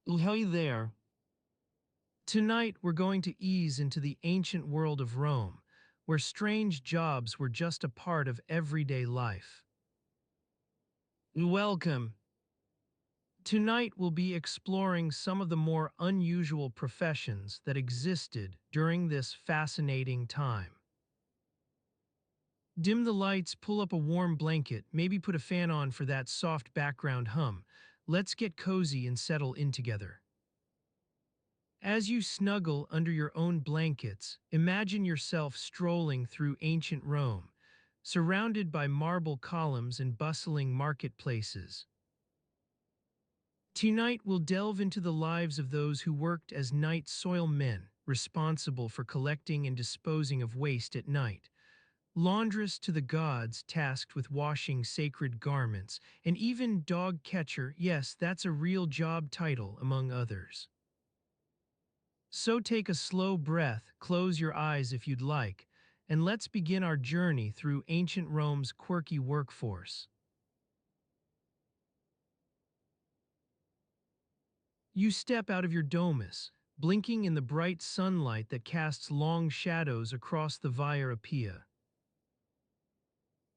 Hey there. Tonight we're going to ease into the ancient world of Rome, where strange jobs were just a part of everyday life. Welcome. Tonight we'll be exploring some of the more unusual professions that existed during this fascinating time. Dim the lights, pull up a warm blanket, maybe put a fan on for that soft background hum. Let's get cozy and settle in together. As you snuggle under your own blankets, imagine yourself strolling through ancient Rome, surrounded by marble columns and bustling marketplaces. Tonight we'll delve into the lives of those who worked as night soil men, responsible for collecting and disposing of waste at night, laundress to the gods tasked with washing sacred garments, and even dog catcher, yes, that's a real job title among others. So take a slow breath, close your eyes if you'd like, and let's begin our journey through ancient Rome's quirky workforce. You step out of your domus, blinking in the bright sunlight that casts long shadows across the Via Appia.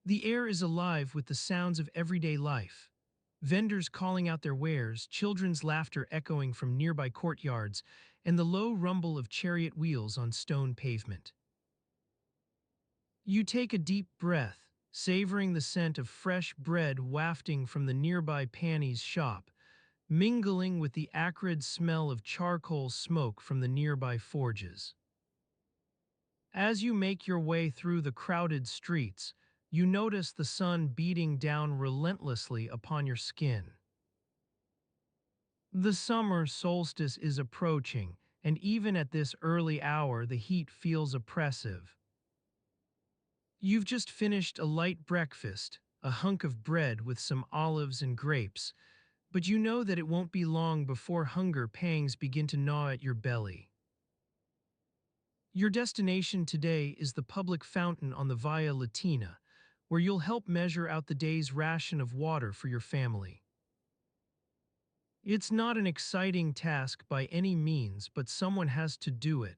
The air is alive with the sounds of everyday life. Vendors calling out their wares, children's laughter echoing from nearby courtyards, and the low rumble of chariot wheels on stone pavement. You take a deep breath, savoring the scent of fresh bread wafting from the nearby Panny's shop, mingling with the acrid smell of charcoal smoke from the nearby forges. As you make your way through the crowded streets, you notice the sun beating down relentlessly upon your skin. The summer solstice is approaching, and even at this early hour the heat feels oppressive. You've just finished a light breakfast, a hunk of bread with some olives and grapes, but you know that it won't be long before hunger pangs begin to gnaw at your belly. Your destination today is the public fountain on the Via Latina, where you'll help measure out the day's ration of water for your family. It's not an exciting task by any means, but someone has to do it,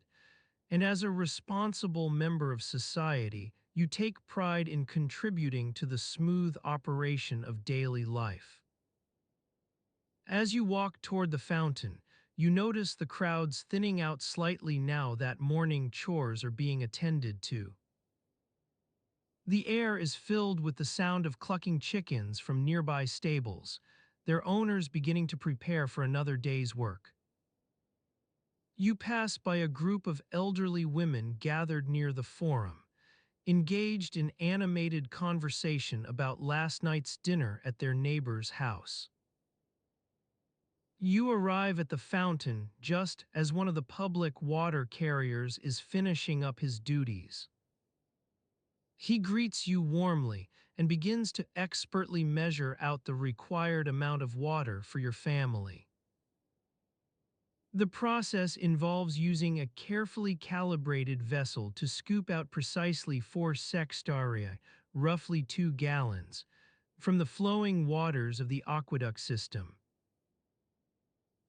and as a responsible member of society, you take pride in contributing to the smooth operation of daily life. As you walk toward the fountain, you notice the crowds thinning out slightly now that morning chores are being attended to. The air is filled with the sound of clucking chickens from nearby stables, their owners beginning to prepare for another day's work. You pass by a group of elderly women gathered near the forum, engaged in animated conversation about last night's dinner at their neighbor's house. You arrive at the fountain just as one of the public water carriers is finishing up his duties. He greets you warmly and begins to expertly measure out the required amount of water for your family. The process involves using a carefully calibrated vessel to scoop out precisely 4 sextaria, roughly 2 gallons, from the flowing waters of the aqueduct system.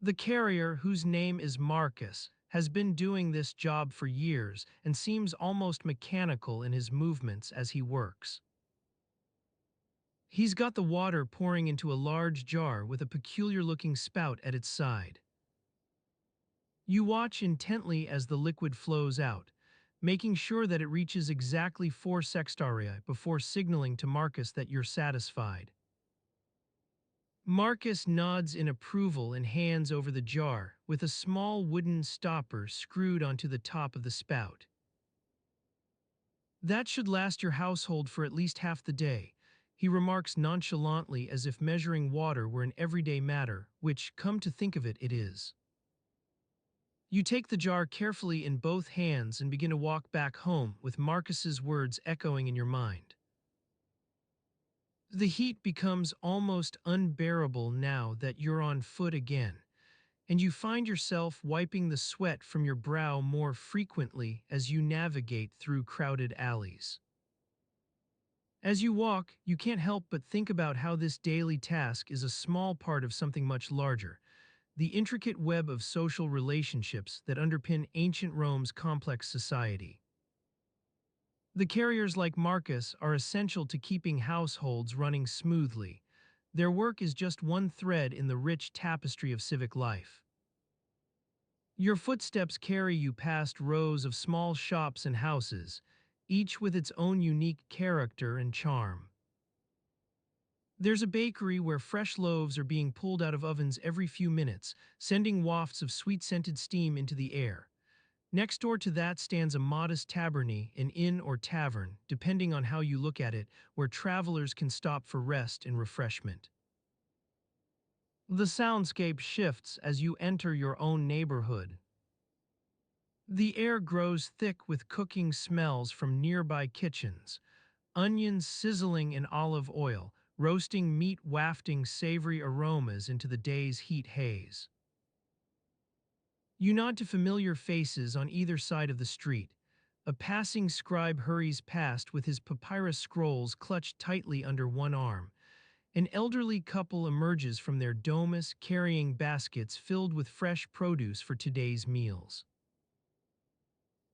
The carrier, whose name is Marcus, has been doing this job for years and seems almost mechanical in his movements as he works. He's got the water pouring into a large jar with a peculiar-looking spout at its side. You watch intently as the liquid flows out, making sure that it reaches exactly 4 sextaria before signaling to Marcus that you're satisfied. Marcus nods in approval and hands over the jar, with a small wooden stopper screwed onto the top of the spout. That should last your household for at least half the day, he remarks nonchalantly as if measuring water were an everyday matter, which, come to think of it, it is. You take the jar carefully in both hands and begin to walk back home with Marcus's words echoing in your mind. The heat becomes almost unbearable now that you're on foot again, and you find yourself wiping the sweat from your brow more frequently as you navigate through crowded alleys. As you walk, you can't help but think about how this daily task is a small part of something much larger, the intricate web of social relationships that underpin ancient Rome's complex society. The carriers like Marcus are essential to keeping households running smoothly. Their work is just one thread in the rich tapestry of civic life. Your footsteps carry you past rows of small shops and houses, each with its own unique character and charm. There's a bakery where fresh loaves are being pulled out of ovens every few minutes, sending wafts of sweet-scented steam into the air. Next door to that stands a modest taberny, an inn or tavern, depending on how you look at it, where travelers can stop for rest and refreshment. The soundscape shifts as you enter your own neighborhood. The air grows thick with cooking smells from nearby kitchens, onions sizzling in olive oil, roasting meat wafting savory aromas into the day's heat haze. You nod to familiar faces on either side of the street. A passing scribe hurries past with his papyrus scrolls clutched tightly under one arm. An elderly couple emerges from their domus carrying baskets filled with fresh produce for today's meals.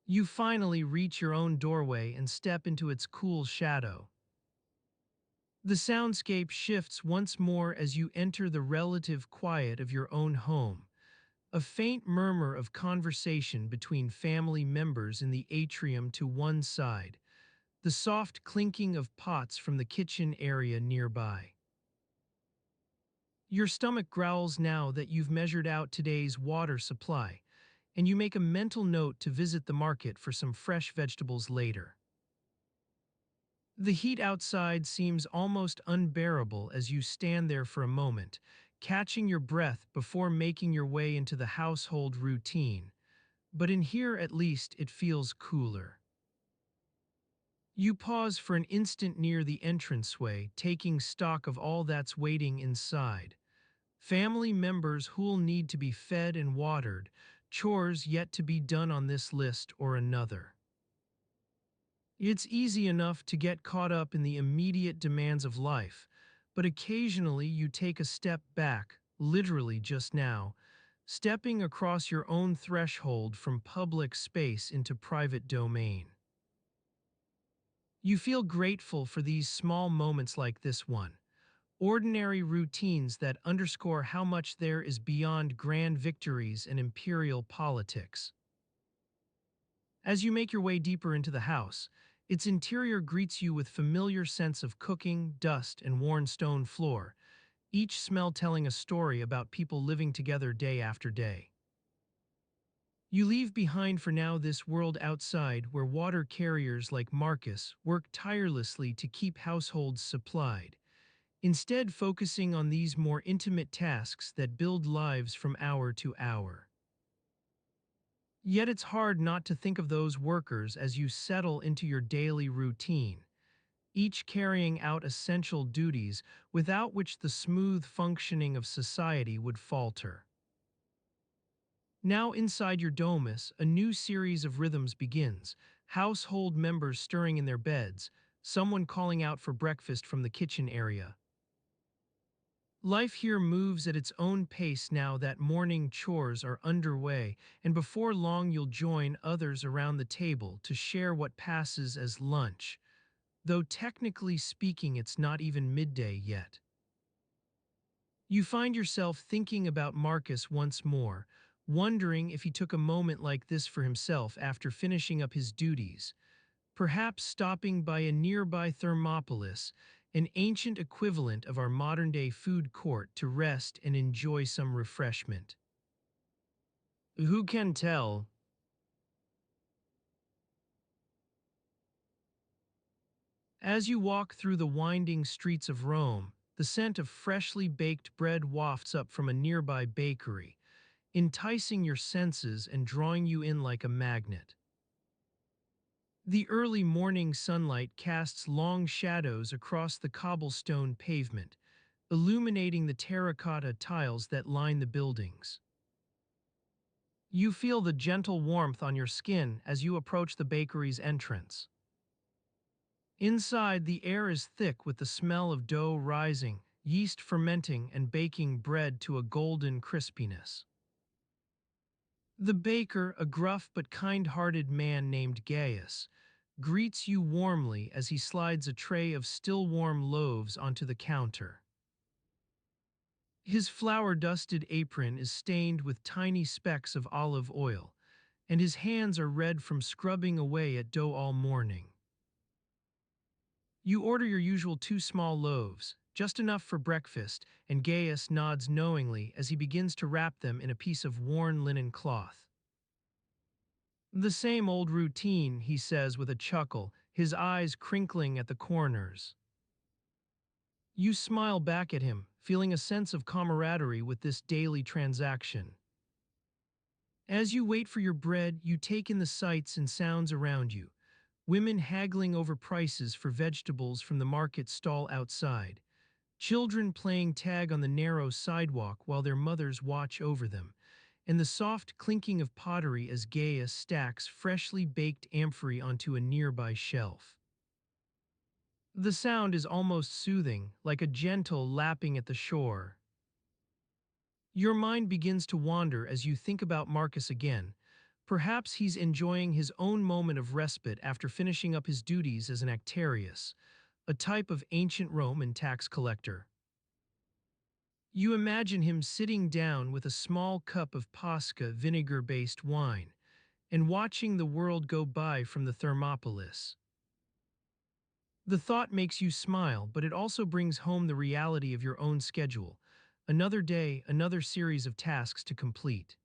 You finally reach your own doorway and step into its cool shadow. The soundscape shifts once more as you enter the relative quiet of your own home. A faint murmur of conversation between family members in the atrium to one side, the soft clinking of pots from the kitchen area nearby. Your stomach growls now that you've measured out today's water supply, and you make a mental note to visit the market for some fresh vegetables later. The heat outside seems almost unbearable as you stand there for a moment, catching your breath before making your way into the household routine. But in here at least it feels cooler. You pause for an instant near the entranceway, taking stock of all that's waiting inside. Family members who'll need to be fed and watered, chores yet to be done on this list or another. It's easy enough to get caught up in the immediate demands of life, but occasionally you take a step back, literally just now, stepping across your own threshold from public space into private domain. You feel grateful for these small moments like this one, ordinary routines that underscore how much there is beyond grand victories and imperial politics. As you make your way deeper into the house, its interior greets you with familiar sense of cooking, dust, and worn stone floor, each smell telling a story about people living together day after day. You leave behind for now this world outside where water carriers like Marcus work tirelessly to keep households supplied, instead focusing on these more intimate tasks that build lives from hour to hour. Yet it's hard not to think of those workers as you settle into your daily routine, each carrying out essential duties without which the smooth functioning of society would falter. Now inside your domus, a new series of rhythms begins, household members stirring in their beds, someone calling out for breakfast from the kitchen area. Life here moves at its own pace now that morning chores are underway, and before long you'll join others around the table to share what passes as lunch, though technically speaking it's not even midday yet. You find yourself thinking about Marcus once more, wondering if he took a moment like this for himself after finishing up his duties, perhaps stopping by a nearby Thermopolis, an ancient equivalent of our modern-day food court, to rest and enjoy some refreshment. Who can tell? As you walk through the winding streets of Rome, the scent of freshly baked bread wafts up from a nearby bakery, enticing your senses and drawing you in like a magnet. The early morning sunlight casts long shadows across the cobblestone pavement, illuminating the terracotta tiles that line the buildings. You feel the gentle warmth on your skin as you approach the bakery's entrance. Inside, the air is thick with the smell of dough rising, yeast fermenting and baking bread to a golden crispiness. The baker, a gruff but kind-hearted man named Gaius, greets you warmly as he slides a tray of still-warm loaves onto the counter. His flour-dusted apron is stained with tiny specks of olive oil, and his hands are red from scrubbing away at dough all morning. You order your usual 2 small loaves, just enough for breakfast, and Gaius nods knowingly as he begins to wrap them in a piece of worn linen cloth. The same old routine, he says with a chuckle, his eyes crinkling at the corners. You smile back at him, feeling a sense of camaraderie with this daily transaction. As you wait for your bread, you take in the sights and sounds around you. Women haggling over prices for vegetables from the market stall outside. Children playing tag on the narrow sidewalk while their mothers watch over them. And the soft clinking of pottery as Gaius stacks freshly baked amphorae onto a nearby shelf. The sound is almost soothing, like a gentle lapping at the shore. Your mind begins to wander as you think about Marcus again. Perhaps he's enjoying his own moment of respite after finishing up his duties as an actarius, a type of ancient Roman tax collector. You imagine him sitting down with a small cup of Pascha vinegar-based wine and watching the world go by from the Thermopolis. The thought makes you smile, but it also brings home the reality of your own schedule. Another day, another series of tasks to complete.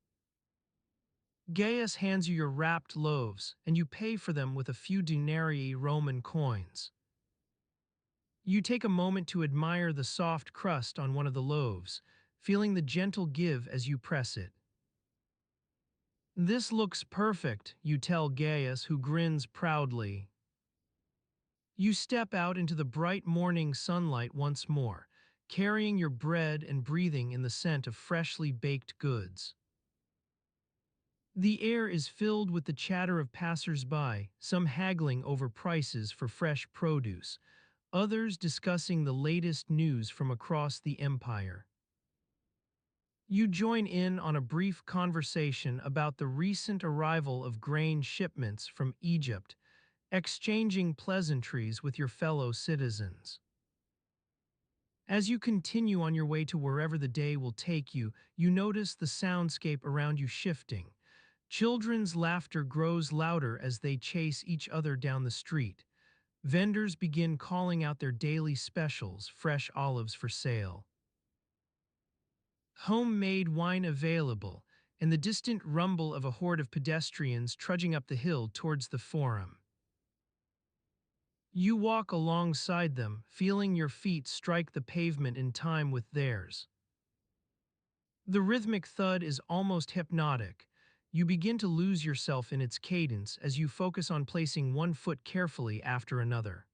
Gaius hands you your wrapped loaves, and you pay for them with a few denarii Roman coins. You take a moment to admire the soft crust on one of the loaves, feeling the gentle give as you press it. This looks perfect, you tell Gaius, who grins proudly. You step out into the bright morning sunlight once more, carrying your bread and breathing in the scent of freshly baked goods. The air is filled with the chatter of passers-by, some haggling over prices for fresh produce, others discussing the latest news from across the empire. You join in on a brief conversation about the recent arrival of grain shipments from Egypt, exchanging pleasantries with your fellow citizens. As you continue on your way to wherever the day will take you, you notice the soundscape around you shifting. Children's laughter grows louder as they chase each other down the street. Vendors begin calling out their daily specials, fresh olives for sale. Homemade wine available, and the distant rumble of a horde of pedestrians trudging up the hill towards the forum. You walk alongside them, feeling your feet strike the pavement in time with theirs. The rhythmic thud is almost hypnotic. You begin to lose yourself in its cadence as you focus on placing one foot carefully after another.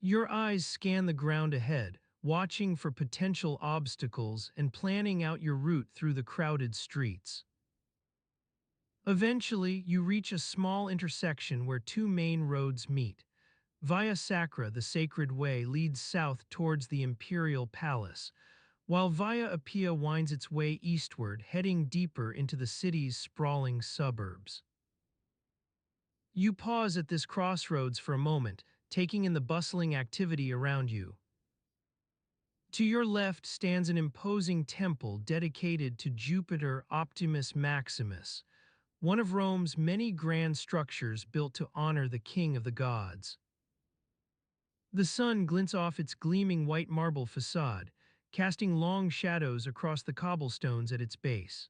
Your eyes scan the ground ahead, watching for potential obstacles and planning out your route through the crowded streets. Eventually, you reach a small intersection where two main roads meet. Via Sacra, the sacred way, leads south towards the imperial palace, while Via Appia winds its way eastward, heading deeper into the city's sprawling suburbs. You pause at this crossroads for a moment, taking in the bustling activity around you. To your left stands an imposing temple dedicated to Jupiter Optimus Maximus, one of Rome's many grand structures built to honor the king of the gods. The sun glints off its gleaming white marble facade, casting long shadows across the cobblestones at its base.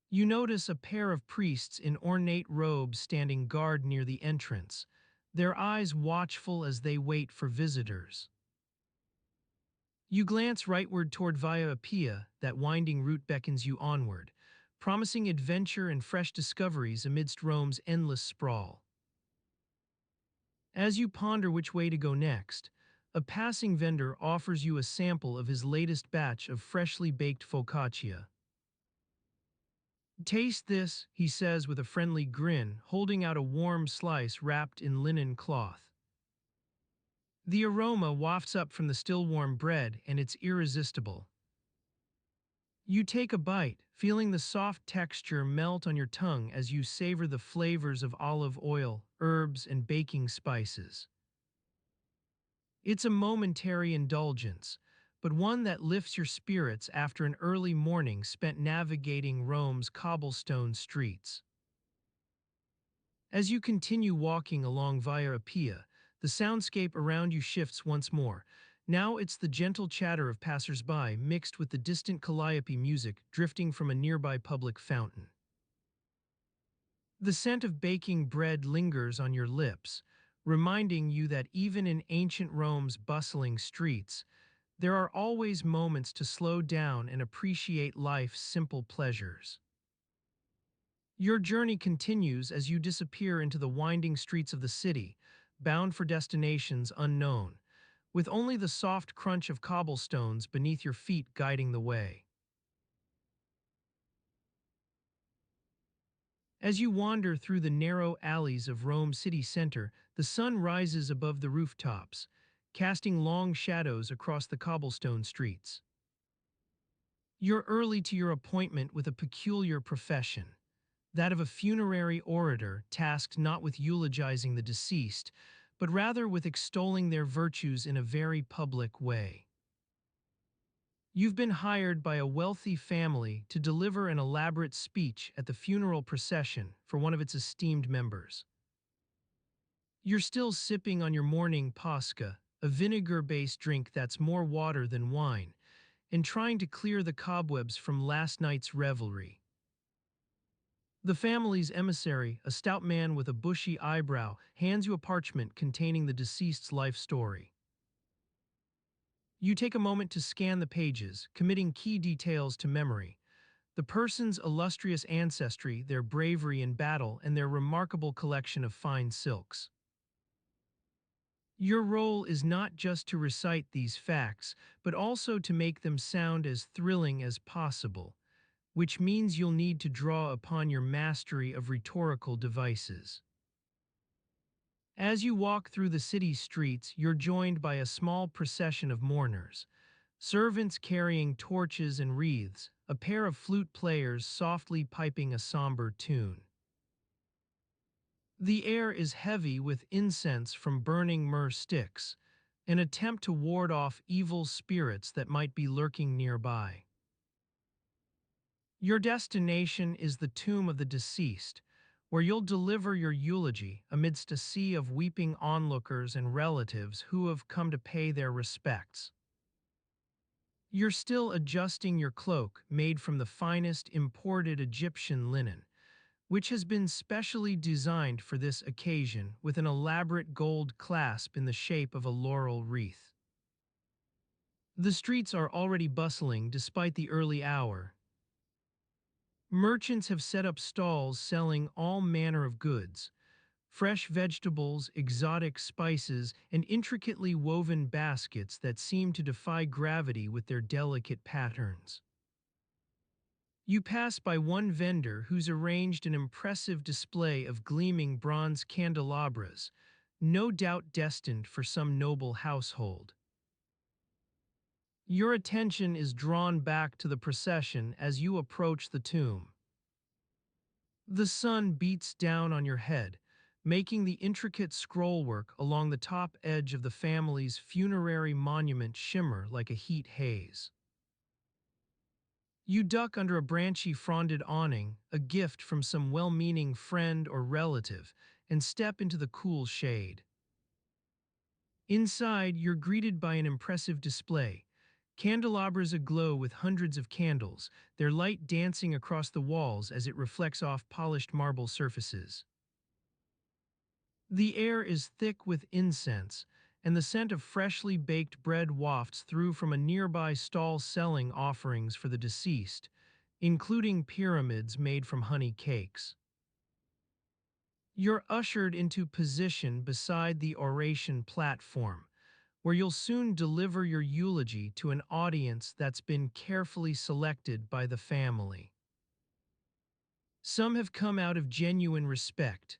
You notice a pair of priests in ornate robes standing guard near the entrance, their eyes watchful as they wait for visitors. You glance rightward toward Via Appia, that winding route beckons you onward, promising adventure and fresh discoveries amidst Rome's endless sprawl. As you ponder which way to go next, a passing vendor offers you a sample of his latest batch of freshly baked focaccia. "Taste this," he says with a friendly grin, holding out a warm slice wrapped in linen cloth. The aroma wafts up from the still warm bread, and it's irresistible. You take a bite, feeling the soft texture melt on your tongue as you savor the flavors of olive oil, herbs, and baking spices. It's a momentary indulgence, but one that lifts your spirits after an early morning spent navigating Rome's cobblestone streets. As you continue walking along Via Appia, the soundscape around you shifts once more. Now it's the gentle chatter of passers-by mixed with the distant calliope music drifting from a nearby public fountain. The scent of baking bread lingers on your lips, reminding you that even in ancient Rome's bustling streets, there are always moments to slow down and appreciate life's simple pleasures. Your journey continues as you disappear into the winding streets of the city, bound for destinations unknown, with only the soft crunch of cobblestones beneath your feet guiding the way. As you wander through the narrow alleys of Rome city center, the sun rises above the rooftops, casting long shadows across the cobblestone streets. You're early to your appointment with a peculiar profession, that of a funerary orator tasked not with eulogizing the deceased, but rather with extolling their virtues in a very public way. You've been hired by a wealthy family to deliver an elaborate speech at the funeral procession for one of its esteemed members. You're still sipping on your morning pasca, a vinegar-based drink that's more water than wine, and trying to clear the cobwebs from last night's revelry. The family's emissary, a stout man with a bushy eyebrow, hands you a parchment containing the deceased's life story. You take a moment to scan the pages, committing key details to memory. The person's illustrious ancestry, their bravery in battle, and their remarkable collection of fine silks. Your role is not just to recite these facts, but also to make them sound as thrilling as possible, which means you'll need to draw upon your mastery of rhetorical devices. As you walk through the city's streets, you're joined by a small procession of mourners, servants carrying torches and wreaths, a pair of flute players softly piping a somber tune. The air is heavy with incense from burning myrrh sticks, an attempt to ward off evil spirits that might be lurking nearby. Your destination is the tomb of the deceased, where you'll deliver your eulogy amidst a sea of weeping onlookers and relatives who have come to pay their respects. You're still adjusting your cloak made from the finest imported Egyptian linen, which has been specially designed for this occasion with an elaborate gold clasp in the shape of a laurel wreath. The streets are already bustling despite the early hour. Merchants have set up stalls selling all manner of goods, fresh vegetables, exotic spices, and intricately woven baskets that seem to defy gravity with their delicate patterns. You pass by one vendor who's arranged an impressive display of gleaming bronze candelabras, no doubt destined for some noble household. Your attention is drawn back to the procession as you approach the tomb. The sun beats down on your head, making the intricate scrollwork along the top edge of the family's funerary monument shimmer like a heat haze. You duck under a branchy fronded awning, a gift from some well-meaning friend or relative, and step into the cool shade. Inside, you're greeted by an impressive display. Candelabras aglow with hundreds of candles, their light dancing across the walls as it reflects off polished marble surfaces. The air is thick with incense, and the scent of freshly baked bread wafts through from a nearby stall selling offerings for the deceased, including pyramids made from honey cakes. You're ushered into position beside the oration platform, where you'll soon deliver your eulogy to an audience that's been carefully selected by the family. Some have come out of genuine respect,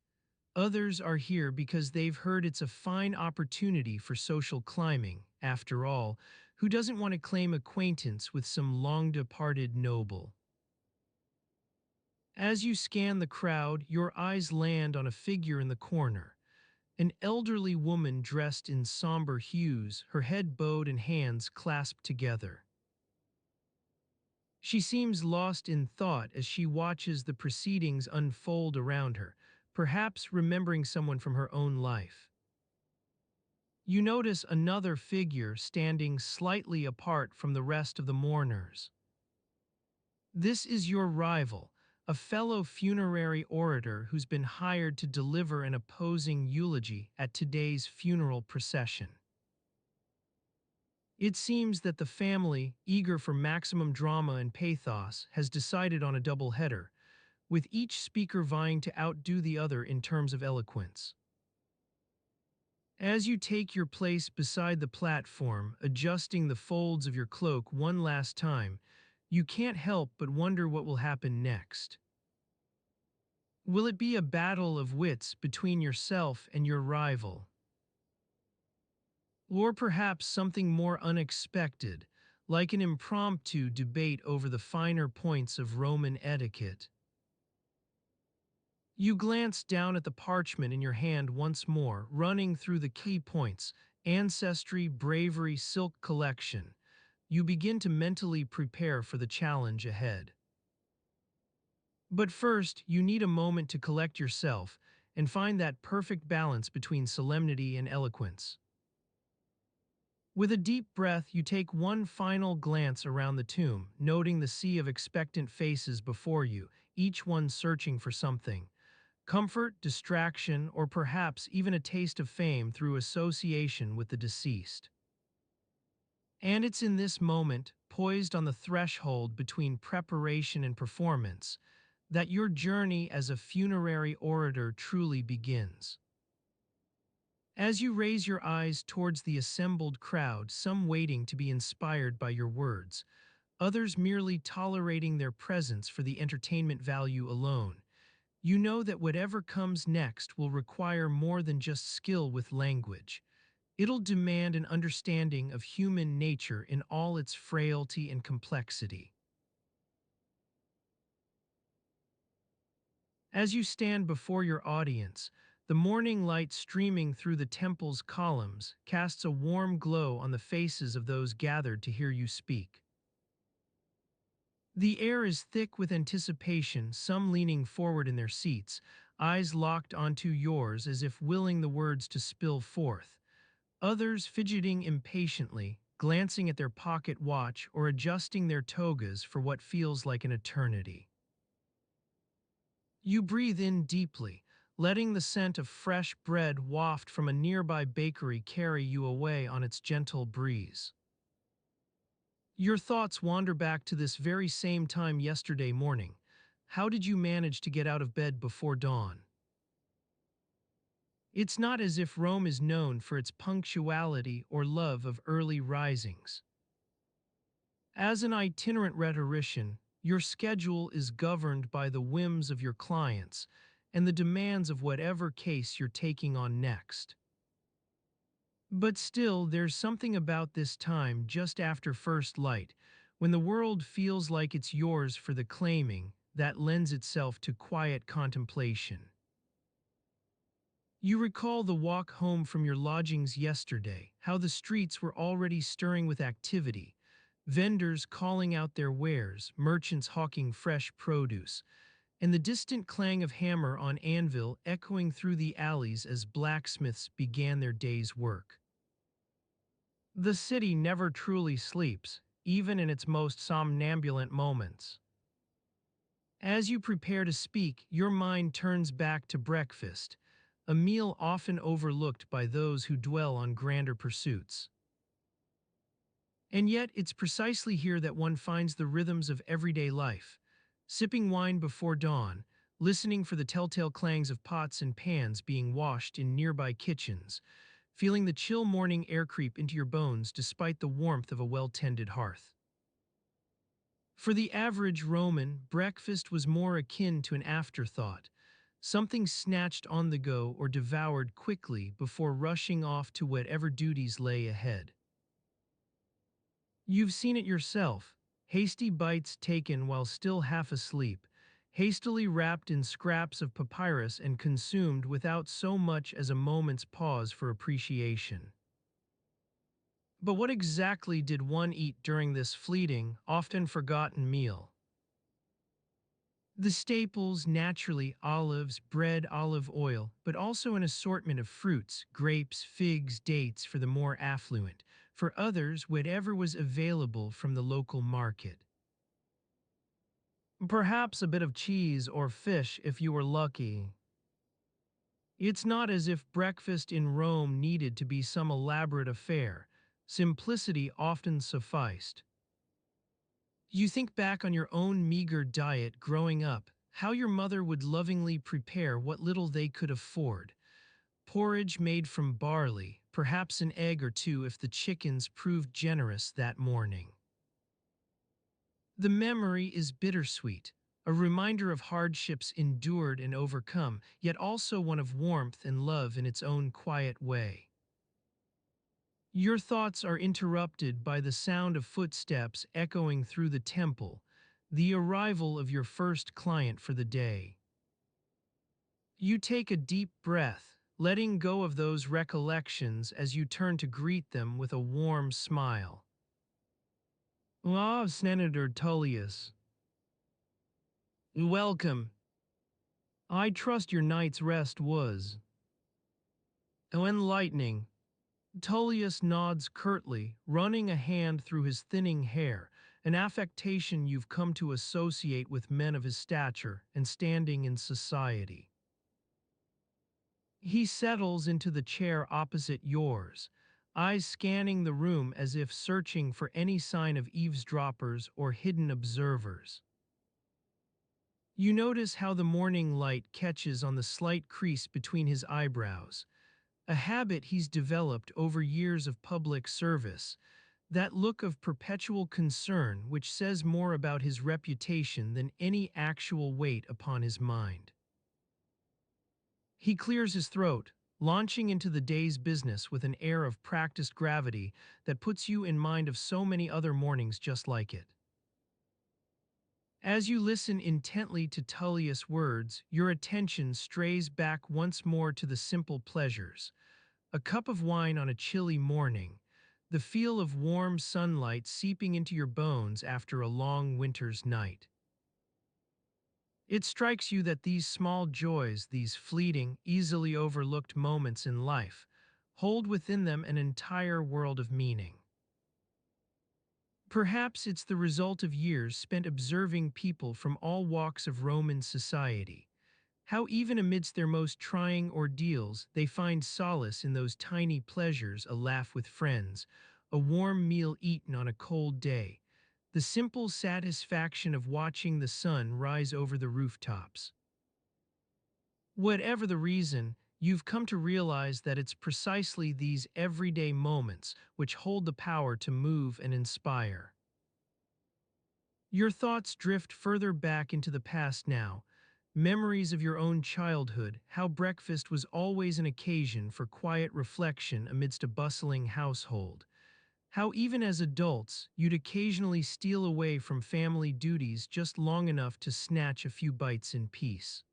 Others are here because they've heard it's a fine opportunity for social climbing. After all, who doesn't want to claim acquaintance with some long-departed noble? As you scan the crowd, your eyes land on a figure in the corner. An elderly woman dressed in somber hues, her head bowed and hands clasped together. She seems lost in thought as she watches the proceedings unfold around her, perhaps remembering someone from her own life. You notice another figure standing slightly apart from the rest of the mourners. This is your rival, a fellow funerary orator who's been hired to deliver an opposing eulogy at today's funeral procession. It seems that the family, eager for maximum drama and pathos, has decided on a double header, with each speaker vying to outdo the other in terms of eloquence. As you take your place beside the platform, adjusting the folds of your cloak one last time, you can't help but wonder what will happen next. Will it be a battle of wits between yourself and your rival? Or perhaps something more unexpected, like an impromptu debate over the finer points of Roman etiquette? You glance down at the parchment in your hand once more, running through the key points: ancestry, bravery, silk collection. You begin to mentally prepare for the challenge ahead. But first, you need a moment to collect yourself and find that perfect balance between solemnity and eloquence. With a deep breath, you take one final glance around the tomb, noting the sea of expectant faces before you, each one searching for something: comfort, distraction, or perhaps even a taste of fame through association with the deceased. And it's in this moment, poised on the threshold between preparation and performance, that your journey as a funerary orator truly begins. As you raise your eyes towards the assembled crowd, some waiting to be inspired by your words, others merely tolerating their presence for the entertainment value alone, you know that whatever comes next will require more than just skill with language. It'll demand an understanding of human nature in all its frailty and complexity. As you stand before your audience, the morning light streaming through the temple's columns casts a warm glow on the faces of those gathered to hear you speak. The air is thick with anticipation, some leaning forward in their seats, eyes locked onto yours as if willing the words to spill forth. Others fidgeting impatiently, glancing at their pocket watch or adjusting their togas for what feels like an eternity. You breathe in deeply, letting the scent of fresh bread waft from a nearby bakery carry you away on its gentle breeze. Your thoughts wander back to this very same time yesterday morning. How did you manage to get out of bed before dawn? It's not as if Rome is known for its punctuality or love of early risings. As an itinerant rhetorician, your schedule is governed by the whims of your clients and the demands of whatever case you're taking on next. But still, there's something about this time just after first light, when the world feels like it's yours for the claiming, that lends itself to quiet contemplation. You recall the walk home from your lodgings yesterday, how the streets were already stirring with activity, vendors calling out their wares, merchants hawking fresh produce, and the distant clang of hammer on anvil echoing through the alleys as blacksmiths began their day's work. The city never truly sleeps, even in its most somnambulant moments. As you prepare to speak, your mind turns back to breakfast, a meal often overlooked by those who dwell on grander pursuits. And yet, it's precisely here that one finds the rhythms of everyday life, sipping wine before dawn, listening for the telltale clangs of pots and pans being washed in nearby kitchens, feeling the chill morning air creep into your bones despite the warmth of a well-tended hearth. For the average Roman, breakfast was more akin to an afterthought, something snatched on the go or devoured quickly before rushing off to whatever duties lay ahead. You've seen it yourself, hasty bites taken while still half asleep, hastily wrapped in scraps of papyrus and consumed without so much as a moment's pause for appreciation. But what exactly did one eat during this fleeting, often forgotten meal? The staples, naturally olives, bread, olive oil, but also an assortment of fruits, grapes, figs, dates for the more affluent. For others, whatever was available from the local market. Perhaps a bit of cheese or fish if you were lucky. It's not as if breakfast in Rome needed to be some elaborate affair. Simplicity often sufficed. You think back on your own meager diet growing up, how your mother would lovingly prepare what little they could afford. Porridge made from barley, perhaps an egg or two if the chickens proved generous that morning. The memory is bittersweet, a reminder of hardships endured and overcome, yet also one of warmth and love in its own quiet way. Your thoughts are interrupted by the sound of footsteps echoing through the temple, the arrival of your first client for the day. You take a deep breath, letting go of those recollections as you turn to greet them with a warm smile. Ah, Senator Tullius. Welcome. I trust your night's rest was enlightening. Tullius nods curtly, running a hand through his thinning hair, an affectation you've come to associate with men of his stature and standing in society. He settles into the chair opposite yours, eyes scanning the room as if searching for any sign of eavesdroppers or hidden observers. You notice how the morning light catches on the slight crease between his eyebrows, a habit he's developed over years of public service, that look of perpetual concern which says more about his reputation than any actual weight upon his mind. He clears his throat, launching into the day's business with an air of practiced gravity that puts you in mind of so many other mornings just like it. As you listen intently to Tullius' words, your attention strays back once more to the simple pleasures. A cup of wine on a chilly morning, the feel of warm sunlight seeping into your bones after a long winter's night. It strikes you that these small joys, these fleeting, easily overlooked moments in life, hold within them an entire world of meaning. Perhaps it's the result of years spent observing people from all walks of Roman society, how even amidst their most trying ordeals, they find solace in those tiny pleasures, a laugh with friends, a warm meal eaten on a cold day, the simple satisfaction of watching the sun rise over the rooftops. Whatever the reason, you've come to realize that it's precisely these everyday moments which hold the power to move and inspire. Your thoughts drift further back into the past now, memories of your own childhood, how breakfast was always an occasion for quiet reflection amidst a bustling household, how even as adults, you'd occasionally steal away from family duties just long enough to snatch a few bites in peace.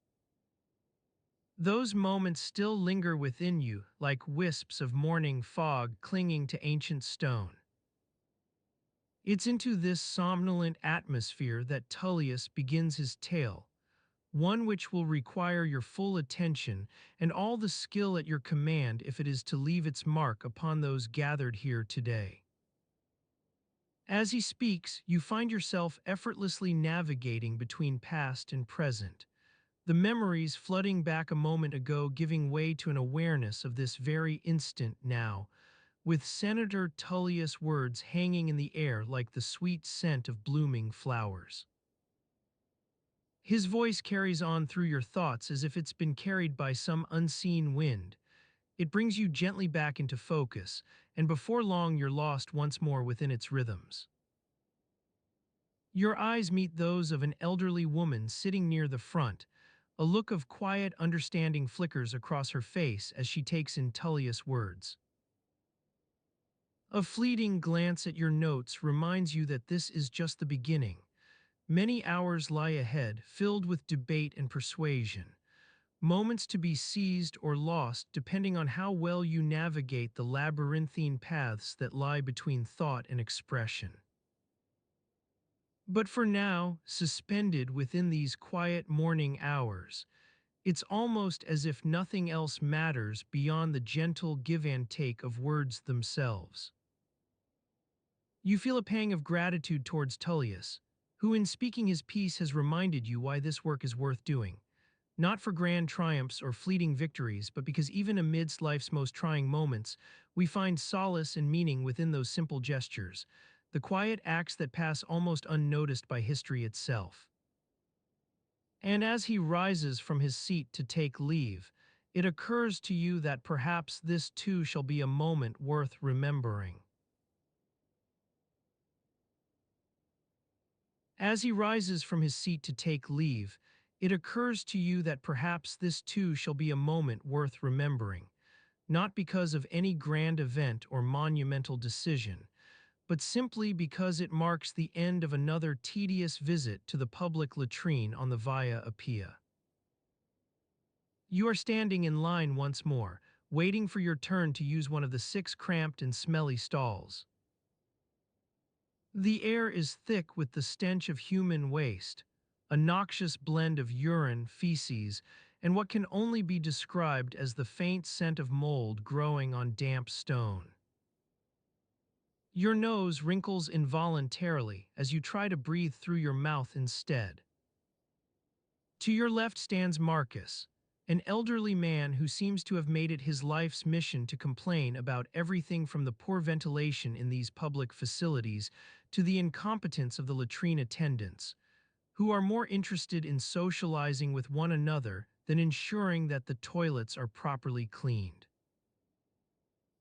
Those moments still linger within you like wisps of morning fog clinging to ancient stone. It's into this somnolent atmosphere that Tullius begins his tale, one which will require your full attention and all the skill at your command if it is to leave its mark upon those gathered here today. As he speaks, you find yourself effortlessly navigating between past and present, the memories flooding back a moment ago giving way to an awareness of this very instant now, with Senator Tullius' words hanging in the air like the sweet scent of blooming flowers. His voice carries on through your thoughts as if it's been carried by some unseen wind. It brings you gently back into focus, and before long you're lost once more within its rhythms. Your eyes meet those of an elderly woman sitting near the front, A look of quiet understanding flickers across her face as she takes in Tullius' words. A fleeting glance at your notes reminds you that this is just the beginning. Many hours lie ahead, filled with debate and persuasion. Moments to be seized or lost depending on how well you navigate the labyrinthine paths that lie between thought and expression. But for now, suspended within these quiet morning hours, it's almost as if nothing else matters beyond the gentle give and take of words themselves. You feel a pang of gratitude towards Tullius, who in speaking his piece has reminded you why this work is worth doing. Not for grand triumphs or fleeting victories, but because even amidst life's most trying moments, we find solace and meaning within those simple gestures, the quiet acts that pass almost unnoticed by history itself. And as he rises from his seat to take leave, it occurs to you that perhaps this too shall be a moment worth remembering. As he rises from his seat to take leave, it occurs to you that perhaps this too shall be a moment worth remembering, not because of any grand event or monumental decision, but simply because it marks the end of another tedious visit to the public latrine on the Via Appia. You are standing in line once more, waiting for your turn to use one of the 6 cramped and smelly stalls. The air is thick with the stench of human waste, a noxious blend of urine, feces, and what can only be described as the faint scent of mold growing on damp stone. Your nose wrinkles involuntarily as you try to breathe through your mouth instead. To your left stands Marcus, an elderly man who seems to have made it his life's mission to complain about everything from the poor ventilation in these public facilities to the incompetence of the latrine attendants, who are more interested in socializing with one another than ensuring that the toilets are properly cleaned.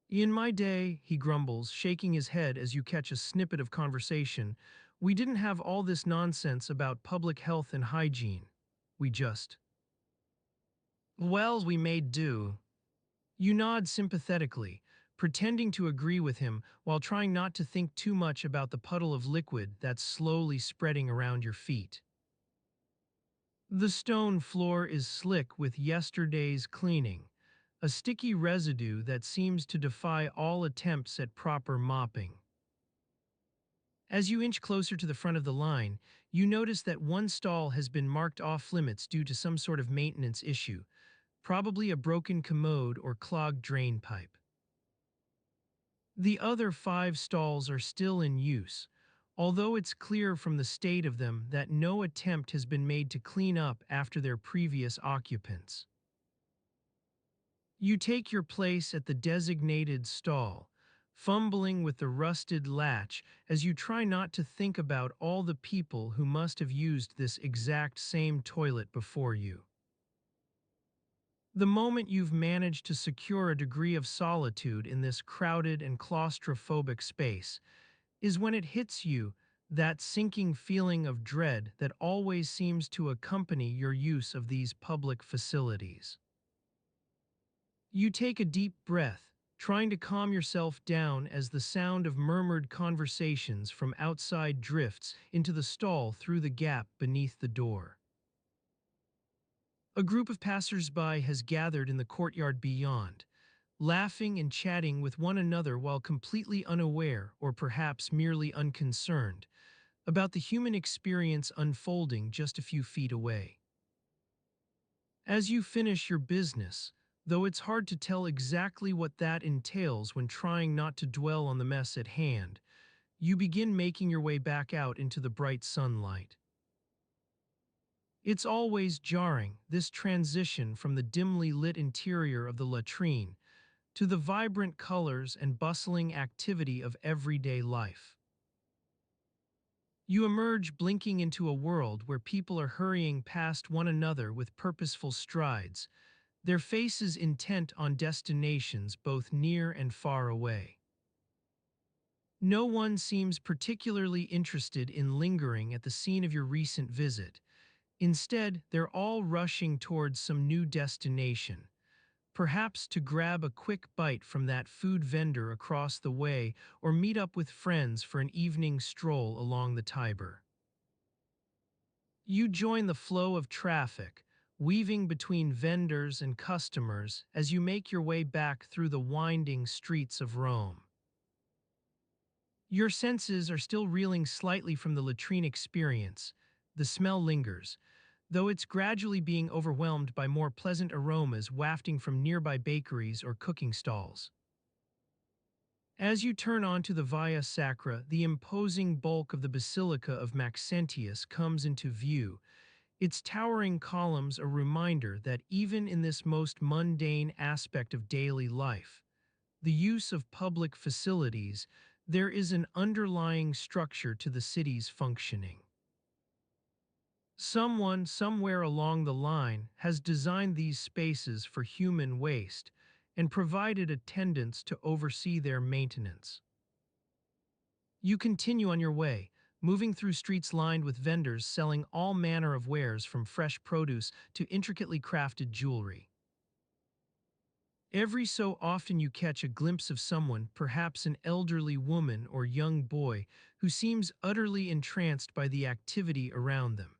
In my day, he grumbles, shaking his head as you catch a snippet of conversation, we didn't have all this nonsense about public health and hygiene. We just, well, we made do. You nod sympathetically, pretending to agree with him while trying not to think too much about the puddle of liquid that's slowly spreading around your feet. The stone floor is slick with yesterday's cleaning, a sticky residue that seems to defy all attempts at proper mopping. As you inch closer to the front of the line, you notice that one stall has been marked off limits due to some sort of maintenance issue, probably a broken commode or clogged drain pipe. The other 5 stalls are still in use, although it's clear from the state of them that no attempt has been made to clean up after their previous occupants. You take your place at the designated stall, fumbling with the rusted latch as you try not to think about all the people who must have used this exact same toilet before you. The moment you've managed to secure a degree of solitude in this crowded and claustrophobic space is when it hits you, that sinking feeling of dread that always seems to accompany your use of these public facilities. You take a deep breath, trying to calm yourself down as the sound of murmured conversations from outside drifts into the stall through the gap beneath the door. A group of passers-by has gathered in the courtyard beyond, laughing and chatting with one another while completely unaware, or perhaps merely unconcerned, about the human experience unfolding just a few feet away. As you finish your business, though it's hard to tell exactly what that entails when trying not to dwell on the mess at hand, you begin making your way back out into the bright sunlight. It's always jarring, this transition from the dimly lit interior of the latrine to the vibrant colors and bustling activity of everyday life. You emerge blinking into a world where people are hurrying past one another with purposeful strides, their faces intent on destinations both near and far away. No one seems particularly interested in lingering at the scene of your recent visit, Instead, they're all rushing towards some new destination, perhaps to grab a quick bite from that food vendor across the way or meet up with friends for an evening stroll along the Tiber. You join the flow of traffic, weaving between vendors and customers as you make your way back through the winding streets of Rome. Your senses are still reeling slightly from the latrine experience. The smell lingers, though it's gradually being overwhelmed by more pleasant aromas wafting from nearby bakeries or cooking stalls. As you turn onto the Via Sacra, the imposing bulk of the Basilica of Maxentius comes into view, its towering columns a reminder that even in this most mundane aspect of daily life, the use of public facilities, there is an underlying structure to the city's functioning. Someone, somewhere along the line, has designed these spaces for human waste and provided attendants to oversee their maintenance. You continue on your way, moving through streets lined with vendors selling all manner of wares from fresh produce to intricately crafted jewelry. Every so often you catch a glimpse of someone, perhaps an elderly woman or young boy, who seems utterly entranced by the activity around them,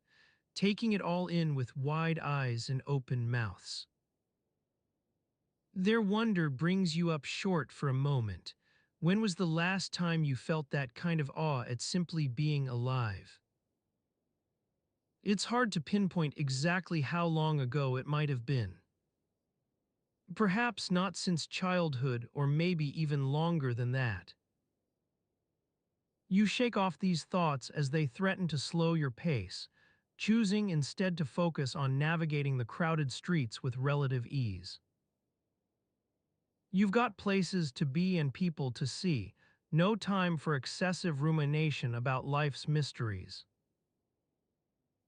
taking it all in with wide eyes and open mouths. Their wonder brings you up short for a moment. When was the last time you felt that kind of awe at simply being alive? It's hard to pinpoint exactly how long ago it might have been. Perhaps not since childhood, or maybe even longer than that. You shake off these thoughts as they threaten to slow your pace, choosing instead to focus on navigating the crowded streets with relative ease. You've got places to be and people to see, no time for excessive rumination about life's mysteries.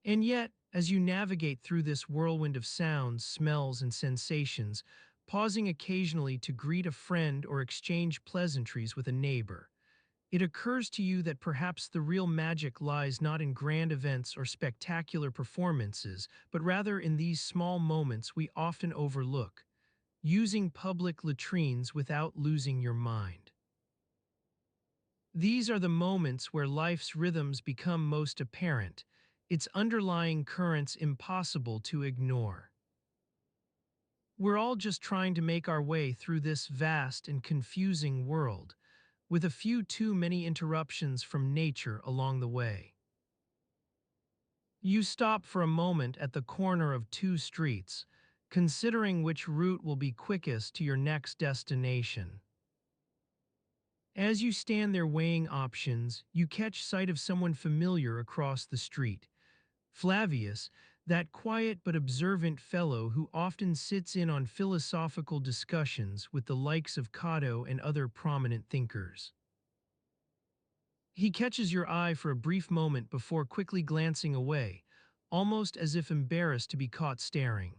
And yet, as you navigate through this whirlwind of sounds, smells, and sensations, pausing occasionally to greet a friend or exchange pleasantries with a neighbor, it occurs to you that perhaps the real magic lies not in grand events or spectacular performances, but rather in these small moments we often overlook, using public latrines without losing your mind. These are the moments where life's rhythms become most apparent, its underlying currents impossible to ignore. We're all just trying to make our way through this vast and confusing world, with a few too many interruptions from nature along the way. You stop for a moment at the corner of two streets, considering which route will be quickest to your next destination. As you stand there weighing options, you catch sight of someone familiar across the street. Flavius, that quiet but observant fellow who often sits in on philosophical discussions with the likes of Cato and other prominent thinkers. He catches your eye for a brief moment before quickly glancing away, almost as if embarrassed to be caught staring.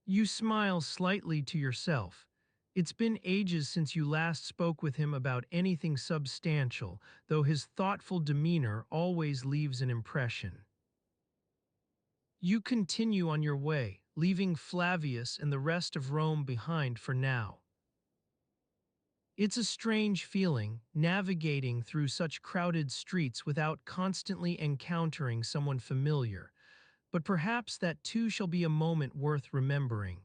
You smile slightly to yourself. It's been ages since you last spoke with him about anything substantial, though his thoughtful demeanor always leaves an impression. You continue on your way, leaving Flavius and the rest of Rome behind for now. It's a strange feeling, navigating through such crowded streets without constantly encountering someone familiar, but perhaps that too shall be a moment worth remembering.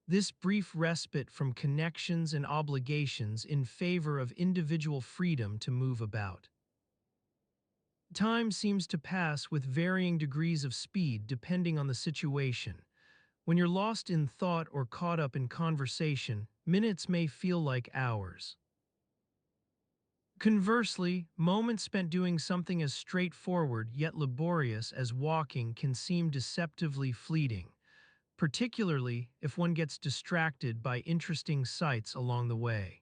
This brief respite from connections and obligations in favor of individual freedom to move about. Time seems to pass with varying degrees of speed depending on the situation. When you're lost in thought or caught up in conversation, minutes may feel like hours. Conversely, moments spent doing something as straightforward yet laborious as walking can seem deceptively fleeting, particularly if one gets distracted by interesting sights along the way.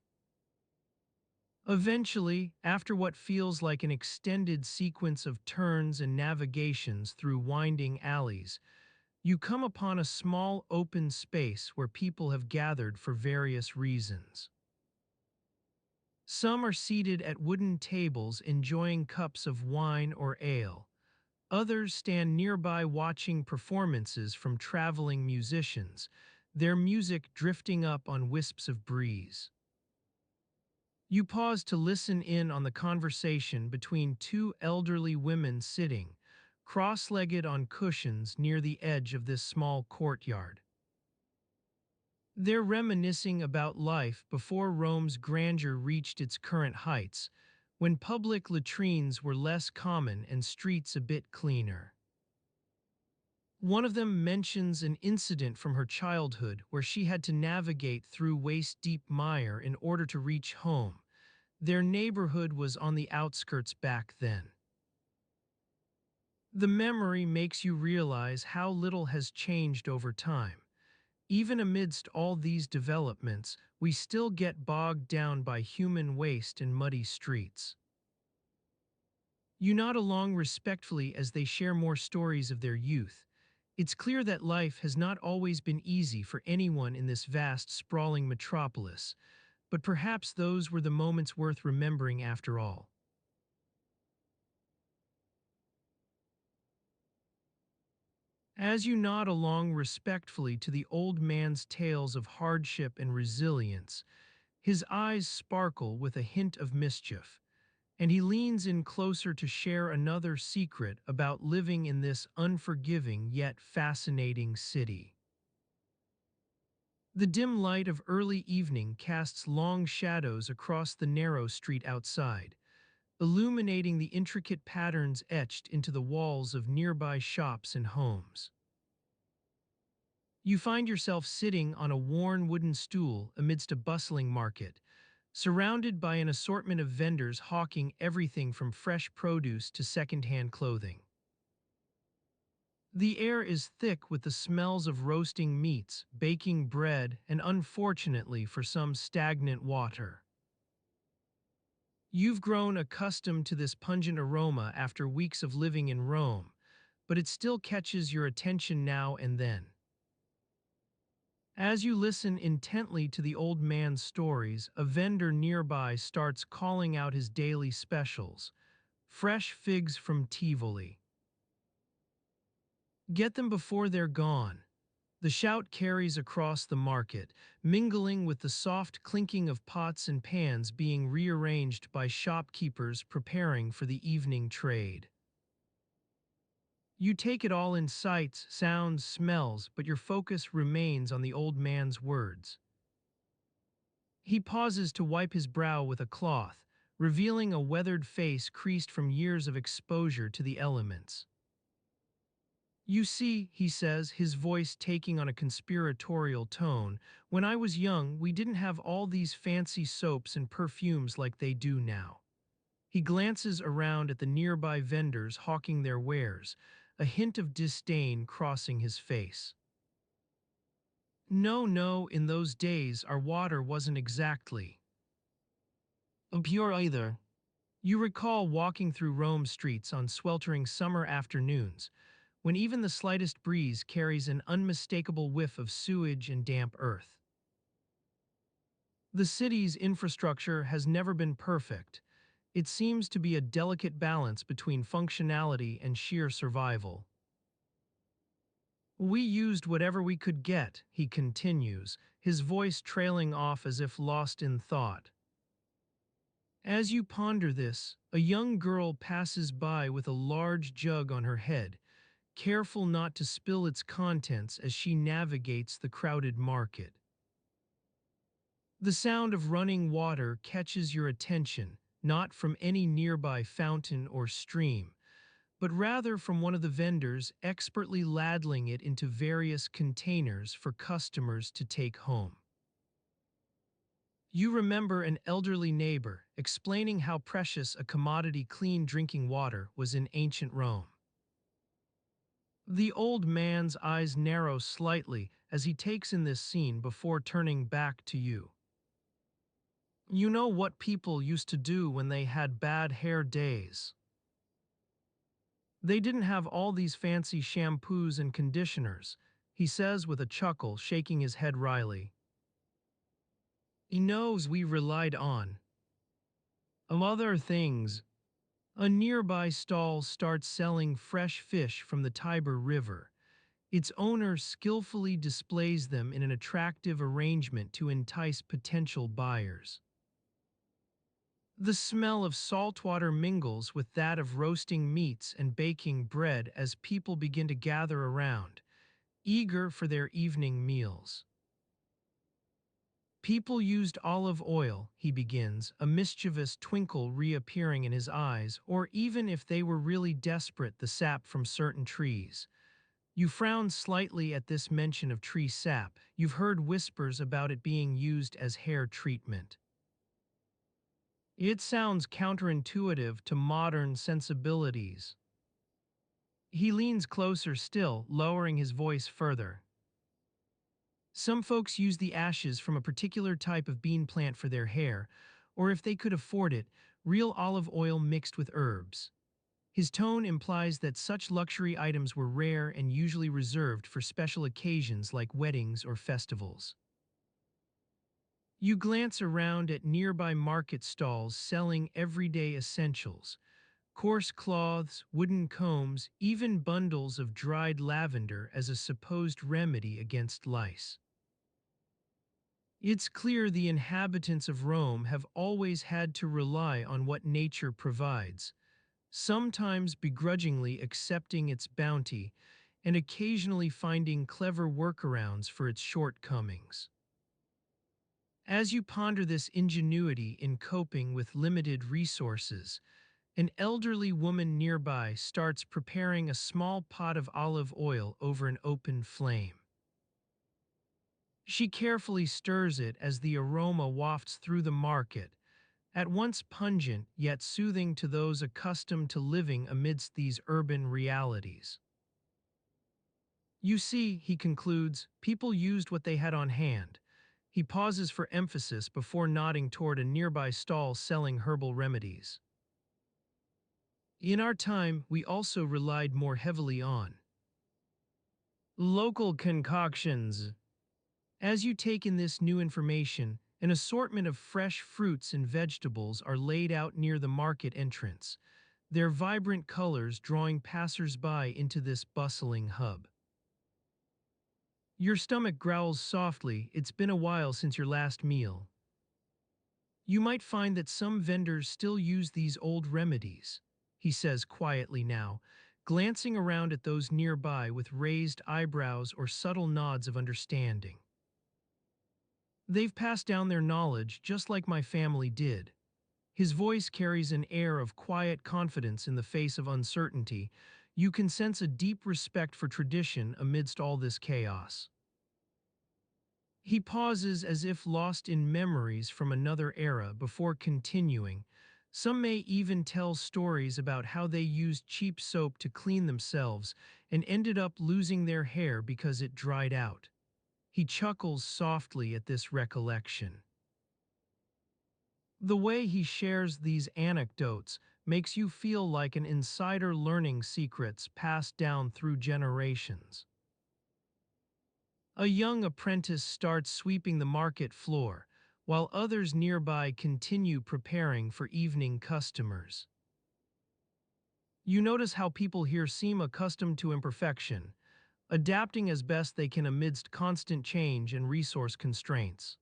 Eventually, after what feels like an extended sequence of turns and navigations through winding alleys, you come upon a small open space where people have gathered for various reasons. Some are seated at wooden tables enjoying cups of wine or ale. Others stand nearby watching performances from traveling musicians, their music drifting up on wisps of breeze. You pause to listen in on the conversation between two elderly women sitting, cross-legged on cushions near the edge of this small courtyard. They're reminiscing about life before Rome's grandeur reached its current heights, when public latrines were less common and streets a bit cleaner. One of them mentions an incident from her childhood where she had to navigate through waist-deep mire in order to reach home. Their neighborhood was on the outskirts back then. The memory makes you realize how little has changed over time. Even amidst all these developments, we still get bogged down by human waste and muddy streets. You nod along respectfully as they share more stories of their youth. It's clear that life has not always been easy for anyone in this vast, sprawling metropolis, but perhaps those were the moments worth remembering after all. As you nod along respectfully to the old man's tales of hardship and resilience, his eyes sparkle with a hint of mischief, and he leans in closer to share another secret about living in this unforgiving yet fascinating city. The dim light of early evening casts long shadows across the narrow street outside, illuminating the intricate patterns etched into the walls of nearby shops and homes. You find yourself sitting on a worn wooden stool amidst a bustling market, surrounded by an assortment of vendors hawking everything from fresh produce to second-hand clothing. The air is thick with the smells of roasting meats, baking bread, and unfortunately for some stagnant water. You've grown accustomed to this pungent aroma after weeks of living in Rome, but it still catches your attention now and then. As you listen intently to the old man's stories, a vendor nearby starts calling out his daily specials. Fresh figs from Tivoli. Get them before they're gone. The shout carries across the market, mingling with the soft clinking of pots and pans being rearranged by shopkeepers preparing for the evening trade. You take it all in sights, sounds, smells, but your focus remains on the old man's words. He pauses to wipe his brow with a cloth, revealing a weathered face creased from years of exposure to the elements. You see, he says, his voice taking on a conspiratorial tone, when I was young, we didn't have all these fancy soaps and perfumes like they do now. He glances around at the nearby vendors hawking their wares, a hint of disdain crossing his face. No, no, in those days our water wasn't exactly pure either. You recall walking through Rome streets on sweltering summer afternoons, when even the slightest breeze carries an unmistakable whiff of sewage and damp earth. The city's infrastructure has never been perfect. It seems to be a delicate balance between functionality and sheer survival. We used whatever we could get, he continues, his voice trailing off as if lost in thought. As you ponder this, a young girl passes by with a large jug on her head, careful not to spill its contents as she navigates the crowded market. The sound of running water catches your attention, not from any nearby fountain or stream, but rather from one of the vendors expertly ladling it into various containers for customers to take home. You remember an elderly neighbor explaining how precious a commodity clean drinking water was in ancient Rome. The old man's eyes narrow slightly as he takes in this scene before turning back to you. You know what people used to do when they had bad hair days. They didn't have all these fancy shampoos and conditioners, he says with a chuckle, shaking his head wryly. He knows we relied on other things, A nearby stall starts selling fresh fish from the Tiber River. Its owner skillfully displays them in an attractive arrangement to entice potential buyers. The smell of saltwater mingles with that of roasting meats and baking bread as people begin to gather around, eager for their evening meals. People used olive oil, he begins, a mischievous twinkle reappearing in his eyes, or even if they were really desperate, the sap from certain trees. You frown slightly at this mention of tree sap. You've heard whispers about it being used as hair treatment. It sounds counterintuitive to modern sensibilities. He leans closer still, lowering his voice further. Some folks use the ashes from a particular type of bean plant for their hair, or if they could afford it, real olive oil mixed with herbs. His tone implies that such luxury items were rare and usually reserved for special occasions like weddings or festivals. You glance around at nearby market stalls selling everyday essentials, coarse cloths, wooden combs, even bundles of dried lavender as a supposed remedy against lice. It's clear the inhabitants of Rome have always had to rely on what nature provides, sometimes begrudgingly accepting its bounty and occasionally finding clever workarounds for its shortcomings. As you ponder this ingenuity in coping with limited resources, an elderly woman nearby starts preparing a small pot of olive oil over an open flame. She carefully stirs it as the aroma wafts through the market, at once pungent yet soothing to those accustomed to living amidst these urban realities. You see, he concludes, people used what they had on hand. He pauses for emphasis before nodding toward a nearby stall selling herbal remedies. In our time, we also relied more heavily on local concoctions. As you take in this new information, an assortment of fresh fruits and vegetables are laid out near the market entrance, their vibrant colors drawing passers-by into this bustling hub. Your stomach growls softly, it's been a while since your last meal. You might find that some vendors still use these old remedies, he says quietly now, glancing around at those nearby with raised eyebrows or subtle nods of understanding. They've passed down their knowledge just like my family did. His voice carries an air of quiet confidence in the face of uncertainty. You can sense a deep respect for tradition amidst all this chaos. He pauses as if lost in memories from another era before continuing. Some may even tell stories about how they used cheap soap to clean themselves and ended up losing their hair because it dried out. He chuckles softly at this recollection. The way he shares these anecdotes makes you feel like an insider learning secrets passed down through generations. A young apprentice starts sweeping the market floor, while others nearby continue preparing for evening customers. You notice how people here seem accustomed to imperfection, adapting as best they can amidst constant change and resource constraints.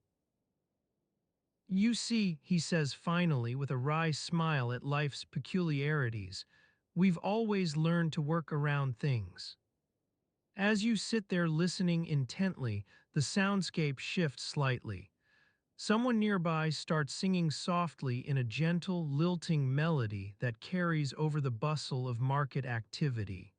You see, he says finally with a wry smile at life's peculiarities, we've always learned to work around things. As you sit there listening intently, the soundscape shifts slightly. Someone nearby starts singing softly in a gentle, lilting melody that carries over the bustle of market activity.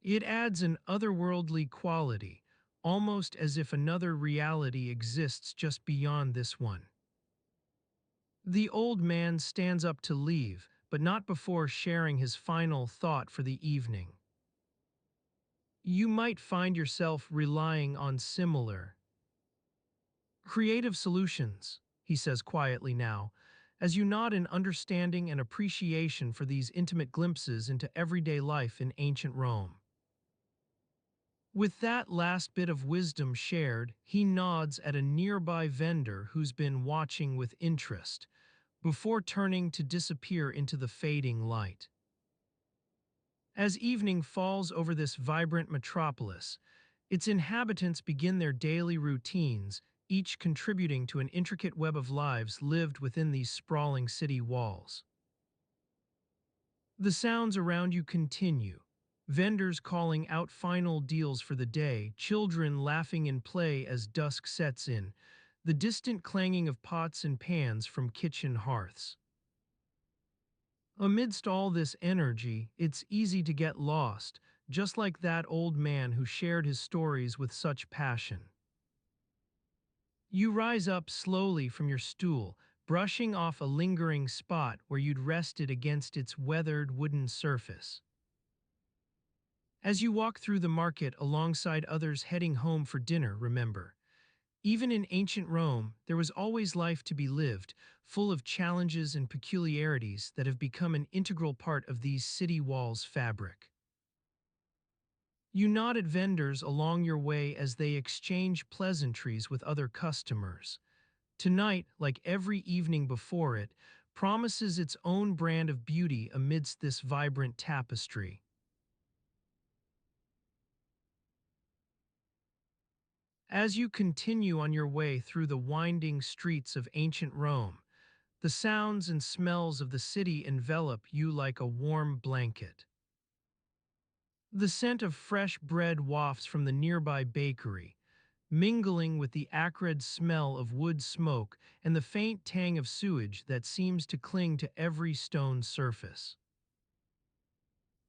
It adds an otherworldly quality, almost as if another reality exists just beyond this one. The old man stands up to leave, but not before sharing his final thought for the evening. You might find yourself relying on similar creative solutions, he says quietly now, as you nod in understanding and appreciation for these intimate glimpses into everyday life in ancient Rome. With that last bit of wisdom shared, he nods at a nearby vendor who's been watching with interest. before turning to disappear into the fading light. As evening falls over this vibrant metropolis, its inhabitants begin their daily routines, each contributing to an intricate web of lives lived within these sprawling city walls. The sounds around you continue. Vendors calling out final deals for the day, children laughing in play as dusk sets in, the distant clanging of pots and pans from kitchen hearths. Amidst all this energy, it's easy to get lost, just like that old man who shared his stories with such passion. You rise up slowly from your stool, brushing off a lingering spot where you'd rested against its weathered wooden surface. As you walk through the market alongside others heading home for dinner, remember, even in ancient Rome, there was always life to be lived, full of challenges and peculiarities that have become an integral part of these city walls' fabric. You nod at vendors along your way as they exchange pleasantries with other customers. Tonight, like every evening before it, promises its own brand of beauty amidst this vibrant tapestry. As you continue on your way through the winding streets of ancient Rome, the sounds and smells of the city envelop you like a warm blanket. The scent of fresh bread wafts from the nearby bakery, mingling with the acrid smell of wood smoke and the faint tang of sewage that seems to cling to every stone surface.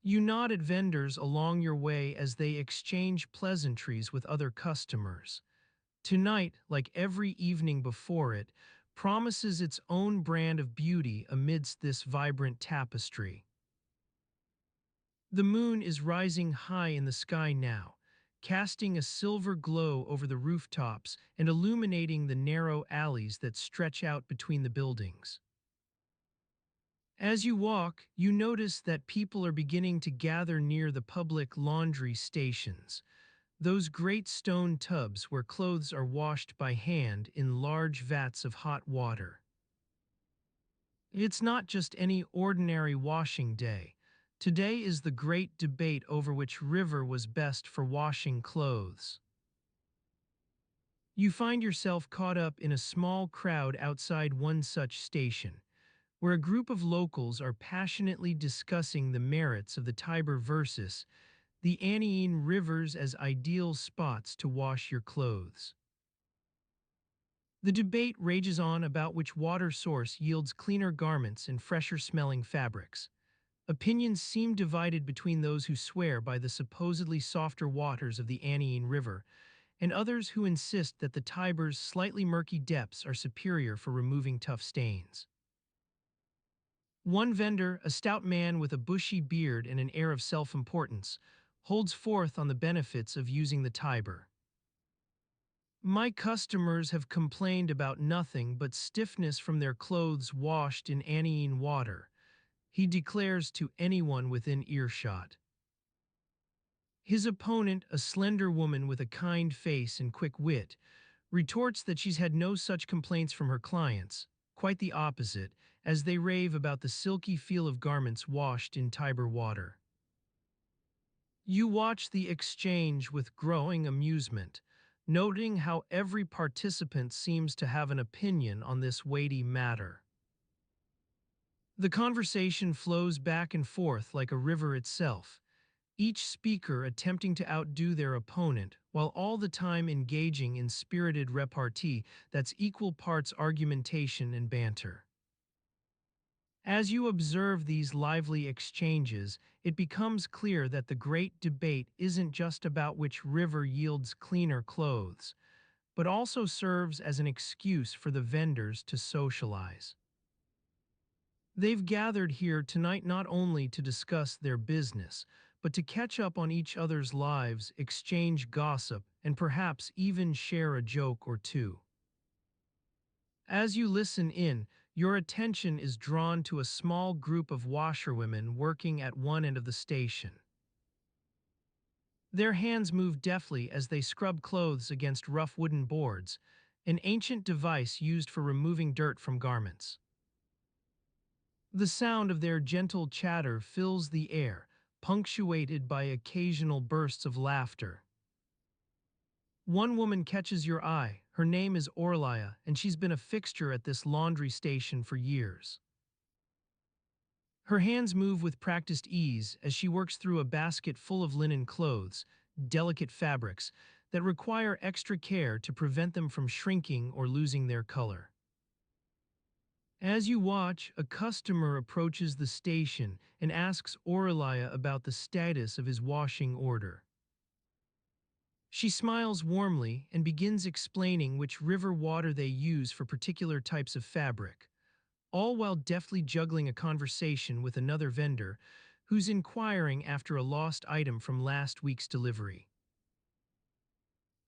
You nod at vendors along your way as they exchange pleasantries with other customers. Tonight, like every evening before it, promises its own brand of beauty amidst this vibrant tapestry. The moon is rising high in the sky now, casting a silver glow over the rooftops and illuminating the narrow alleys that stretch out between the buildings. As you walk, you notice that people are beginning to gather near the public laundry stations, those great stone tubs where clothes are washed by hand in large vats of hot water. It's not just any ordinary washing day. Today is the great debate over which river was best for washing clothes. You find yourself caught up in a small crowd outside one such station, where a group of locals are passionately discussing the merits of the Tiber versus the Annian rivers as ideal spots to wash your clothes. The debate rages on about which water source yields cleaner garments and fresher smelling fabrics. Opinions seem divided between those who swear by the supposedly softer waters of the Annian River and others who insist that the Tiber's slightly murky depths are superior for removing tough stains. One vendor, a stout man with a bushy beard and an air of self-importance, holds forth on the benefits of using the Tiber. My customers have complained about nothing but stiffness from their clothes washed in Annian water, he declares to anyone within earshot. His opponent, a slender woman with a kind face and quick wit, retorts that she's had no such complaints from her clients, quite the opposite, as they rave about the silky feel of garments washed in Tiber water. You watch the exchange with growing amusement, noting how every participant seems to have an opinion on this weighty matter. The conversation flows back and forth like a river itself, each speaker attempting to outdo their opponent while all the time engaging in spirited repartee that's equal parts argumentation and banter. As you observe these lively exchanges, it becomes clear that the great debate isn't just about which river yields cleaner clothes, but also serves as an excuse for the vendors to socialize. They've gathered here tonight not only to discuss their business, but to catch up on each other's lives, exchange gossip, and perhaps even share a joke or two. As you listen in, your attention is drawn to a small group of washerwomen working at one end of the station. Their hands move deftly as they scrub clothes against rough wooden boards, an ancient device used for removing dirt from garments. The sound of their gentle chatter fills the air, punctuated by occasional bursts of laughter. One woman catches your eye. Her name is Orlia, and she's been a fixture at this laundry station for years. Her hands move with practiced ease as she works through a basket full of linen clothes, delicate fabrics, that require extra care to prevent them from shrinking or losing their color. As you watch, a customer approaches the station and asks Aurelia about the status of his washing order. She smiles warmly and begins explaining which river water they use for particular types of fabric, all while deftly juggling a conversation with another vendor who's inquiring after a lost item from last week's delivery.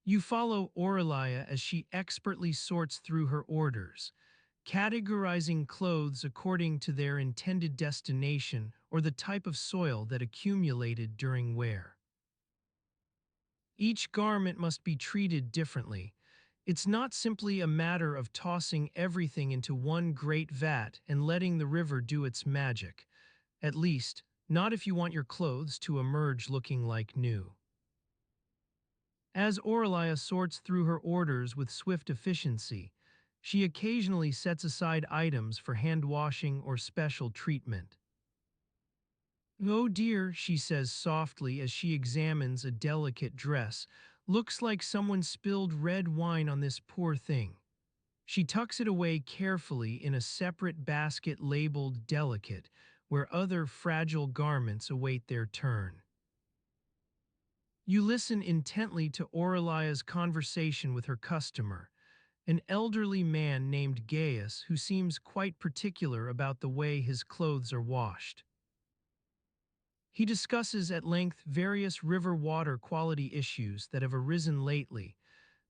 You follow Aurelia as she expertly sorts through her orders, categorizing clothes according to their intended destination or the type of soil that accumulated during wear. Each garment must be treated differently. It's not simply a matter of tossing everything into one great vat and letting the river do its magic. At least, not if you want your clothes to emerge looking like new. As Aurelia sorts through her orders with swift efficiency, she occasionally sets aside items for hand washing or special treatment. "Oh dear," she says softly as she examines a delicate dress. "Looks like someone spilled red wine on this poor thing." She tucks it away carefully in a separate basket labeled delicate, where other fragile garments await their turn. You listen intently to Aurelia's conversation with her customer, an elderly man named Gaius who seems quite particular about the way his clothes are washed. He discusses at length various river water quality issues that have arisen lately,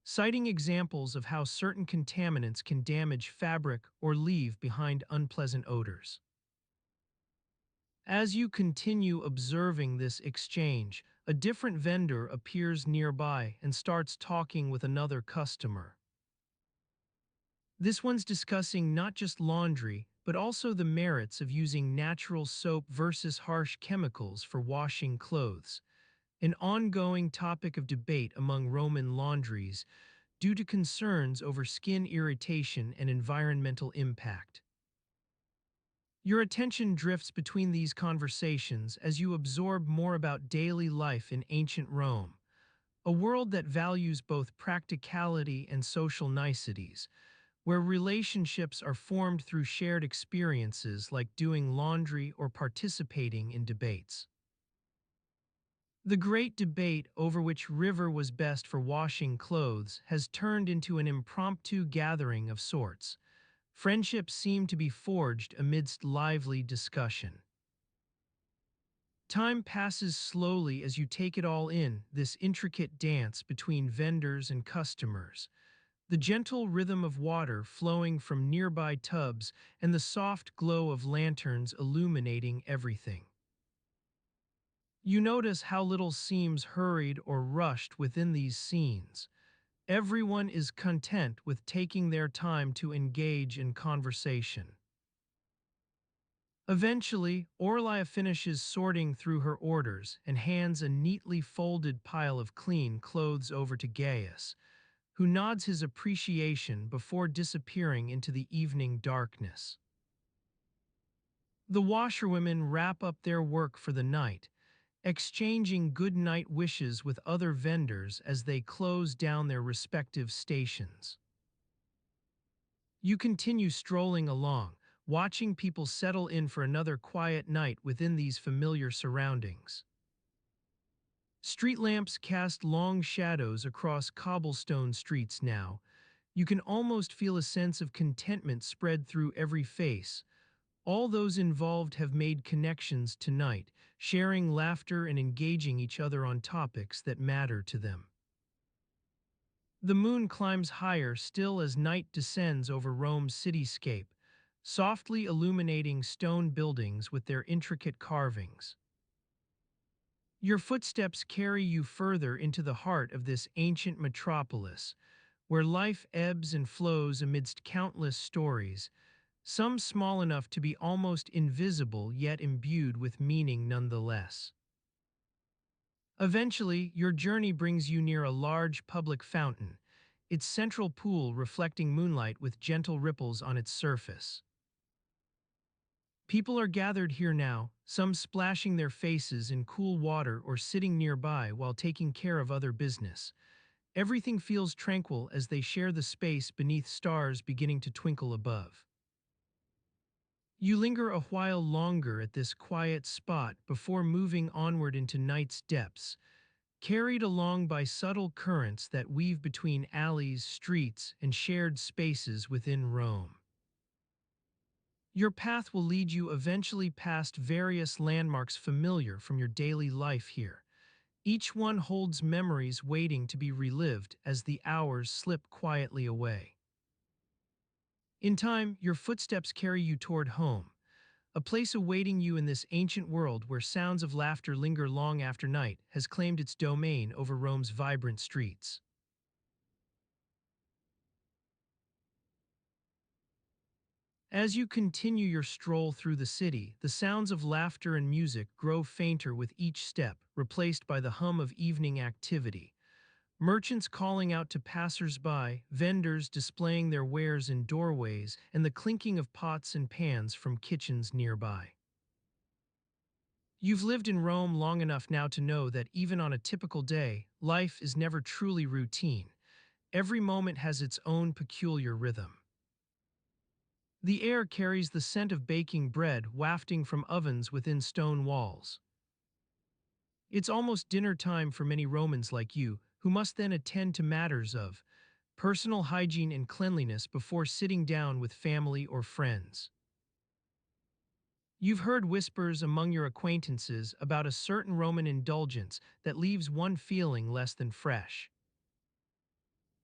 citing examples of how certain contaminants can damage fabric or leave behind unpleasant odors. As you continue observing this exchange, a different vendor appears nearby and starts talking with another customer. This one's discussing not just laundry, but also the merits of using natural soap versus harsh chemicals for washing clothes, an ongoing topic of debate among Roman laundries due to concerns over skin irritation and environmental impact. Your attention drifts between these conversations as you absorb more about daily life in ancient Rome, a world that values both practicality and social niceties, where relationships are formed through shared experiences like doing laundry or participating in debates. The great debate over which river was best for washing clothes has turned into an impromptu gathering of sorts. Friendships seem to be forged amidst lively discussion. Time passes slowly as you take it all in, this intricate dance between vendors and customers. The gentle rhythm of water flowing from nearby tubs and the soft glow of lanterns illuminating everything. You notice how little seems hurried or rushed within these scenes. Everyone is content with taking their time to engage in conversation. Eventually, Orlia finishes sorting through her orders and hands a neatly folded pile of clean clothes over to Gaius, who nods his appreciation before disappearing into the evening darkness. The washerwomen wrap up their work for the night, exchanging good night wishes with other vendors as they close down their respective stations. You continue strolling along, watching people settle in for another quiet night within these familiar surroundings. Street lamps cast long shadows across cobblestone streets now. You can almost feel a sense of contentment spread through every face. All those involved have made connections tonight, sharing laughter and engaging each other on topics that matter to them. The moon climbs higher still as night descends over Rome's cityscape, softly illuminating stone buildings with their intricate carvings. Your footsteps carry you further into the heart of this ancient metropolis, where life ebbs and flows amidst countless stories, some small enough to be almost invisible yet imbued with meaning nonetheless. Eventually, your journey brings you near a large public fountain, its central pool reflecting moonlight with gentle ripples on its surface. People are gathered here now, some splashing their faces in cool water or sitting nearby while taking care of other business. Everything feels tranquil as they share the space beneath stars beginning to twinkle above. You linger a while longer at this quiet spot before moving onward into night's depths, carried along by subtle currents that weave between alleys, streets, and shared spaces within Rome. Your path will lead you eventually past various landmarks familiar from your daily life here. Each one holds memories waiting to be relived as the hours slip quietly away. In time, your footsteps carry you toward home, a place awaiting you in this ancient world where sounds of laughter linger long after night has claimed its domain over Rome's vibrant streets. As you continue your stroll through the city, the sounds of laughter and music grow fainter with each step, replaced by the hum of evening activity. Merchants calling out to passers-by, vendors displaying their wares in doorways, and the clinking of pots and pans from kitchens nearby. You've lived in Rome long enough now to know that even on a typical day, life is never truly routine. Every moment has its own peculiar rhythm. The air carries the scent of baking bread wafting from ovens within stone walls. It's almost dinner time for many Romans like you, who must then attend to matters of personal hygiene and cleanliness before sitting down with family or friends. You've heard whispers among your acquaintances about a certain Roman indulgence that leaves one feeling less than fresh.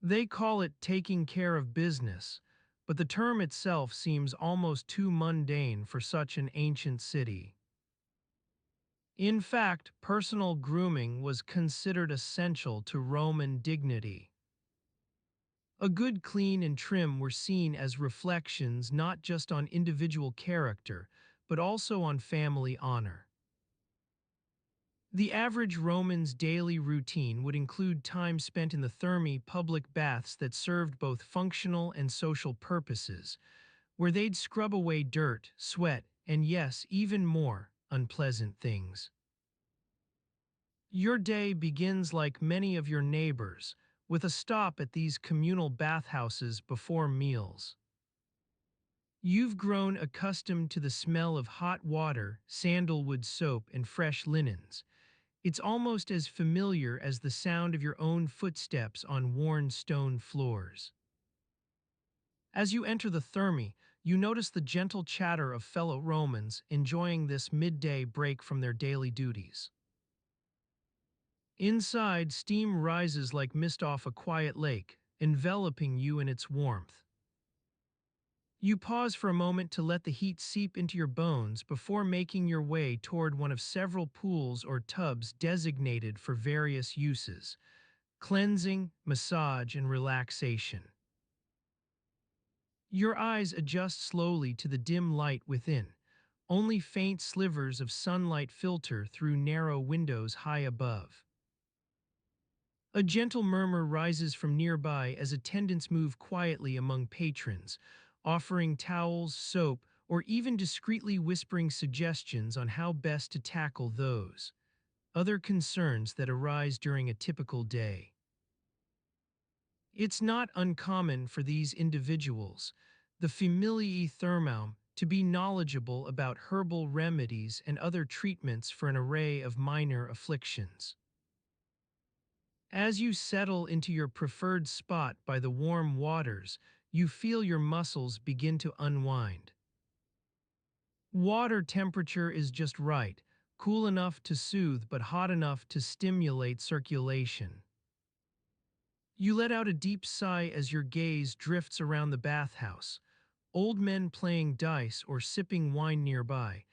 They call it taking care of business, but the term itself seems almost too mundane for such an ancient city. In fact, personal grooming was considered essential to Roman dignity. A good clean and trim were seen as reflections not just on individual character, but also on family honor. The average Roman's daily routine would include time spent in the thermae public baths that served both functional and social purposes, where they'd scrub away dirt, sweat, and yes, even more unpleasant things. Your day begins like many of your neighbors, with a stop at these communal bathhouses before meals. You've grown accustomed to the smell of hot water, sandalwood soap, and fresh linens. It's almost as familiar as the sound of your own footsteps on worn stone floors. As you enter the thermae, you notice the gentle chatter of fellow Romans enjoying this midday break from their daily duties. Inside, steam rises like mist off a quiet lake, enveloping you in its warmth. You pause for a moment to let the heat seep into your bones before making your way toward one of several pools or tubs designated for various uses: cleansing, massage, and relaxation. Your eyes adjust slowly to the dim light within. Only faint slivers of sunlight filter through narrow windows high above. A gentle murmur rises from nearby as attendants move quietly among patrons, offering towels, soap, or even discreetly whispering suggestions on how best to tackle those other concerns that arise during a typical day. It's not uncommon for these individuals, the familiae thermaum, to be knowledgeable about herbal remedies and other treatments for an array of minor afflictions. As you settle into your preferred spot by the warm waters, you feel your muscles begin to unwind. Water temperature is just right, cool enough to soothe but hot enough to stimulate circulation. You let out a deep sigh as your gaze drifts around the bathhouse, old men playing dice or sipping wine nearby,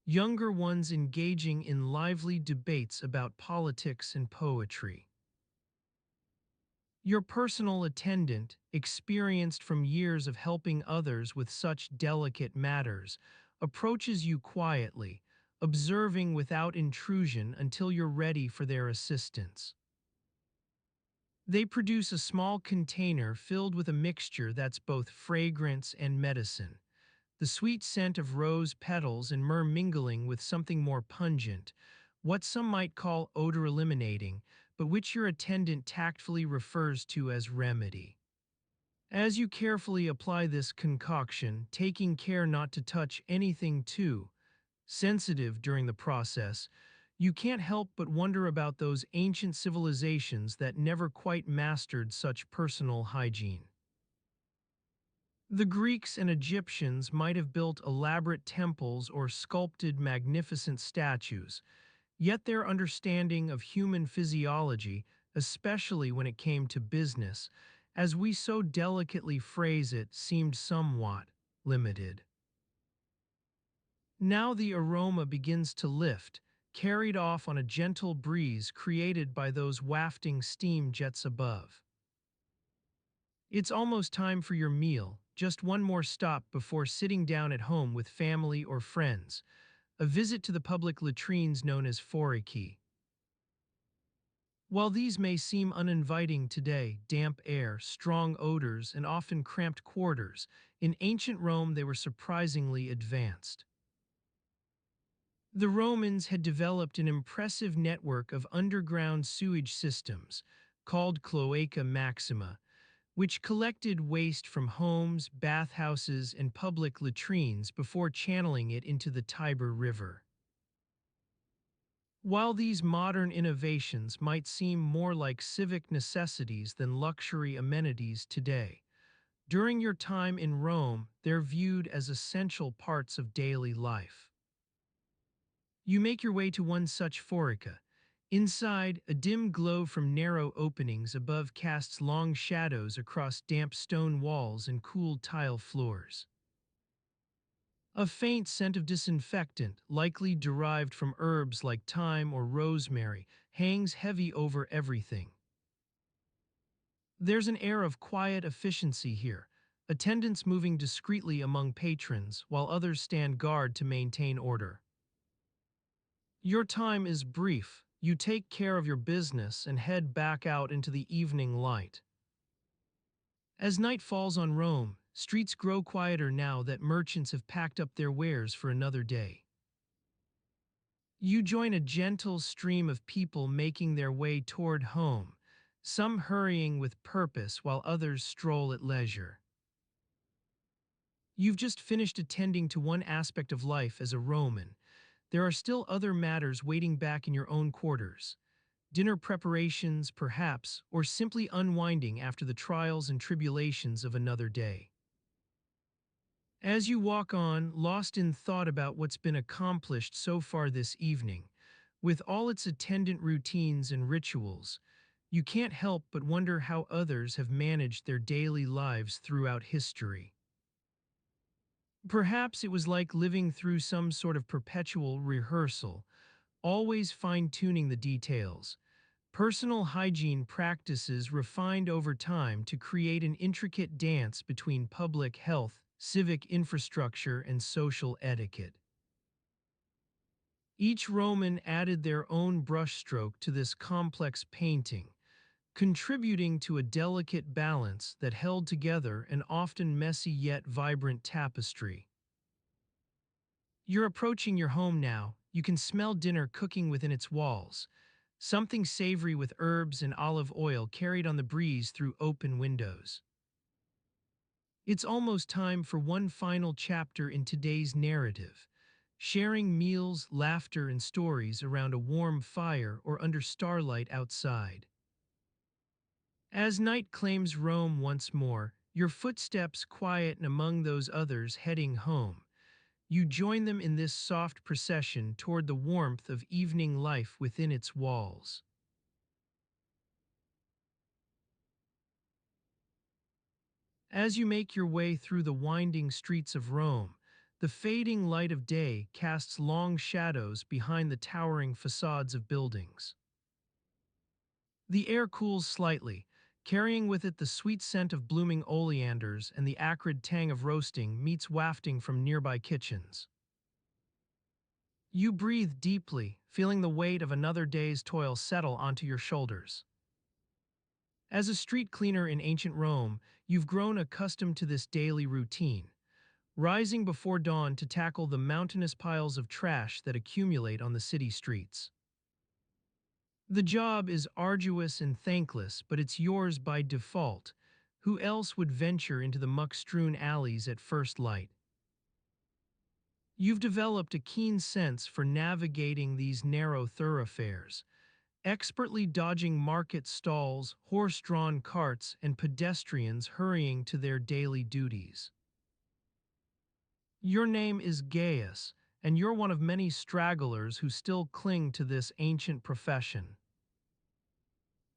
younger ones engaging in lively debates about politics and poetry. Your personal attendant, experienced from years of helping others with such delicate matters, approaches you quietly, observing without intrusion until you're ready for their assistance. They produce a small container filled with a mixture that's both fragrance and medicine, the sweet scent of rose petals and myrrh mingling with something more pungent, what some might call odor eliminating, but which your attendant tactfully refers to as remedy. As you carefully apply this concoction, taking care not to touch anything too sensitive during the process, you can't help but wonder about those ancient civilizations that never quite mastered such personal hygiene. The Greeks and Egyptians might have built elaborate temples or sculpted magnificent statues, yet their understanding of human physiology, especially when it came to business, as we so delicately phrase it, seemed somewhat limited. Now the aroma begins to lift, carried off on a gentle breeze created by those wafting steam jets above. It's almost time for your meal, just one more stop before sitting down at home with family or friends, a visit to the public latrines known as foriki. While these may seem uninviting today, damp air, strong odors, and often cramped quarters, in ancient Rome they were surprisingly advanced. The Romans had developed an impressive network of underground sewage systems, called cloaca maxima, which collected waste from homes, bathhouses, and public latrines before channeling it into the Tiber River. While these modern innovations might seem more like civic necessities than luxury amenities today, during your time in Rome, they're viewed as essential parts of daily life. You make your way to one such forica. Inside, a dim glow from narrow openings above casts long shadows across damp stone walls and cool tile floors. A faint scent of disinfectant, likely derived from herbs like thyme or rosemary, hangs heavy over everything. There's an air of quiet efficiency here, attendants moving discreetly among patrons while others stand guard to maintain order. Your time is brief. You take care of your business and head back out into the evening light. As night falls on Rome, streets grow quieter now that merchants have packed up their wares for another day. You join a gentle stream of people making their way toward home, some hurrying with purpose while others stroll at leisure. You've just finished attending to one aspect of life as a Roman. There are still other matters waiting back in your own quarters. Dinner preparations, perhaps, or simply unwinding after the trials and tribulations of another day. As you walk on, lost in thought about what's been accomplished so far this evening, with all its attendant routines and rituals, you can't help but wonder how others have managed their daily lives throughout history. Perhaps it was like living through some sort of perpetual rehearsal, always fine-tuning the details. Personal hygiene practices refined over time to create an intricate dance between public health, civic infrastructure, and social etiquette. Each Roman added their own brushstroke to this complex painting, contributing to a delicate balance that held together an often messy yet vibrant tapestry. You're approaching your home now. You can smell dinner cooking within its walls, something savory with herbs and olive oil carried on the breeze through open windows. It's almost time for one final chapter in today's narrative, sharing meals, laughter, and stories around a warm fire or under starlight outside. As night claims Rome once more, your footsteps quieten among those others heading home. You join them in this soft procession toward the warmth of evening life within its walls. As you make your way through the winding streets of Rome, the fading light of day casts long shadows behind the towering facades of buildings. The air cools slightly, carrying with it the sweet scent of blooming oleanders and the acrid tang of roasting meats wafting from nearby kitchens. You breathe deeply, feeling the weight of another day's toil settle onto your shoulders. As a street cleaner in ancient Rome, you've grown accustomed to this daily routine, rising before dawn to tackle the mountainous piles of trash that accumulate on the city streets. The job is arduous and thankless, but it's yours by default. Who else would venture into the muck-strewn alleys at first light? You've developed a keen sense for navigating these narrow thoroughfares, expertly dodging market stalls, horse-drawn carts, and pedestrians hurrying to their daily duties. Your name is Gaius, and you're one of many stragglers who still cling to this ancient profession.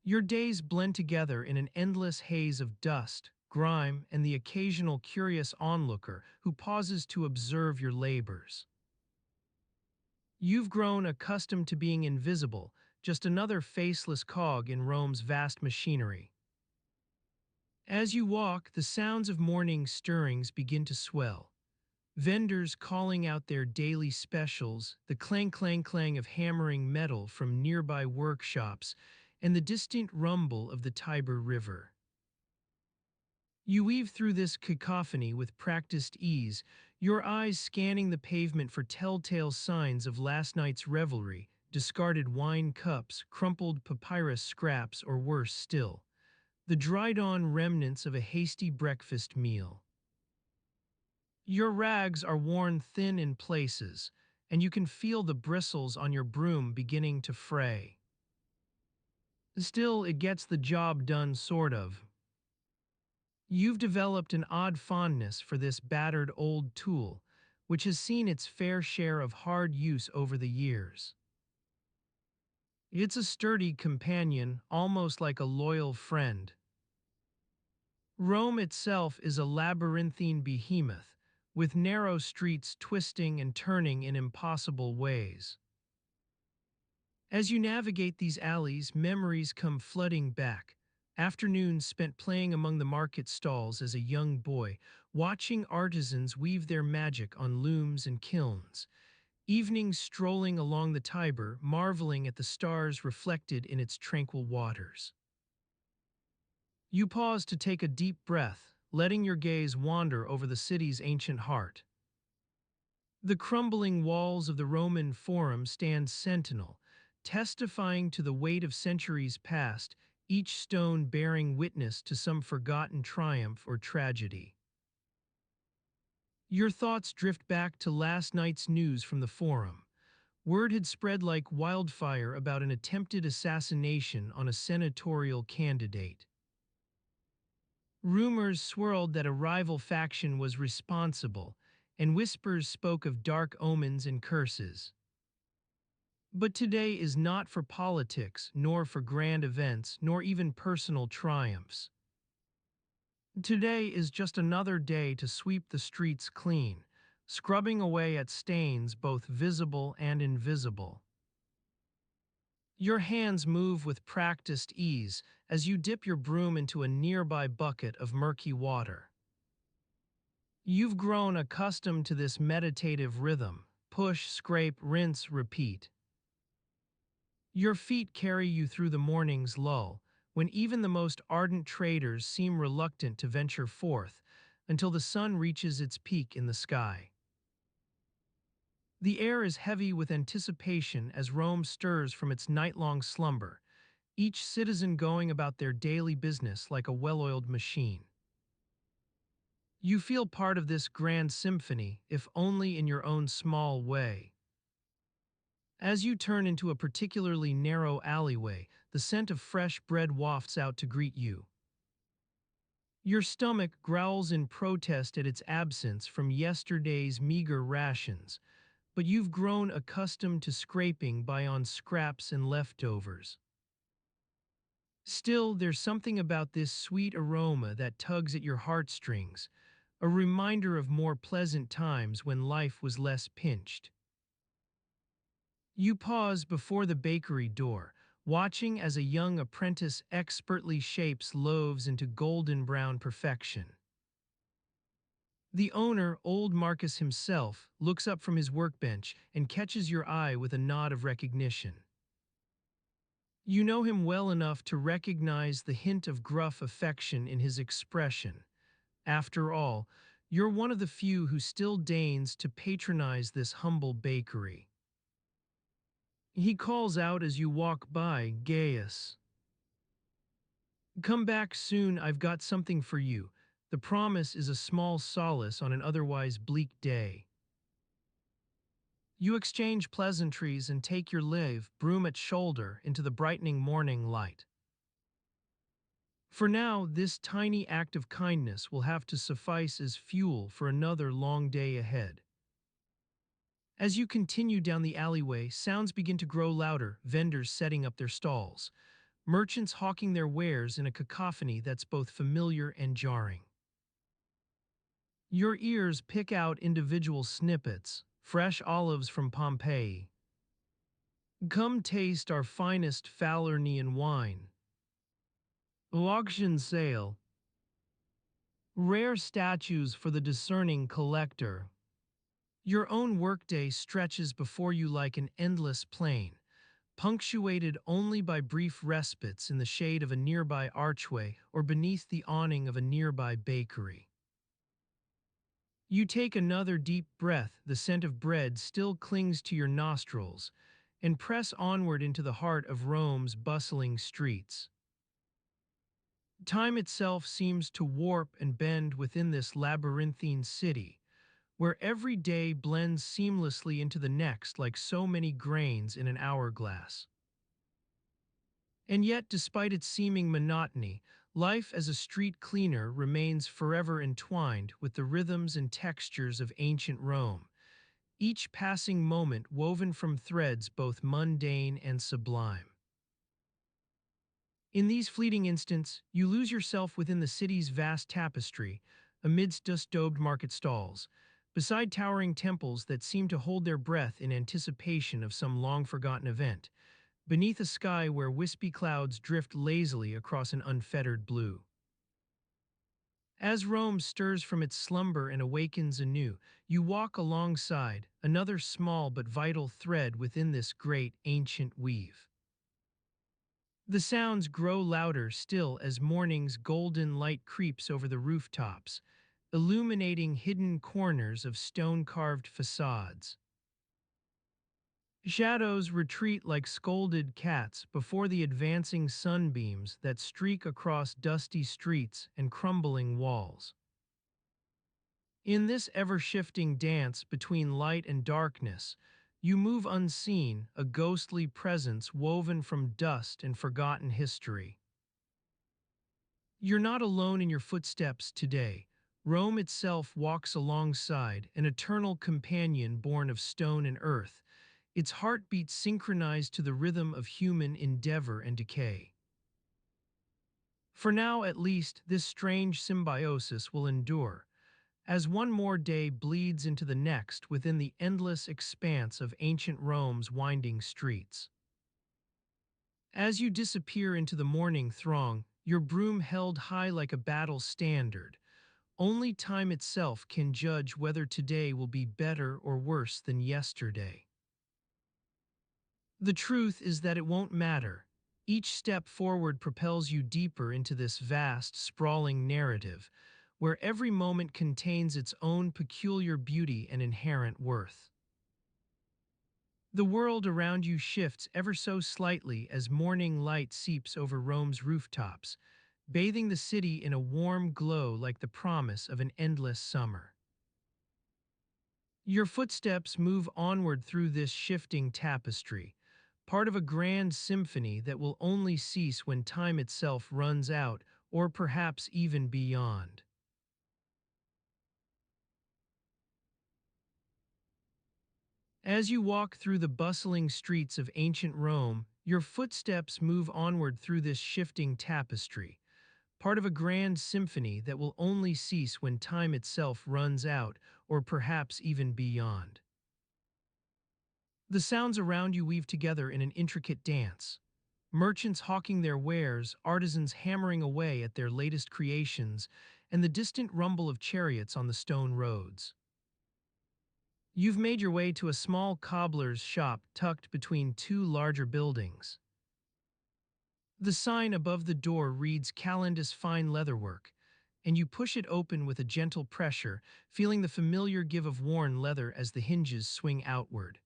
Your days blend together in an endless haze of dust, grime, and the occasional curious onlooker who pauses to observe your labors. You've grown accustomed to being invisible, just another faceless cog in Rome's vast machinery. As you walk, the sounds of morning stirrings begin to swell. Vendors calling out their daily specials, the clang-clang-clang of hammering metal from nearby workshops, and the distant rumble of the Tiber River. You weave through this cacophony with practiced ease, your eyes scanning the pavement for telltale signs of last night's revelry, discarded wine cups, crumpled papyrus scraps, or worse still, the dried-on remnants of a hasty breakfast meal. Your rags are worn thin in places, and you can feel the bristles on your broom beginning to fray. Still, it gets the job done, sort of. You've developed an odd fondness for this battered old tool, which has seen its fair share of hard use over the years. It's a sturdy companion, almost like a loyal friend. Rome itself is a labyrinthine behemoth, with narrow streets twisting and turning in impossible ways. As you navigate these alleys, memories come flooding back. Afternoons spent playing among the market stalls as a young boy, watching artisans weave their magic on looms and kilns. Evenings strolling along the Tiber, marveling at the stars reflected in its tranquil waters. You pause to take a deep breath, letting your gaze wander over the city's ancient heart. The crumbling walls of the Roman Forum stand sentinel, testifying to the weight of centuries past, each stone bearing witness to some forgotten triumph or tragedy. Your thoughts drift back to last night's news from the Forum. Word had spread like wildfire about an attempted assassination on a senatorial candidate. Rumors swirled that a rival faction was responsible, and whispers spoke of dark omens and curses. But today is not for politics, nor for grand events, nor even personal triumphs. Today is just another day to sweep the streets clean, scrubbing away at stains both visible and invisible. Your hands move with practiced ease as you dip your broom into a nearby bucket of murky water. You've grown accustomed to this meditative rhythm: push, scrape, rinse, repeat. Your feet carry you through the morning's lull, when even the most ardent traders seem reluctant to venture forth until the sun reaches its peak in the sky. The air is heavy with anticipation as Rome stirs from its night-long slumber, each citizen going about their daily business like a well-oiled machine. You feel part of this grand symphony, if only in your own small way. As you turn into a particularly narrow alleyway, the scent of fresh bread wafts out to greet you. Your stomach growls in protest at its absence from yesterday's meager rations, but you've grown accustomed to scraping by on scraps and leftovers. Still, there's something about this sweet aroma that tugs at your heartstrings, a reminder of more pleasant times when life was less pinched. You pause before the bakery door, watching as a young apprentice expertly shapes loaves into golden brown perfection. The owner, old Marcus himself, looks up from his workbench and catches your eye with a nod of recognition. You know him well enough to recognize the hint of gruff affection in his expression. After all, you're one of the few who still deigns to patronize this humble bakery. He calls out as you walk by, Gaius. Come back soon, I've got something for you. The promise is a small solace on an otherwise bleak day. You exchange pleasantries and take your leave, broom at shoulder, into the brightening morning light. For now, this tiny act of kindness will have to suffice as fuel for another long day ahead. As you continue down the alleyway, sounds begin to grow louder, vendors setting up their stalls, merchants hawking their wares in a cacophony that's both familiar and jarring. Your ears pick out individual snippets, fresh olives from Pompeii. Come taste our finest Falernian wine. Auction sale. Rare statues for the discerning collector. Your own workday stretches before you like an endless plain, punctuated only by brief respites in the shade of a nearby archway or beneath the awning of a nearby bakery. You take another deep breath, the scent of bread still clings to your nostrils, and press onward into the heart of Rome's bustling streets. Time itself seems to warp and bend within this labyrinthine city, where every day blends seamlessly into the next like so many grains in an hourglass. And yet, despite its seeming monotony, life as a street cleaner remains forever entwined with the rhythms and textures of ancient Rome, each passing moment woven from threads both mundane and sublime. In these fleeting instants, you lose yourself within the city's vast tapestry, amidst dust-daubed market stalls, beside towering temples that seem to hold their breath in anticipation of some long-forgotten event, beneath a sky where wispy clouds drift lazily across an unfettered blue. As Rome stirs from its slumber and awakens anew, you walk alongside, another small but vital thread within this great ancient weave. The sounds grow louder still as morning's golden light creeps over the rooftops, illuminating hidden corners of stone-carved facades. Shadows retreat like scolded cats before the advancing sunbeams that streak across dusty streets and crumbling walls. In this ever-shifting dance between light and darkness, you move unseen, a ghostly presence woven from dust and forgotten history. You're not alone in your footsteps today. Rome itself walks alongside, an eternal companion born of stone and earth, its heartbeat synchronized to the rhythm of human endeavor and decay. For now, at least, this strange symbiosis will endure, as one more day bleeds into the next within the endless expanse of ancient Rome's winding streets. As you disappear into the morning throng, your broom held high like a battle standard, only time itself can judge whether today will be better or worse than yesterday. The truth is that it won't matter. Each step forward propels you deeper into this vast, sprawling narrative, where every moment contains its own peculiar beauty and inherent worth. The world around you shifts ever so slightly as morning light seeps over Rome's rooftops, bathing the city in a warm glow like the promise of an endless summer. Your footsteps move onward through this shifting tapestry, part of a grand symphony that will only cease when time itself runs out, or perhaps even beyond. As you walk through the bustling streets of ancient Rome, your footsteps move onward through this shifting tapestry, part of a grand symphony that will only cease when time itself runs out, or perhaps even beyond. The sounds around you weave together in an intricate dance. merchants hawking their wares, artisans hammering away at their latest creations, and the distant rumble of chariots on the stone roads. You've made your way to a small cobbler's shop tucked between two larger buildings. The sign above the door reads Calendus Fine Leatherwork, and you push it open with a gentle pressure, feeling the familiar give of worn leather as the hinges swing outward.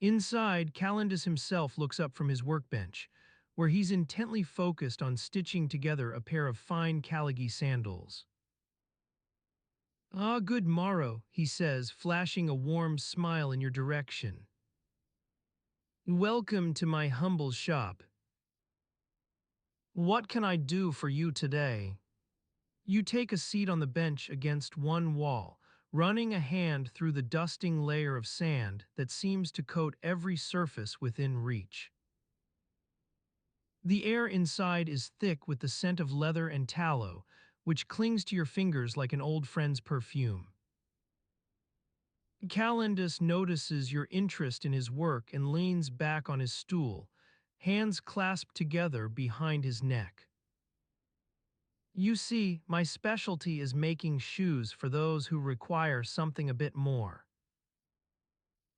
Inside, Calendus himself looks up from his workbench, where he's intently focused on stitching together a pair of fine Caligie sandals. "Ah, good morrow," he says, flashing a warm smile in your direction. "Welcome to my humble shop. What can I do for you today?" You take a seat on the bench against one wall, running a hand through the dusting layer of sand that seems to coat every surface within reach. The air inside is thick with the scent of leather and tallow, which clings to your fingers like an old friend's perfume. Calendus notices your interest in his work and leans back on his stool, hands clasped together behind his neck. "You see, my specialty is making shoes for those who require something a bit more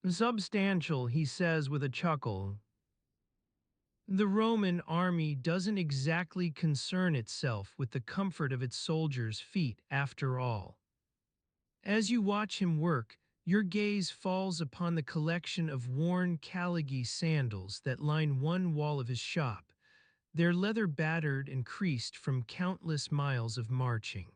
substantial," he says with a chuckle. "The Roman army doesn't exactly concern itself with the comfort of its soldiers' feet, after all." As you watch him work, your gaze falls upon the collection of worn Caligie sandals that line one wall of his shop, their leather battered and creased from countless miles of marching.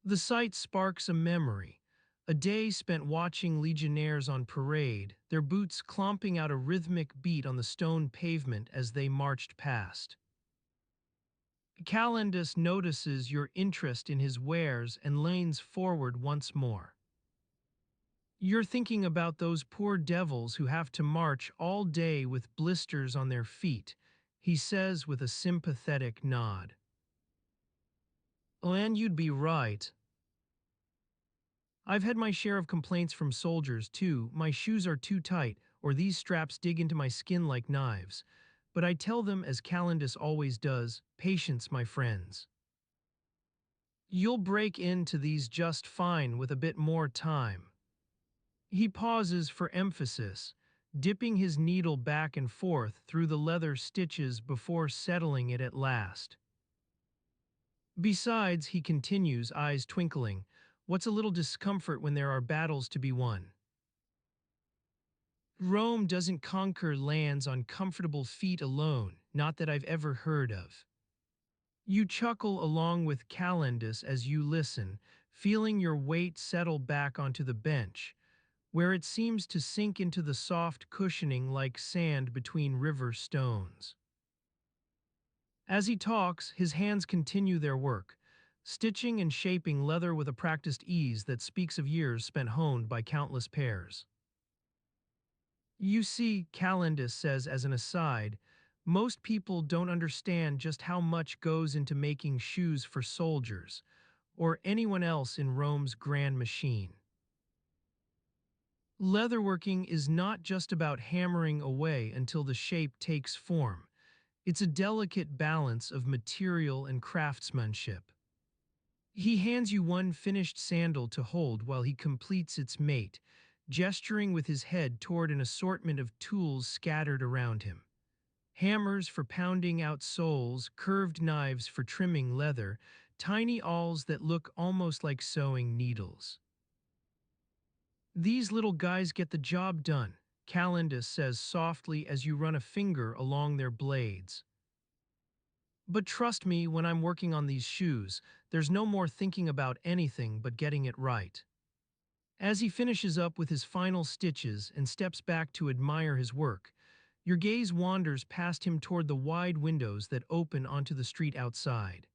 The sight sparks a memory, a day spent watching legionnaires on parade, their boots clomping out a rhythmic beat on the stone pavement as they marched past. Calendus notices your interest in his wares and leans forward once more. "You're thinking about those poor devils who have to march all day with blisters on their feet," he says with a sympathetic nod. "Oh, and you'd be right. I've had my share of complaints from soldiers, too. My shoes are too tight, or these straps dig into my skin like knives. But I tell them, as Calendus always does, patience, my friends. You'll break into these just fine with a bit more time." He pauses for emphasis, dipping his needle back and forth through the leather stitches before settling it at last. "Besides," he continues, eyes twinkling, "what's a little discomfort when there are battles to be won? Rome doesn't conquer lands on comfortable feet alone, not that I've ever heard of." You chuckle along with Calendus as you listen, feeling your weight settle back onto the bench, where it seems to sink into the soft cushioning like sand between river stones. As he talks, his hands continue their work, stitching and shaping leather with a practiced ease that speaks of years spent honed by countless pairs. "You see," Calendus says as an aside, "most people don't understand just how much goes into making shoes for soldiers, or anyone else in Rome's grand machine. Leatherworking is not just about hammering away until the shape takes form. It's a delicate balance of material and craftsmanship." He hands you one finished sandal to hold while he completes its mate, gesturing with his head toward an assortment of tools scattered around him. Hammers for pounding out soles, curved knives for trimming leather, tiny awls that look almost like sewing needles. "These little guys get the job done," Calendus says softly as you run a finger along their blades. "But trust me, when I'm working on these shoes, there's no more thinking about anything but getting it right." As he finishes up with his final stitches and steps back to admire his work, your gaze wanders past him toward the wide windows that open onto the street outside.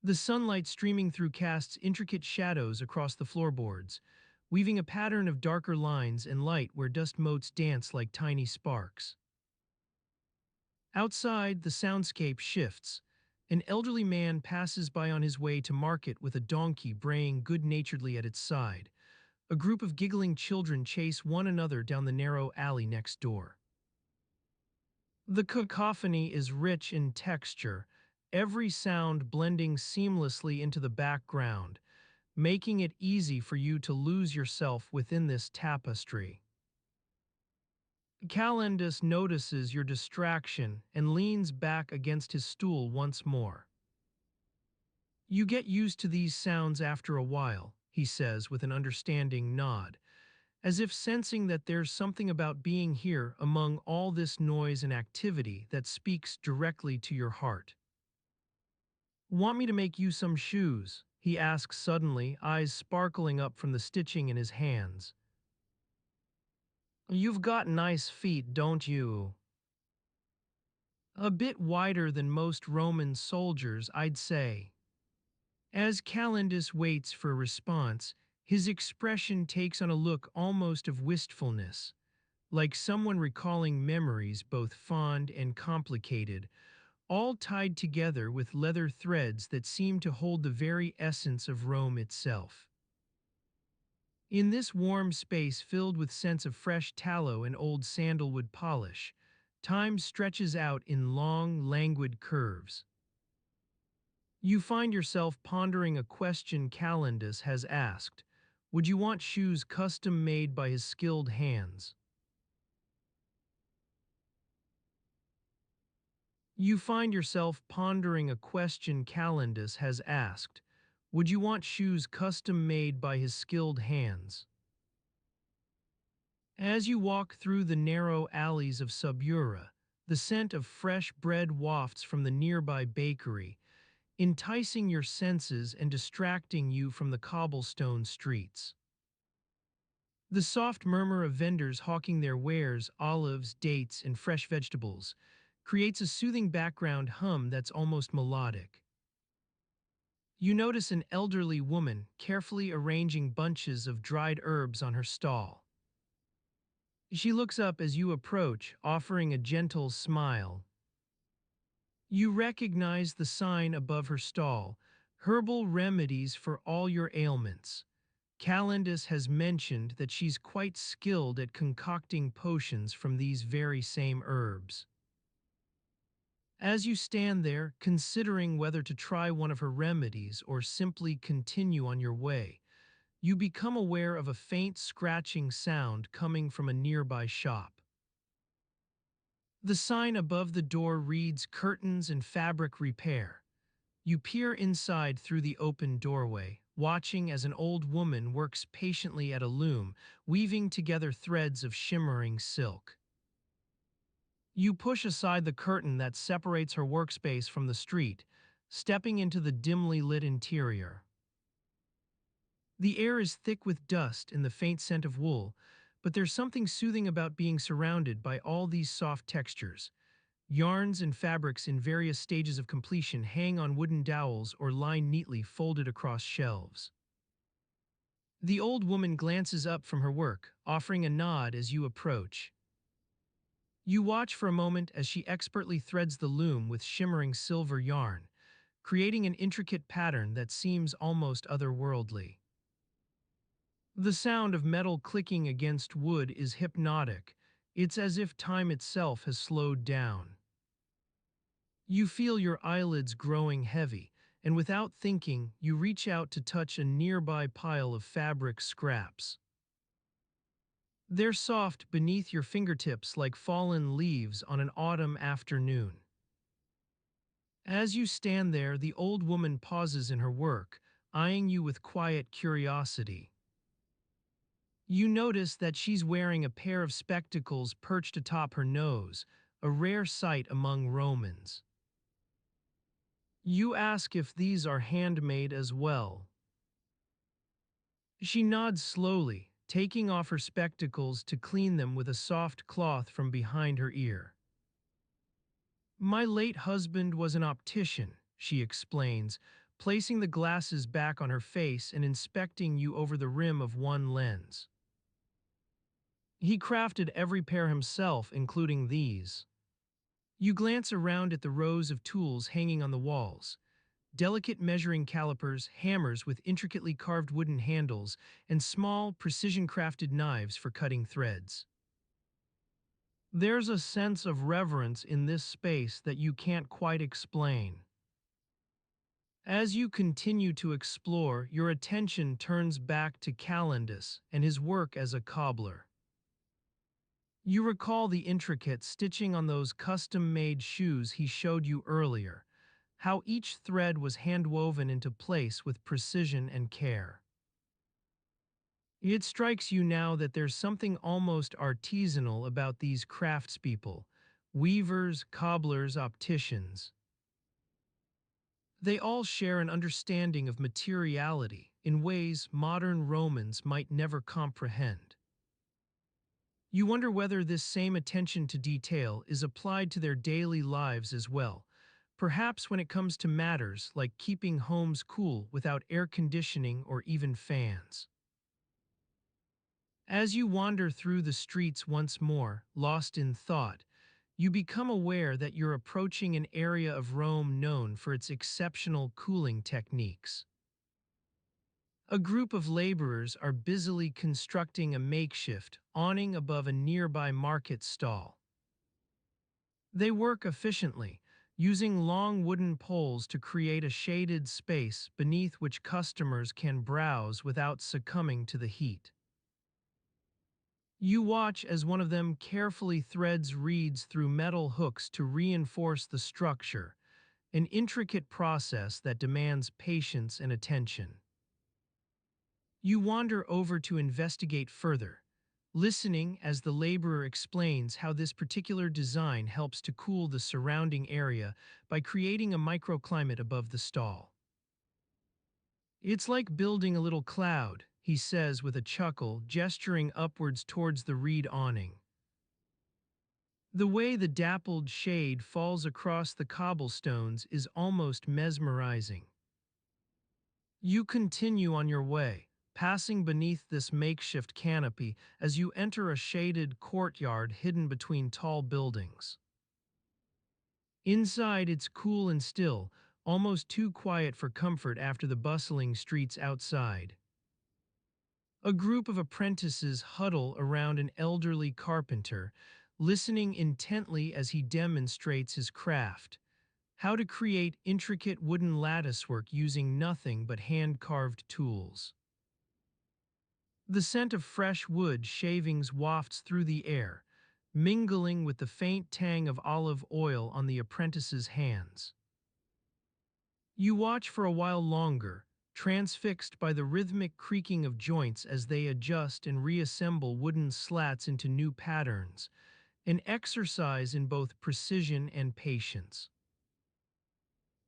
The sunlight streaming through casts intricate shadows across the floorboards, weaving a pattern of darker lines and light where dust motes dance like tiny sparks. Outside, the soundscape shifts. An elderly man passes by on his way to market with a donkey braying good-naturedly at its side, A group of giggling children chase one another down the narrow alley next door. The cacophony is rich in texture, every sound blending seamlessly into the background, making it easy for you to lose yourself within this tapestry. Calendus notices your distraction and leans back against his stool once more. You get used to these sounds after a while, he says with an understanding nod, as if sensing that there's something about being here among all this noise and activity that speaks directly to your heart. Want me to make you some shoes? He asks suddenly, eyes sparkling up from the stitching in his hands. You've got nice feet, don't you? A bit wider than most Roman soldiers, I'd say. As Calendus waits for a response, his expression takes on a look almost of wistfulness, like someone recalling memories both fond and complicated, all tied together with leather threads that seem to hold the very essence of Rome itself. In this warm space filled with scents of fresh tallow and old sandalwood polish, time stretches out in long, languid curves. You find yourself pondering a question Calendus has asked. Would you want shoes custom made by his skilled hands? You find yourself pondering a question Calendus has asked. Would you want shoes custom made by his skilled hands? As you walk through the narrow alleys of Subura, the scent of fresh bread wafts from the nearby bakery, enticing your senses and distracting you from the cobblestone streets. The soft murmur of vendors hawking their wares, olives, dates, and fresh vegetables, creates a soothing background hum that's almost melodic. You notice an elderly woman carefully arranging bunches of dried herbs on her stall. She looks up as you approach, offering a gentle smile. You recognize the sign above her stall, herbal remedies for all your ailments. Calendus has mentioned that she's quite skilled at concocting potions from these very same herbs. As you stand there, considering whether to try one of her remedies or simply continue on your way, you become aware of a faint scratching sound coming from a nearby shop. The sign above the door reads Curtains and Fabric Repair. You peer inside through the open doorway, watching as an old woman works patiently at a loom, weaving together threads of shimmering silk. You push aside the curtain that separates her workspace from the street, stepping into the dimly lit interior. The air is thick with dust and the faint scent of wool, but there's something soothing about being surrounded by all these soft textures. Yarns and fabrics in various stages of completion hang on wooden dowels or lie neatly folded across shelves. The old woman glances up from her work, offering a nod as you approach. You watch for a moment as she expertly threads the loom with shimmering silver yarn, creating an intricate pattern that seems almost otherworldly. The sound of metal clicking against wood is hypnotic. It's as if time itself has slowed down. You feel your eyelids growing heavy, and without thinking, you reach out to touch a nearby pile of fabric scraps. They're soft beneath your fingertips like fallen leaves on an autumn afternoon. As you stand there, the old woman pauses in her work, eyeing you with quiet curiosity. You notice that she's wearing a pair of spectacles perched atop her nose, a rare sight among Romans. You ask if these are handmade as well. She nods slowly, taking off her spectacles to clean them with a soft cloth from behind her ear. My late husband was an optician, she explains, placing the glasses back on her face and inspecting you over the rim of one lens. He crafted every pair himself, including these. You glance around at the rows of tools hanging on the walls. delicate measuring calipers, hammers with intricately carved wooden handles, and small, precision-crafted knives for cutting threads. There's a sense of reverence in this space that you can't quite explain. As you continue to explore, your attention turns back to Calendus and his work as a cobbler. You recall the intricate stitching on those custom-made shoes he showed you earlier, how each thread was hand-woven into place with precision and care. It strikes you now that there's something almost artisanal about these craftspeople, weavers, cobblers, opticians. They all share an understanding of materiality in ways modern Romans might never comprehend. You wonder whether this same attention to detail is applied to their daily lives as well, perhaps when it comes to matters like keeping homes cool without air conditioning or even fans. As you wander through the streets once more, lost in thought, you become aware that you're approaching an area of Rome known for its exceptional cooling techniques. A group of laborers are busily constructing a makeshift awning above a nearby market stall. They work efficiently, using long wooden poles to create a shaded space beneath which customers can browse without succumbing to the heat. You watch as one of them carefully threads reeds through metal hooks to reinforce the structure, an intricate process that demands patience and attention. You wander over to investigate further, listening as the laborer explains how this particular design helps to cool the surrounding area by creating a microclimate above the stall. It's like building a little cloud, he says with a chuckle, gesturing upwards towards the reed awning. The way the dappled shade falls across the cobblestones is almost mesmerizing. You continue on your way, passing beneath this makeshift canopy as you enter a shaded courtyard hidden between tall buildings. Inside, it's cool and still, almost too quiet for comfort after the bustling streets outside. A group of apprentices huddle around an elderly carpenter, listening intently as he demonstrates his craft, how to create intricate wooden latticework using nothing but hand-carved tools. The scent of fresh wood shavings wafts through the air, mingling with the faint tang of olive oil on the apprentice's hands. You watch for a while longer, transfixed by the rhythmic creaking of joints as they adjust and reassemble wooden slats into new patterns, an exercise in both precision and patience.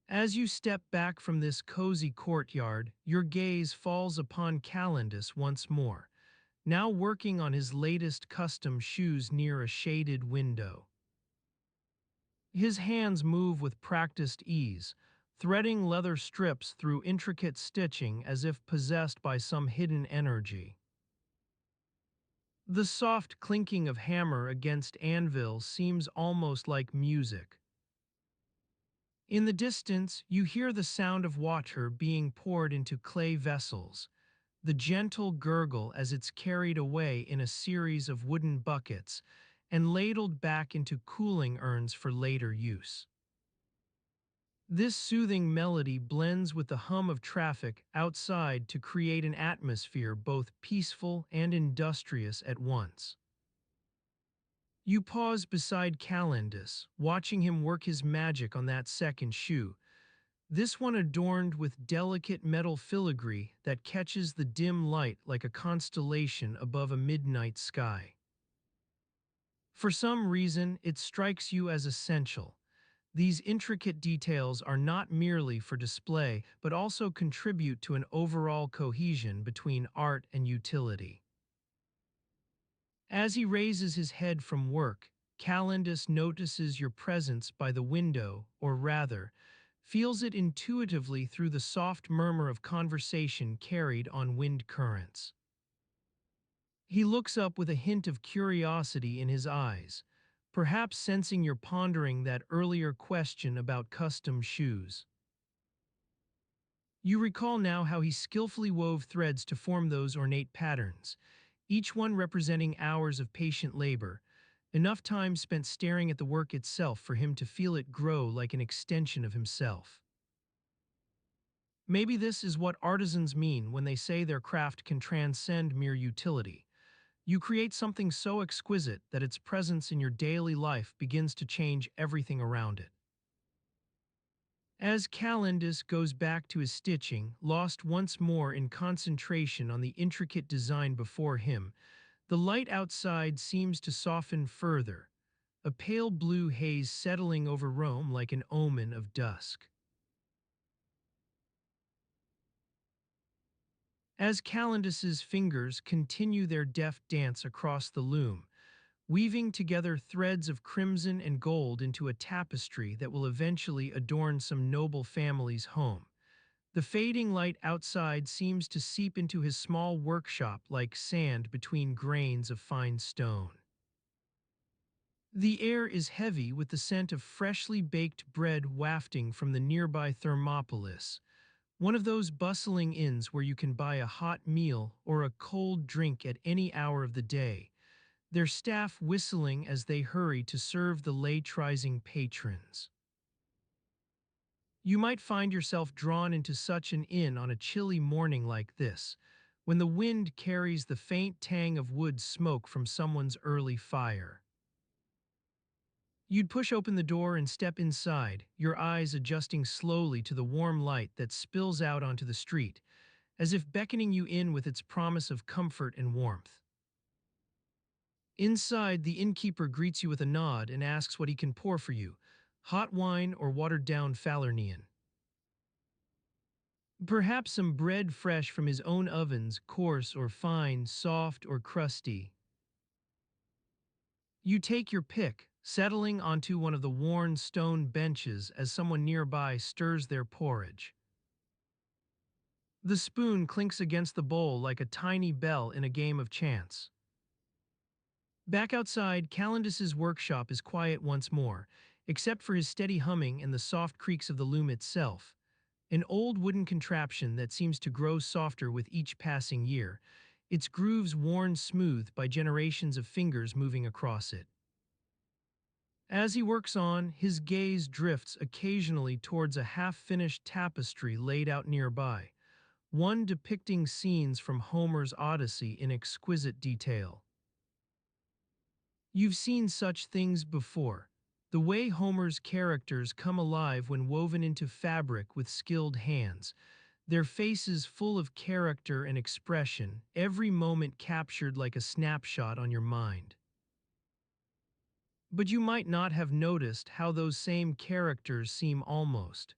As you step back from this cozy courtyard, your gaze falls upon Calendus once more, now working on his latest custom shoes near a shaded window. His hands move with practiced ease, threading leather strips through intricate stitching as if possessed by some hidden energy. The soft clinking of hammer against anvil seems almost like music. In the distance, you hear the sound of water being poured into clay vessels, the gentle gurgle as it's carried away in a series of wooden buckets and ladled back into cooling urns for later use. This soothing melody blends with the hum of traffic outside to create an atmosphere both peaceful and industrious at once. You pause beside Calendus, watching him work his magic on that second shoe, this one adorned with delicate metal filigree that catches the dim light like a constellation above a midnight sky. For some reason, it strikes you as essential. These intricate details are not merely for display, but also contribute to an overall cohesion between art and utility. As he raises his head from work, Calendus notices your presence by the window, or rather, feels it intuitively through the soft murmur of conversation carried on wind currents. He looks up with a hint of curiosity in his eyes, perhaps sensing you're pondering that earlier question about custom shoes. You recall now how he skillfully wove threads to form those ornate patterns, each one representing hours of patient labor, enough time spent staring at the work itself for him to feel it grow like an extension of himself. Maybe this is what artisans mean when they say their craft can transcend mere utility. You create something so exquisite that its presence in your daily life begins to change everything around it. As Calendus goes back to his stitching, lost once more in concentration on the intricate design before him, the light outside seems to soften further, a pale blue haze settling over Rome like an omen of dusk. As Calendus's fingers continue their deft dance across the loom, weaving together threads of crimson and gold into a tapestry that will eventually adorn some noble family's home, the fading light outside seems to seep into his small workshop like sand between grains of fine stone. The air is heavy with the scent of freshly baked bread wafting from the nearby Thermopolis, one of those bustling inns where you can buy a hot meal or a cold drink at any hour of the day, their staff whistling as they hurry to serve the late-rising patrons. You might find yourself drawn into such an inn on a chilly morning like this, when the wind carries the faint tang of wood smoke from someone's early fire. You'd push open the door and step inside, your eyes adjusting slowly to the warm light that spills out onto the street, as if beckoning you in with its promise of comfort and warmth. Inside, the innkeeper greets you with a nod and asks what he can pour for you, hot wine or watered-down Falernian. Perhaps some bread fresh from his own ovens, coarse or fine, soft or crusty. You take your pick, settling onto one of the worn stone benches as someone nearby stirs their porridge. The spoon clinks against the bowl like a tiny bell in a game of chance. Back outside, Calendus's workshop is quiet once more, except for his steady humming and the soft creaks of the loom itself, an old wooden contraption that seems to grow softer with each passing year, its grooves worn smooth by generations of fingers moving across it. As he works on, his gaze drifts occasionally towards a half-finished tapestry laid out nearby, one depicting scenes from Homer's Odyssey in exquisite detail. You've seen such things before, the way Homer's characters come alive when woven into fabric with skilled hands, their faces full of character and expression, every moment captured like a snapshot on your mind. But you might not have noticed how those same characters seem almost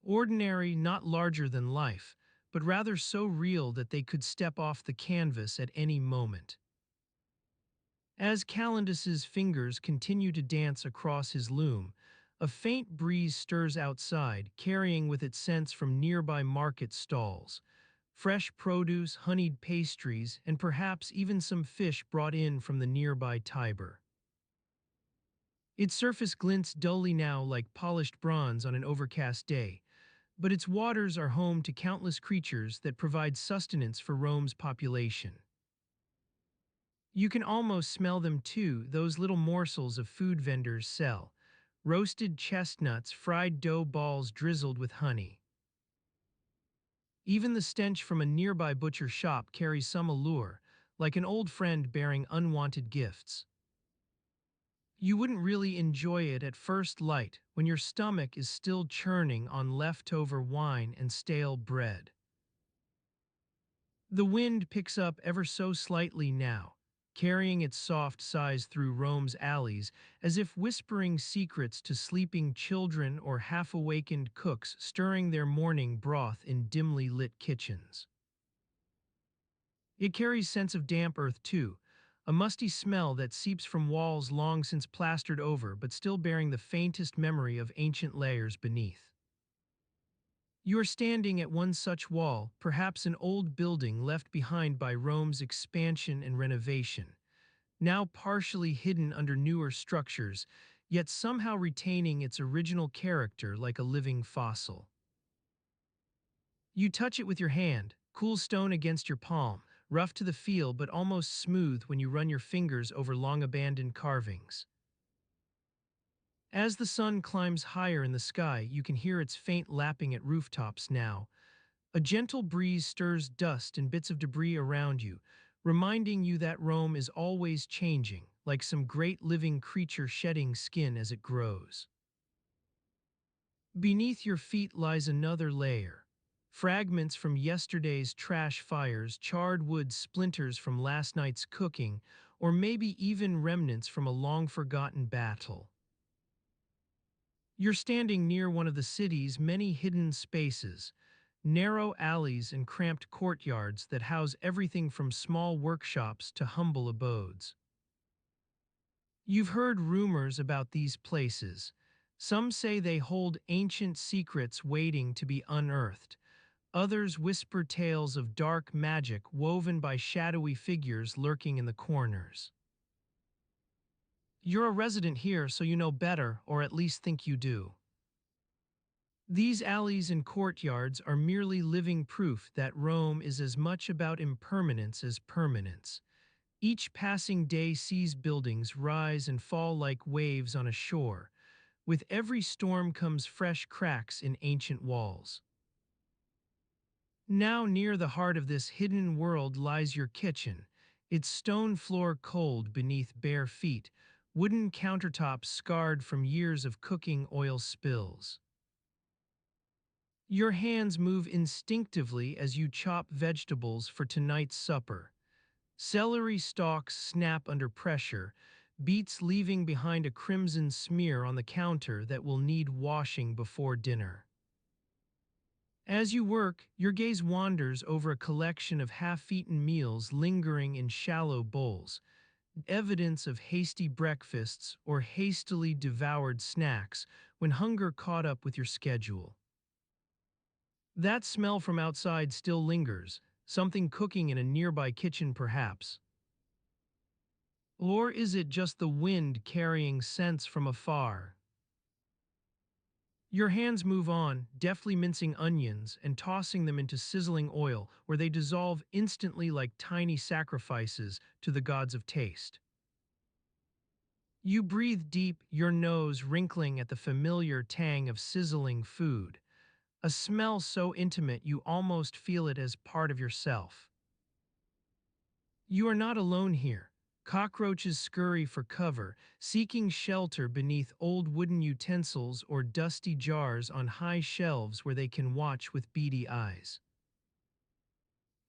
ordinary, not larger than life, but rather so real that they could step off the canvas at any moment. As Calendus's fingers continue to dance across his loom, a faint breeze stirs outside, carrying with it scents from nearby market stalls, fresh produce, honeyed pastries, and perhaps even some fish brought in from the nearby Tiber. Its surface glints dully now like polished bronze on an overcast day, but its waters are home to countless creatures that provide sustenance for Rome's population. You can almost smell them too, those little morsels of food vendors sell. Roasted chestnuts, fried dough balls drizzled with honey. Even the stench from a nearby butcher shop carries some allure, like an old friend bearing unwanted gifts. You wouldn't really enjoy it at first light when your stomach is still churning on leftover wine and stale bread. The wind picks up ever so slightly now, carrying its soft sighs through Rome's alleys as if whispering secrets to sleeping children or half-awakened cooks stirring their morning broth in dimly lit kitchens. It carries sense of damp earth too, a musty smell that seeps from walls long since plastered over but still bearing the faintest memory of ancient layers beneath. You are standing at one such wall, perhaps an old building left behind by Rome's expansion and renovation, now partially hidden under newer structures, yet somehow retaining its original character like a living fossil. You touch it with your hand, cool stone against your palm, rough to the feel but almost smooth when you run your fingers over long-abandoned carvings. As the sun climbs higher in the sky, you can hear its faint lapping at rooftops now. A gentle breeze stirs dust and bits of debris around you, reminding you that Rome is always changing, like some great living creature shedding skin as it grows. Beneath your feet lies another layer. Fragments from yesterday's trash fires, charred wood splinters from last night's cooking, or maybe even remnants from a long-forgotten battle. You're standing near one of the city's many hidden spaces, narrow alleys and cramped courtyards that house everything from small workshops to humble abodes. You've heard rumors about these places. Some say they hold ancient secrets waiting to be unearthed. Others whisper tales of dark magic woven by shadowy figures lurking in the corners. You're a resident here, so you know better, or at least think you do. These alleys and courtyards are merely living proof that Rome is as much about impermanence as permanence. Each passing day sees buildings rise and fall like waves on a shore. With every storm comes fresh cracks in ancient walls. Now near the heart of this hidden world lies your kitchen, its stone floor cold beneath bare feet, wooden countertops scarred from years of cooking oil spills. Your hands move instinctively as you chop vegetables for tonight's supper. Celery stalks snap under pressure, beets leaving behind a crimson smear on the counter that will need washing before dinner. As you work, your gaze wanders over a collection of half-eaten meals lingering in shallow bowls, evidence of hasty breakfasts or hastily devoured snacks when hunger caught up with your schedule. That smell from outside still lingers, something cooking in a nearby kitchen perhaps. Or is it just the wind carrying scents from afar? Your hands move on, deftly mincing onions and tossing them into sizzling oil where they dissolve instantly like tiny sacrifices to the gods of taste. You breathe deep, your nose wrinkling at the familiar tang of sizzling food, a smell so intimate you almost feel it as part of yourself. You are not alone here. Cockroaches scurry for cover, seeking shelter beneath old wooden utensils or dusty jars on high shelves where they can watch with beady eyes.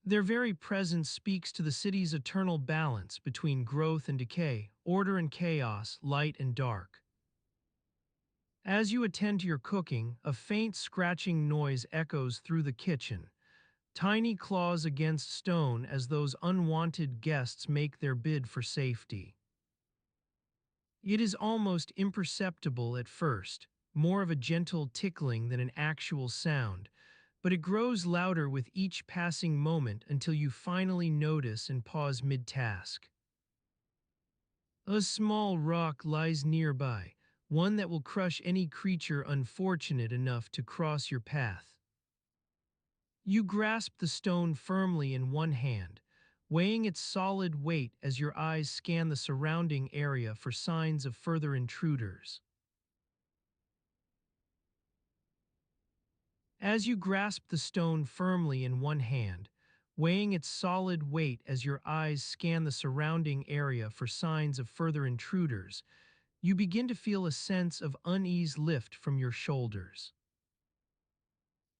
Their very presence speaks to the city's eternal balance between growth and decay, order and chaos, light and dark. As you attend to your cooking, a faint scratching noise echoes through the kitchen, tiny claws against stone as those unwanted guests make their bid for safety. It is almost imperceptible at first, more of a gentle tickling than an actual sound, but it grows louder with each passing moment until you finally notice and pause mid-task. A small rock lies nearby, one that will crush any creature unfortunate enough to cross your path. You grasp the stone firmly in one hand, weighing its solid weight as your eyes scan the surrounding area for signs of further intruders. As you grasp the stone firmly in one hand, weighing its solid weight as your eyes scan the surrounding area for signs of further intruders, you begin to feel a sense of unease lift from your shoulders.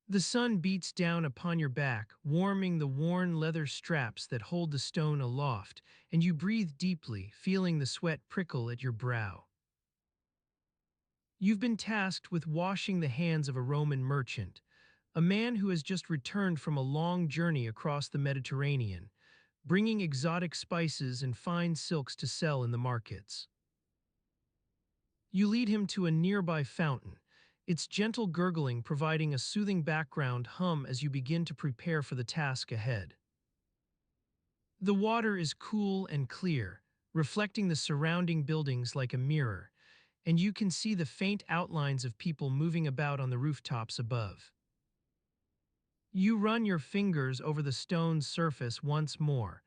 The sun beats down upon your back, warming the worn leather straps that hold the stone aloft, and you breathe deeply, feeling the sweat prickle at your brow. You've been tasked with washing the hands of a Roman merchant, a man who has just returned from a long journey across the Mediterranean, bringing exotic spices and fine silks to sell in the markets. You lead him to a nearby fountain, its gentle gurgling providing a soothing background hum as you begin to prepare for the task ahead. The water is cool and clear, reflecting the surrounding buildings like a mirror, and you can see the faint outlines of people moving about on the rooftops above. You run your fingers over the stone's surface once more,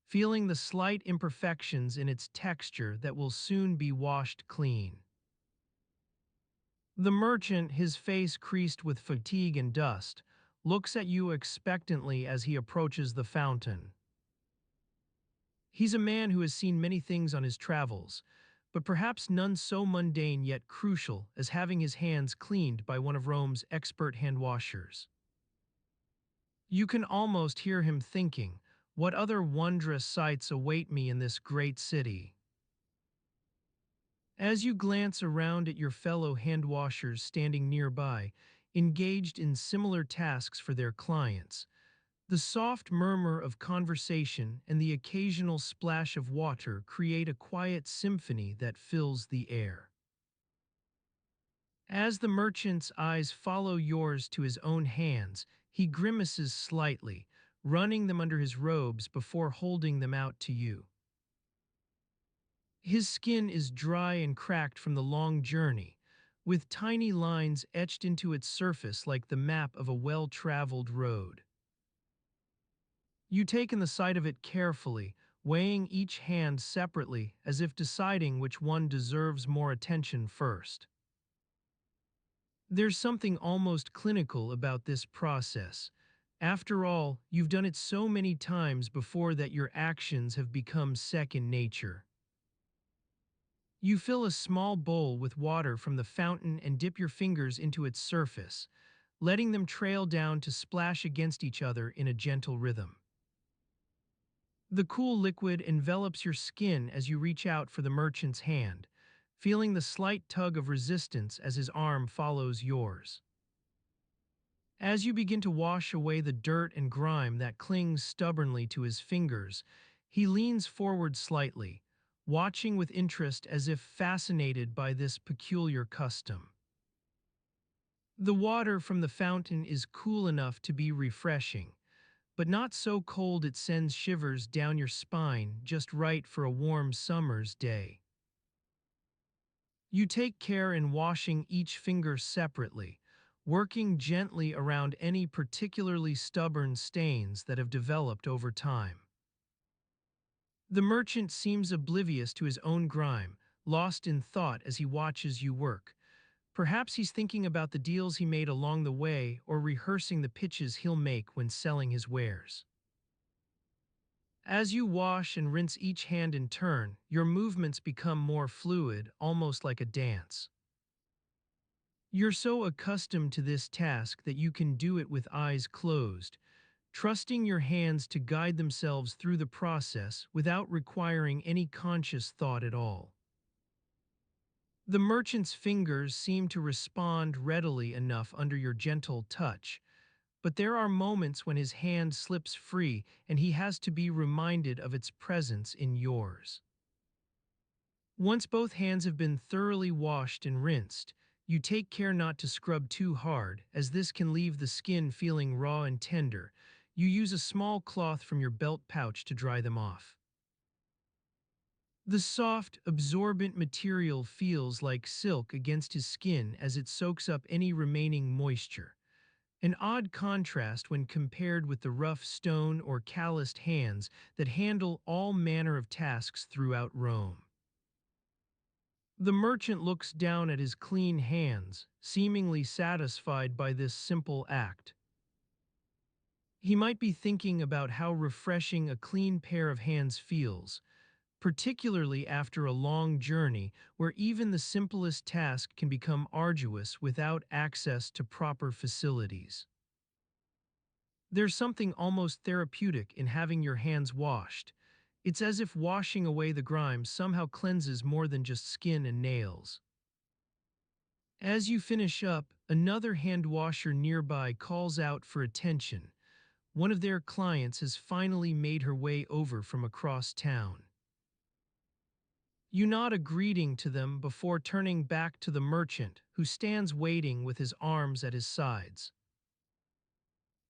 feeling the slight imperfections in its texture that will soon be washed clean. The merchant, his face creased with fatigue and dust, looks at you expectantly as he approaches the fountain. He's a man who has seen many things on his travels, but perhaps none so mundane yet crucial as having his hands cleaned by one of Rome's expert hand washers. You can almost hear him thinking, what other wondrous sights await me in this great city? As you glance around at your fellow hand washers standing nearby, engaged in similar tasks for their clients, the soft murmur of conversation and the occasional splash of water create a quiet symphony that fills the air. As the merchant's eyes follow yours to his own hands, he grimaces slightly, running them under his robes before holding them out to you. His skin is dry and cracked from the long journey, with tiny lines etched into its surface like the map of a well-traveled road. You take in the sight of it carefully, weighing each hand separately as if deciding which one deserves more attention first. There's something almost clinical about this process. After all, you've done it so many times before that your actions have become second nature. You fill a small bowl with water from the fountain and dip your fingers into its surface, letting them trail down to splash against each other in a gentle rhythm. The cool liquid envelops your skin as you reach out for the merchant's hand, feeling the slight tug of resistance as his arm follows yours. As you begin to wash away the dirt and grime that clings stubbornly to his fingers, he leans forward slightly, watching with interest as if fascinated by this peculiar custom. The water from the fountain is cool enough to be refreshing, but not so cold it sends shivers down your spine, just right for a warm summer's day. You take care in washing each finger separately, working gently around any particularly stubborn stains that have developed over time. The merchant seems oblivious to his own grime, lost in thought as he watches you work. Perhaps he's thinking about the deals he made along the way or rehearsing the pitches he'll make when selling his wares. As you wash and rinse each hand in turn, your movements become more fluid, almost like a dance. You're so accustomed to this task that you can do it with eyes closed, trusting your hands to guide themselves through the process without requiring any conscious thought at all. The merchant's fingers seem to respond readily enough under your gentle touch, but there are moments when his hand slips free and he has to be reminded of its presence in yours. Once both hands have been thoroughly washed and rinsed, you take care not to scrub too hard, as this can leave the skin feeling raw and tender. You use a small cloth from your belt pouch to dry them off. The soft, absorbent material feels like silk against his skin as it soaks up any remaining moisture. An odd contrast when compared with the rough stone or calloused hands that handle all manner of tasks throughout Rome. The merchant looks down at his clean hands, seemingly satisfied by this simple act. He might be thinking about how refreshing a clean pair of hands feels, particularly after a long journey where even the simplest task can become arduous without access to proper facilities. There's something almost therapeutic in having your hands washed. It's as if washing away the grime somehow cleanses more than just skin and nails. As you finish up, another hand washer nearby calls out for attention. One of their clients has finally made her way over from across town. You nod a greeting to them before turning back to the merchant, who stands waiting with his arms at his sides.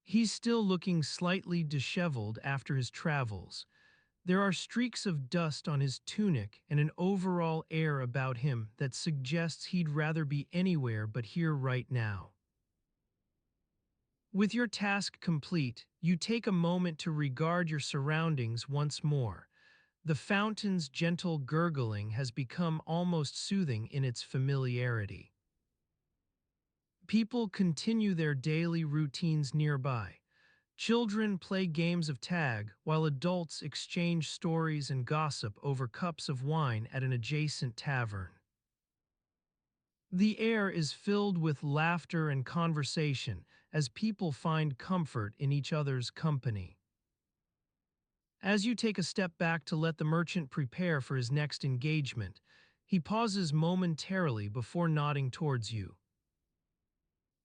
He's still looking slightly disheveled after his travels. There are streaks of dust on his tunic and an overall air about him that suggests he'd rather be anywhere but here right now. With your task complete, you take a moment to regard your surroundings once more. The fountain's gentle gurgling has become almost soothing in its familiarity. People continue their daily routines nearby. Children play games of tag, while adults exchange stories and gossip over cups of wine at an adjacent tavern. The air is filled with laughter and conversation as people find comfort in each other's company. As you take a step back to let the merchant prepare for his next engagement, he pauses momentarily before nodding towards you.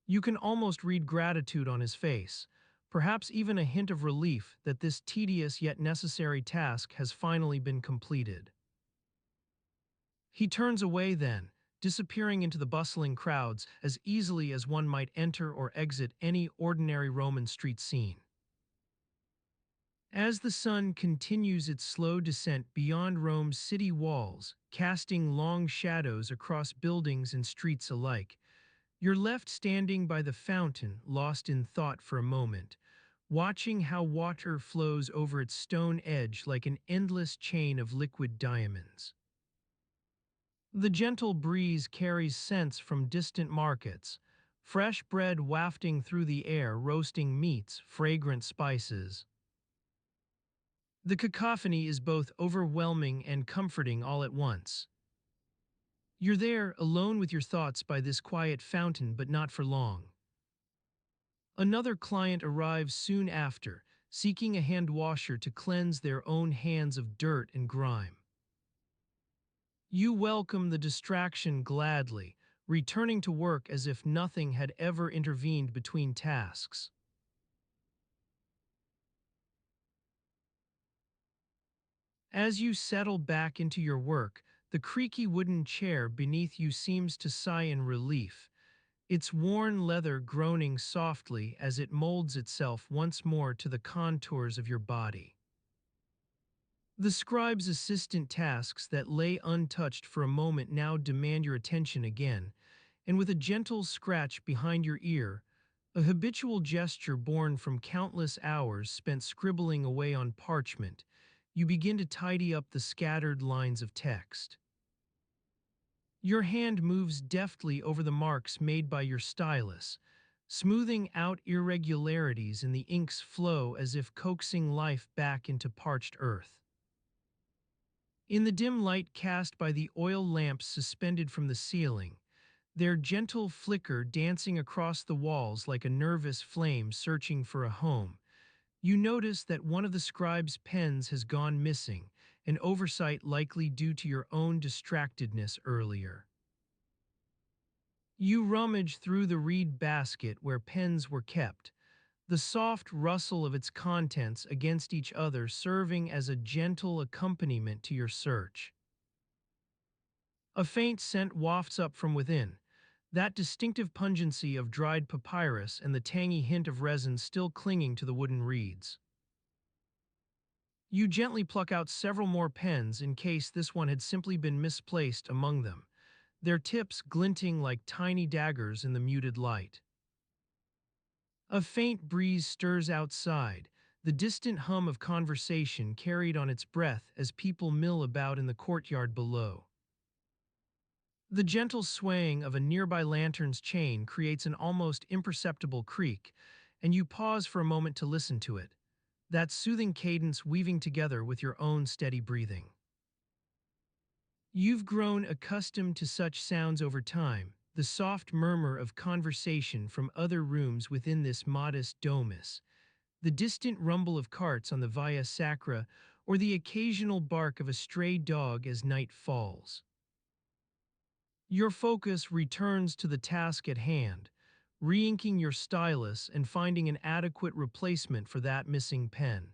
You can almost read gratitude on his face, perhaps even a hint of relief that this tedious yet necessary task has finally been completed. He turns away then, disappearing into the bustling crowds as easily as one might enter or exit any ordinary Roman street scene. As the sun continues its slow descent beyond Rome's city walls, casting long shadows across buildings and streets alike, you're left standing by the fountain, lost in thought for a moment, watching how water flows over its stone edge like an endless chain of liquid diamonds. The gentle breeze carries scents from distant markets, fresh bread wafting through the air, roasting meats, fragrant spices. The cacophony is both overwhelming and comforting all at once. You're there, alone with your thoughts by this quiet fountain, but not for long. Another client arrives soon after, seeking a hand washer to cleanse their own hands of dirt and grime. You welcome the distraction gladly, returning to work as if nothing had ever intervened between tasks. As you settle back into your work, the creaky wooden chair beneath you seems to sigh in relief, its worn leather groaning softly as it molds itself once more to the contours of your body. The scribe's assistant tasks that lay untouched for a moment now demand your attention again, and with a gentle scratch behind your ear, a habitual gesture born from countless hours spent scribbling away on parchment, you begin to tidy up the scattered lines of text. Your hand moves deftly over the marks made by your stylus, smoothing out irregularities in the ink's flow as if coaxing life back into parched earth. In the dim light cast by the oil lamps suspended from the ceiling, their gentle flicker dancing across the walls like a nervous flame searching for a home, you notice that one of the scribe's pens has gone missing, an oversight likely due to your own distractedness earlier. You rummage through the reed basket where pens were kept, the soft rustle of its contents against each other serving as a gentle accompaniment to your search. A faint scent wafts up from within, that distinctive pungency of dried papyrus and the tangy hint of resin still clinging to the wooden reeds. You gently pluck out several more pens in case this one had simply been misplaced among them, their tips glinting like tiny daggers in the muted light. A faint breeze stirs outside, the distant hum of conversation carried on its breath as people mill about in the courtyard below. The gentle swaying of a nearby lantern's chain creates an almost imperceptible creak, and you pause for a moment to listen to it, that soothing cadence weaving together with your own steady breathing. You've grown accustomed to such sounds over time, the soft murmur of conversation from other rooms within this modest domus, the distant rumble of carts on the Via Sacra, or the occasional bark of a stray dog as night falls. Your focus returns to the task at hand, re-inking your stylus and finding an adequate replacement for that missing pen.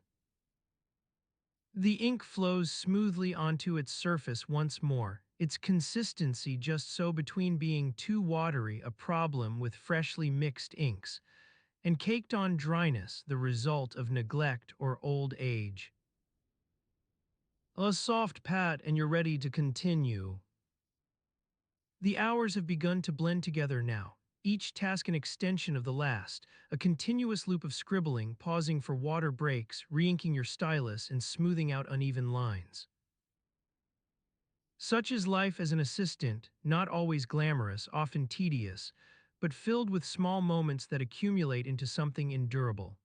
The ink flows smoothly onto its surface once more, its consistency just so between being too watery, a problem with freshly mixed inks, and caked on dryness, the result of neglect or old age. A soft pat and you're ready to continue. The hours have begun to blend together now, each task an extension of the last, a continuous loop of scribbling, pausing for water breaks, re-inking your stylus, and smoothing out uneven lines. Such is life as an assistant, not always glamorous, often tedious, but filled with small moments that accumulate into something endurable.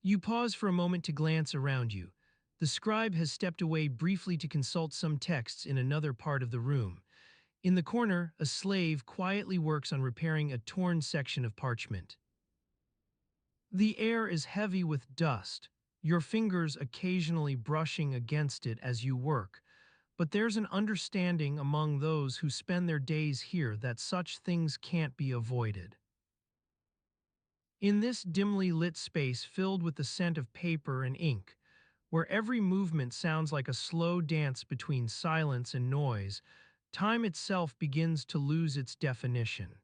You pause for a moment to glance around you. The scribe has stepped away briefly to consult some texts in another part of the room. In the corner, a slave quietly works on repairing a torn section of parchment. The air is heavy with dust, your fingers occasionally brushing against it as you work, but there's an understanding among those who spend their days here that such things can't be avoided. In this dimly lit space filled with the scent of paper and ink, where every movement sounds like a slow dance between silence and noise, time itself begins to lose its definition.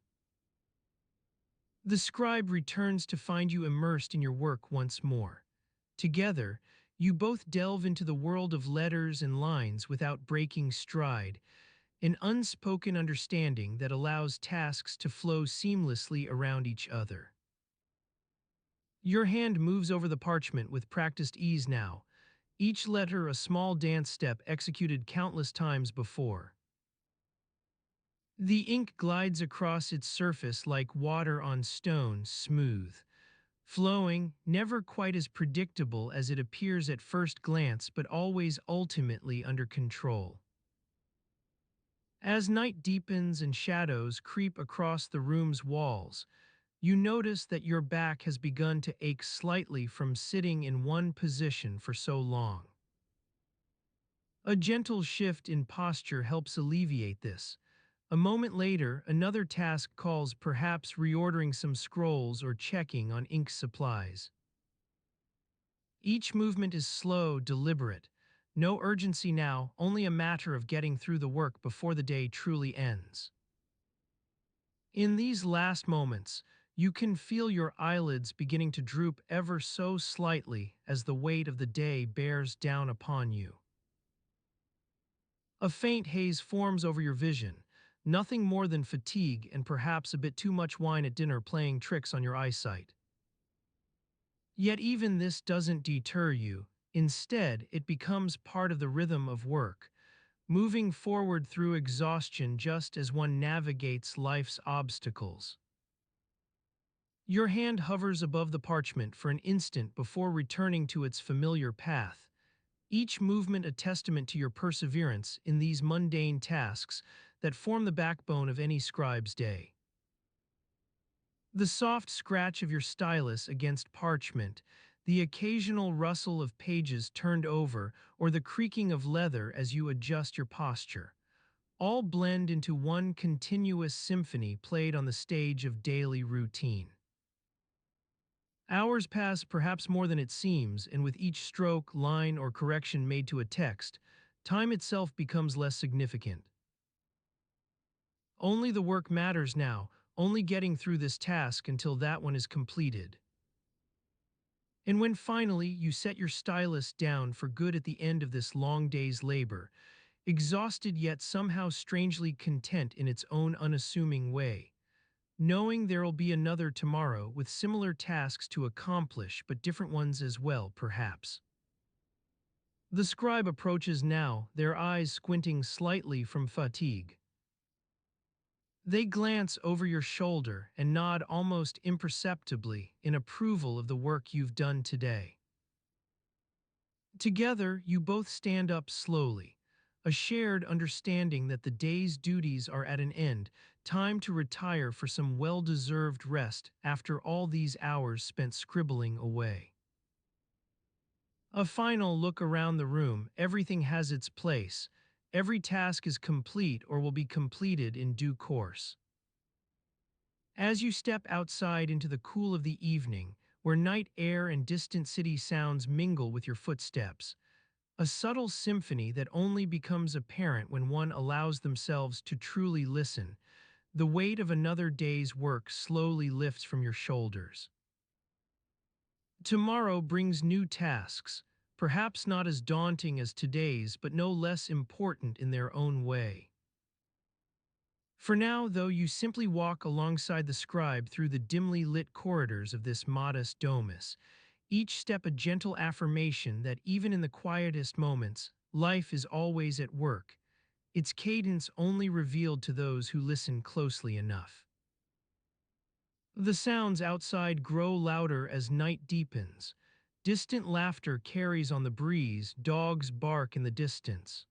The scribe returns to find you immersed in your work once more. Together, you both delve into the world of letters and lines without breaking stride, an unspoken understanding that allows tasks to flow seamlessly around each other. Your hand moves over the parchment with practiced ease now, each letter a small dance step executed countless times before. The ink glides across its surface like water on stone, smooth, flowing, never quite as predictable as it appears at first glance, but always ultimately under control. As night deepens and shadows creep across the room's walls, you notice that your back has begun to ache slightly from sitting in one position for so long. A gentle shift in posture helps alleviate this. A moment later, another task calls, perhaps reordering some scrolls or checking on ink supplies. Each movement is slow, deliberate. No urgency now, only a matter of getting through the work before the day truly ends. In these last moments, you can feel your eyelids beginning to droop ever so slightly as the weight of the day bears down upon you. A faint haze forms over your vision, nothing more than fatigue and perhaps a bit too much wine at dinner playing tricks on your eyesight. Yet even this doesn't deter you. Instead, it becomes part of the rhythm of work, moving forward through exhaustion just as one navigates life's obstacles. Your hand hovers above the parchment for an instant before returning to its familiar path, each movement a testament to your perseverance in these mundane tasks that form the backbone of any scribe's day. The soft scratch of your stylus against parchment, the occasional rustle of pages turned over, or the creaking of leather as you adjust your posture, all blend into one continuous symphony played on the stage of daily routine. Hours pass, perhaps more than it seems, and with each stroke, line, or correction made to a text, time itself becomes less significant. Only the work matters now, only getting through this task until that one is completed. And when finally you set your stylus down for good at the end of this long day's labor, exhausted yet somehow strangely content in its own unassuming way, knowing there'll be another tomorrow with similar tasks to accomplish, but different ones as well, perhaps. The scribe approaches now, their eyes squinting slightly from fatigue. They glance over your shoulder and nod almost imperceptibly in approval of the work you've done today. Together, you both stand up slowly, a shared understanding that the day's duties are at an end, time to retire for some well-deserved rest after all these hours spent scribbling away. A final look around the room, everything has its place. Every task is complete or will be completed in due course. As you step outside into the cool of the evening, where night air and distant city sounds mingle with your footsteps, a subtle symphony that only becomes apparent when one allows themselves to truly listen, the weight of another day's work slowly lifts from your shoulders. Tomorrow brings new tasks, perhaps not as daunting as today's, but no less important in their own way. For now, though, you simply walk alongside the scribe through the dimly lit corridors of this modest domus, each step a gentle affirmation that even in the quietest moments, life is always at work, its cadence only revealed to those who listen closely enough. The sounds outside grow louder as night deepens. Distant laughter carries on the breeze, dogs bark in the distance.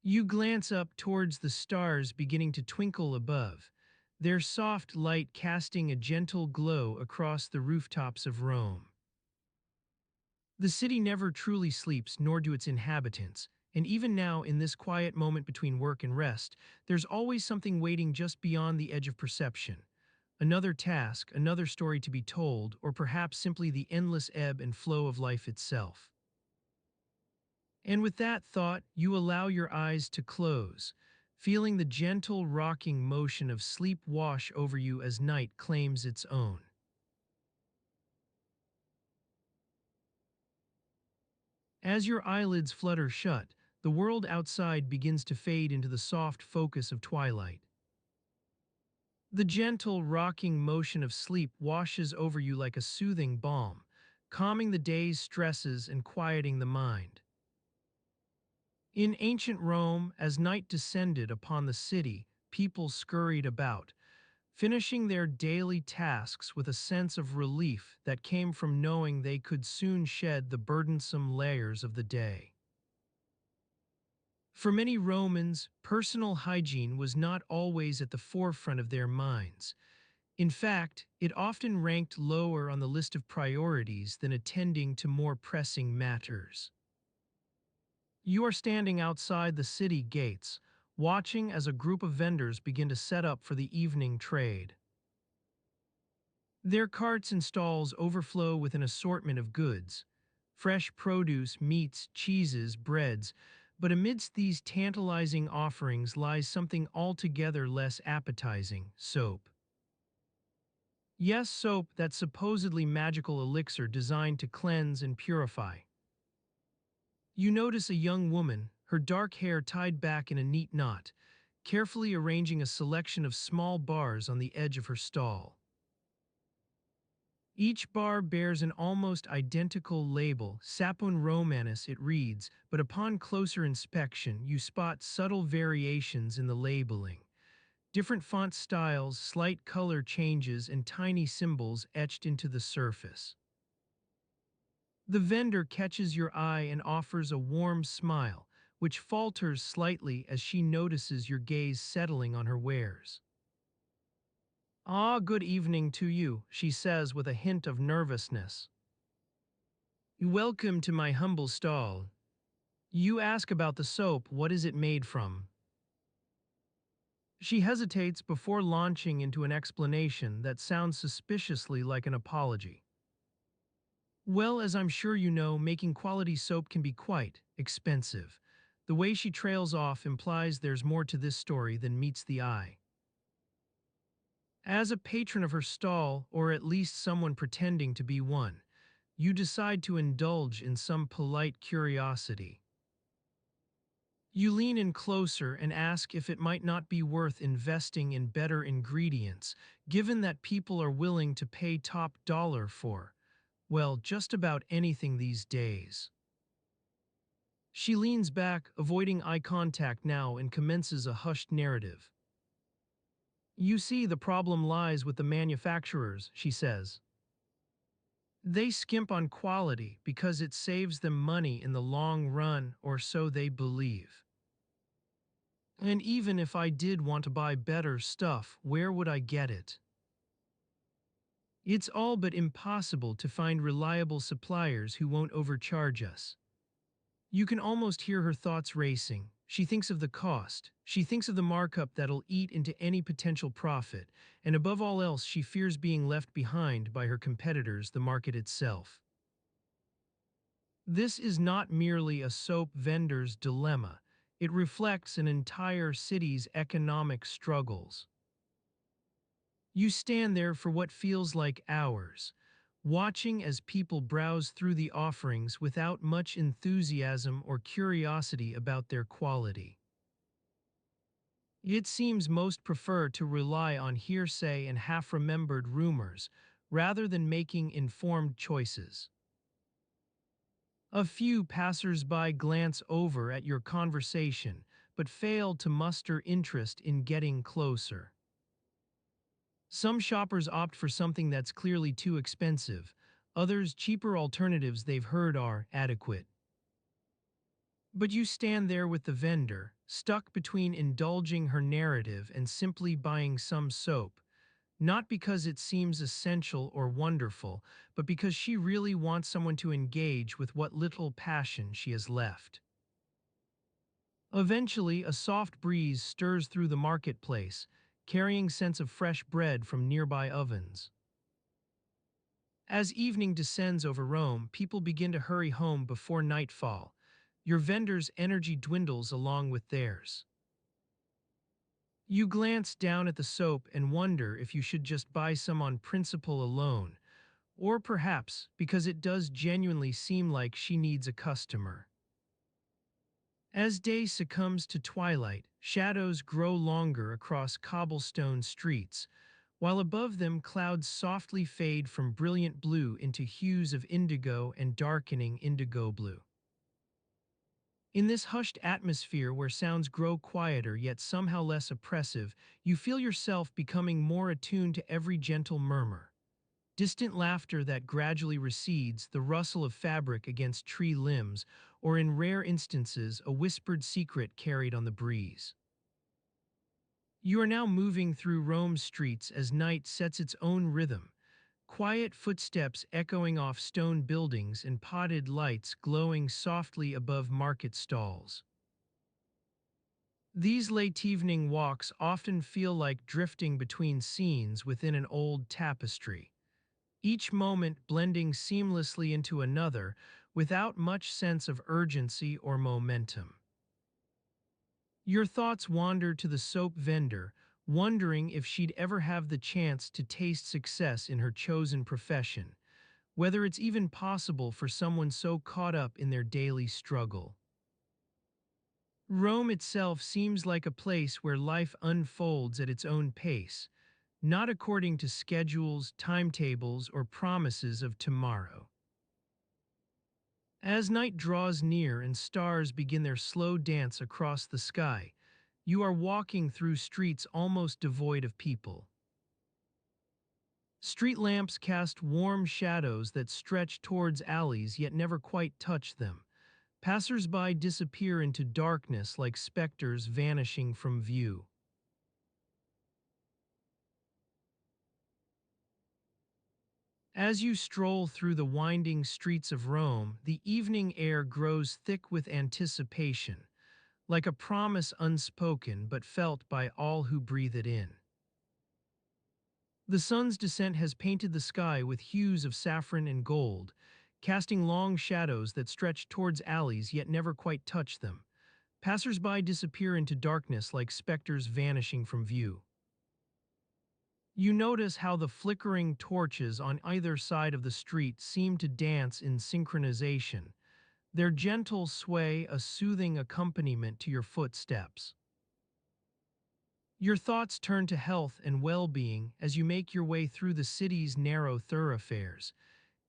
You glance up towards the stars beginning to twinkle above, their soft light casting a gentle glow across the rooftops of Rome. The city never truly sleeps, nor do its inhabitants, and even now, in this quiet moment between work and rest, there's always something waiting just beyond the edge of perception. Another task, another story to be told, or perhaps simply the endless ebb and flow of life itself. And with that thought, you allow your eyes to close, feeling the gentle rocking motion of sleep wash over you as night claims its own. As your eyelids flutter shut, the world outside begins to fade into the soft focus of twilight. The gentle, rocking motion of sleep washes over you like a soothing balm, calming the day's stresses and quieting the mind. In ancient Rome, as night descended upon the city, people scurried about, finishing their daily tasks with a sense of relief that came from knowing they could soon shed the burdensome layers of the day. For many Romans, personal hygiene was not always at the forefront of their minds. In fact, it often ranked lower on the list of priorities than attending to more pressing matters. You are standing outside the city gates, watching as a group of vendors begin to set up for the evening trade. Their carts and stalls overflow with an assortment of goods, fresh produce, meats, cheeses, breads, but amidst these tantalizing offerings lies something altogether less appetizing: soap. Yes, soap, that supposedly magical elixir designed to cleanse and purify. You notice a young woman, her dark hair tied back in a neat knot, carefully arranging a selection of small bars on the edge of her stall. Each bar bears an almost identical label, Sapon Romanus it reads, but upon closer inspection you spot subtle variations in the labeling. Different font styles, slight color changes, and tiny symbols etched into the surface. The vendor catches your eye and offers a warm smile, which falters slightly as she notices your gaze settling on her wares. "Ah, good evening to you," she says with a hint of nervousness. "Welcome to my humble stall. You ask about the soap, what is it made from?" She hesitates before launching into an explanation that sounds suspiciously like an apology. "Well, as I'm sure you know, making quality soap can be quite expensive." The way she trails off implies there's more to this story than meets the eye. As a patron of her stall, or at least someone pretending to be one, you decide to indulge in some polite curiosity. You lean in closer and ask if it might not be worth investing in better ingredients, given that people are willing to pay top dollar for, well, just about anything these days. She leans back, avoiding eye contact now, and commences a hushed narrative. "You see, the problem lies with the manufacturers," she says. "They skimp on quality because it saves them money in the long run, or so they believe. And even if I did want to buy better stuff, where would I get it? It's all but impossible to find reliable suppliers who won't overcharge us." You can almost hear her thoughts racing. She thinks of the cost. She thinks of the markup that'll eat into any potential profit. And above all else, she fears being left behind by her competitors, the market itself. This is not merely a soap vendor's dilemma. It reflects an entire city's economic struggles. You stand there for what feels like hours, watching as people browse through the offerings without much enthusiasm or curiosity about their quality. It seems most prefer to rely on hearsay and half-remembered rumors rather than making informed choices. A few passers-by glance over at your conversation but fail to muster interest in getting closer. Some shoppers opt for something that's clearly too expensive. Others, cheaper alternatives they've heard are adequate. But you stand there with the vendor, stuck between indulging her narrative and simply buying some soap, not because it seems essential or wonderful, but because she really wants someone to engage with what little passion she has left. Eventually, a soft breeze stirs through the marketplace, carrying scents of fresh bread from nearby ovens. As evening descends over Rome, people begin to hurry home before nightfall. Your vendor's energy dwindles along with theirs. You glance down at the soap and wonder if you should just buy some on principle alone, or perhaps because it does genuinely seem like she needs a customer. As day succumbs to twilight, shadows grow longer across cobblestone streets, while above them clouds softly fade from brilliant blue into hues of indigo and darkening indigo blue. In this hushed atmosphere where sounds grow quieter yet somehow less oppressive, you feel yourself becoming more attuned to every gentle murmur. Distant laughter that gradually recedes, the rustle of fabric against tree limbs, or in rare instances, a whispered secret carried on the breeze. You are now moving through Rome's streets as night sets its own rhythm, quiet footsteps echoing off stone buildings and potted lights glowing softly above market stalls. These late evening walks often feel like drifting between scenes within an old tapestry, each moment blending seamlessly into another without much sense of urgency or momentum. Your thoughts wander to the soap vendor, wondering if she'd ever have the chance to taste success in her chosen profession, whether it's even possible for someone so caught up in their daily struggle. Rome itself seems like a place where life unfolds at its own pace, not according to schedules, timetables, or promises of tomorrow. As night draws near and stars begin their slow dance across the sky, you are walking through streets almost devoid of people. Street lamps cast warm shadows that stretch towards alleys yet never quite touch them. Passers-by disappear into darkness like specters vanishing from view. As you stroll through the winding streets of Rome, the evening air grows thick with anticipation, like a promise unspoken but felt by all who breathe it in. The sun's descent has painted the sky with hues of saffron and gold, casting long shadows that stretch towards alleys yet never quite touch them. Passers-by disappear into darkness like specters vanishing from view. You notice how the flickering torches on either side of the street seem to dance in synchronization, their gentle sway a soothing accompaniment to your footsteps. Your thoughts turn to health and well-being as you make your way through the city's narrow thoroughfares,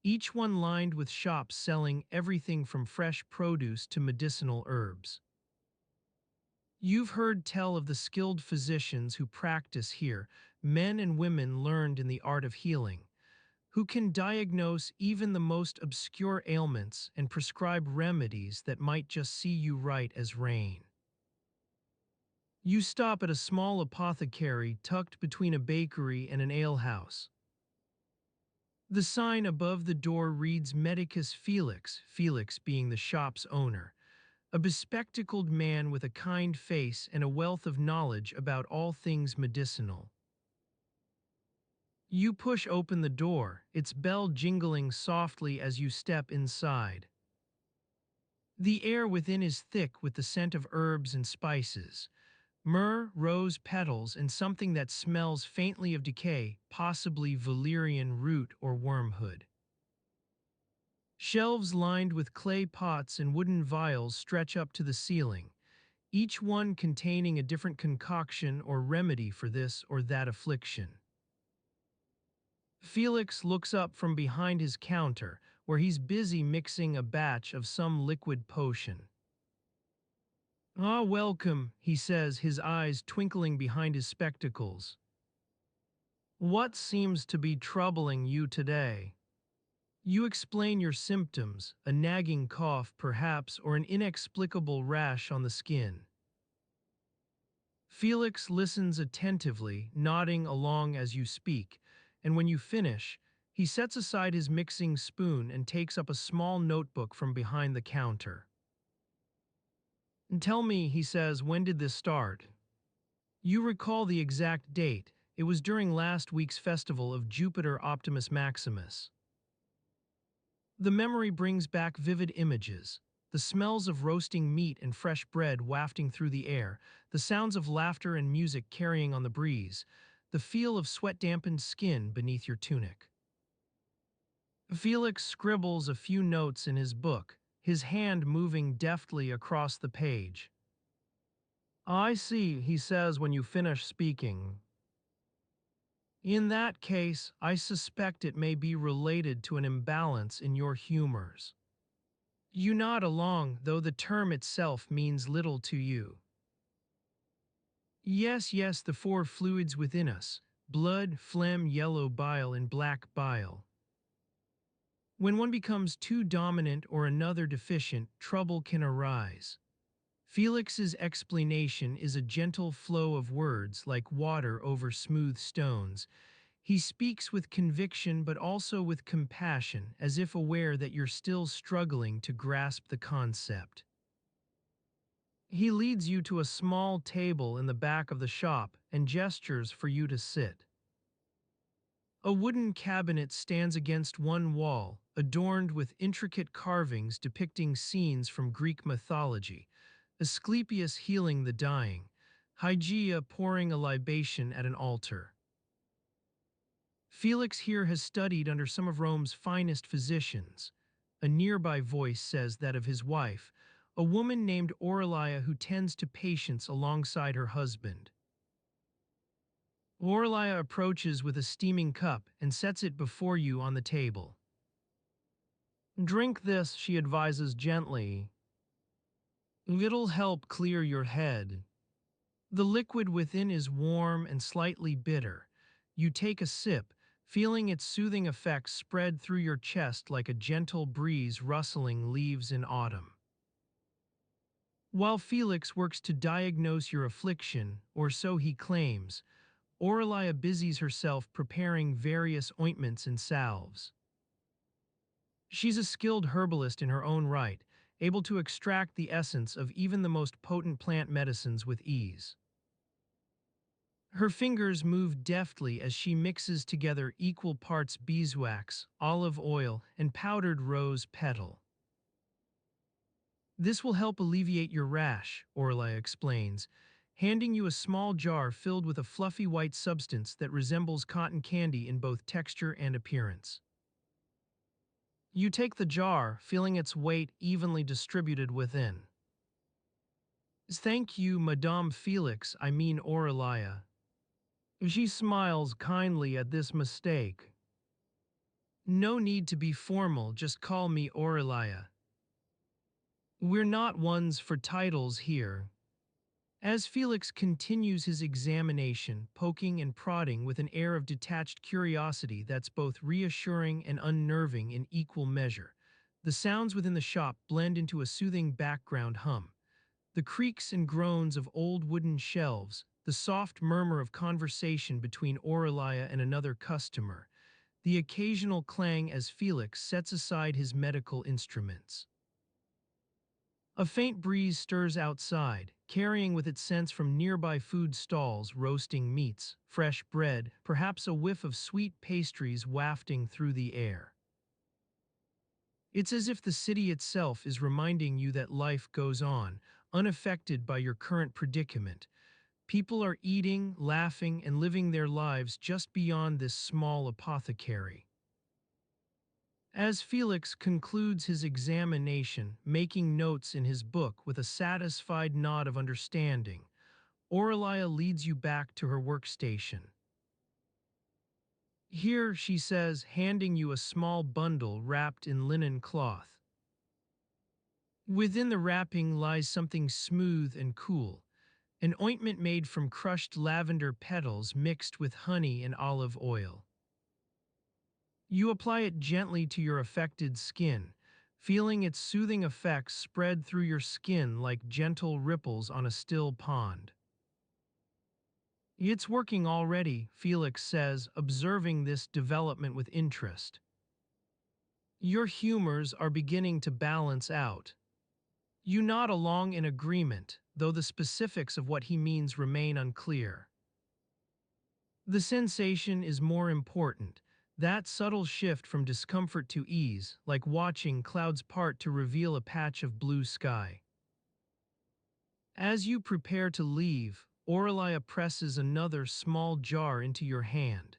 each one lined with shops selling everything from fresh produce to medicinal herbs. You've heard tell of the skilled physicians who practice here, men and women learned in the art of healing, who can diagnose even the most obscure ailments and prescribe remedies that might just see you right as rain. You stop at a small apothecary tucked between a bakery and an alehouse. The sign above the door reads Medicus Felix, Felix being the shop's owner, a bespectacled man with a kind face and a wealth of knowledge about all things medicinal. You push open the door, its bell jingling softly as you step inside. The air within is thick with the scent of herbs and spices, myrrh, rose petals, and something that smells faintly of decay, possibly valerian root or wormwood. Shelves lined with clay pots and wooden vials stretch up to the ceiling, each one containing a different concoction or remedy for this or that affliction. Felix looks up from behind his counter, where he's busy mixing a batch of some liquid potion. "Ah, welcome," he says, his eyes twinkling behind his spectacles. "What seems to be troubling you today?" You explain your symptoms, a nagging cough perhaps, or an inexplicable rash on the skin. Felix listens attentively, nodding along as you speak, and when you finish, he sets aside his mixing spoon and takes up a small notebook from behind the counter. "Tell me," he says, "when did this start?" You recall the exact date. It was during last week's festival of Jupiter Optimus Maximus. The memory brings back vivid images. The smells of roasting meat and fresh bread wafting through the air, the sounds of laughter and music carrying on the breeze, the feel of sweat-dampened skin beneath your tunic. Felix scribbles a few notes in his book, his hand moving deftly across the page. "I see," he says when you finish speaking. "In that case, I suspect it may be related to an imbalance in your humors." You nod along, though the term itself means little to you. Yes, yes, the four fluids within us: blood, phlegm, yellow bile, and black bile. When one becomes too dominant or another deficient, trouble can arise. Felix's explanation is a gentle flow of words like water over smooth stones. He speaks with conviction but also with compassion, as if aware that you're still struggling to grasp the concept. He leads you to a small table in the back of the shop and gestures for you to sit. A wooden cabinet stands against one wall, adorned with intricate carvings depicting scenes from Greek mythology: Asclepius healing the dying, Hygeia pouring a libation at an altar. Felix here has studied under some of Rome's finest physicians. A nearby voice says that of his wife, a woman named Aurelia who tends to patients alongside her husband. Aurelia approaches with a steaming cup and sets it before you on the table. "Drink this," she advises gently. "It'll help clear your head." The liquid within is warm and slightly bitter. You take a sip, feeling its soothing effects spread through your chest like a gentle breeze rustling leaves in autumn. While Felix works to diagnose your affliction, or so he claims, Aurelia busies herself preparing various ointments and salves. She's a skilled herbalist in her own right, able to extract the essence of even the most potent plant medicines with ease. Her fingers move deftly as she mixes together equal parts beeswax, olive oil, and powdered rose petal. "This will help alleviate your rash," Aurelia explains, handing you a small jar filled with a fluffy white substance that resembles cotton candy in both texture and appearance. You take the jar, feeling its weight evenly distributed within. "Thank you, Madame Felix, I mean Aurelia." She smiles kindly at this mistake. "No need to be formal, just call me Aurelia. We're not ones for titles here." As Felix continues his examination, poking and prodding with an air of detached curiosity that's both reassuring and unnerving in equal measure, the sounds within the shop blend into a soothing background hum. The creaks and groans of old wooden shelves, the soft murmur of conversation between Aurelia and another customer, the occasional clang as Felix sets aside his medical instruments. A faint breeze stirs outside, carrying with it scents from nearby food stalls, roasting meats, fresh bread, perhaps a whiff of sweet pastries wafting through the air. It's as if the city itself is reminding you that life goes on, unaffected by your current predicament. People are eating, laughing, and living their lives just beyond this small apothecary. As Felix concludes his examination, making notes in his book with a satisfied nod of understanding, Aurelia leads you back to her workstation. Here, she says, handing you a small bundle wrapped in linen cloth. Within the wrapping lies something smooth and cool, an ointment made from crushed lavender petals mixed with honey and olive oil. You apply it gently to your affected skin, feeling its soothing effects spread through your skin like gentle ripples on a still pond. It's working already, Felix says, observing this development with interest. Your humors are beginning to balance out. You nod along in agreement, though the specifics of what he means remain unclear. The sensation is more important, that subtle shift from discomfort to ease, like watching clouds part to reveal a patch of blue sky. As you prepare to leave, Aurelia presses another small jar into your hand.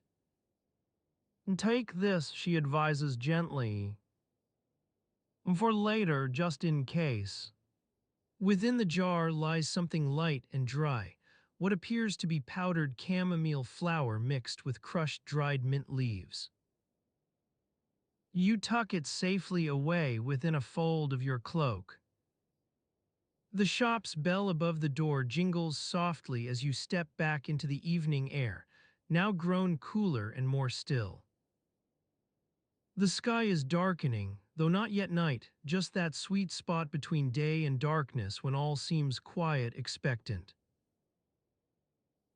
Take this, she advises gently, for later, just in case. Within the jar lies something light and dry, what appears to be powdered chamomile flower mixed with crushed dried mint leaves. You tuck it safely away within a fold of your cloak. The shop's bell above the door jingles softly as you step back into the evening air, now grown cooler and more still. The sky is darkening, though not yet night, just that sweet spot between day and darkness when all seems quiet, expectant.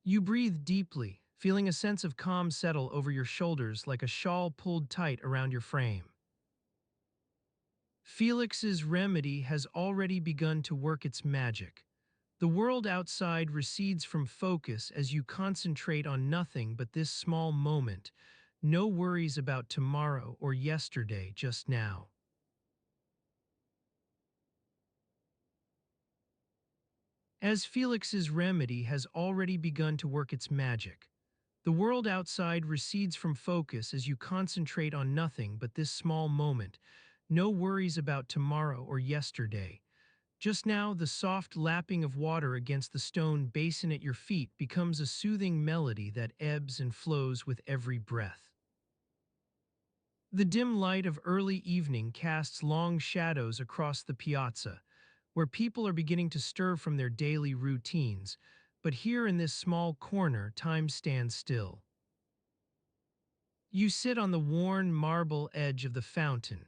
You breathe deeply, feeling a sense of calm settle over your shoulders like a shawl pulled tight around your frame. Felix's remedy has already begun to work its magic. The world outside recedes from focus as you concentrate on nothing but this small moment, no worries about tomorrow or yesterday, just now. As Felix's remedy has already begun to work its magic, the world outside recedes from focus as you concentrate on nothing but this small moment, no worries about tomorrow or yesterday. Just now, the soft lapping of water against the stone basin at your feet becomes a soothing melody that ebbs and flows with every breath. The dim light of early evening casts long shadows across the piazza, where people are beginning to stir from their daily routines, but here in this small corner, time stands still. You sit on the worn marble edge of the fountain,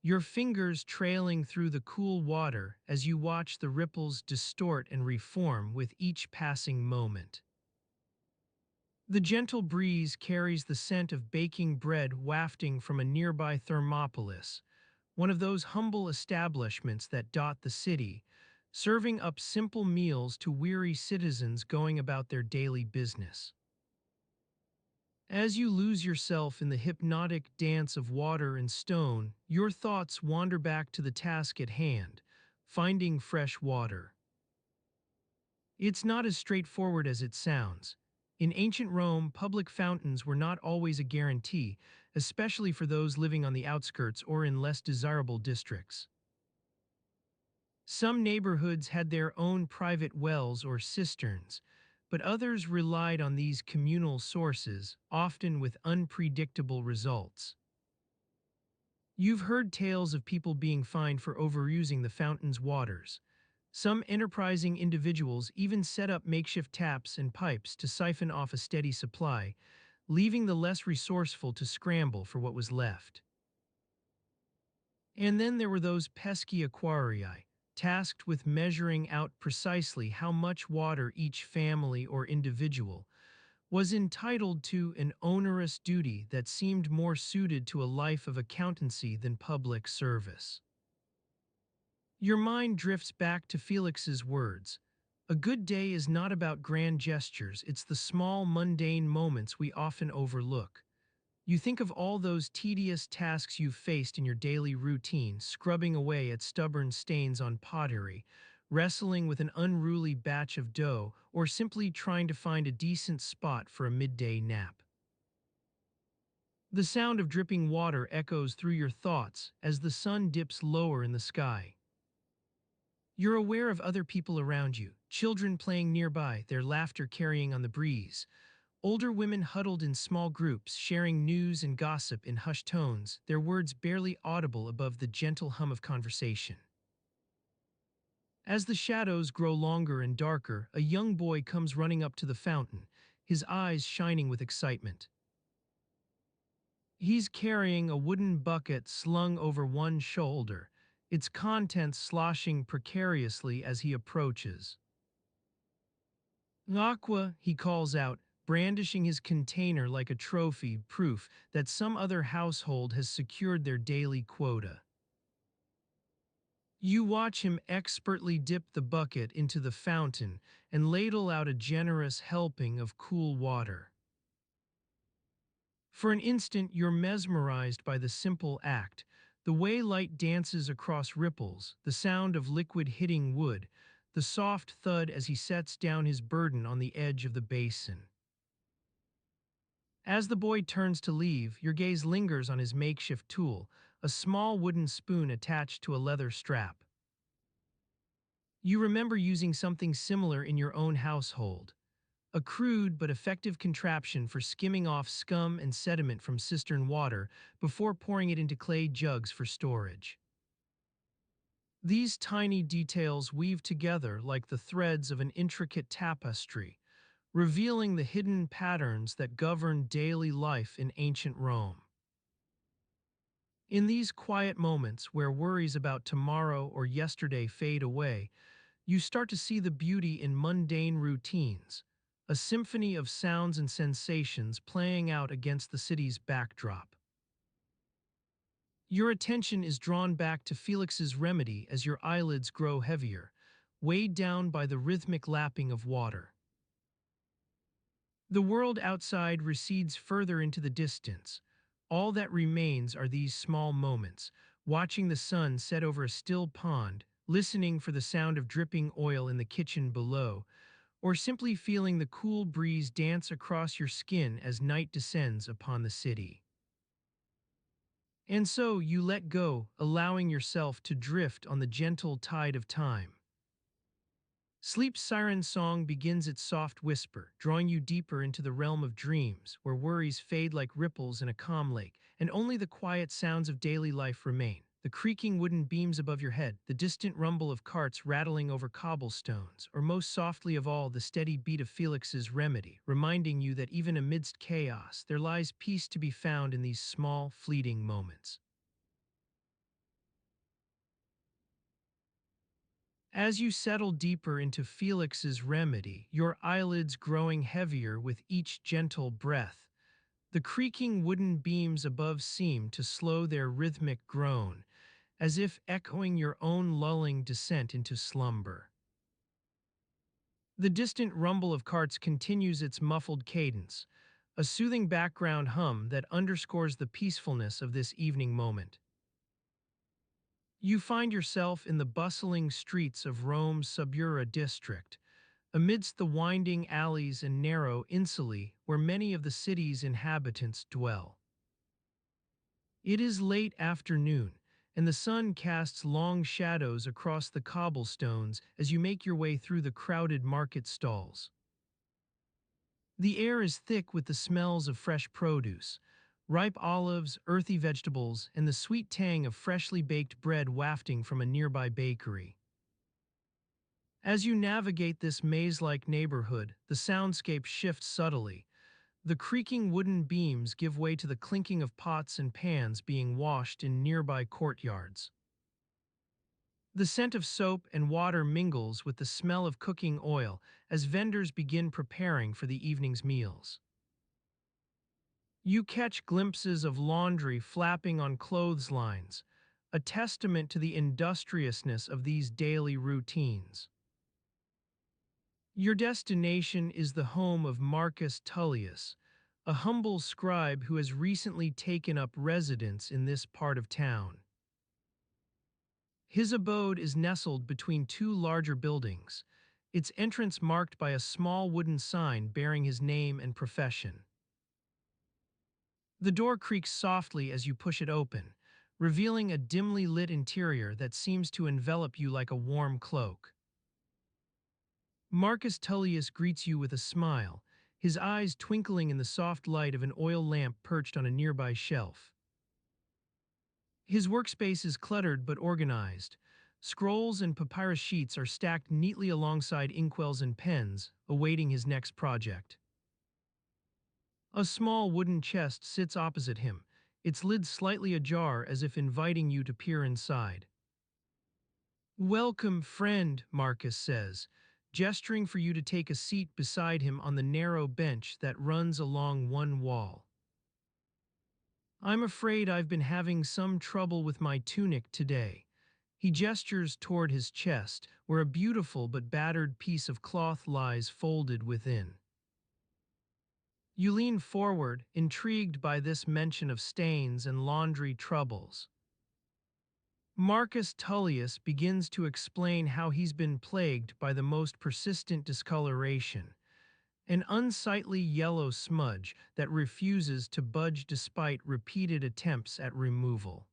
your fingers trailing through the cool water as you watch the ripples distort and reform with each passing moment. The gentle breeze carries the scent of baking bread wafting from a nearby Thermopolis, one of those humble establishments that dot the city, serving up simple meals to weary citizens going about their daily business. As you lose yourself in the hypnotic dance of water and stone, your thoughts wander back to the task at hand, finding fresh water. It's not as straightforward as it sounds. In ancient Rome, public fountains were not always a guarantee, especially for those living on the outskirts or in less desirable districts. Some neighborhoods had their own private wells or cisterns, but others relied on these communal sources, often with unpredictable results. You've heard tales of people being fined for overusing the fountain's waters. Some enterprising individuals even set up makeshift taps and pipes to siphon off a steady supply, leaving the less resourceful to scramble for what was left. And then there were those pesky aquarii, tasked with measuring out precisely how much water each family or individual was entitled to, an onerous duty that seemed more suited to a life of accountancy than public service. Your mind drifts back to Felix's words. A good day is not about grand gestures, it's the small, mundane moments we often overlook. You think of all those tedious tasks you've faced in your daily routine, scrubbing away at stubborn stains on pottery, wrestling with an unruly batch of dough, or simply trying to find a decent spot for a midday nap. The sound of dripping water echoes through your thoughts as the sun dips lower in the sky. You're aware of other people around you, children playing nearby, their laughter carrying on the breeze. Older women huddled in small groups, sharing news and gossip in hushed tones, their words barely audible above the gentle hum of conversation. As the shadows grow longer and darker, a young boy comes running up to the fountain, his eyes shining with excitement. He's carrying a wooden bucket slung over one shoulder, its contents sloshing precariously as he approaches. Aqua, he calls out, brandishing his container like a trophy, proof that some other household has secured their daily quota. You watch him expertly dip the bucket into the fountain and ladle out a generous helping of cool water. For an instant, you're mesmerized by the simple act, the way light dances across ripples, the sound of liquid hitting wood, the soft thud as he sets down his burden on the edge of the basin. As the boy turns to leave, your gaze lingers on his makeshift tool, a small wooden spoon attached to a leather strap. You remember using something similar in your own household, a crude but effective contraption for skimming off scum and sediment from cistern water before pouring it into clay jugs for storage. These tiny details weave together like the threads of an intricate tapestry, revealing the hidden patterns that govern daily life in ancient Rome. In these quiet moments where worries about tomorrow or yesterday fade away, you start to see the beauty in mundane routines, a symphony of sounds and sensations playing out against the city's backdrop. Your attention is drawn back to Felix's remedy as your eyelids grow heavier, weighed down by the rhythmic lapping of water. The world outside recedes further into the distance. All that remains are these small moments, watching the sun set over a still pond, listening for the sound of dripping oil in the kitchen below, or simply feeling the cool breeze dance across your skin as night descends upon the city. And so you let go, allowing yourself to drift on the gentle tide of time. Sleep's siren song begins its soft whisper, drawing you deeper into the realm of dreams, where worries fade like ripples in a calm lake, and only the quiet sounds of daily life remain. The creaking wooden beams above your head, the distant rumble of carts rattling over cobblestones, or most softly of all, the steady beat of Felix's remedy, reminding you that even amidst chaos, there lies peace to be found in these small, fleeting moments. As you settle deeper into Felix's remedy, your eyelids growing heavier with each gentle breath, the creaking wooden beams above seem to slow their rhythmic groan, as if echoing your own lulling descent into slumber. The distant rumble of carts continues its muffled cadence, a soothing background hum that underscores the peacefulness of this evening moment. You find yourself in the bustling streets of Rome's Suburra district, amidst the winding alleys and narrow insulae where many of the city's inhabitants dwell. It is late afternoon, and the sun casts long shadows across the cobblestones as you make your way through the crowded market stalls. The air is thick with the smells of fresh produce, ripe olives, earthy vegetables, and the sweet tang of freshly baked bread wafting from a nearby bakery. As you navigate this maze-like neighborhood, the soundscape shifts subtly. The creaking wooden beams give way to the clinking of pots and pans being washed in nearby courtyards. The scent of soap and water mingles with the smell of cooking oil as vendors begin preparing for the evening's meals. You catch glimpses of laundry flapping on clotheslines, a testament to the industriousness of these daily routines. Your destination is the home of Marcus Tullius, a humble scribe who has recently taken up residence in this part of town. His abode is nestled between two larger buildings, its entrance marked by a small wooden sign bearing his name and profession. The door creaks softly as you push it open, revealing a dimly lit interior that seems to envelop you like a warm cloak. Marcus Tullius greets you with a smile, his eyes twinkling in the soft light of an oil lamp perched on a nearby shelf. His workspace is cluttered but organized. Scrolls and papyrus sheets are stacked neatly alongside inkwells and pens, awaiting his next project. A small wooden chest sits opposite him, its lid slightly ajar as if inviting you to peer inside. "Welcome, friend," Marcus says, gesturing for you to take a seat beside him on the narrow bench that runs along one wall. "I'm afraid I've been having some trouble with my tunic today." He gestures toward his chest, where a beautiful but battered piece of cloth lies folded within. You lean forward, intrigued by this mention of stains and laundry troubles. Marcus Tullius begins to explain how he's been plagued by the most persistent discoloration, an unsightly yellow smudge that refuses to budge despite repeated attempts at removal.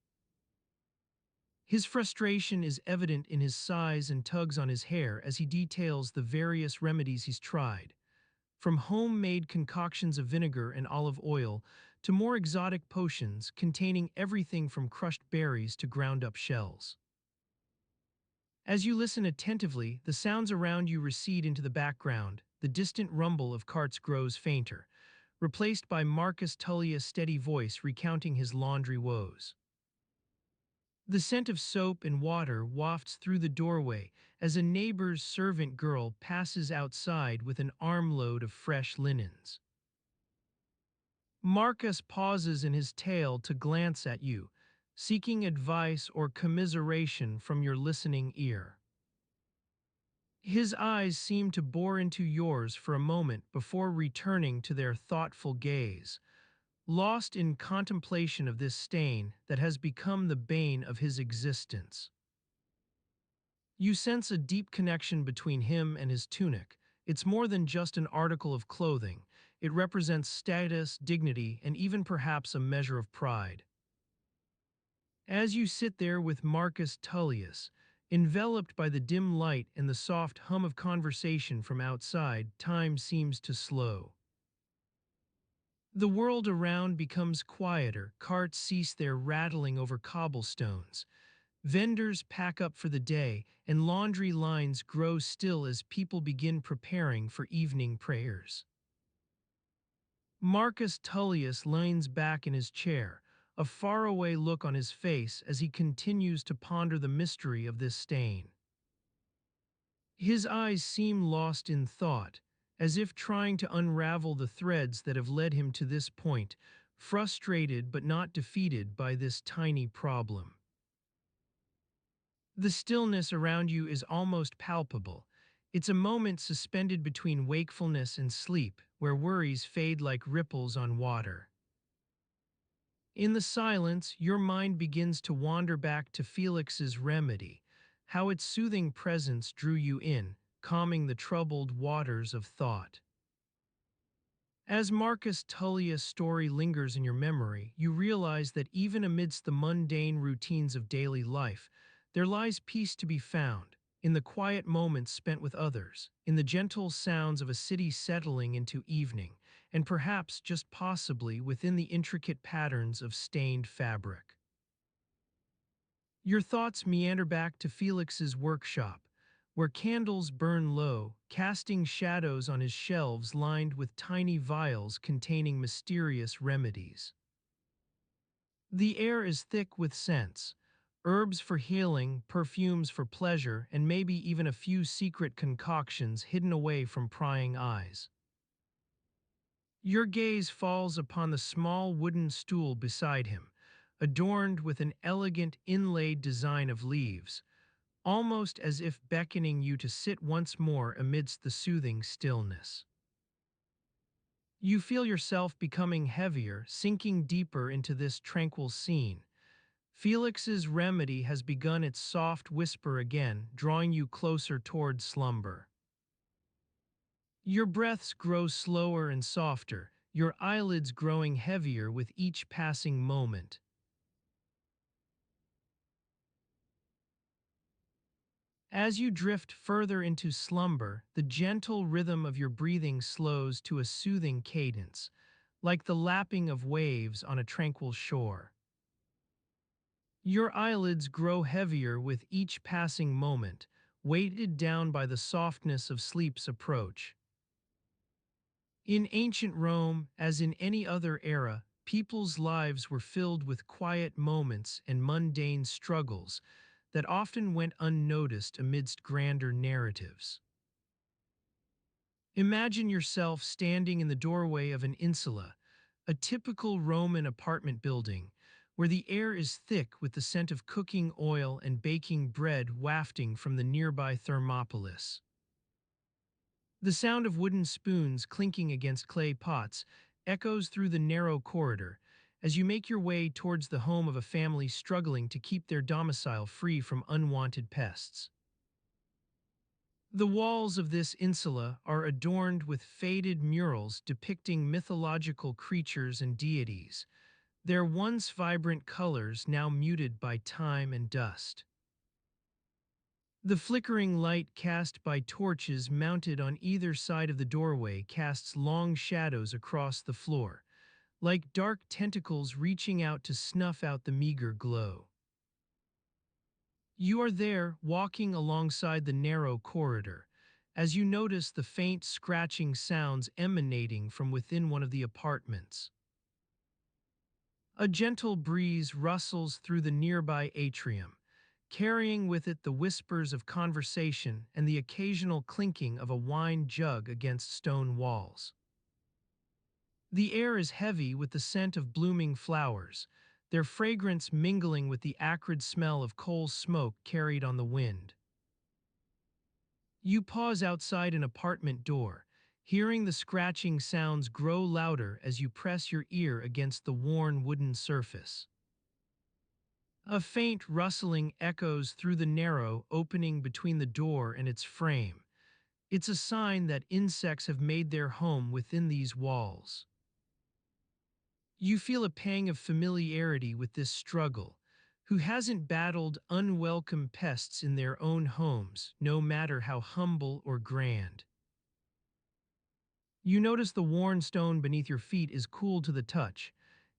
His frustration is evident in his sighs and tugs on his hair as he details the various remedies he's tried, from homemade concoctions of vinegar and olive oil to more exotic potions containing everything from crushed berries to ground-up shells. As you listen attentively, the sounds around you recede into the background, the distant rumble of carts grows fainter, replaced by Marcus Tullius' steady voice recounting his laundry woes. The scent of soap and water wafts through the doorway as a neighbor's servant girl passes outside with an armload of fresh linens. Marcus pauses in his tale to glance at you, seeking advice or commiseration from your listening ear. His eyes seem to bore into yours for a moment before returning to their thoughtful gaze, lost in contemplation of this stain that has become the bane of his existence. You sense a deep connection between him and his tunic. It's more than just an article of clothing. It represents status, dignity, and even perhaps a measure of pride. As you sit there with Marcus Tullius, enveloped by the dim light and the soft hum of conversation from outside, time seems to slow. The world around becomes quieter, carts cease their rattling over cobblestones. Vendors pack up for the day, and laundry lines grow still as people begin preparing for evening prayers. Marcus Tullius leans back in his chair, a faraway look on his face as he continues to ponder the mystery of this stain. His eyes seem lost in thought, as if trying to unravel the threads that have led him to this point, frustrated but not defeated by this tiny problem. The stillness around you is almost palpable. It's a moment suspended between wakefulness and sleep, where worries fade like ripples on water. In the silence, your mind begins to wander back to Felix's remedy, how its soothing presence drew you in, calming the troubled waters of thought. As Marcus Tullius' story lingers in your memory, you realize that even amidst the mundane routines of daily life, there lies peace to be found, in the quiet moments spent with others, in the gentle sounds of a city settling into evening, and perhaps, just possibly, within the intricate patterns of stained fabric. Your thoughts meander back to Felix's workshop, where candles burn low, casting shadows on his shelves lined with tiny vials containing mysterious remedies. The air is thick with scents, herbs for healing, perfumes for pleasure, and maybe even a few secret concoctions hidden away from prying eyes. Your gaze falls upon the small wooden stool beside him, adorned with an elegant inlaid design of leaves, almost as if beckoning you to sit once more amidst the soothing stillness. You feel yourself becoming heavier, sinking deeper into this tranquil scene. Felix's remedy has begun its soft whisper again, drawing you closer toward slumber. Your breaths grow slower and softer, your eyelids growing heavier with each passing moment. As you drift further into slumber, the gentle rhythm of your breathing slows to a soothing cadence, like the lapping of waves on a tranquil shore. Your eyelids grow heavier with each passing moment, weighted down by the softness of sleep's approach. In ancient Rome, as in any other era, people's lives were filled with quiet moments and mundane struggles that often went unnoticed amidst grander narratives. Imagine yourself standing in the doorway of an insula, a typical Roman apartment building, where the air is thick with the scent of cooking oil and baking bread wafting from the nearby Thermopolis. The sound of wooden spoons clinking against clay pots echoes through the narrow corridor as you make your way towards the home of a family struggling to keep their domicile free from unwanted pests. The walls of this insula are adorned with faded murals depicting mythological creatures and deities, their once vibrant colors now muted by time and dust. The flickering light cast by torches mounted on either side of the doorway casts long shadows across the floor, like dark tentacles reaching out to snuff out the meager glow. You are there, walking alongside the narrow corridor, as you notice the faint scratching sounds emanating from within one of the apartments. A gentle breeze rustles through the nearby atrium, carrying with it the whispers of conversation and the occasional clinking of a wine jug against stone walls. The air is heavy with the scent of blooming flowers, their fragrance mingling with the acrid smell of coal smoke carried on the wind. You pause outside an apartment door, hearing the scratching sounds grow louder as you press your ear against the worn wooden surface. A faint rustling echoes through the narrow opening between the door and its frame. It's a sign that insects have made their home within these walls. You feel a pang of familiarity with this struggle. Who hasn't battled unwelcome pests in their own homes, no matter how humble or grand? You notice the worn stone beneath your feet is cool to the touch,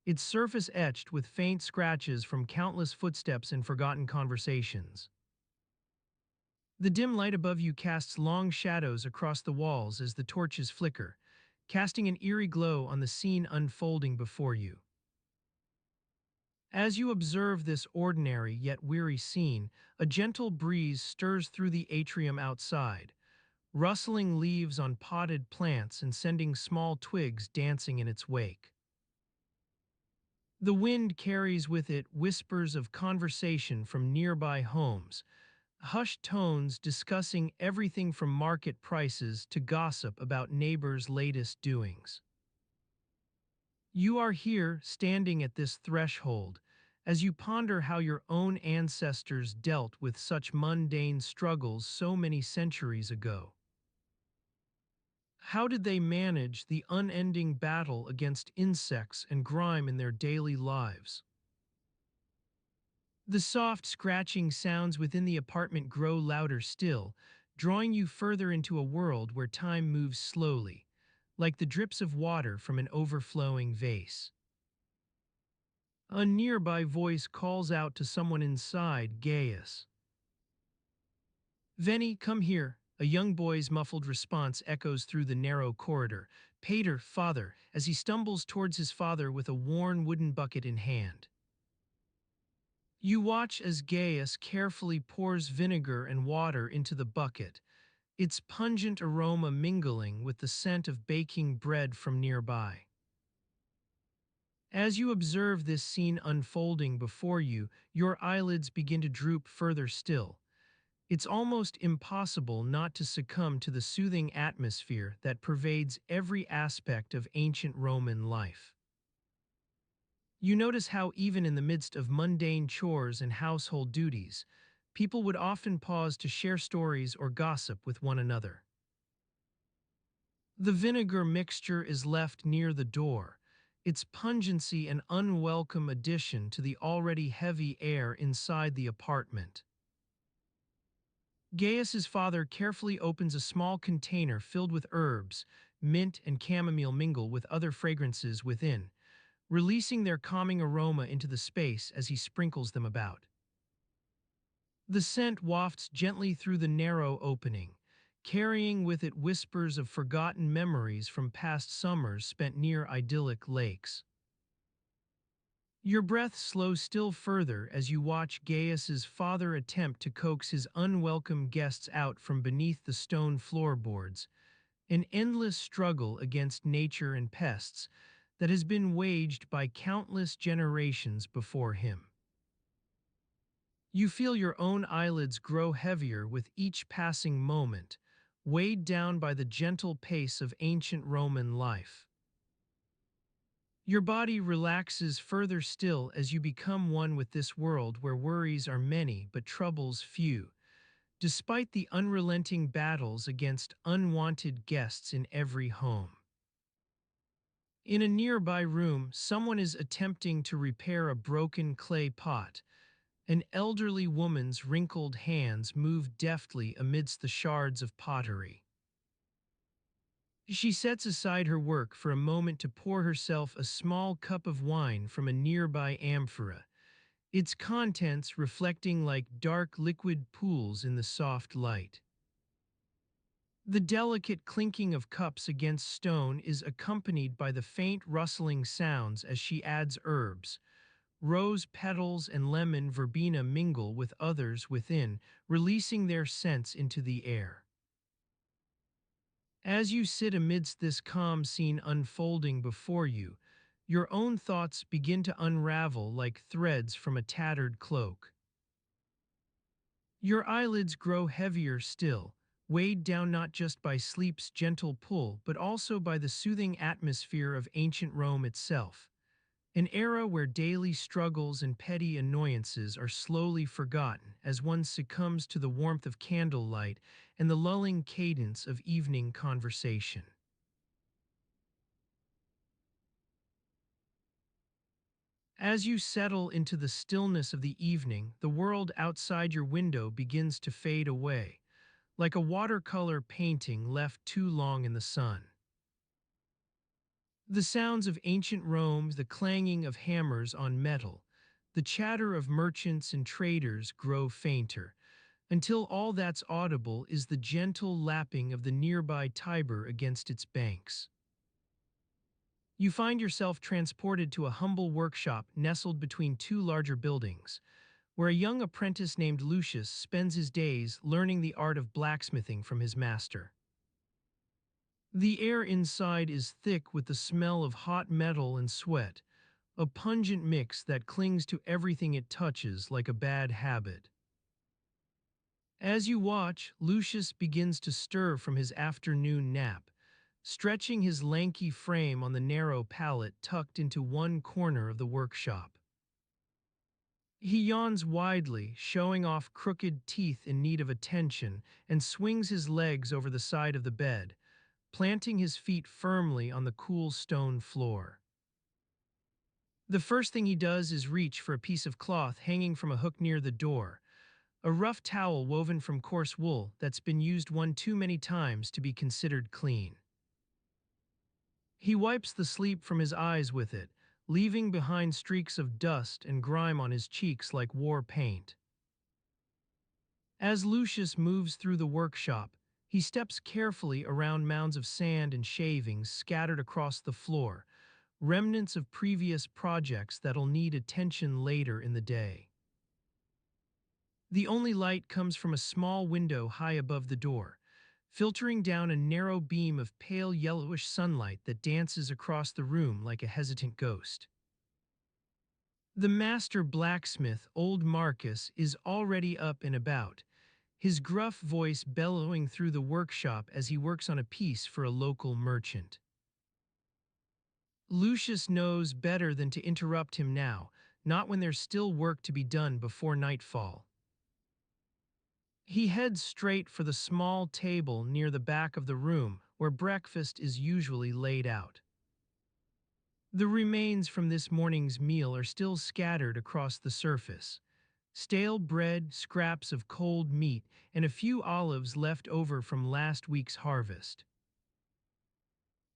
its surface etched with faint scratches from countless footsteps and forgotten conversations. The dim light above you casts long shadows across the walls as the torches flicker, casting an eerie glow on the scene unfolding before you. As you observe this ordinary yet weary scene, a gentle breeze stirs through the atrium outside, rustling leaves on potted plants and sending small twigs dancing in its wake. The wind carries with it whispers of conversation from nearby homes, hushed tones discussing everything from market prices to gossip about neighbors' latest doings. You are here, standing at this threshold, as you ponder how your own ancestors dealt with such mundane struggles so many centuries ago. How did they manage the unending battle against insects and grime in their daily lives? The soft scratching sounds within the apartment grow louder still, drawing you further into a world where time moves slowly, like the drips of water from an overflowing vase. A nearby voice calls out to someone inside, Gaius. Veni, come here. A young boy's muffled response echoes through the narrow corridor. Pater, father, as he stumbles towards his father with a worn wooden bucket in hand. You watch as Gaius carefully pours vinegar and water into the bucket, its pungent aroma mingling with the scent of baking bread from nearby. As you observe this scene unfolding before you, your eyelids begin to droop further still. It's almost impossible not to succumb to the soothing atmosphere that pervades every aspect of ancient Roman life. You notice how even in the midst of mundane chores and household duties, people would often pause to share stories or gossip with one another. The vinegar mixture is left near the door, its pungency an unwelcome addition to the already heavy air inside the apartment. Gaius's father carefully opens a small container filled with herbs, mint and chamomile mingle with other fragrances within, releasing their calming aroma into the space as he sprinkles them about. The scent wafts gently through the narrow opening, carrying with it whispers of forgotten memories from past summers spent near idyllic lakes. Your breath slows still further as you watch Gaius's father attempt to coax his unwelcome guests out from beneath the stone floorboards, an endless struggle against nature and pests that has been waged by countless generations before him. You feel your own eyelids grow heavier with each passing moment, weighed down by the gentle pace of ancient Roman life. Your body relaxes further still as you become one with this world where worries are many but troubles few, despite the unrelenting battles against unwanted guests in every home. In a nearby room, someone is attempting to repair a broken clay pot. An elderly woman's wrinkled hands move deftly amidst the shards of pottery. She sets aside her work for a moment to pour herself a small cup of wine from a nearby amphora, its contents reflecting like dark liquid pools in the soft light. The delicate clinking of cups against stone is accompanied by the faint rustling sounds as she adds herbs. Rose petals and lemon verbena mingle with others within, releasing their scents into the air. As you sit amidst this calm scene unfolding before you, your own thoughts begin to unravel like threads from a tattered cloak. Your eyelids grow heavier still, weighed down not just by sleep's gentle pull, but also by the soothing atmosphere of ancient Rome itself. An era where daily struggles and petty annoyances are slowly forgotten as one succumbs to the warmth of candlelight and the lulling cadence of evening conversation. As you settle into the stillness of the evening, the world outside your window begins to fade away, like a watercolor painting left too long in the sun. The sounds of ancient Rome, the clanging of hammers on metal, the chatter of merchants and traders grow fainter, until all that's audible is the gentle lapping of the nearby Tiber against its banks. You find yourself transported to a humble workshop nestled between two larger buildings, where a young apprentice named Lucius spends his days learning the art of blacksmithing from his master. The air inside is thick with the smell of hot metal and sweat, a pungent mix that clings to everything it touches like a bad habit. As you watch, Lucius begins to stir from his afternoon nap, stretching his lanky frame on the narrow pallet tucked into one corner of the workshop. He yawns widely, showing off crooked teeth in need of attention, and swings his legs over the side of the bed, planting his feet firmly on the cool stone floor. The first thing he does is reach for a piece of cloth hanging from a hook near the door, a rough towel woven from coarse wool that's been used one too many times to be considered clean. He wipes the sleep from his eyes with it, leaving behind streaks of dust and grime on his cheeks like war paint. As Lucius moves through the workshop, he steps carefully around mounds of sand and shavings scattered across the floor, remnants of previous projects that'll need attention later in the day. The only light comes from a small window high above the door, filtering down a narrow beam of pale yellowish sunlight that dances across the room like a hesitant ghost. The master blacksmith, old Marcus, is already up and about, his gruff voice bellowing through the workshop as he works on a piece for a local merchant. Lucius knows better than to interrupt him now, not when there's still work to be done before nightfall. He heads straight for the small table near the back of the room, where breakfast is usually laid out. The remains from this morning's meal are still scattered across the surface. Stale bread, scraps of cold meat, and a few olives left over from last week's harvest.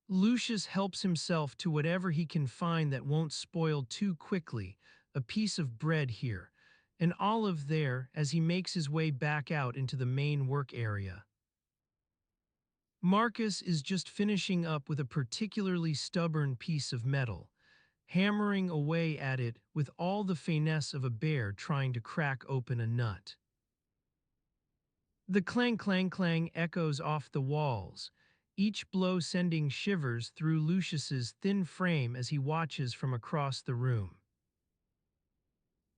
Lucius helps himself to whatever he can find that won't spoil too quickly, a piece of bread here, an olive there as he makes his way back out into the main work area. Marcus is just finishing up with a particularly stubborn piece of metal, hammering away at it with all the finesse of a bear trying to crack open a nut. The clang clang clang echoes off the walls, each blow sending shivers through Lucius's thin frame as he watches from across the room.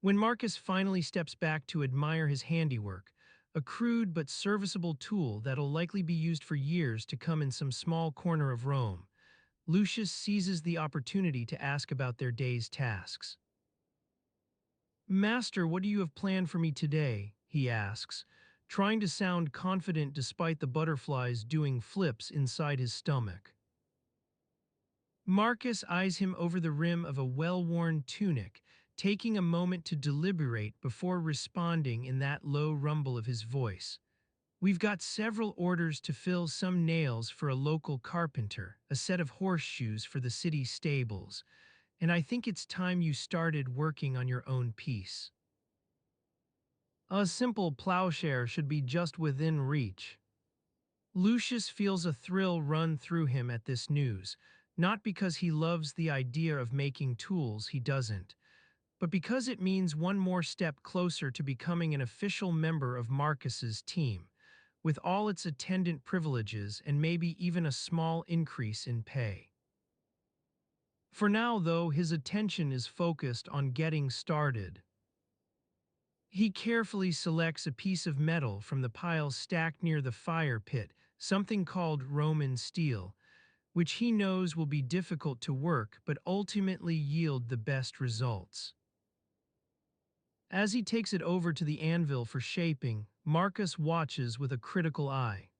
When Marcus finally steps back to admire his handiwork, a crude but serviceable tool that'll likely be used for years to come in some small corner of Rome, Lucius seizes the opportunity to ask about their day's tasks. "Master, what do you have planned for me today?" he asks, trying to sound confident despite the butterflies doing flips inside his stomach. Marcus eyes him over the rim of a well-worn tunic, taking a moment to deliberate before responding in that low rumble of his voice. "We've got several orders to fill some nails for a local carpenter, a set of horseshoes for the city stables, and I think it's time you started working on your own piece." A simple plowshare should be just within reach. Lucius feels a thrill run through him at this news, not because he loves the idea of making tools, he doesn't, but because it means one more step closer to becoming an official member of Marcus's team, with all its attendant privileges and maybe even a small increase in pay. For now, though, his attention is focused on getting started. He carefully selects a piece of metal from the pile stacked near the fire pit, something called Roman steel, which he knows will be difficult to work but ultimately yield the best results. As he takes it over to the anvil for shaping, Marcus watches with a critical eye.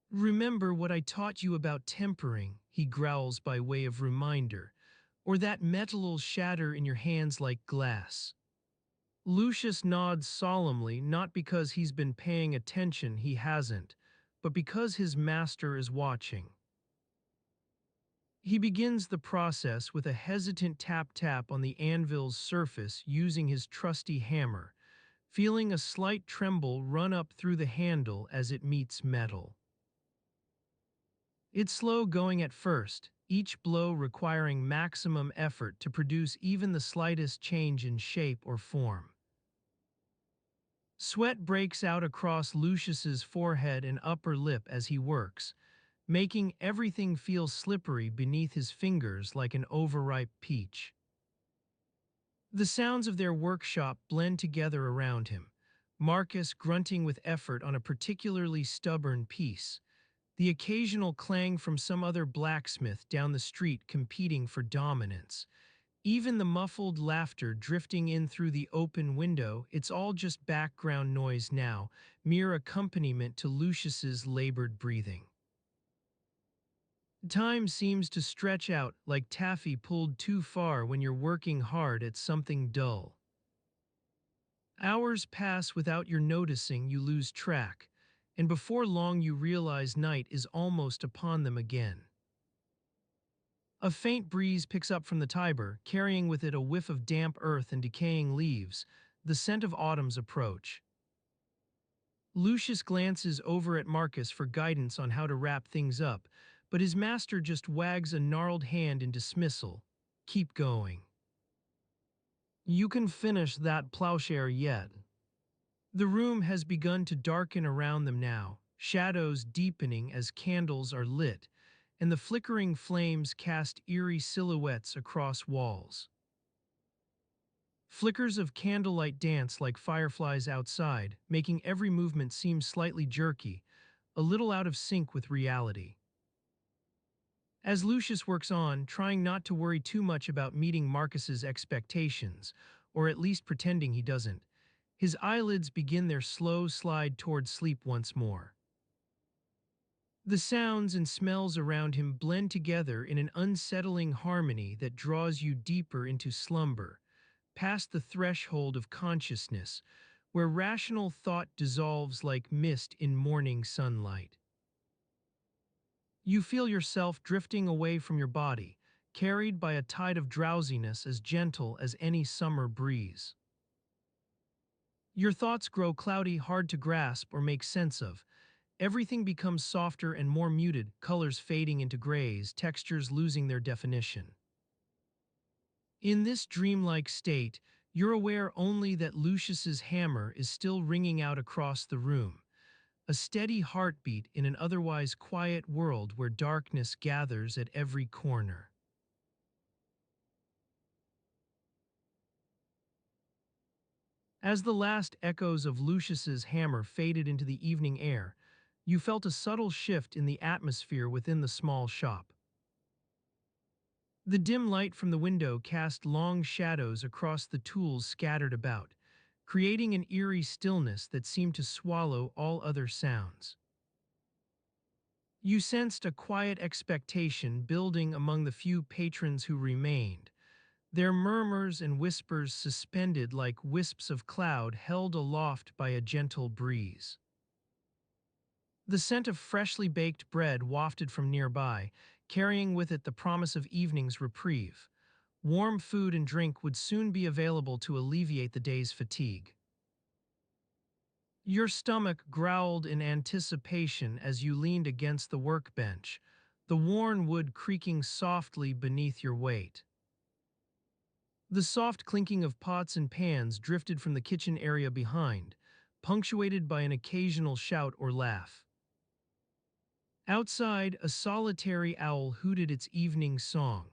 "Remember what I taught you about tempering," he growls by way of reminder, "or that metal'll shatter in your hands like glass." Lucius nods solemnly, not because he's been paying attention, he hasn't, but because his master is watching. He begins the process with a hesitant tap-tap on the anvil's surface using his trusty hammer, feeling a slight tremble run up through the handle as it meets metal. It's slow going at first, each blow requiring maximum effort to produce even the slightest change in shape or form. Sweat breaks out across Lucius's forehead and upper lip as he works, making everything feel slippery beneath his fingers like an overripe peach. The sounds of their workshop blend together around him, Marcus grunting with effort on a particularly stubborn piece, the occasional clang from some other blacksmith down the street competing for dominance. Even the muffled laughter drifting in through the open window, it's all just background noise now, mere accompaniment to Lucius's labored breathing. Time seems to stretch out like taffy pulled too far when you're working hard at something dull. Hours pass without your noticing, you lose track, and before long you realize night is almost upon them again. A faint breeze picks up from the Tiber, carrying with it a whiff of damp earth and decaying leaves, the scent of autumn's approach. Lucius glances over at Marcus for guidance on how to wrap things up, but his master just wags a gnarled hand in dismissal. "Keep going. You can finish that plowshare yet." The room has begun to darken around them now, shadows deepening as candles are lit, and the flickering flames cast eerie silhouettes across walls. Flickers of candlelight dance like fireflies outside, making every movement seem slightly jerky, a little out of sync with reality. As Lucius works on, trying not to worry too much about meeting Marcus's expectations, or at least pretending he doesn't, his eyelids begin their slow slide toward sleep once more. The sounds and smells around him blend together in an unsettling harmony that draws you deeper into slumber, past the threshold of consciousness, where rational thought dissolves like mist in morning sunlight. You feel yourself drifting away from your body, carried by a tide of drowsiness as gentle as any summer breeze. Your thoughts grow cloudy, hard to grasp or make sense of. Everything becomes softer and more muted, colors fading into grays, textures losing their definition. In this dreamlike state, you're aware only that Lucius's hammer is still ringing out across the room, a steady heartbeat in an otherwise quiet world where darkness gathers at every corner. As the last echoes of Lucius's hammer faded into the evening air, you felt a subtle shift in the atmosphere within the small shop. The dim light from the window cast long shadows across the tools scattered about, creating an eerie stillness that seemed to swallow all other sounds. You sensed a quiet expectation building among the few patrons who remained, their murmurs and whispers suspended like wisps of cloud held aloft by a gentle breeze. The scent of freshly baked bread wafted from nearby, carrying with it the promise of evening's reprieve. Warm food and drink would soon be available to alleviate the day's fatigue. Your stomach growled in anticipation as you leaned against the workbench, the worn wood creaking softly beneath your weight. The soft clinking of pots and pans drifted from the kitchen area behind, punctuated by an occasional shout or laugh. Outside, a solitary owl hooted its evening song,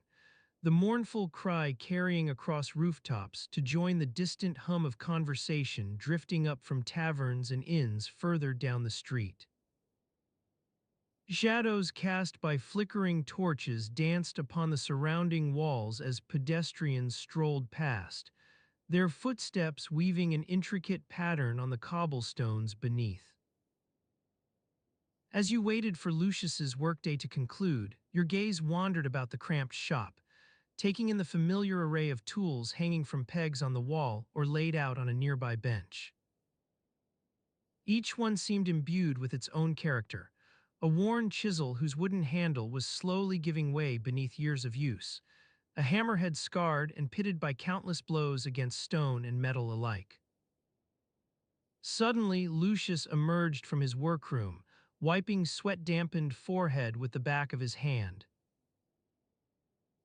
the mournful cry carrying across rooftops to join the distant hum of conversation drifting up from taverns and inns further down the street. Shadows cast by flickering torches danced upon the surrounding walls as pedestrians strolled past, their footsteps weaving an intricate pattern on the cobblestones beneath. As you waited for Lucius's workday to conclude, your gaze wandered about the cramped shop, taking in the familiar array of tools hanging from pegs on the wall or laid out on a nearby bench. Each one seemed imbued with its own character, a worn chisel whose wooden handle was slowly giving way beneath years of use, a hammerhead scarred and pitted by countless blows against stone and metal alike. Suddenly, Lucius emerged from his workroom, wiping sweat-dampened forehead with the back of his hand.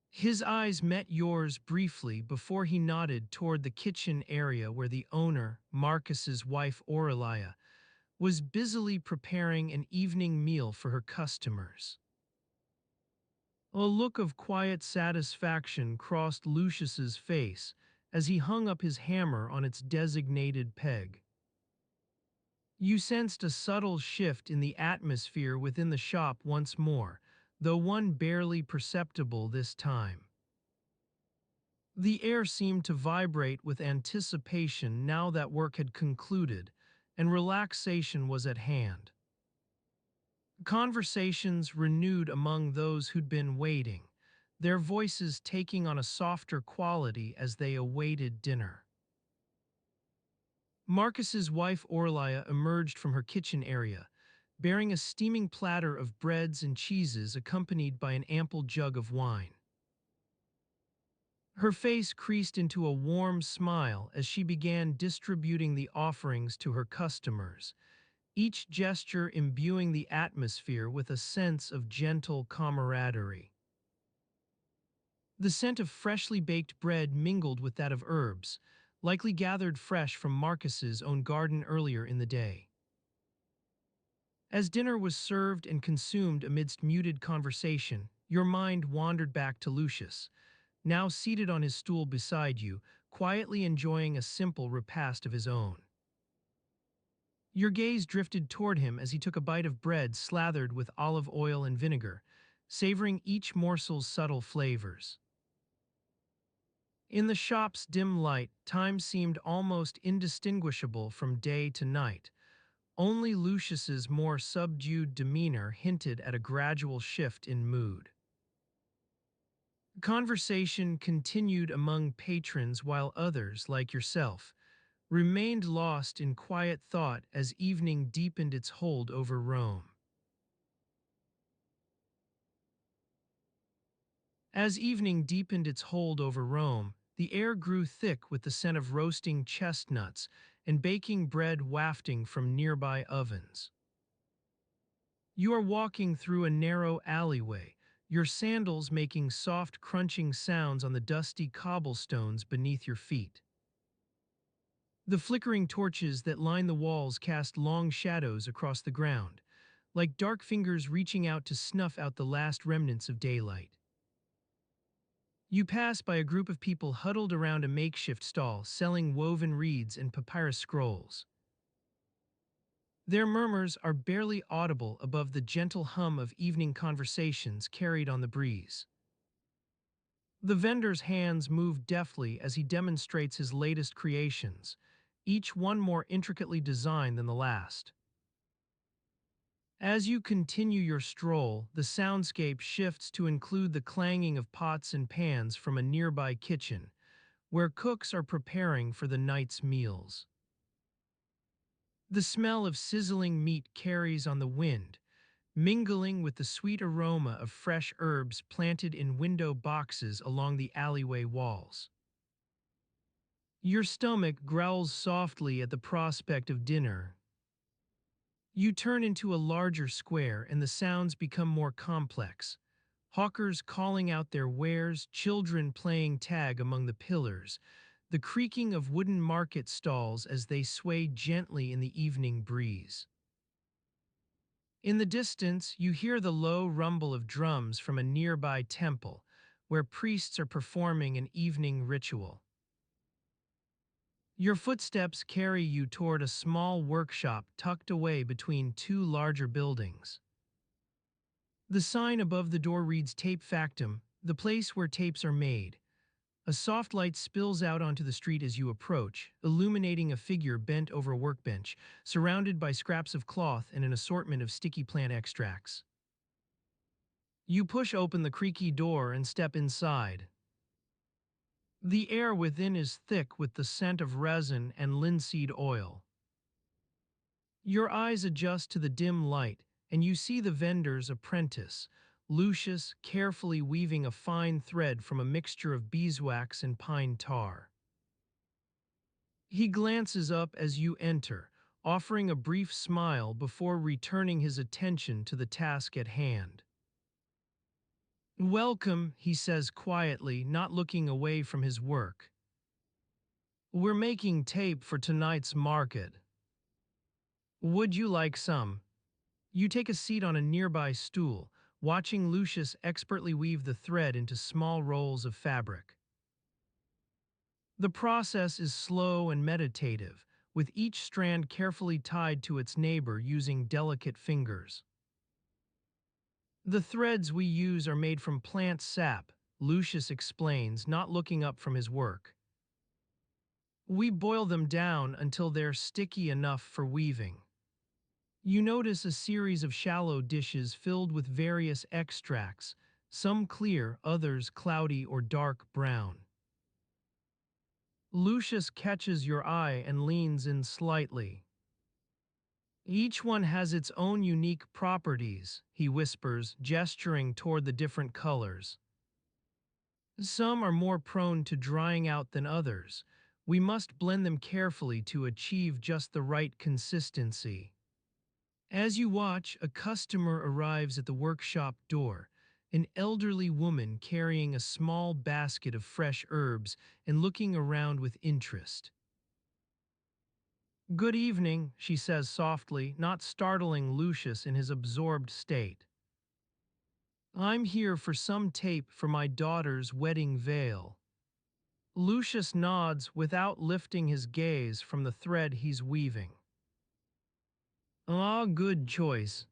His eyes met yours briefly before he nodded toward the kitchen area where the owner, Marcus's wife Aurelia, was busily preparing an evening meal for her customers. A look of quiet satisfaction crossed Lucius's face as he hung up his hammer on its designated peg. You sensed a subtle shift in the atmosphere within the shop once more, though one barely perceptible this time. The air seemed to vibrate with anticipation now that work had concluded and relaxation was at hand. Conversations renewed among those who'd been waiting, their voices taking on a softer quality as they awaited dinner. Marcus's wife Aurelia emerged from her kitchen area, bearing a steaming platter of breads and cheeses accompanied by an ample jug of wine. Her face creased into a warm smile as she began distributing the offerings to her customers, each gesture imbuing the atmosphere with a sense of gentle camaraderie. The scent of freshly baked bread mingled with that of herbs, likely gathered fresh from Marcus's own garden earlier in the day. As dinner was served and consumed amidst muted conversation, your mind wandered back to Lucius, now seated on his stool beside you, quietly enjoying a simple repast of his own. Your gaze drifted toward him as he took a bite of bread slathered with olive oil and vinegar, savoring each morsel's subtle flavors. In the shop's dim light, time seemed almost indistinguishable from day to night, Only Lucius's more subdued demeanor hinted at a gradual shift in mood. Conversation continued among patrons while others, like yourself, remained lost in quiet thought as evening deepened its hold over Rome. As evening deepened its hold over Rome, the air grew thick with the scent of roasting chestnuts and baking bread wafting from nearby ovens. You are walking through a narrow alleyway, your sandals making soft crunching sounds on the dusty cobblestones beneath your feet. The flickering torches that line the walls cast long shadows across the ground, like dark fingers reaching out to snuff out the last remnants of daylight. You pass by a group of people huddled around a makeshift stall selling woven reeds and papyrus scrolls. Their murmurs are barely audible above the gentle hum of evening conversations carried on the breeze. The vendor's hands move deftly as he demonstrates his latest creations, each one more intricately designed than the last. As you continue your stroll, the soundscape shifts to include the clanging of pots and pans from a nearby kitchen, where cooks are preparing for the night's meals. The smell of sizzling meat carries on the wind, mingling with the sweet aroma of fresh herbs planted in window boxes along the alleyway walls. Your stomach growls softly at the prospect of dinner. You turn into a larger square and the sounds become more complex. Hawkers calling out their wares, children playing tag among the pillars, the creaking of wooden market stalls as they sway gently in the evening breeze. In the distance, you hear the low rumble of drums from a nearby temple, where priests are performing an evening ritual. Your footsteps carry you toward a small workshop tucked away between two larger buildings. The sign above the door reads Tape Factum, the place where tapes are made. A soft light spills out onto the street as you approach, illuminating a figure bent over a workbench, surrounded by scraps of cloth and an assortment of sticky plant extracts. You push open the creaky door and step inside. The air within is thick with the scent of resin and linseed oil. Your eyes adjust to the dim light, and you see the vendor's apprentice, Lucius, carefully weaving a fine thread from a mixture of beeswax and pine tar. He glances up as you enter, offering a brief smile before returning his attention to the task at hand. "Welcome," he says quietly, not looking away from his work. "We're making tape for tonight's market. Would you like some?" You take a seat on a nearby stool, watching Lucius expertly weave the thread into small rolls of fabric. The process is slow and meditative, with each strand carefully tied to its neighbor using delicate fingers. "The threads we use are made from plant sap," Lucius explains, not looking up from his work. "We boil them down until they're sticky enough for weaving." You notice a series of shallow dishes filled with various extracts, some clear, others cloudy or dark brown. Lucius catches your eye and leans in slightly. "Each one has its own unique properties," he whispers, gesturing toward the different colors. "Some are more prone to drying out than others. We must blend them carefully to achieve just the right consistency." As you watch, a customer arrives at the workshop door, an elderly woman carrying a small basket of fresh herbs and looking around with interest. "Good evening," she says softly, not startling Lucius in his absorbed state. "I'm here for some tape for my daughter's wedding veil." Lucius nods without lifting his gaze from the thread he's weaving. "Ah, good choice.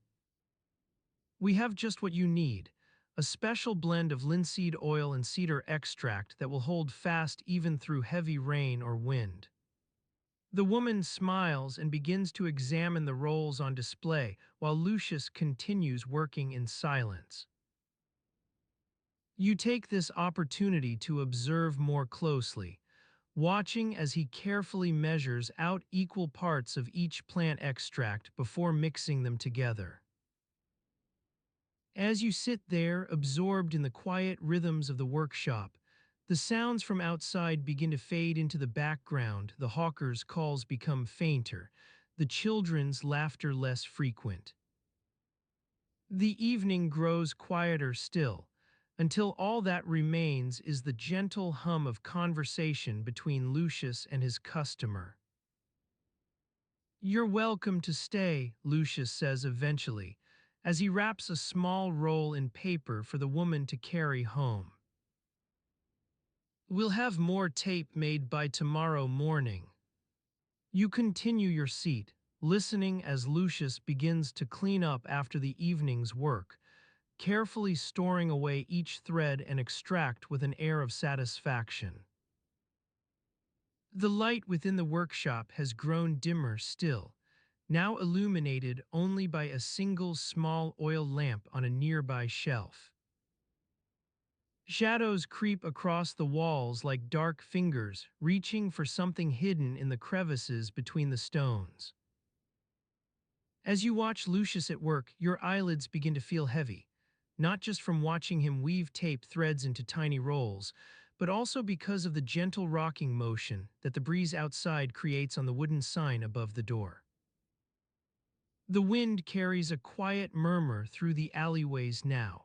We have just what you need, a special blend of linseed oil and cedar extract that will hold fast even through heavy rain or wind." The woman smiles and begins to examine the rolls on display while Lucius continues working in silence. You take this opportunity to observe more closely, watching as he carefully measures out equal parts of each plant extract before mixing them together. As you sit there, absorbed in the quiet rhythms of the workshop, the sounds from outside begin to fade into the background, the hawkers' calls become fainter, the children's laughter less frequent. The evening grows quieter still, until all that remains is the gentle hum of conversation between Lucius and his customer. "You're welcome to stay," Lucius says eventually, as he wraps a small roll in paper for the woman to carry home. "We'll have more tape made by tomorrow morning." You continue your seat, listening as Lucius begins to clean up after the evening's work, carefully storing away each thread and extract with an air of satisfaction. The light within the workshop has grown dimmer still, now illuminated only by a single small oil lamp on a nearby shelf. Shadows creep across the walls like dark fingers, reaching for something hidden in the crevices between the stones. As you watch Lucius at work, your eyelids begin to feel heavy, not just from watching him weave tape threads into tiny rolls, but also because of the gentle rocking motion that the breeze outside creates on the wooden sign above the door. The wind carries a quiet murmur through the alleyways now,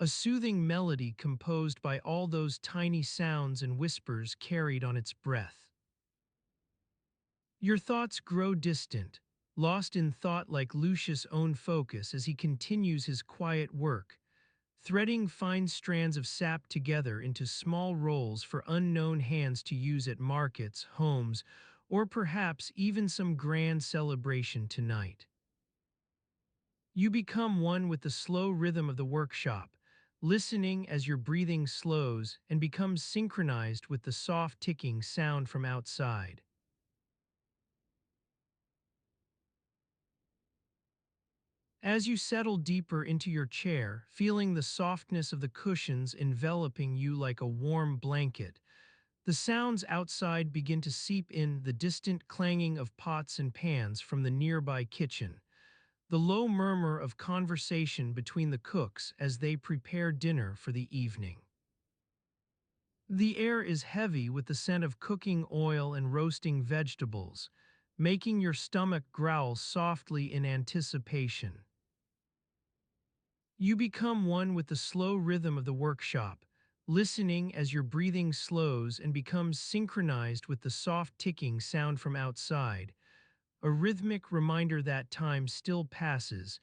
a soothing melody composed by all those tiny sounds and whispers carried on its breath. Your thoughts grow distant, lost in thought like Lucius' own focus as he continues his quiet work, threading fine strands of sap together into small rolls for unknown hands to use at markets, homes, or perhaps even some grand celebration tonight. You become one with the slow rhythm of the workshop, listening as your breathing slows and becomes synchronized with the soft ticking sound from outside. As you settle deeper into your chair, feeling the softness of the cushions enveloping you like a warm blanket, the sounds outside begin to seep in, the distant clanging of pots and pans from the nearby kitchen, the low murmur of conversation between the cooks as they prepare dinner for the evening. The air is heavy with the scent of cooking oil and roasting vegetables, making your stomach growl softly in anticipation. You become one with the slow rhythm of the workshop, listening as your breathing slows and becomes synchronized with the soft ticking sound from outside, a rhythmic reminder that time still passes,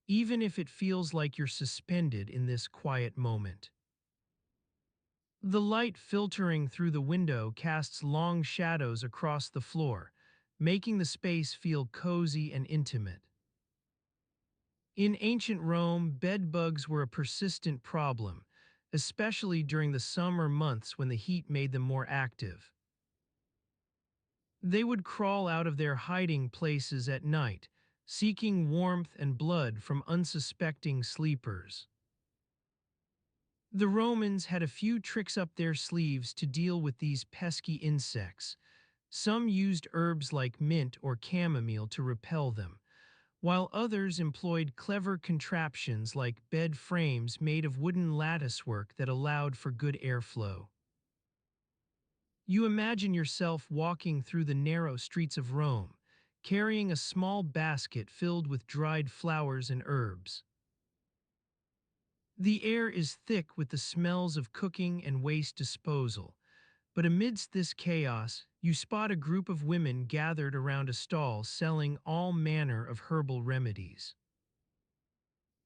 even if it feels like you're suspended in this quiet moment. The light filtering through the window casts long shadows across the floor, making the space feel cozy and intimate. In ancient Rome, bedbugs were a persistent problem, especially during the summer months when the heat made them more active. They would crawl out of their hiding places at night, seeking warmth and blood from unsuspecting sleepers. The Romans had a few tricks up their sleeves to deal with these pesky insects. Some used herbs like mint or chamomile to repel them, while others employed clever contraptions like bed frames made of wooden latticework that allowed for good airflow. You imagine yourself walking through the narrow streets of Rome, carrying a small basket filled with dried flowers and herbs. The air is thick with the smells of cooking and waste disposal, but amidst this chaos, you spot a group of women gathered around a stall selling all manner of herbal remedies.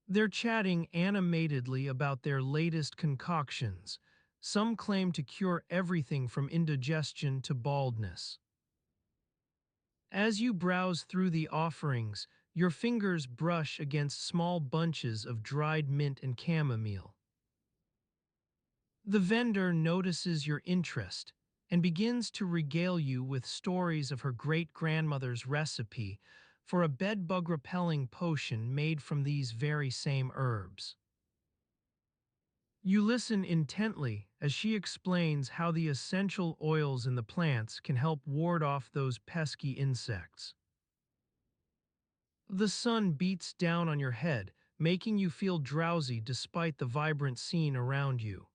They're chatting animatedly about their latest concoctions. Some claim to cure everything from indigestion to baldness. As you browse through the offerings, your fingers brush against small bunches of dried mint and chamomile. The vendor notices your interest, and begins to regale you with stories of her great-grandmother's recipe for a bedbug-repelling potion made from these very same herbs. You listen intently as she explains how the essential oils in the plants can help ward off those pesky insects. The sun beats down on your head, making you feel drowsy despite the vibrant scene around you.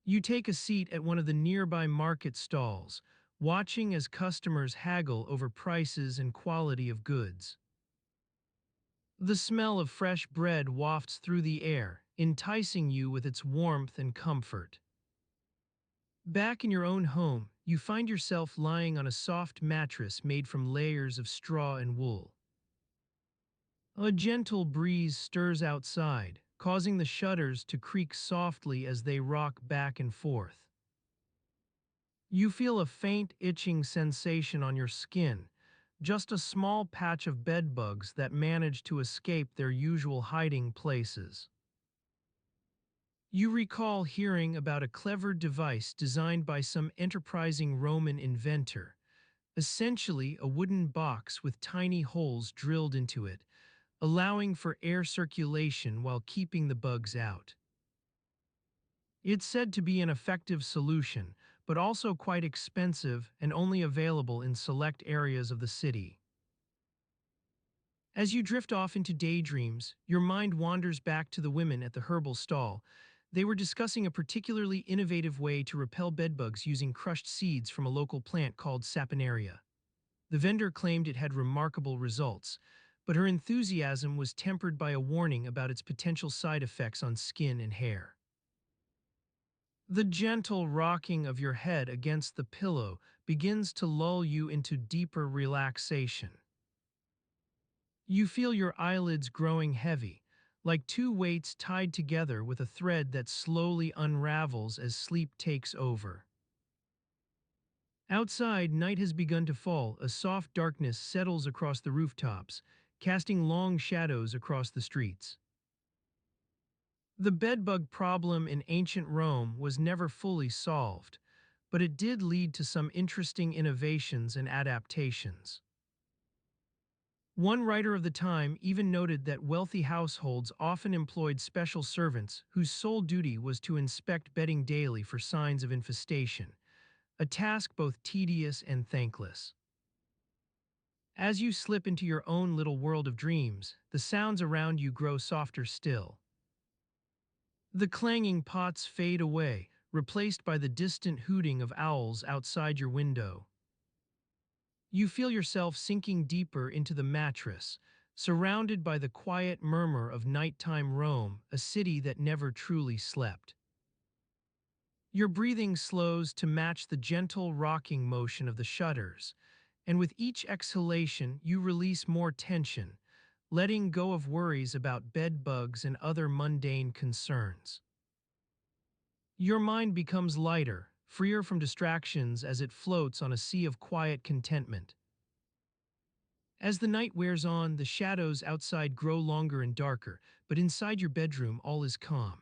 You take a seat at one of the nearby market stalls, watching as customers haggle over prices and quality of goods. The smell of fresh bread wafts through the air, enticing you with its warmth and comfort. Back in your own home, you find yourself lying on a soft mattress made from layers of straw and wool. A gentle breeze stirs outside, causing the shutters to creak softly as they rock back and forth. You feel a faint itching sensation on your skin, just a small patch of bedbugs that manage to escape their usual hiding places. You recall hearing about a clever device designed by some enterprising Roman inventor, essentially a wooden box with tiny holes drilled into it, allowing for air circulation while keeping the bugs out. It's said to be an effective solution, but also quite expensive and only available in select areas of the city. As you drift off into daydreams, your mind wanders back to the women at the herbal stall. They were discussing a particularly innovative way to repel bedbugs using crushed seeds from a local plant called saponaria. The vendor claimed it had remarkable results, but her enthusiasm was tempered by a warning about its potential side effects on skin and hair. The gentle rocking of your head against the pillow begins to lull you into deeper relaxation. You feel your eyelids growing heavy, like two weights tied together with a thread that slowly unravels as sleep takes over. Outside, night has begun to fall. A soft darkness settles across the rooftops, casting long shadows across the streets. The bedbug problem in ancient Rome was never fully solved, but it did lead to some interesting innovations and adaptations. One writer of the time even noted that wealthy households often employed special servants whose sole duty was to inspect bedding daily for signs of infestation, a task both tedious and thankless. As you slip into your own little world of dreams, the sounds around you grow softer still. The clanging pots fade away, replaced by the distant hooting of owls outside your window. You feel yourself sinking deeper into the mattress, surrounded by the quiet murmur of nighttime Rome, a city that never truly slept. Your breathing slows to match the gentle rocking motion of the shutters, and with each exhalation you release more tension, letting go of worries about bed bugs and other mundane concerns. Your mind becomes lighter, freer from distractions as it floats on a sea of quiet contentment. As the night wears on, the shadows outside grow longer and darker, but inside your bedroom all is calm.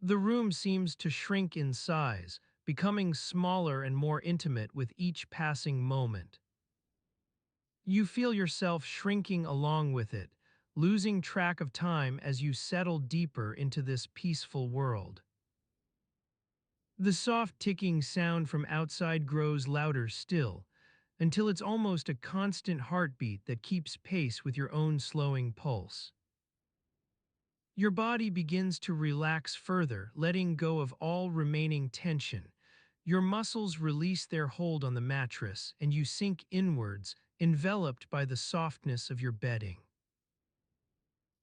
The room seems to shrink in size, becoming smaller and more intimate with each passing moment. You feel yourself shrinking along with it, losing track of time as you settle deeper into this peaceful world. The soft ticking sound from outside grows louder still, until it's almost a constant heartbeat that keeps pace with your own slowing pulse. Your body begins to relax further, letting go of all remaining tension. Your muscles release their hold on the mattress, and you sink inwards, enveloped by the softness of your bedding.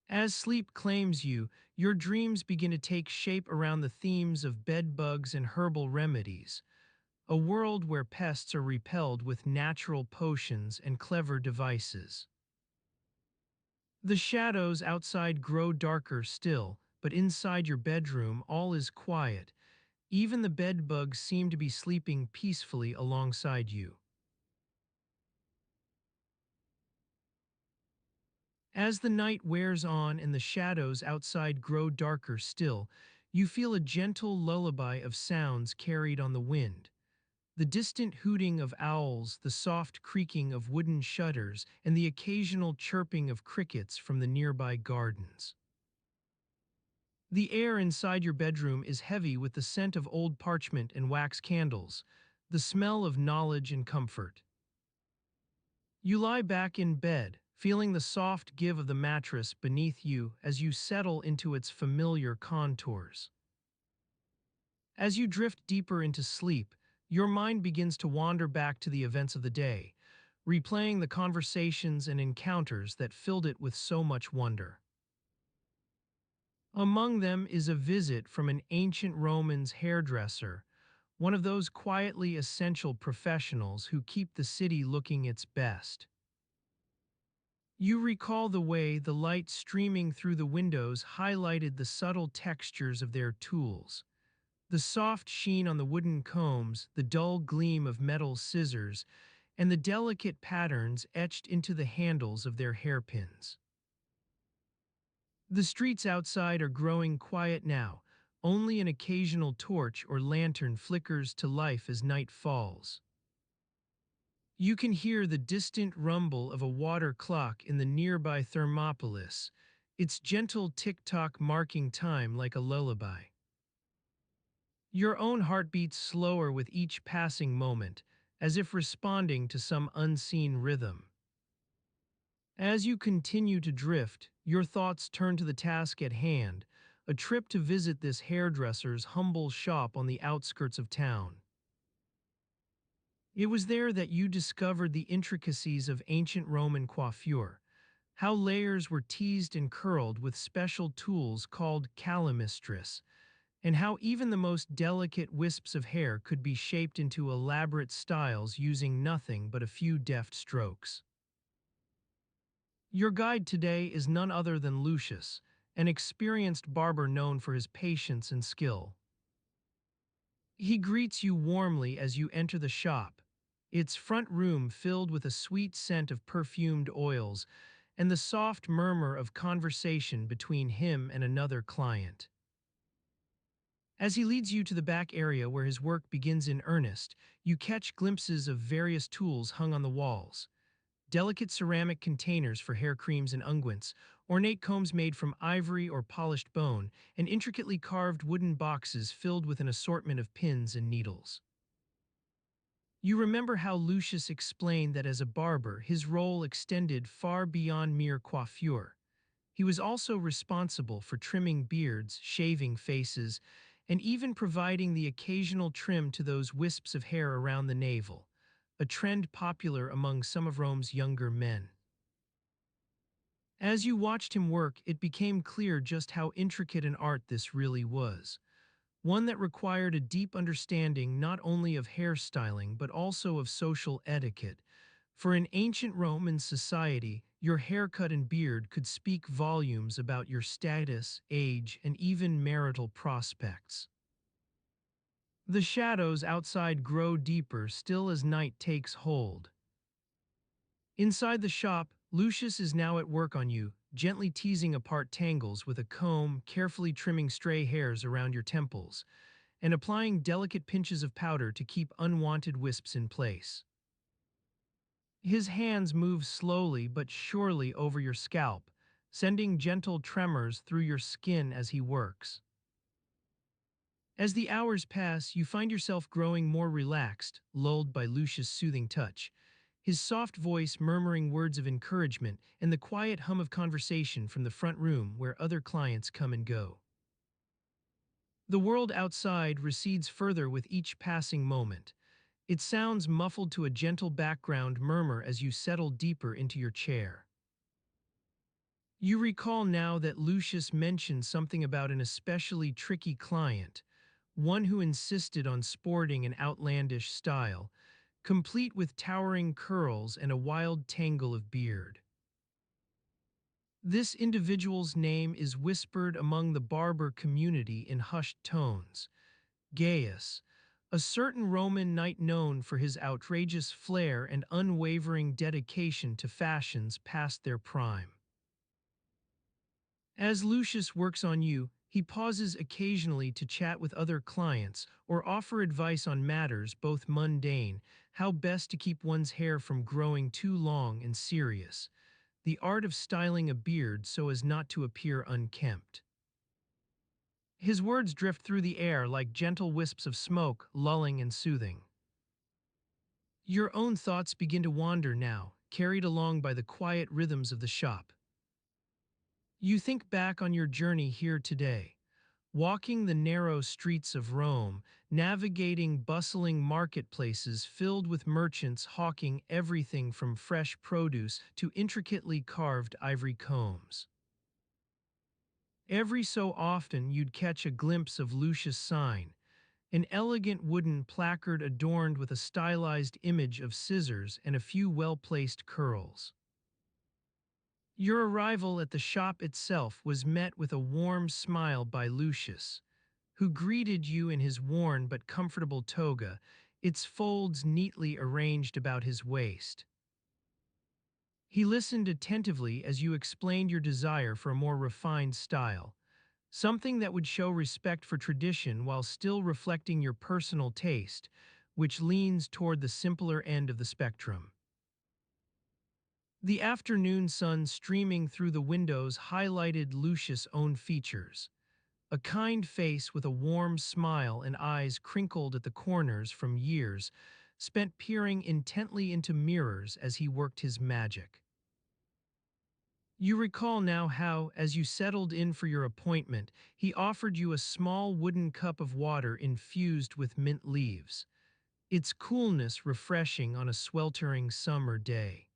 As sleep claims you, your dreams begin to take shape around the themes of bed bugs and herbal remedies, a world where pests are repelled with natural potions and clever devices. The shadows outside grow darker still, but inside your bedroom all is quiet. Even the bed bugs seem to be sleeping peacefully alongside you. As the night wears on and the shadows outside grow darker still, You feel a gentle lullaby of sounds carried on the wind. The distant hooting of owls, the soft creaking of wooden shutters, and the occasional chirping of crickets from the nearby gardens. The air inside your bedroom is heavy with the scent of old parchment and wax candles, the smell of knowledge and comfort. You lie back in bed, feeling the soft give of the mattress beneath you as you settle into its familiar contours. As you drift deeper into sleep, your mind begins to wander back to the events of the day, replaying the conversations and encounters that filled it with so much wonder. Among them is a visit from an ancient Roman's hairdresser, one of those quietly essential professionals who keep the city looking its best. You recall the way the light streaming through the windows highlighted the subtle textures of their tools. The soft sheen on the wooden combs, the dull gleam of metal scissors, and the delicate patterns etched into the handles of their hairpins. The streets outside are growing quiet now, only an occasional torch or lantern flickers to life as night falls. You can hear the distant rumble of a water clock in the nearby Thermopolis, its gentle tick-tock marking time like a lullaby. Your own heart beats slower with each passing moment, as if responding to some unseen rhythm. As you continue to drift, your thoughts turn to the task at hand, a trip to visit this hairdresser's humble shop on the outskirts of town. It was there that you discovered the intricacies of ancient Roman coiffure, how layers were teased and curled with special tools called calamistris, and how even the most delicate wisps of hair could be shaped into elaborate styles using nothing but a few deft strokes. Your guide today is none other than Lucius, an experienced barber known for his patience and skill. He greets you warmly as you enter the shop, its front room filled with a sweet scent of perfumed oils and the soft murmur of conversation between him and another client. As he leads you to the back area where his work begins in earnest, you catch glimpses of various tools hung on the walls. Delicate ceramic containers for hair creams and unguents, ornate combs made from ivory or polished bone, and intricately carved wooden boxes filled with an assortment of pins and needles. You remember how Lucius explained that as a barber, his role extended far beyond mere coiffure. He was also responsible for trimming beards, shaving faces, and even providing the occasional trim to those wisps of hair around the navel, a trend popular among some of Rome's younger men. As you watched him work, it became clear just how intricate an art this really was, one that required a deep understanding not only of hairstyling but also of social etiquette. For in ancient Roman society, your haircut and beard could speak volumes about your status, age, and even marital prospects. The shadows outside grow deeper still as night takes hold. Inside the shop, Lucius is now at work on you, gently teasing apart tangles with a comb, carefully trimming stray hairs around your temples, and applying delicate pinches of powder to keep unwanted wisps in place. His hands move slowly but surely over your scalp, sending gentle tremors through your skin as he works. As the hours pass, you find yourself growing more relaxed, lulled by Lucius' soothing touch, his soft voice murmuring words of encouragement and the quiet hum of conversation from the front room where other clients come and go. The world outside recedes further with each passing moment. It sounds muffled to a gentle background murmur as you settle deeper into your chair. You recall now that Lucius mentioned something about an especially tricky client, one who insisted on sporting an outlandish style, complete with towering curls and a wild tangle of beard. This individual's name is whispered among the barber community in hushed tones. Gaius, a certain Roman knight known for his outrageous flair and unwavering dedication to fashions past their prime. As Lucius works on you, He pauses occasionally to chat with other clients or offer advice on matters both mundane, how best to keep one's hair from growing too long and serious, the art of styling a beard so as not to appear unkempt. His words drift through the air like gentle wisps of smoke, lulling and soothing. Your own thoughts begin to wander now, carried along by the quiet rhythms of the shop. You think back on your journey here today, walking the narrow streets of Rome, navigating bustling marketplaces filled with merchants hawking everything from fresh produce to intricately carved ivory combs. Every so often you'd catch a glimpse of Lucius' sign, an elegant wooden placard adorned with a stylized image of scissors and a few well-placed curls. Your arrival at the shop itself was met with a warm smile by Lucius, who greeted you in his worn but comfortable toga, its folds neatly arranged about his waist. He listened attentively as you explained your desire for a more refined style, something that would show respect for tradition while still reflecting your personal taste, which leans toward the simpler end of the spectrum. The afternoon sun streaming through the windows highlighted Lucius' own features. A kind face with a warm smile and eyes crinkled at the corners from years, spent peering intently into mirrors as he worked his magic. You recall now how, as you settled in for your appointment, he offered you a small wooden cup of water infused with mint leaves, its coolness refreshing on a sweltering summer day.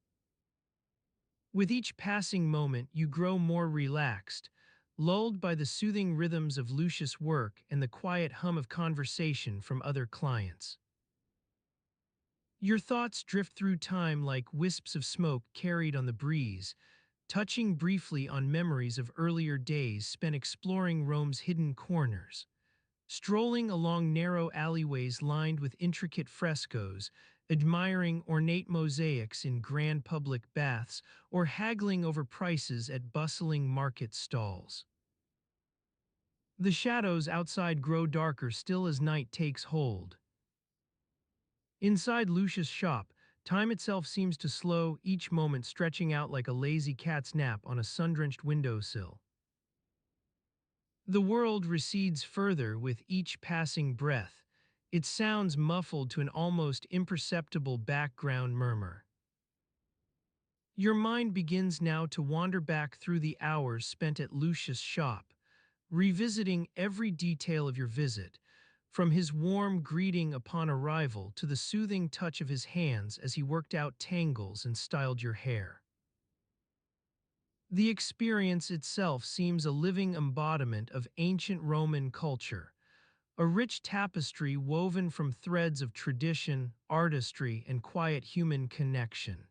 With each passing moment, you grow more relaxed, lulled by the soothing rhythms of Lucius' work and the quiet hum of conversation from other clients. Your thoughts drift through time like wisps of smoke carried on the breeze, touching briefly on memories of earlier days spent exploring Rome's hidden corners. Strolling along narrow alleyways lined with intricate frescoes, admiring ornate mosaics in grand public baths, or haggling over prices at bustling market stalls. The shadows outside grow darker still as night takes hold. Inside Lucia's shop, time itself seems to slow, each moment stretching out like a lazy cat's nap on a sun-drenched windowsill. The world recedes further with each passing breath, its sounds muffled to an almost imperceptible background murmur. Your mind begins now to wander back through the hours spent at Lucius' shop, revisiting every detail of your visit, from his warm greeting upon arrival to the soothing touch of his hands as he worked out tangles and styled your hair. The experience itself seems a living embodiment of ancient Roman culture, a rich tapestry woven from threads of tradition, artistry, and quiet human connection.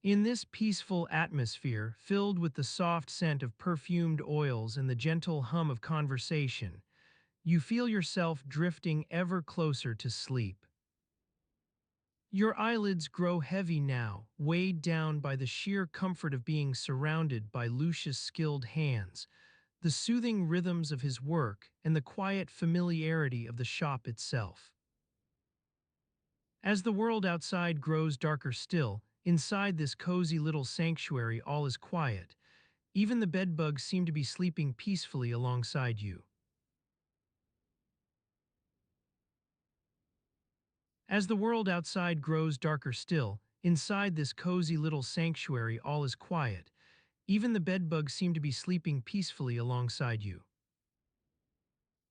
In this peaceful atmosphere, filled with the soft scent of perfumed oils and the gentle hum of conversation, you feel yourself drifting ever closer to sleep. Your eyelids grow heavy now, weighed down by the sheer comfort of being surrounded by Lucius' skilled hands, the soothing rhythms of his work, and the quiet familiarity of the shop itself. As the world outside grows darker still, inside this cozy little sanctuary all is quiet. Even the bedbugs seem to be sleeping peacefully alongside you. As the world outside grows darker still, inside this cozy little sanctuary all is quiet. Even the bedbugs seem to be sleeping peacefully alongside you.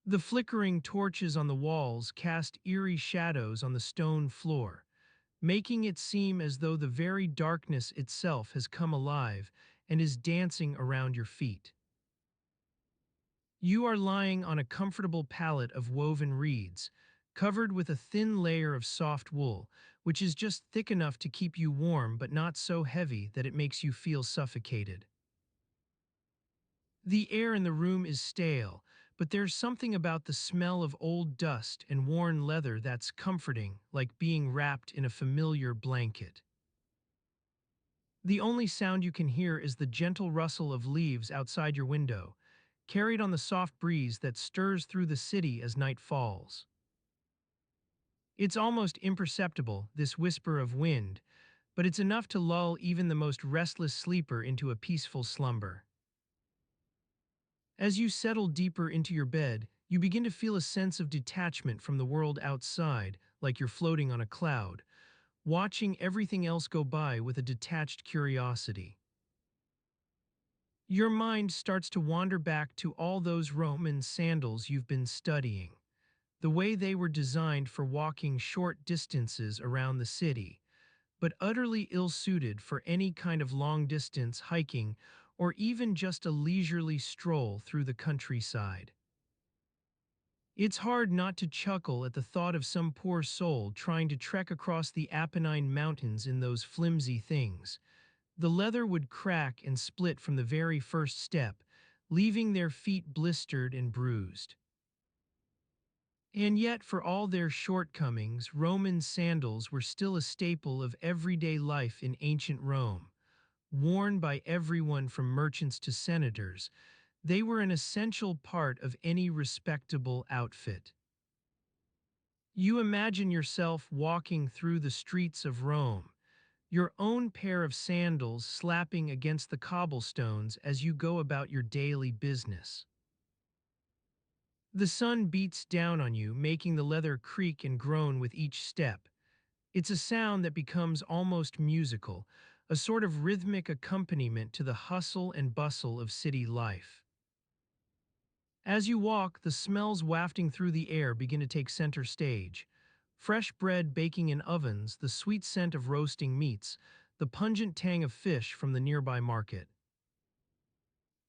The flickering torches on the walls cast eerie shadows on the stone floor, making it seem as though the very darkness itself has come alive and is dancing around your feet. You are lying on a comfortable pallet of woven reeds, covered with a thin layer of soft wool, which is just thick enough to keep you warm but not so heavy that it makes you feel suffocated. The air in the room is stale, but there's something about the smell of old dust and worn leather that's comforting, like being wrapped in a familiar blanket. The only sound you can hear is the gentle rustle of leaves outside your window, carried on the soft breeze that stirs through the city as night falls. It's almost imperceptible, this whisper of wind, but it's enough to lull even the most restless sleeper into a peaceful slumber. As you settle deeper into your bed, you begin to feel a sense of detachment from the world outside, like you're floating on a cloud, watching everything else go by with a detached curiosity. Your mind starts to wander back to all those Roman sandals you've been studying, the way they were designed for walking short distances around the city, but utterly ill-suited for any kind of long-distance hiking or even just a leisurely stroll through the countryside. It's hard not to chuckle at the thought of some poor soul trying to trek across the Apennine Mountains in those flimsy things. The leather would crack and split from the very first step, leaving their feet blistered and bruised. And yet, for all their shortcomings, Roman sandals were still a staple of everyday life in ancient Rome. Worn by everyone from merchants to senators, they were an essential part of any respectable outfit. You imagine yourself walking through the streets of Rome, your own pair of sandals slapping against the cobblestones as you go about your daily business. The sun beats down on you, making the leather creak and groan with each step. It's a sound that becomes almost musical, a sort of rhythmic accompaniment to the hustle and bustle of city life. As you walk, the smells wafting through the air begin to take center stage. Fresh bread baking in ovens, the sweet scent of roasting meats, the pungent tang of fish from the nearby market.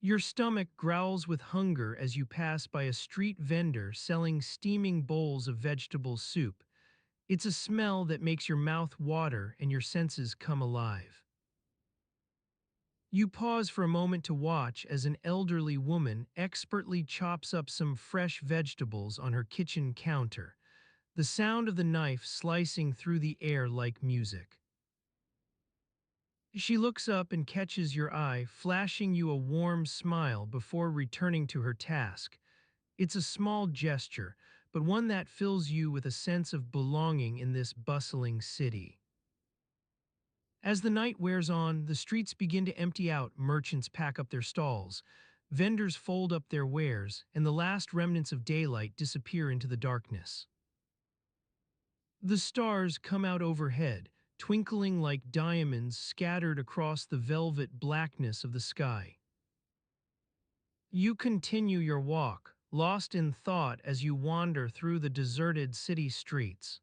Your stomach growls with hunger as you pass by a street vendor selling steaming bowls of vegetable soup. It's a smell that makes your mouth water and your senses come alive. You pause for a moment to watch as an elderly woman expertly chops up some fresh vegetables on her kitchen counter, the sound of the knife slicing through the air like music. She looks up and catches your eye, flashing you a warm smile before returning to her task. It's a small gesture, but one that fills you with a sense of belonging in this bustling city. As the night wears on, the streets begin to empty out, merchants pack up their stalls, vendors fold up their wares, and the last remnants of daylight disappear into the darkness. The stars come out overhead, twinkling like diamonds scattered across the velvet blackness of the sky. You continue your walk, lost in thought as you wander through the deserted city streets.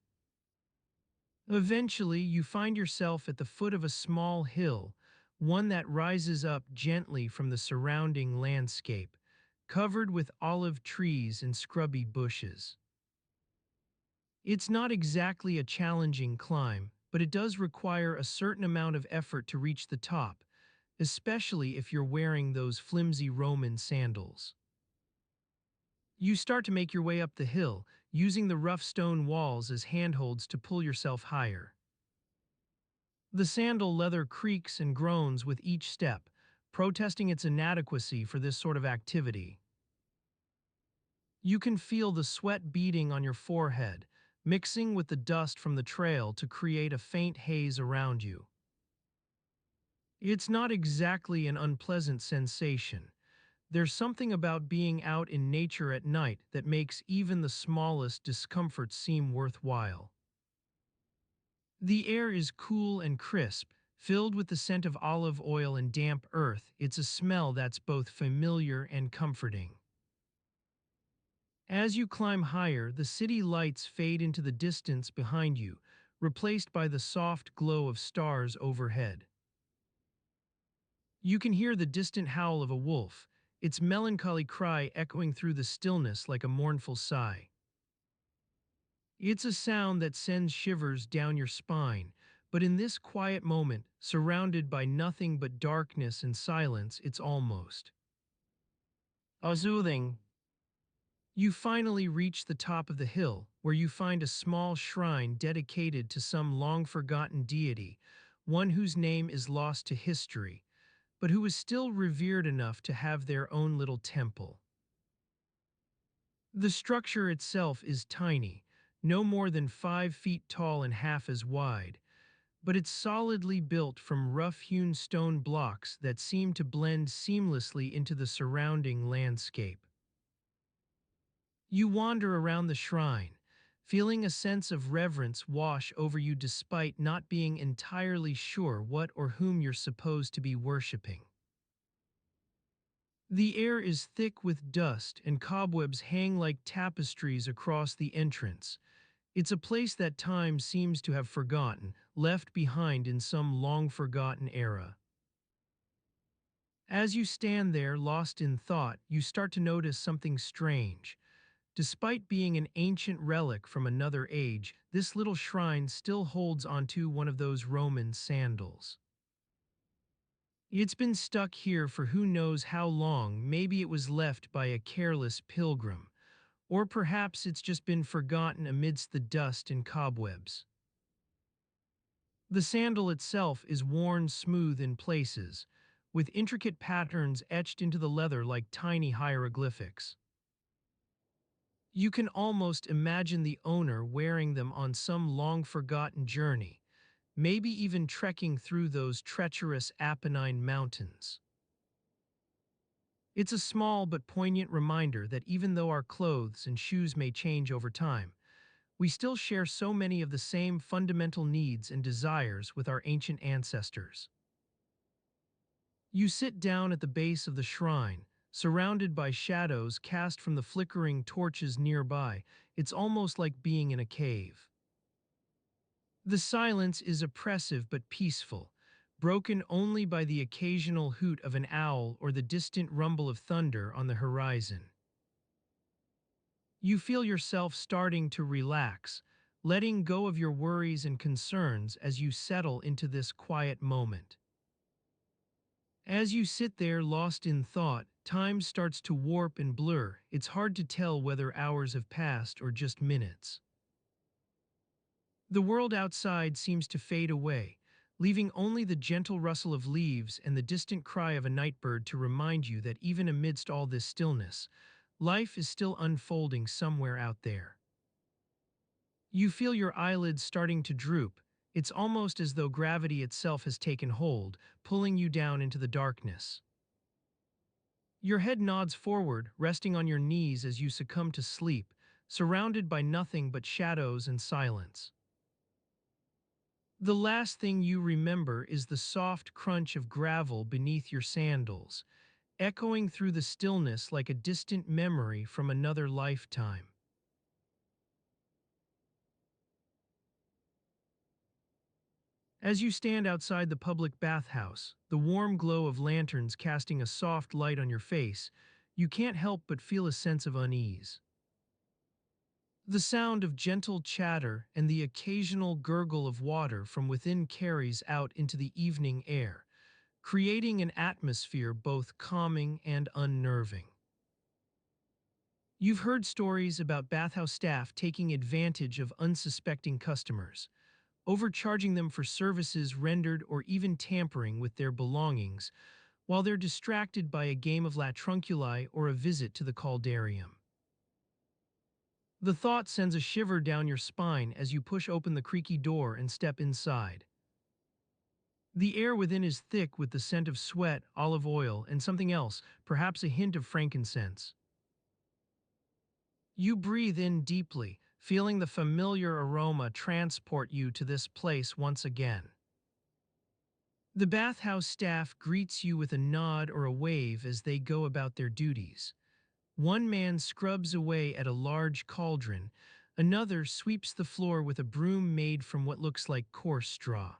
Eventually, you find yourself at the foot of a small hill, one that rises up gently from the surrounding landscape, covered with olive trees and scrubby bushes. It's not exactly a challenging climb, but it does require a certain amount of effort to reach the top, especially if you're wearing those flimsy Roman sandals. You start to make your way up the hill, using the rough stone walls as handholds to pull yourself higher. The sandal leather creaks and groans with each step, protesting its inadequacy for this sort of activity. You can feel the sweat beading on your forehead, mixing with the dust from the trail to create a faint haze around you. It's not exactly an unpleasant sensation. There's something about being out in nature at night that makes even the smallest discomfort seem worthwhile. The air is cool and crisp, filled with the scent of olive oil and damp earth. It's a smell that's both familiar and comforting. As you climb higher, the city lights fade into the distance behind you, replaced by the soft glow of stars overhead. You can hear the distant howl of a wolf, its melancholy cry echoing through the stillness like a mournful sigh. It's a sound that sends shivers down your spine, but in this quiet moment, surrounded by nothing but darkness and silence, it's almost soothing. You finally reach the top of the hill, where you find a small shrine dedicated to some long-forgotten deity, one whose name is lost to history, but who is still revered enough to have their own little temple. The structure itself is tiny, no more than 5 feet tall and half as wide, but it's solidly built from rough-hewn stone blocks that seem to blend seamlessly into the surrounding landscape. You wander around the shrine, feeling a sense of reverence wash over you despite not being entirely sure what or whom you're supposed to be worshipping. The air is thick with dust and cobwebs hang like tapestries across the entrance. It's a place that time seems to have forgotten, left behind in some long-forgotten era. As you stand there, lost in thought, you start to notice something strange. Despite being an ancient relic from another age, this little shrine still holds onto one of those Roman sandals. It's been stuck here for who knows how long. Maybe it was left by a careless pilgrim, or perhaps it's just been forgotten amidst the dust and cobwebs. The sandal itself is worn smooth in places, with intricate patterns etched into the leather like tiny hieroglyphics. You can almost imagine the owner wearing them on some long-forgotten journey, maybe even trekking through those treacherous Apennine mountains. It's a small but poignant reminder that even though our clothes and shoes may change over time, we still share so many of the same fundamental needs and desires with our ancient ancestors. You sit down at the base of the shrine, surrounded by shadows cast from the flickering torches nearby. It's almost like being in a cave. The silence is oppressive but peaceful, broken only by the occasional hoot of an owl or the distant rumble of thunder on the horizon. You feel yourself starting to relax, letting go of your worries and concerns as you settle into this quiet moment. As you sit there lost in thought, time starts to warp and blur. It's hard to tell whether hours have passed or just minutes. The world outside seems to fade away, leaving only the gentle rustle of leaves and the distant cry of a nightbird to remind you that even amidst all this stillness, life is still unfolding somewhere out there. You feel your eyelids starting to droop. It's almost as though gravity itself has taken hold, pulling you down into the darkness. Your head nods forward, resting on your knees as you succumb to sleep, surrounded by nothing but shadows and silence. The last thing you remember is the soft crunch of gravel beneath your sandals, echoing through the stillness like a distant memory from another lifetime. As you stand outside the public bathhouse, the warm glow of lanterns casting a soft light on your face, you can't help but feel a sense of unease. The sound of gentle chatter and the occasional gurgle of water from within carries out into the evening air, creating an atmosphere both calming and unnerving. You've heard stories about bathhouse staff taking advantage of unsuspecting customers, overcharging them for services rendered or even tampering with their belongings while they're distracted by a game of La Trunculi or a visit to the caldarium. The thought sends a shiver down your spine as you push open the creaky door and step inside. The air within is thick with the scent of sweat, olive oil, and something else, perhaps a hint of frankincense. You breathe in deeply, feeling the familiar aroma transport you to this place once again. The bathhouse staff greets you with a nod or a wave as they go about their duties. One man scrubs away at a large cauldron, another sweeps the floor with a broom made from what looks like coarse straw.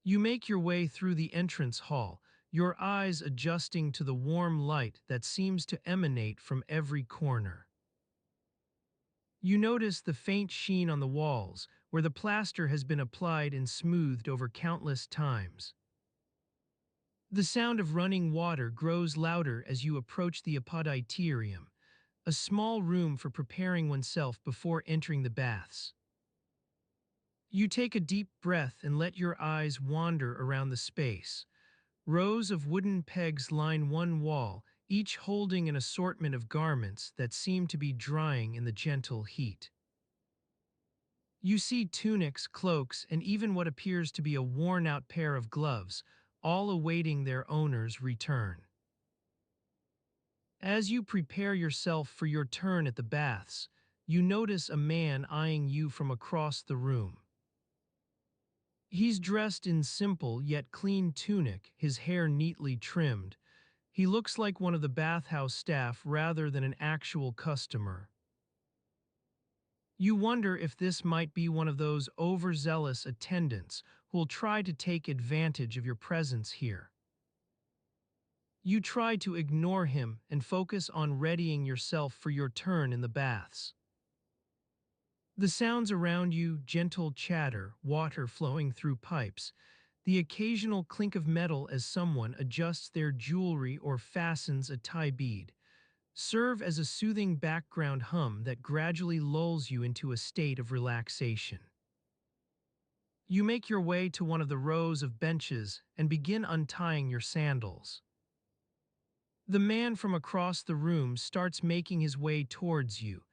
You make your way through the entrance hall, your eyes adjusting to the warm light that seems to emanate from every corner. You notice the faint sheen on the walls, where the plaster has been applied and smoothed over countless times. The sound of running water grows louder as you approach the apoditirium, a small room for preparing oneself before entering the baths. You take a deep breath and let your eyes wander around the space. Rows of wooden pegs line one wall, each holding an assortment of garments that seem to be drying in the gentle heat. You see tunics, cloaks, and even what appears to be a worn-out pair of gloves, all awaiting their owner's return. As you prepare yourself for your turn at the baths, you notice a man eyeing you from across the room. He's dressed in simple yet clean tunic, his hair neatly trimmed. He looks like one of the bathhouse staff rather than an actual customer. You wonder if this might be one of those overzealous attendants who'll try to take advantage of your presence here. You try to ignore him and focus on readying yourself for your turn in the baths. The sounds around you, gentle chatter, water flowing through pipes, the occasional clink of metal as someone adjusts their jewelry or fastens a tie bead, serve as a soothing background hum that gradually lulls you into a state of relaxation. You make your way to one of the rows of benches and begin untying your sandals. The man from across the room starts making his way towards you,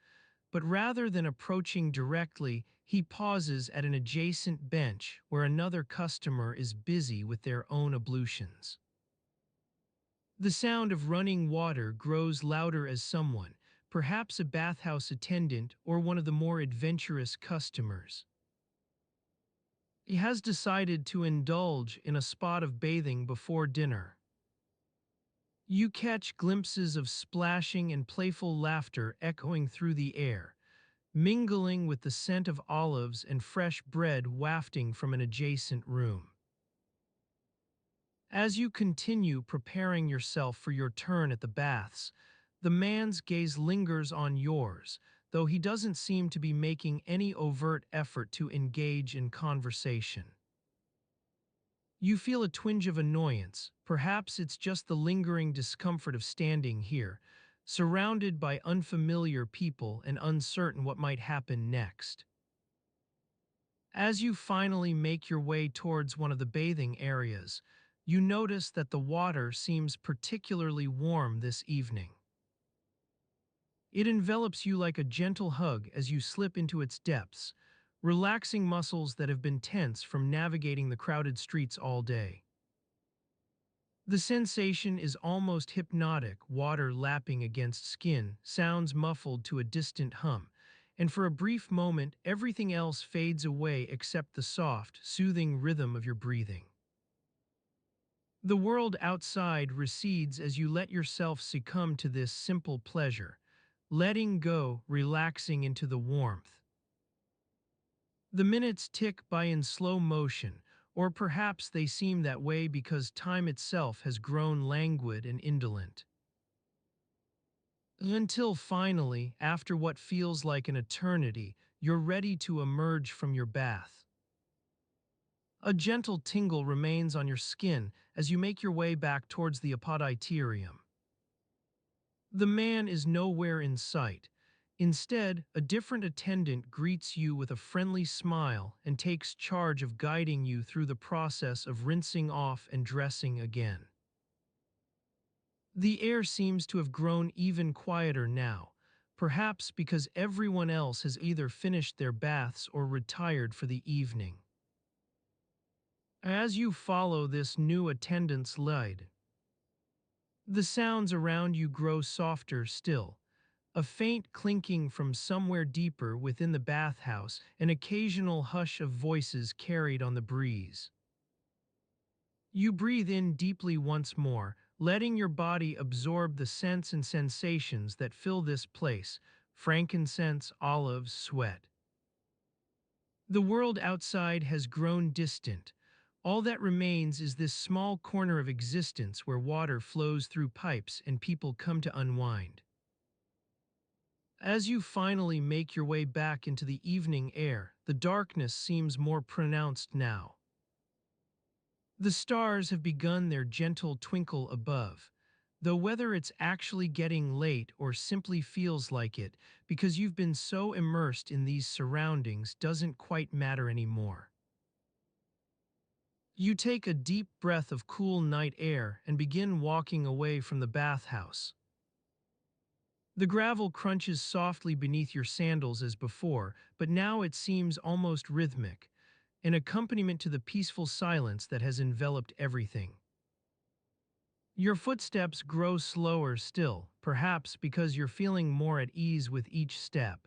but rather than approaching directly, he pauses at an adjacent bench where another customer is busy with their own ablutions. The sound of running water grows louder as someone, perhaps a bathhouse attendant or one of the more adventurous customers, he has decided to indulge in a spot of bathing before dinner. You catch glimpses of splashing and playful laughter echoing through the air, mingling with the scent of olives and fresh bread wafting from an adjacent room. As you continue preparing yourself for your turn at the baths, the man's gaze lingers on yours, though he doesn't seem to be making any overt effort to engage in conversation. You feel a twinge of annoyance, perhaps it's just the lingering discomfort of standing here, surrounded by unfamiliar people and uncertain what might happen next. As you finally make your way towards one of the bathing areas, you notice that the water seems particularly warm this evening. It envelops you like a gentle hug as you slip into its depths, relaxing muscles that have been tense from navigating the crowded streets all day. The sensation is almost hypnotic, water lapping against skin, sounds muffled to a distant hum, and for a brief moment everything else fades away except the soft, soothing rhythm of your breathing. The world outside recedes as you let yourself succumb to this simple pleasure, letting go, relaxing into the warmth. The minutes tick by in slow motion, or perhaps they seem that way because time itself has grown languid and indolent. Until finally, after what feels like an eternity, you're ready to emerge from your bath. A gentle tingle remains on your skin as you make your way back towards the apoditerium. The man is nowhere in sight. Instead, a different attendant greets you with a friendly smile and takes charge of guiding you through the process of rinsing off and dressing again. The air seems to have grown even quieter now, perhaps because everyone else has either finished their baths or retired for the evening. As you follow this new attendant's lead, the sounds around you grow softer still, a faint clinking from somewhere deeper within the bathhouse, an occasional hush of voices carried on the breeze. You breathe in deeply once more, letting your body absorb the scents and sensations that fill this place: frankincense, olives, sweat. The world outside has grown distant. All that remains is this small corner of existence where water flows through pipes and people come to unwind. As you finally make your way back into the evening air, the darkness seems more pronounced now. The stars have begun their gentle twinkle above, though whether it's actually getting late or simply feels like it because you've been so immersed in these surroundings doesn't quite matter anymore. You take a deep breath of cool night air and begin walking away from the bathhouse. The gravel crunches softly beneath your sandals as before, but now it seems almost rhythmic, an accompaniment to the peaceful silence that has enveloped everything. Your footsteps grow slower still, perhaps because you're feeling more at ease with each step.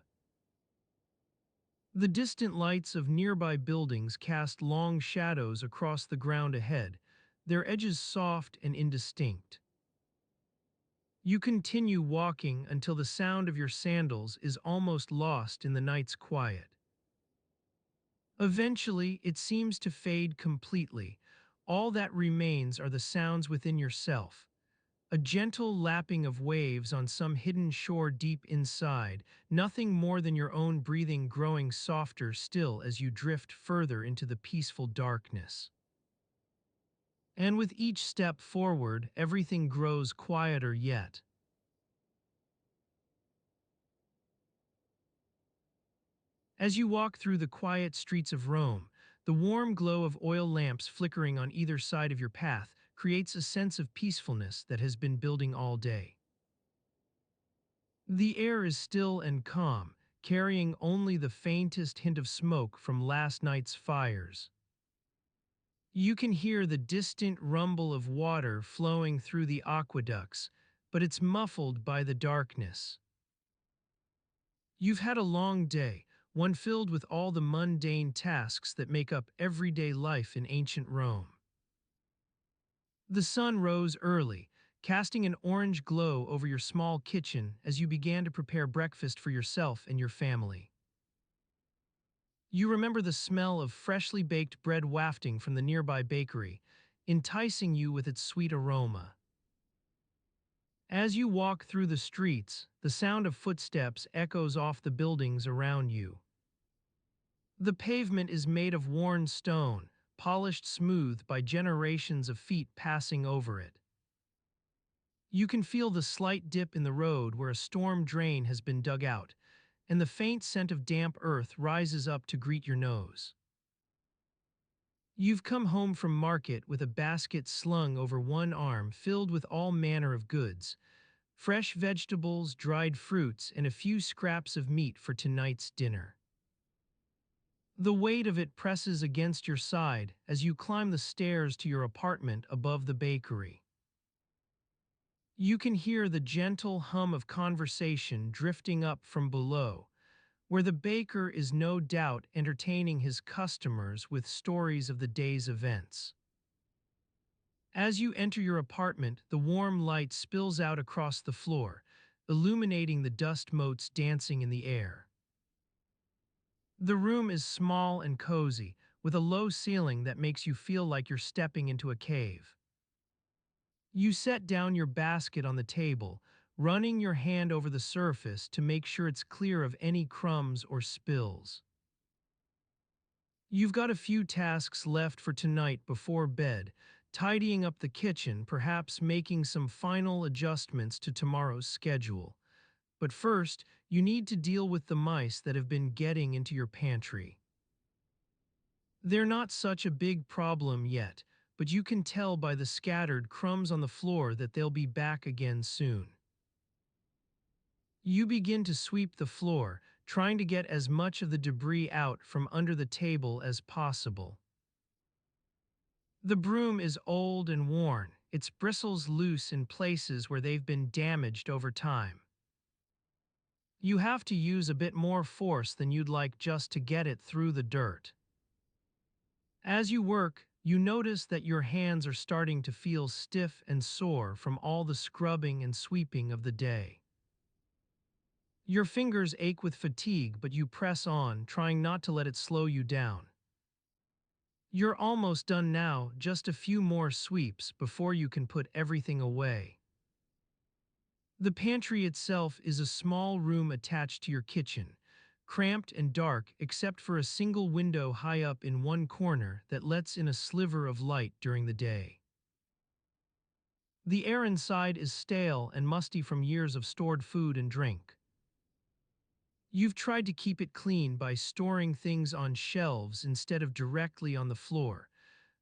The distant lights of nearby buildings cast long shadows across the ground ahead, their edges soft and indistinct. You continue walking until the sound of your sandals is almost lost in the night's quiet. Eventually, it seems to fade completely. All that remains are the sounds within yourself. A gentle lapping of waves on some hidden shore deep inside, nothing more than your own breathing growing softer still as you drift further into the peaceful darkness. And with each step forward, everything grows quieter yet. As you walk through the quiet streets of Rome, the warm glow of oil lamps flickering on either side of your path creates a sense of peacefulness that has been building all day. The air is still and calm, carrying only the faintest hint of smoke from last night's fires. You can hear the distant rumble of water flowing through the aqueducts, but it's muffled by the darkness. You've had a long day, one filled with all the mundane tasks that make up everyday life in ancient Rome. The sun rose early, casting an orange glow over your small kitchen as you began to prepare breakfast for yourself and your family. You remember the smell of freshly baked bread wafting from the nearby bakery, enticing you with its sweet aroma. As you walk through the streets, the sound of footsteps echoes off the buildings around you. The pavement is made of worn stone, polished smooth by generations of feet passing over it. You can feel the slight dip in the road where a storm drain has been dug out, and the faint scent of damp earth rises up to greet your nose. You've come home from market with a basket slung over one arm filled with all manner of goods, fresh vegetables, dried fruits, and a few scraps of meat for tonight's dinner. The weight of it presses against your side as you climb the stairs to your apartment above the bakery. You can hear the gentle hum of conversation drifting up from below, where the baker is no doubt entertaining his customers with stories of the day's events. As you enter your apartment, the warm light spills out across the floor, illuminating the dust motes dancing in the air. The room is small and cozy, with a low ceiling that makes you feel like you're stepping into a cave. You set down your basket on the table, running your hand over the surface to make sure it's clear of any crumbs or spills. You've got a few tasks left for tonight before bed, tidying up the kitchen, perhaps making some final adjustments to tomorrow's schedule. But first, you need to deal with the mice that have been getting into your pantry. They're not such a big problem yet, but you can tell by the scattered crumbs on the floor that they'll be back again soon. You begin to sweep the floor, trying to get as much of the debris out from under the table as possible. The broom is old and worn, its bristles loose in places where they've been damaged over time. You have to use a bit more force than you'd like just to get it through the dirt. As you work, you notice that your hands are starting to feel stiff and sore from all the scrubbing and sweeping of the day. Your fingers ache with fatigue, but you press on, trying not to let it slow you down. You're almost done now, just a few more sweeps before you can put everything away. The pantry itself is a small room attached to your kitchen, cramped and dark except for a single window high up in one corner that lets in a sliver of light during the day. The air inside is stale and musty from years of stored food and drink. You've tried to keep it clean by storing things on shelves instead of directly on the floor,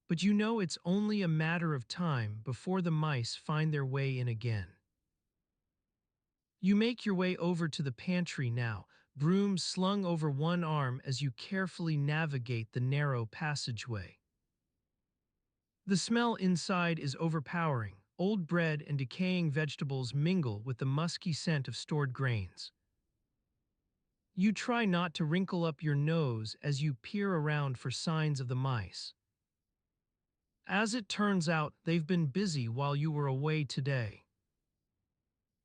but you know it's only a matter of time before the mice find their way in again. You make your way over to the pantry now, broom slung over one arm as you carefully navigate the narrow passageway. The smell inside is overpowering. Old bread and decaying vegetables mingle with the musky scent of stored grains. You try not to wrinkle up your nose as you peer around for signs of the mice. As it turns out, they've been busy while you were away today.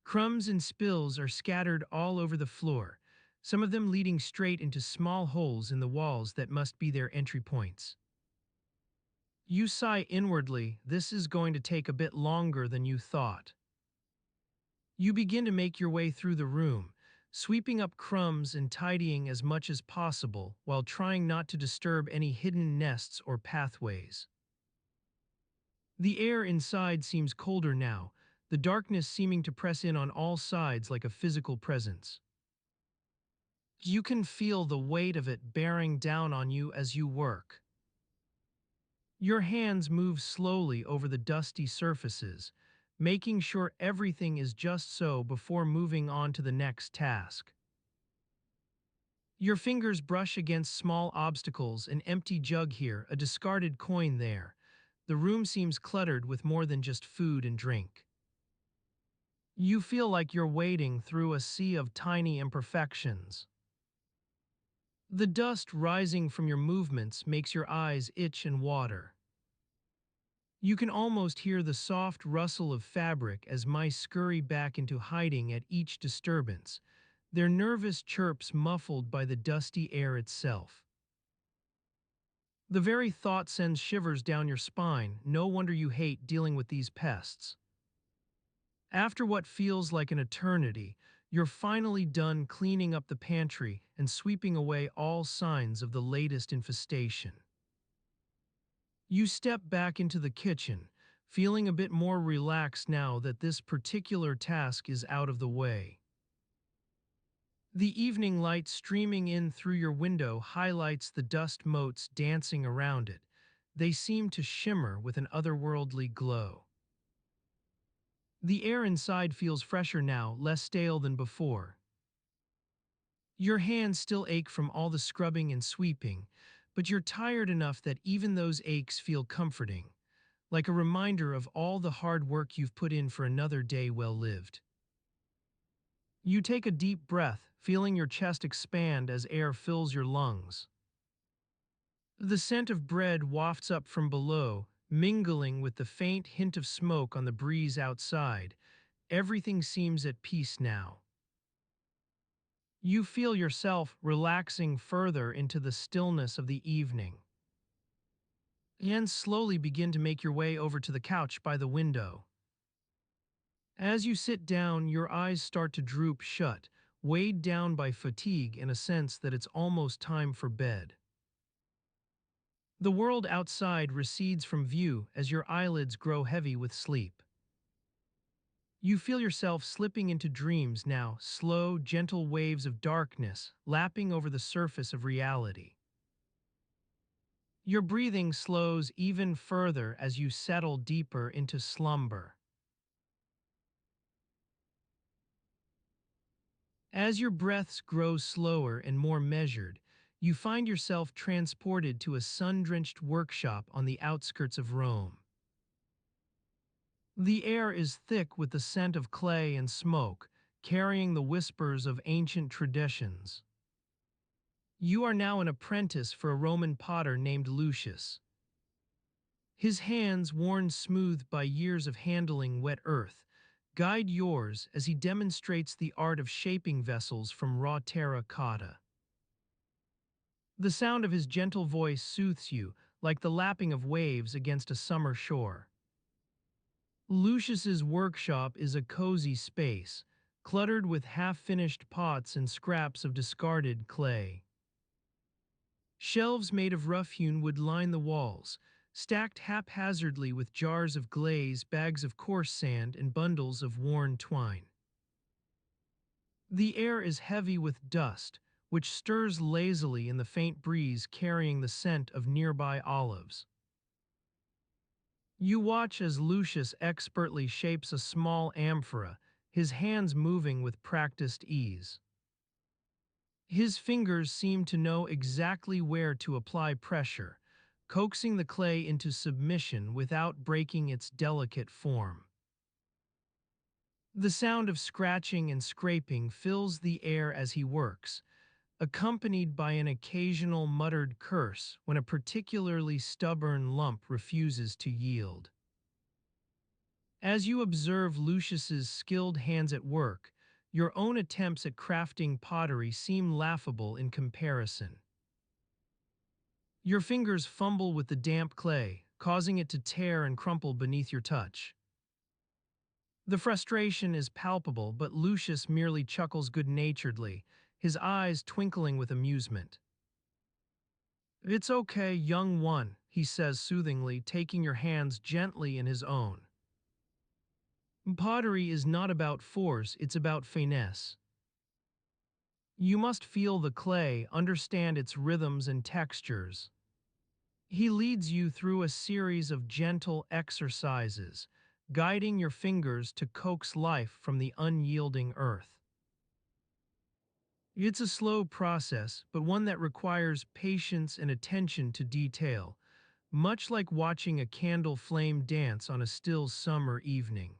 Crumbs and spills are scattered all over the floor, some of them leading straight into small holes in the walls that must be their entry points. You sigh inwardly, this is going to take a bit longer than you thought. You begin to make your way through the room, sweeping up crumbs and tidying as much as possible while trying not to disturb any hidden nests or pathways. The air inside seems colder now, the darkness seeming to press in on all sides like a physical presence. You can feel the weight of it bearing down on you as you work. Your hands move slowly over the dusty surfaces, making sure everything is just so before moving on to the next task. Your fingers brush against small obstacles, an empty jug here, a discarded coin there. The room seems cluttered with more than just food and drink. You feel like you're wading through a sea of tiny imperfections. The dust rising from your movements makes your eyes itch and water. You can almost hear the soft rustle of fabric as mice scurry back into hiding at each disturbance, their nervous chirps muffled by the dusty air itself. The very thought sends shivers down your spine. No wonder you hate dealing with these pests. After what feels like an eternity, you're finally done cleaning up the pantry and sweeping away all signs of the latest infestation. You step back into the kitchen, feeling a bit more relaxed now that this particular task is out of the way. The evening light streaming in through your window highlights the dust motes dancing around it. They seem to shimmer with an otherworldly glow. The air inside feels fresher now, less stale than before. Your hands still ache from all the scrubbing and sweeping, but you're tired enough that even those aches feel comforting, like a reminder of all the hard work you've put in for another day well lived. You take a deep breath, feeling your chest expand as air fills your lungs. The scent of bread wafts up from below, mingling with the faint hint of smoke on the breeze outside. Everything seems at peace now. You feel yourself relaxing further into the stillness of the evening. And slowly begin to make your way over to the couch by the window. As you sit down, your eyes start to droop shut, weighed down by fatigue and a sense that it's almost time for bed. The world outside recedes from view as your eyelids grow heavy with sleep. You feel yourself slipping into dreams now, slow, gentle waves of darkness lapping over the surface of reality. Your breathing slows even further as you settle deeper into slumber. As your breaths grow slower and more measured, you find yourself transported to a sun-drenched workshop on the outskirts of Rome. The air is thick with the scent of clay and smoke, carrying the whispers of ancient traditions. You are now an apprentice for a Roman potter named Lucius. His hands, worn smooth by years of handling wet earth, guide yours as he demonstrates the art of shaping vessels from raw terra cotta. The sound of his gentle voice soothes you, like the lapping of waves against a summer shore. Lucius's workshop is a cozy space, cluttered with half-finished pots and scraps of discarded clay. Shelves made of rough-hewn wood line the walls, stacked haphazardly with jars of glaze, bags of coarse sand, and bundles of worn twine. The air is heavy with dust, which stirs lazily in the faint breeze carrying the scent of nearby olives. You watch as Lucius expertly shapes a small amphora, his hands moving with practiced ease. His fingers seem to know exactly where to apply pressure, coaxing the clay into submission without breaking its delicate form. The sound of scratching and scraping fills the air as he works, accompanied by an occasional muttered curse when a particularly stubborn lump refuses to yield. As you observe Lucius's skilled hands at work, your own attempts at crafting pottery seem laughable in comparison. Your fingers fumble with the damp clay, causing it to tear and crumple beneath your touch. The frustration is palpable, but Lucius merely chuckles good-naturedly, his eyes twinkling with amusement. "It's okay, young one," he says soothingly, taking your hands gently in his own. "Pottery is not about force, it's about finesse. You must feel the clay, understand its rhythms and textures." He leads you through a series of gentle exercises, guiding your fingers to coax life from the unyielding earth. It's a slow process, but one that requires patience and attention to detail, much like watching a candle flame dance on a still summer evening.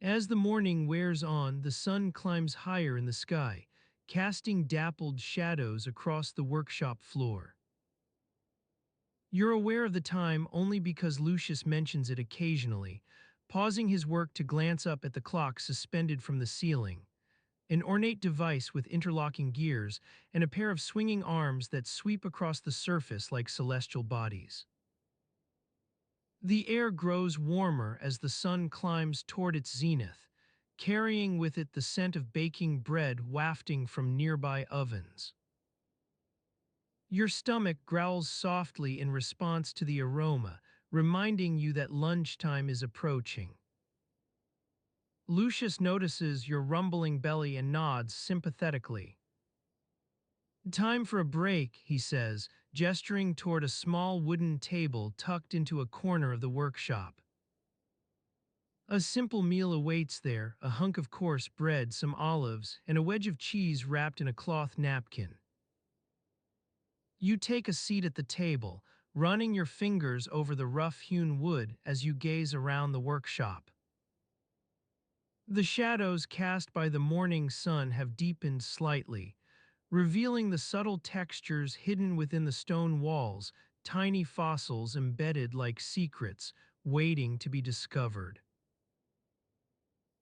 As the morning wears on, the sun climbs higher in the sky, casting dappled shadows across the workshop floor. You're aware of the time only because Lucius mentions it occasionally, pausing his work to glance up at the clock suspended from the ceiling, an ornate device with interlocking gears and a pair of swinging arms that sweep across the surface like celestial bodies. The air grows warmer as the sun climbs toward its zenith, carrying with it the scent of baking bread wafting from nearby ovens. Your stomach growls softly in response to the aroma, reminding you that lunchtime is approaching. Lucius notices your rumbling belly and nods sympathetically. "Time for a break," he says, gesturing toward a small wooden table tucked into a corner of the workshop. A simple meal awaits there, a hunk of coarse bread, some olives, and a wedge of cheese wrapped in a cloth napkin. You take a seat at the table, running your fingers over the rough-hewn wood as you gaze around the workshop. The shadows cast by the morning sun have deepened slightly, revealing the subtle textures hidden within the stone walls, tiny fossils embedded like secrets, waiting to be discovered.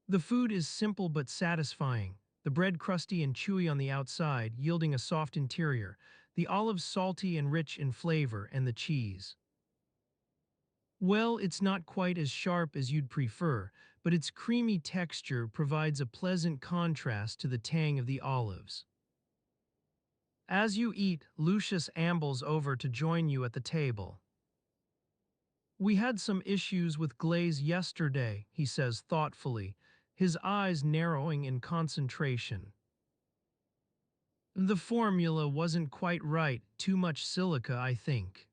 The food is simple but satisfying, the bread crusty and chewy on the outside, yielding a soft interior, the olives salty and rich in flavor, and the cheese. Well, it's not quite as sharp as you'd prefer, but its creamy texture provides a pleasant contrast to the tang of the olives. As you eat, Lucius ambles over to join you at the table. "We had some issues with glaze yesterday," he says thoughtfully, his eyes narrowing in concentration. "The formula wasn't quite right, too much silica, I think."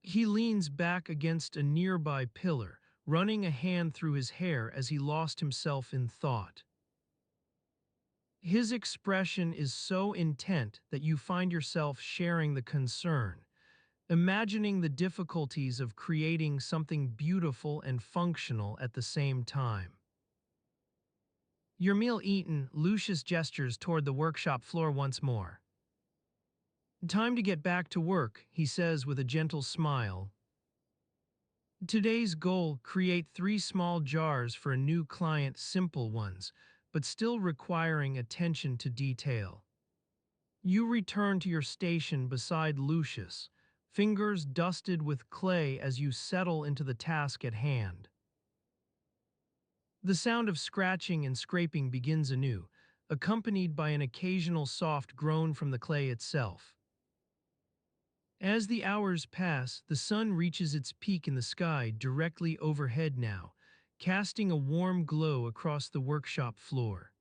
He leans back against a nearby pillar, running a hand through his hair as he lost himself in thought. His expression is so intent that you find yourself sharing the concern, imagining the difficulties of creating something beautiful and functional at the same time. Your meal eaten, Lucius gestures toward the workshop floor once more. "Time to get back to work," he says with a gentle smile. "Today's goal, create 3 small jars for a new client, simple ones, but still requiring attention to detail." You return to your station beside Lucius, fingers dusted with clay as you settle into the task at hand. The sound of scratching and scraping begins anew, accompanied by an occasional soft groan from the clay itself. As the hours pass, the sun reaches its peak in the sky directly overhead now, casting a warm glow across the workshop floor.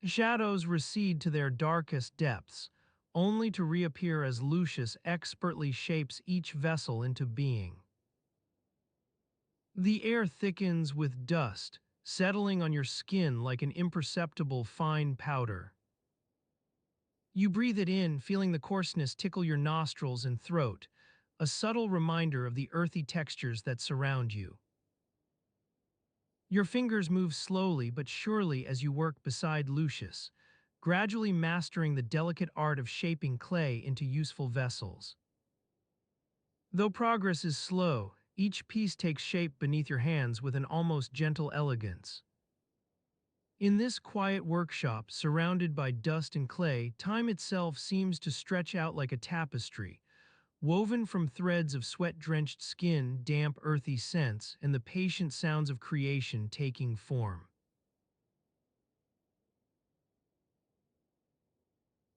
Shadows recede to their darkest depths, only to reappear as Lucius expertly shapes each vessel into being. The air thickens with dust, settling on your skin like an imperceptible fine powder. You breathe it in, feeling the coarseness tickle your nostrils and throat, a subtle reminder of the earthy textures that surround you. Your fingers move slowly but surely as you work beside Lucius, gradually mastering the delicate art of shaping clay into useful vessels. Though progress is slow, each piece takes shape beneath your hands with an almost gentle elegance. In this quiet workshop, surrounded by dust and clay, time itself seems to stretch out like a tapestry, woven from threads of sweat-drenched skin, damp, earthy scents, and the patient sounds of creation taking form.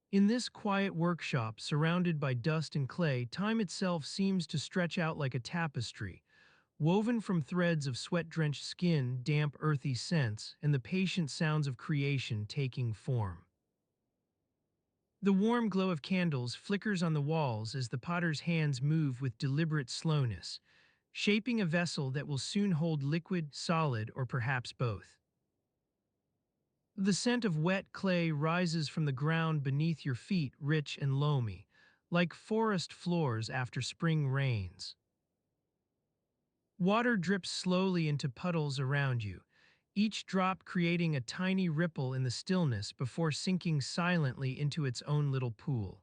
In this quiet workshop, surrounded by dust and clay, time itself seems to stretch out like a tapestry, woven from threads of sweat-drenched skin, damp, earthy scents, and the patient sounds of creation taking form. The warm glow of candles flickers on the walls as the potter's hands move with deliberate slowness, shaping a vessel that will soon hold liquid, solid, or perhaps both. The scent of wet clay rises from the ground beneath your feet, rich and loamy, like forest floors after spring rains. Water drips slowly into puddles around you, each drop creating a tiny ripple in the stillness before sinking silently into its own little pool.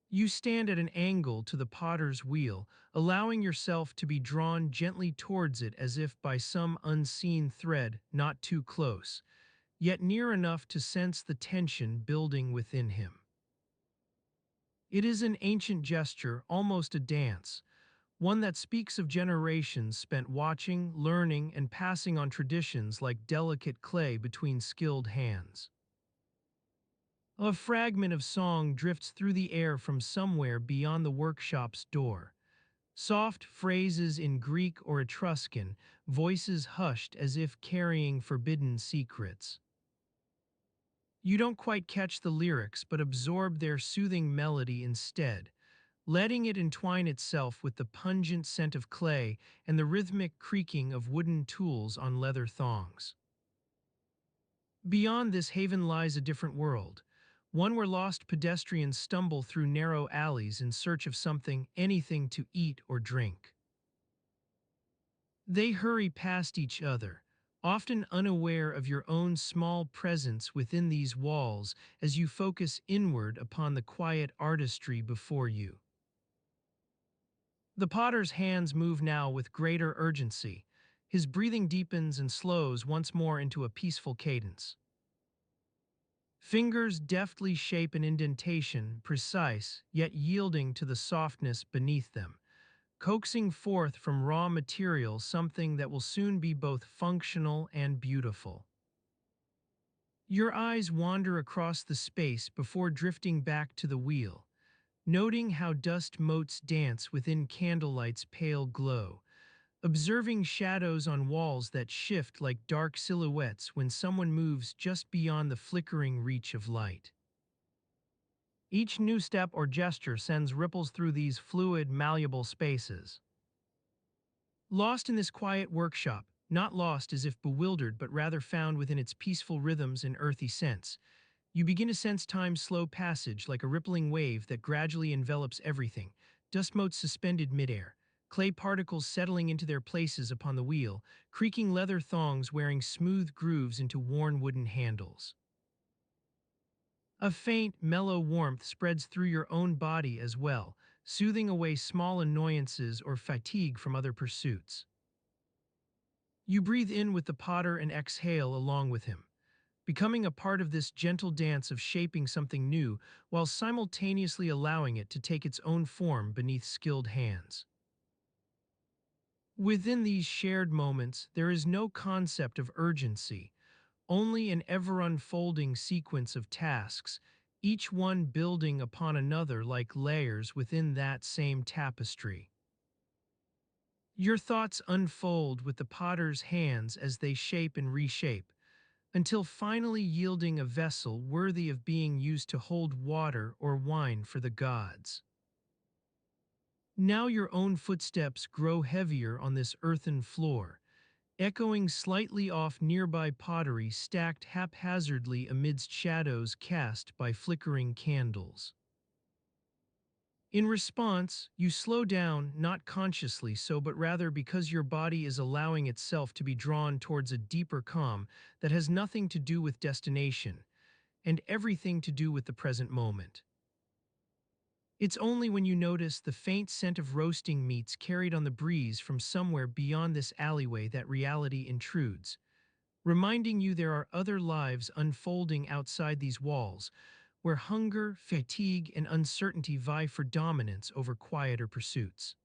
You stand at an angle to the potter's wheel, allowing yourself to be drawn gently towards it as if by some unseen thread, not too close, yet near enough to sense the tension building within him. It is an ancient gesture, almost a dance, one that speaks of generations spent watching, learning, and passing on traditions like delicate clay between skilled hands. A fragment of song drifts through the air from somewhere beyond the workshop's door. Soft phrases in Greek or Etruscan, voices hushed as if carrying forbidden secrets. You don't quite catch the lyrics but absorb their soothing melody instead, letting it entwine itself with the pungent scent of clay and the rhythmic creaking of wooden tools on leather thongs. Beyond this haven lies a different world, one where lost pedestrians stumble through narrow alleys in search of something, anything to eat or drink. They hurry past each other, often unaware of your own small presence within these walls as you focus inward upon the quiet artistry before you. The potter's hands move now with greater urgency. His breathing deepens and slows once more into a peaceful cadence. Fingers deftly shape an indentation, precise, yet yielding to the softness beneath them, coaxing forth from raw material something that will soon be both functional and beautiful. Your eyes wander across the space before drifting back to the wheel, noting how dust motes dance within candlelight's pale glow, observing shadows on walls that shift like dark silhouettes when someone moves just beyond the flickering reach of light. Each new step or gesture sends ripples through these fluid, malleable spaces. Lost in this quiet workshop, not lost as if bewildered but rather found within its peaceful rhythms and earthy scents, you begin to sense time's slow passage like a rippling wave that gradually envelops everything, dust motes suspended midair, clay particles settling into their places upon the wheel, creaking leather thongs wearing smooth grooves into worn wooden handles. A faint, mellow warmth spreads through your own body as well, soothing away small annoyances or fatigue from other pursuits. You breathe in with the potter and exhale along with him, becoming a part of this gentle dance of shaping something new while simultaneously allowing it to take its own form beneath skilled hands. Within these shared moments, there is no concept of urgency, only an ever-unfolding sequence of tasks, each one building upon another like layers within that same tapestry. Your thoughts unfold with the potter's hands as they shape and reshape, until finally yielding a vessel worthy of being used to hold water or wine for the gods. Now your own footsteps grow heavier on this earthen floor, echoing slightly off nearby pottery stacked haphazardly amidst shadows cast by flickering candles. In response, you slow down, not consciously so, but rather because your body is allowing itself to be drawn towards a deeper calm that has nothing to do with destination and everything to do with the present moment. It's only when you notice the faint scent of roasting meats carried on the breeze from somewhere beyond this alleyway that reality intrudes, reminding you there are other lives unfolding outside these walls, where hunger, fatigue, and uncertainty vie for dominance over quieter pursuits.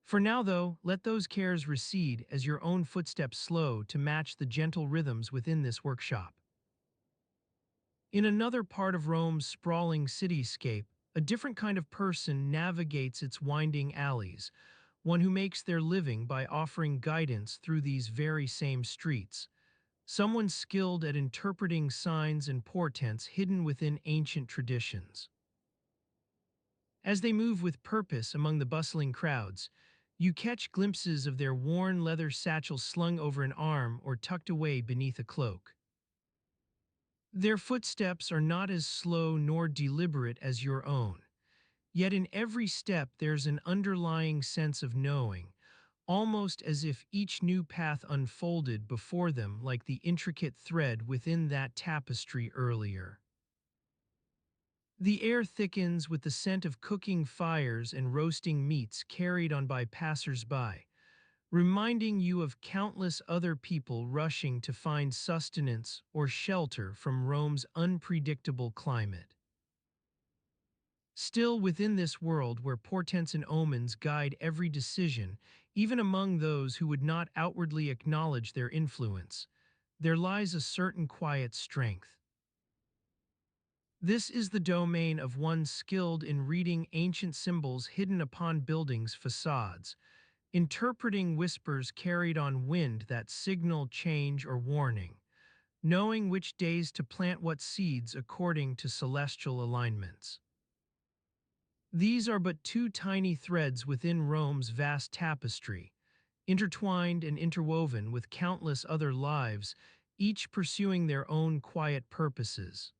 For now, though, let those cares recede as your own footsteps slow to match the gentle rhythms within this workshop. In another part of Rome's sprawling cityscape, a different kind of person navigates its winding alleys, one who makes their living by offering guidance through these very same streets, someone skilled at interpreting signs and portents hidden within ancient traditions. As they move with purpose among the bustling crowds, you catch glimpses of their worn leather satchels slung over an arm or tucked away beneath a cloak. Their footsteps are not as slow nor deliberate as your own, yet in every step there's an underlying sense of knowing, almost as if each new path unfolded before them like the intricate thread within that tapestry earlier. The air thickens with the scent of cooking fires and roasting meats carried on by passers-by, reminding you of countless other people rushing to find sustenance or shelter from Rome's unpredictable climate. Still, within this world where portents and omens guide every decision, even among those who would not outwardly acknowledge their influence, there lies a certain quiet strength. This is the domain of one skilled in reading ancient symbols hidden upon buildings' facades, interpreting whispers carried on wind that signal change or warning, knowing which days to plant what seeds according to celestial alignments. These are but two tiny threads within Rome's vast tapestry, intertwined and interwoven with countless other lives, each pursuing their own quiet purposes.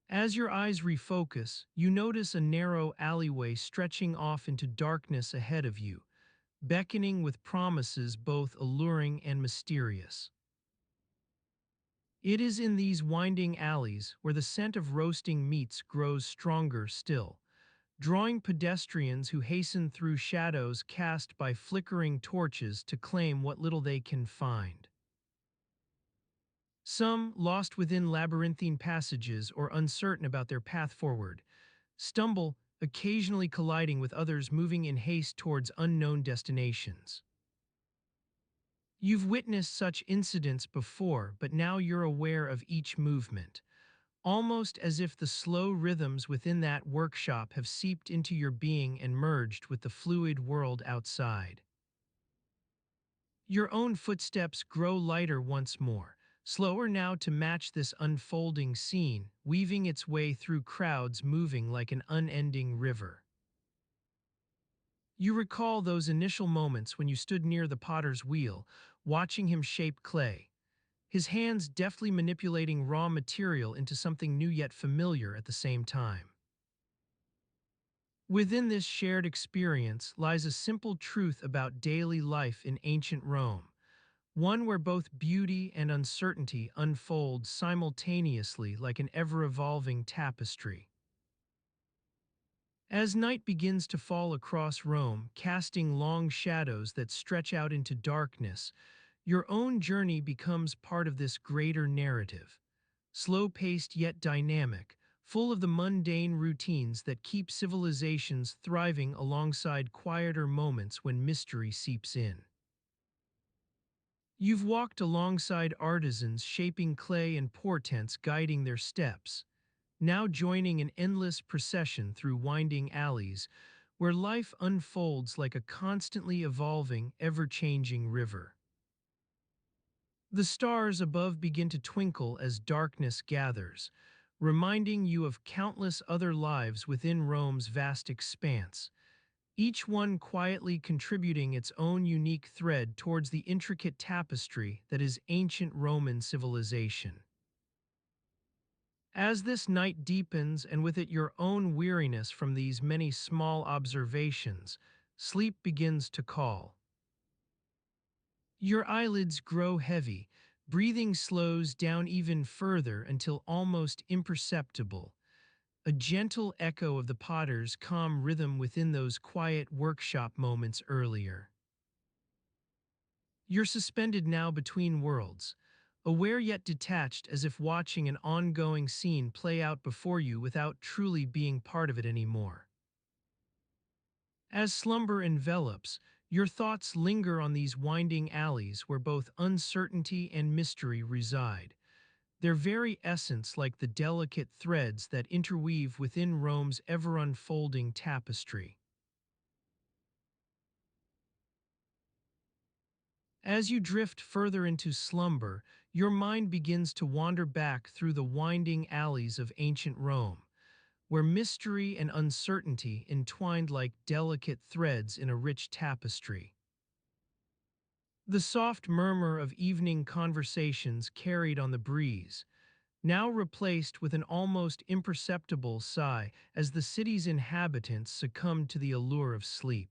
As your eyes refocus, you notice a narrow alleyway stretching off into darkness ahead of you, beckoning with promises both alluring and mysterious. It is in these winding alleys where the scent of roasting meats grows stronger still, drawing pedestrians who hasten through shadows cast by flickering torches to claim what little they can find. Some, lost within labyrinthine passages or uncertain about their path forward, stumble, occasionally colliding with others moving in haste towards unknown destinations. You've witnessed such incidents before, but now you're aware of each movement, almost as if the slow rhythms within that workshop have seeped into your being and merged with the fluid world outside. Your own footsteps grow lighter once more, slower now to match this unfolding scene, weaving its way through crowds moving like an unending river. You recall those initial moments when you stood near the potter's wheel, watching him shape clay, his hands deftly manipulating raw material into something new yet familiar at the same time. Within this shared experience lies a simple truth about daily life in ancient Rome, one where both beauty and uncertainty unfold simultaneously like an ever-evolving tapestry. As night begins to fall across Rome, casting long shadows that stretch out into darkness, your own journey becomes part of this greater narrative, slow-paced yet dynamic, full of the mundane routines that keep civilizations thriving alongside quieter moments when mystery seeps in. You've walked alongside artisans shaping clay and portents guiding their steps, now joining an endless procession through winding alleys where life unfolds like a constantly evolving, ever-changing river. The stars above begin to twinkle as darkness gathers, reminding you of countless other lives within Rome's vast expanse, each one quietly contributing its own unique thread towards the intricate tapestry that is ancient Roman civilization. As this night deepens and with it your own weariness from these many small observations, sleep begins to call. Your eyelids grow heavy, breathing slows down even further until almost imperceptible, a gentle echo of the potter's calm rhythm within those quiet workshop moments earlier. You're suspended now between worlds, aware yet detached as if watching an ongoing scene play out before you without truly being part of it anymore. As slumber envelops, your thoughts linger on these winding alleys where both uncertainty and mystery reside, their very essence like the delicate threads that interweave within Rome's ever-unfolding tapestry. As you drift further into slumber, your mind begins to wander back through the winding alleys of ancient Rome, where mystery and uncertainty entwined like delicate threads in a rich tapestry. The soft murmur of evening conversations carried on the breeze, now replaced with an almost imperceptible sigh as the city's inhabitants succumbed to the allure of sleep.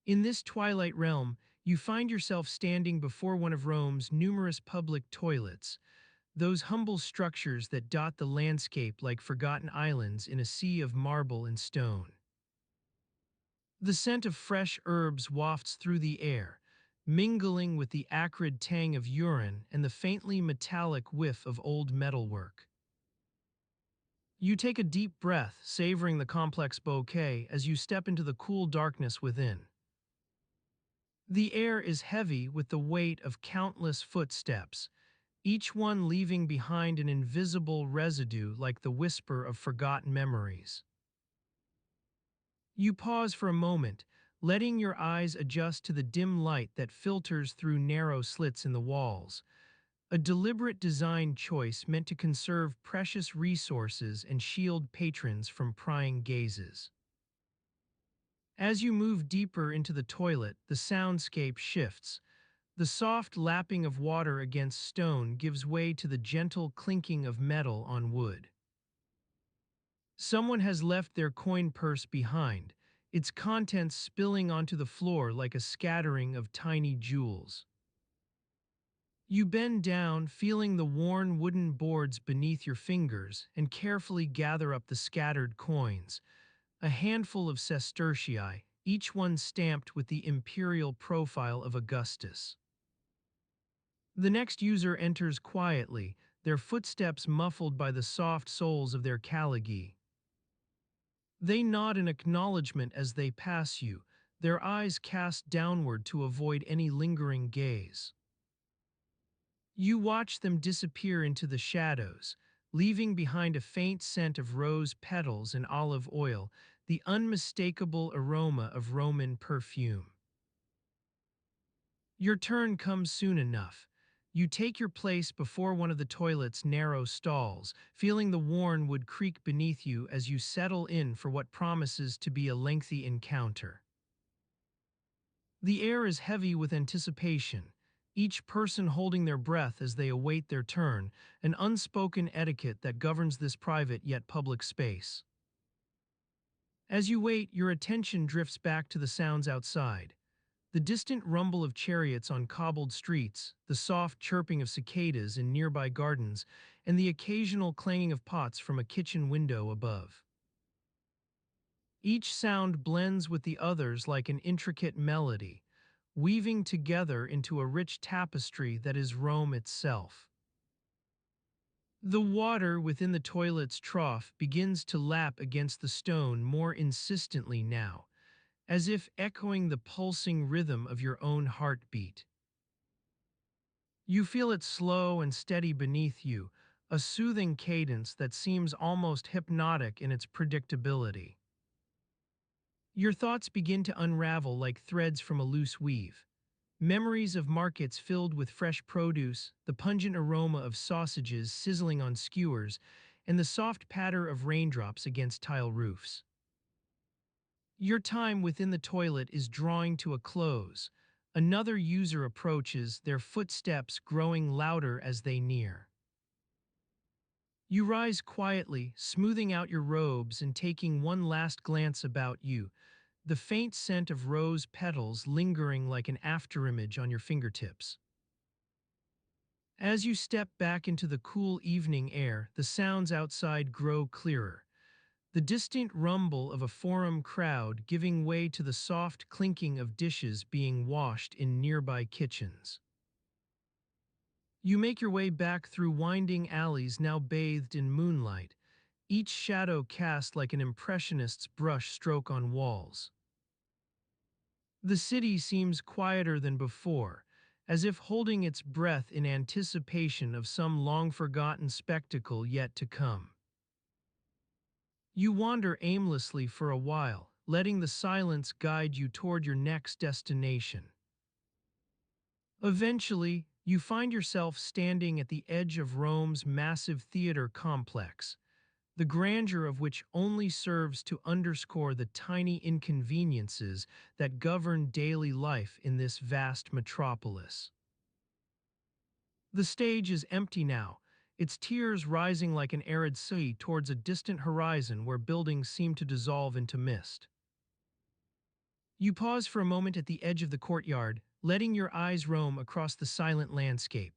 In this twilight realm, you find yourself standing before one of Rome's numerous public toilets, those humble structures that dot the landscape like forgotten islands in a sea of marble and stone. The scent of fresh herbs wafts through the air, mingling with the acrid tang of urine and the faintly metallic whiff of old metalwork. You take a deep breath, savoring the complex bouquet as you step into the cool darkness within. The air is heavy with the weight of countless footsteps, each one leaving behind an invisible residue like the whisper of forgotten memories. You pause for a moment, letting your eyes adjust to the dim light that filters through narrow slits in the walls, a deliberate design choice meant to conserve precious resources and shield patrons from prying gazes. As you move deeper into the toilet, the soundscape shifts. The soft lapping of water against stone gives way to the gentle clinking of metal on wood. Someone has left their coin purse behind, its contents spilling onto the floor like a scattering of tiny jewels. You bend down, feeling the worn wooden boards beneath your fingers, and carefully gather up the scattered coins, a handful of sestertii, each one stamped with the imperial profile of Augustus. The next user enters quietly, their footsteps muffled by the soft soles of their caligae. They nod in acknowledgement as they pass you, their eyes cast downward to avoid any lingering gaze. You watch them disappear into the shadows, leaving behind a faint scent of rose petals and olive oil, the unmistakable aroma of Roman perfume. Your turn comes soon enough. You take your place before one of the toilet's narrow stalls, feeling the worn wood creak beneath you as you settle in for what promises to be a lengthy encounter. The air is heavy with anticipation, each person holding their breath as they await their turn, an unspoken etiquette that governs this private yet public space. As you wait, your attention drifts back to the sounds outside. The distant rumble of chariots on cobbled streets, the soft chirping of cicadas in nearby gardens, and the occasional clanging of pots from a kitchen window above. Each sound blends with the others like an intricate melody, weaving together into a rich tapestry that is Rome itself. The water within the toilet's trough begins to lap against the stone more insistently now, as if echoing the pulsing rhythm of your own heartbeat. You feel it slow and steady beneath you, a soothing cadence that seems almost hypnotic in its predictability. Your thoughts begin to unravel like threads from a loose weave. Memories of markets filled with fresh produce, the pungent aroma of sausages sizzling on skewers, and the soft patter of raindrops against tile roofs. Your time within the toilet is drawing to a close. Another user approaches, their footsteps growing louder as they near. You rise quietly, smoothing out your robes and taking one last glance about you, the faint scent of rose petals lingering like an afterimage on your fingertips. As you step back into the cool evening air, the sounds outside grow clearer. The distant rumble of a forum crowd giving way to the soft clinking of dishes being washed in nearby kitchens. You make your way back through winding alleys now bathed in moonlight, each shadow cast like an impressionist's brush stroke on walls. The city seems quieter than before, as if holding its breath in anticipation of some long-forgotten spectacle yet to come. You wander aimlessly for a while, letting the silence guide you toward your next destination. Eventually, you find yourself standing at the edge of Rome's massive theater complex, the grandeur of which only serves to underscore the tiny inconveniences that govern daily life in this vast metropolis. The stage is empty now, its tiers rising like an arid sea towards a distant horizon where buildings seem to dissolve into mist. You pause for a moment at the edge of the courtyard, letting your eyes roam across the silent landscape.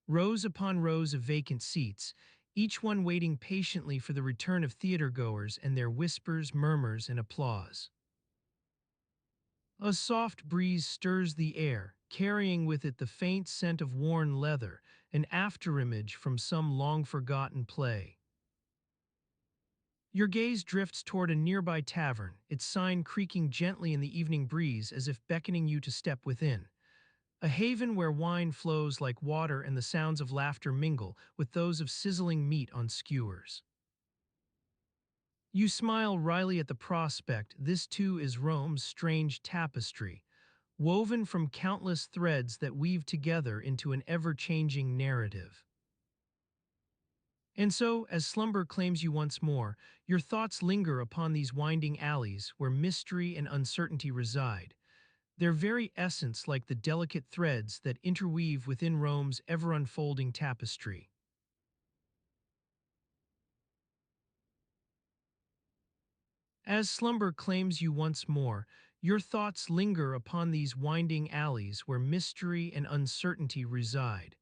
Rows upon rows of vacant seats, each one waiting patiently for the return of theatergoers and their whispers, murmurs, and applause. A soft breeze stirs the air, carrying with it the faint scent of worn leather, an afterimage from some long-forgotten play. Your gaze drifts toward a nearby tavern, its sign creaking gently in the evening breeze as if beckoning you to step within. A haven where wine flows like water and the sounds of laughter mingle with those of sizzling meat on skewers. You smile wryly at the prospect. This too is Rome's strange tapestry, woven from countless threads that weave together into an ever-changing narrative. And so, as slumber claims you once more, your thoughts linger upon these winding alleys where mystery and uncertainty reside, their very essence like the delicate threads that interweave within Rome's ever-unfolding tapestry. As slumber claims you once more, your thoughts linger upon these winding alleys where mystery and uncertainty reside,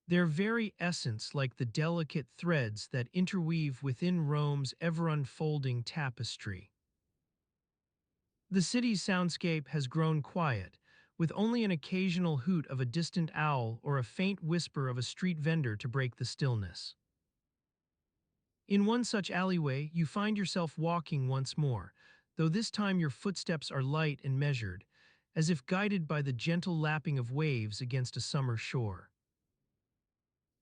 their very essence like the delicate threads that interweave within Rome's ever-unfolding tapestry. The city's soundscape has grown quiet, with only an occasional hoot of a distant owl or a faint whisper of a street vendor to break the stillness. In one such alleyway, you find yourself walking once more, though this time your footsteps are light and measured, as if guided by the gentle lapping of waves against a summer shore.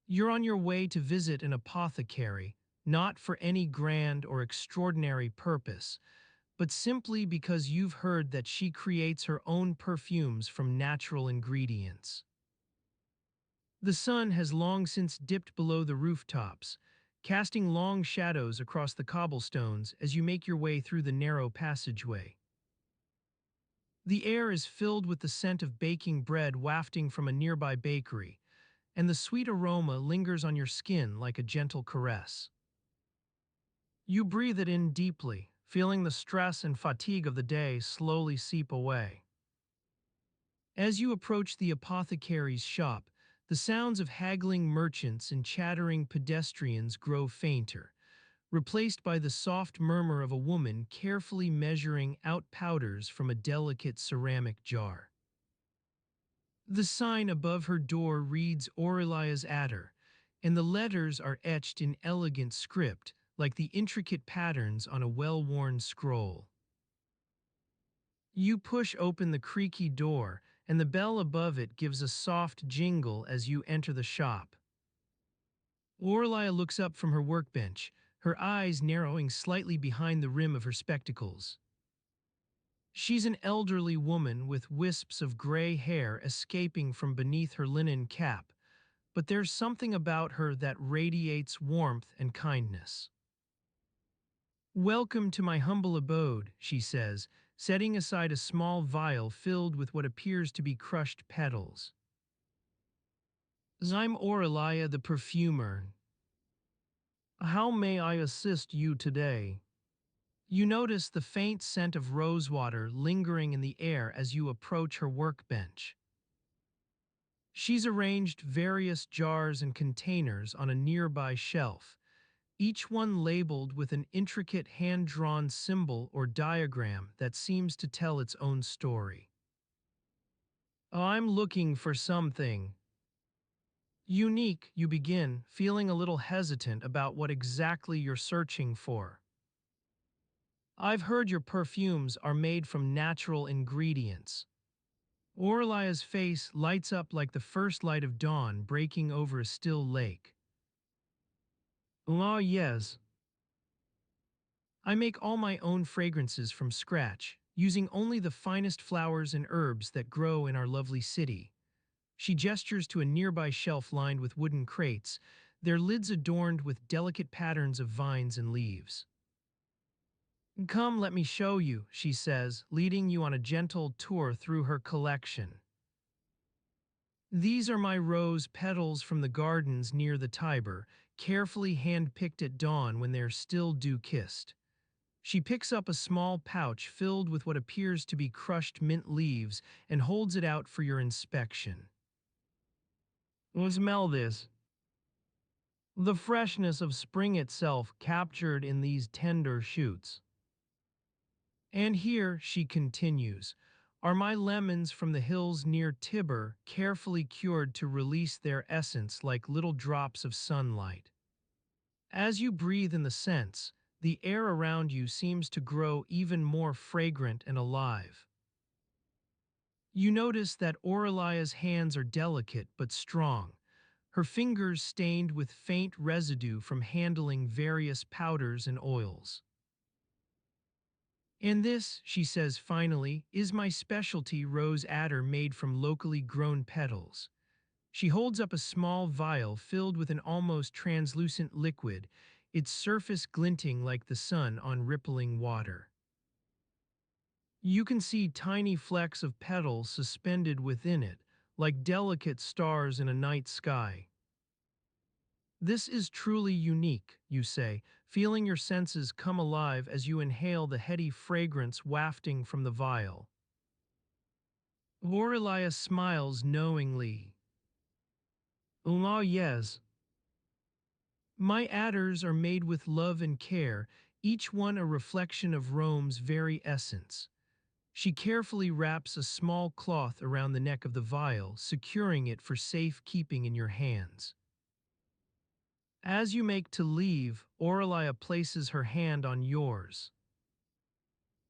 You're on your way to visit an apothecary, not for any grand or extraordinary purpose, but simply because you've heard that she creates her own perfumes from natural ingredients. The sun has long since dipped below the rooftops, casting long shadows across the cobblestones as you make your way through the narrow passageway. The air is filled with the scent of baking bread wafting from a nearby bakery, and the sweet aroma lingers on your skin like a gentle caress. You breathe it in deeply, feeling the stress and fatigue of the day slowly seep away. As you approach the apothecary's shop, the sounds of haggling merchants and chattering pedestrians grow fainter, replaced by the soft murmur of a woman carefully measuring out powders from a delicate ceramic jar. The sign above her door reads Aurelia's Adder, and the letters are etched in elegant script like the intricate patterns on a well-worn scroll. You push open the creaky door, and the bell above it gives a soft jingle as you enter the shop. Aurelia looks up from her workbench, her eyes narrowing slightly behind the rim of her spectacles. She's an elderly woman with wisps of gray hair escaping from beneath her linen cap, but there's something about her that radiates warmth and kindness. "Welcome to my humble abode," she says, setting aside a small vial filled with what appears to be crushed petals. "I'm Aurelia the perfumer. How may I assist you today?" You notice the faint scent of rosewater lingering in the air as you approach her workbench. She's arranged various jars and containers on a nearby shelf, each one labeled with an intricate hand-drawn symbol or diagram that seems to tell its own story. "I'm looking for something unique," you begin, feeling a little hesitant about what exactly you're searching for. "I've heard your perfumes are made from natural ingredients." Orlia's face lights up like the first light of dawn breaking over a still lake. "Ah, yes. I make all my own fragrances from scratch, using only the finest flowers and herbs that grow in our lovely city." She gestures to a nearby shelf lined with wooden crates, their lids adorned with delicate patterns of vines and leaves. "Come, let me show you," she says, leading you on a gentle tour through her collection. "These are my rose petals from the gardens near the Tiber, carefully hand-picked at dawn when they're still dew-kissed." She picks up a small pouch filled with what appears to be crushed mint leaves and holds it out for your inspection. "Smell this. The freshness of spring itself captured in these tender shoots. And here," she continues, "are my lemons from the hills near Tiber, carefully cured to release their essence like little drops of sunlight." As you breathe in the scents, the air around you seems to grow even more fragrant and alive. You notice that Aurelia's hands are delicate but strong, her fingers stained with faint residue from handling various powders and oils. "And this," she says finally, "is my specialty rose attar made from locally grown petals." She holds up a small vial filled with an almost translucent liquid, its surface glinting like the sun on rippling water. You can see tiny flecks of petals suspended within it, like delicate stars in a night sky. "This is truly unique," you say, feeling your senses come alive as you inhale the heady fragrance wafting from the vial. Aurelia smiles knowingly. "Ah, yes. My adders are made with love and care, each one a reflection of Rome's very essence." She carefully wraps a small cloth around the neck of the vial, securing it for safe keeping in your hands. As you make to leave, Aurelia places her hand on yours.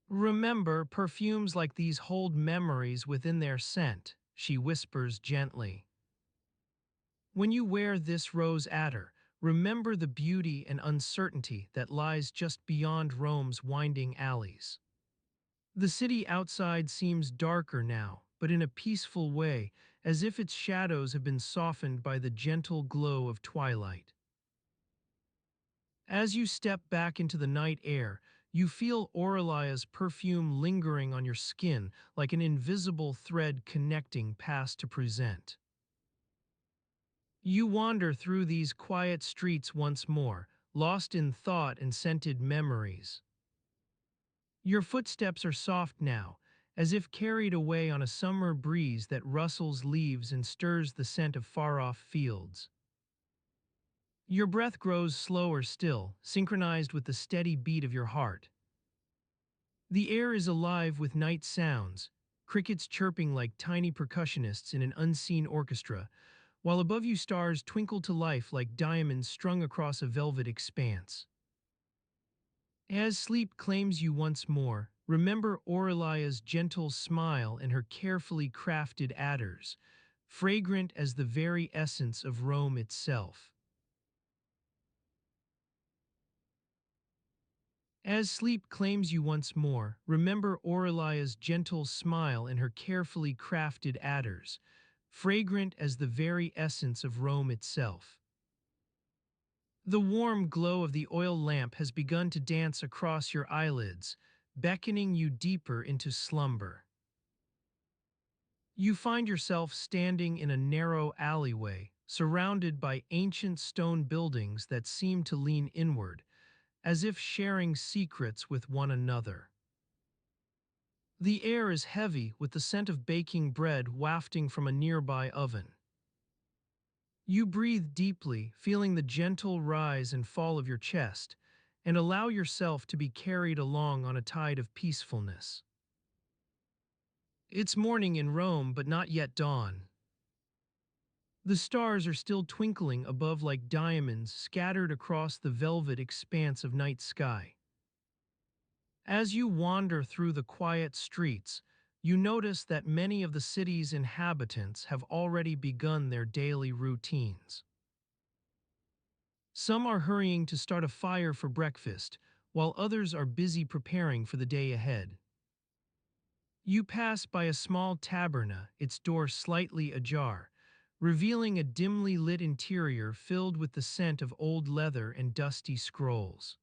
"Remember, perfumes like these hold memories within their scent," she whispers gently. "When you wear this rose attar, remember the beauty and uncertainty that lies just beyond Rome's winding alleys." The city outside seems darker now, but in a peaceful way, as if its shadows have been softened by the gentle glow of twilight. As you step back into the night air, you feel Aurelia's perfume lingering on your skin like an invisible thread connecting past to present. You wander through these quiet streets once more, lost in thought and scented memories. Your footsteps are soft now, as if carried away on a summer breeze that rustles leaves and stirs the scent of far-off fields. Your breath grows slower still, synchronized with the steady beat of your heart. The air is alive with night sounds, crickets chirping like tiny percussionists in an unseen orchestra, while above you stars twinkle to life like diamonds strung across a velvet expanse. As sleep claims you once more, remember Aurelia's gentle smile and her carefully crafted adders, fragrant as the very essence of Rome itself. As sleep claims you once more, remember Aurelia's gentle smile and her carefully crafted adders, fragrant as the very essence of Rome itself. The warm glow of the oil lamp has begun to dance across your eyelids, beckoning you deeper into slumber. You find yourself standing in a narrow alleyway, surrounded by ancient stone buildings that seem to lean inward, as if sharing secrets with one another. The air is heavy with the scent of baking bread wafting from a nearby oven. You breathe deeply, feeling the gentle rise and fall of your chest, and allow yourself to be carried along on a tide of peacefulness. It's morning in Rome, but not yet dawn. The stars are still twinkling above like diamonds scattered across the velvet expanse of night sky. As you wander through the quiet streets, you notice that many of the city's inhabitants have already begun their daily routines. Some are hurrying to start a fire for breakfast, while others are busy preparing for the day ahead. You pass by a small taberna, its door slightly ajar, revealing a dimly lit interior filled with the scent of old leather and dusty scrolls.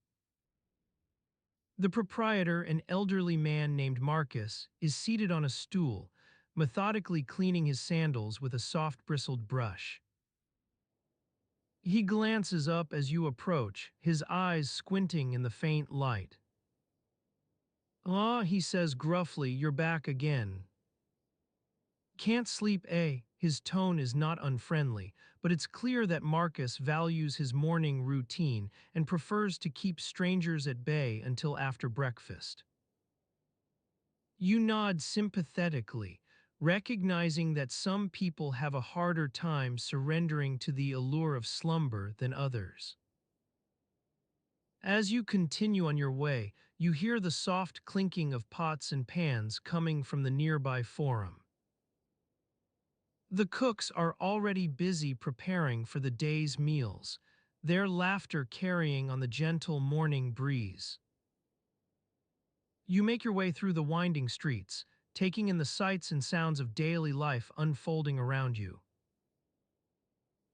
The proprietor, an elderly man named Marcus, is seated on a stool, methodically cleaning his sandals with a soft bristled brush. He glances up as you approach, his eyes squinting in the faint light. "Ah," he says gruffly, "you're back again. Can't sleep, eh?" His tone is not unfriendly, but it's clear that Marcus values his morning routine and prefers to keep strangers at bay until after breakfast. You nod sympathetically, recognizing that some people have a harder time surrendering to the allure of slumber than others. As you continue on your way, you hear the soft clinking of pots and pans coming from the nearby forum. The cooks are already busy preparing for the day's meals, their laughter carrying on the gentle morning breeze. You make your way through the winding streets, taking in the sights and sounds of daily life unfolding around you.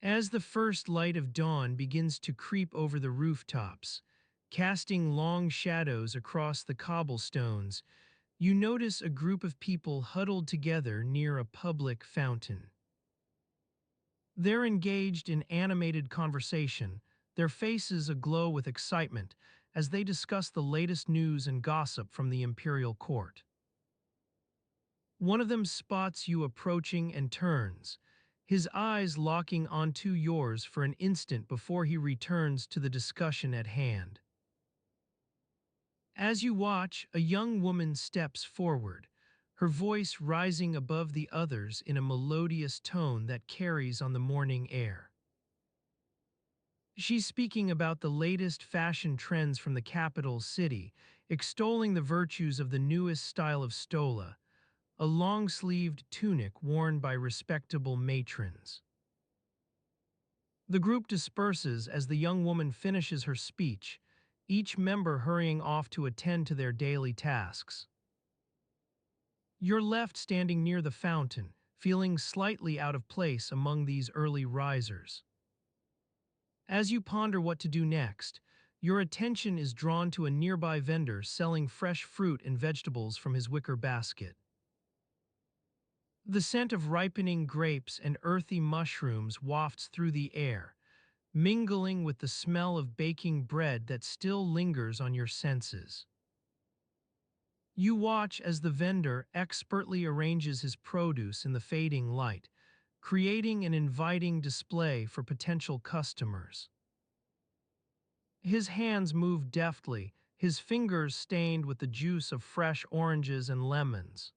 As the first light of dawn begins to creep over the rooftops, casting long shadows across the cobblestones, you notice a group of people huddled together near a public fountain. They're engaged in animated conversation, their faces aglow with excitement as they discuss the latest news and gossip from the imperial court. One of them spots you approaching and turns, his eyes locking onto yours for an instant before he returns to the discussion at hand. As you watch, a young woman steps forward, her voice rising above the others in a melodious tone that carries on the morning air. She's speaking about the latest fashion trends from the capital city, extolling the virtues of the newest style of stola, a long-sleeved tunic worn by respectable matrons. The group disperses as the young woman finishes her speech, each member hurrying off to attend to their daily tasks. You're left standing near the fountain, feeling slightly out of place among these early risers. As you ponder what to do next, your attention is drawn to a nearby vendor selling fresh fruit and vegetables from his wicker basket. The scent of ripening grapes and earthy mushrooms wafts through the air, mingling with the smell of baking bread that still lingers on your senses. You watch as the vendor expertly arranges his produce in the fading light, creating an inviting display for potential customers. His hands move deftly, his fingers stained with the juice of fresh oranges and lemons.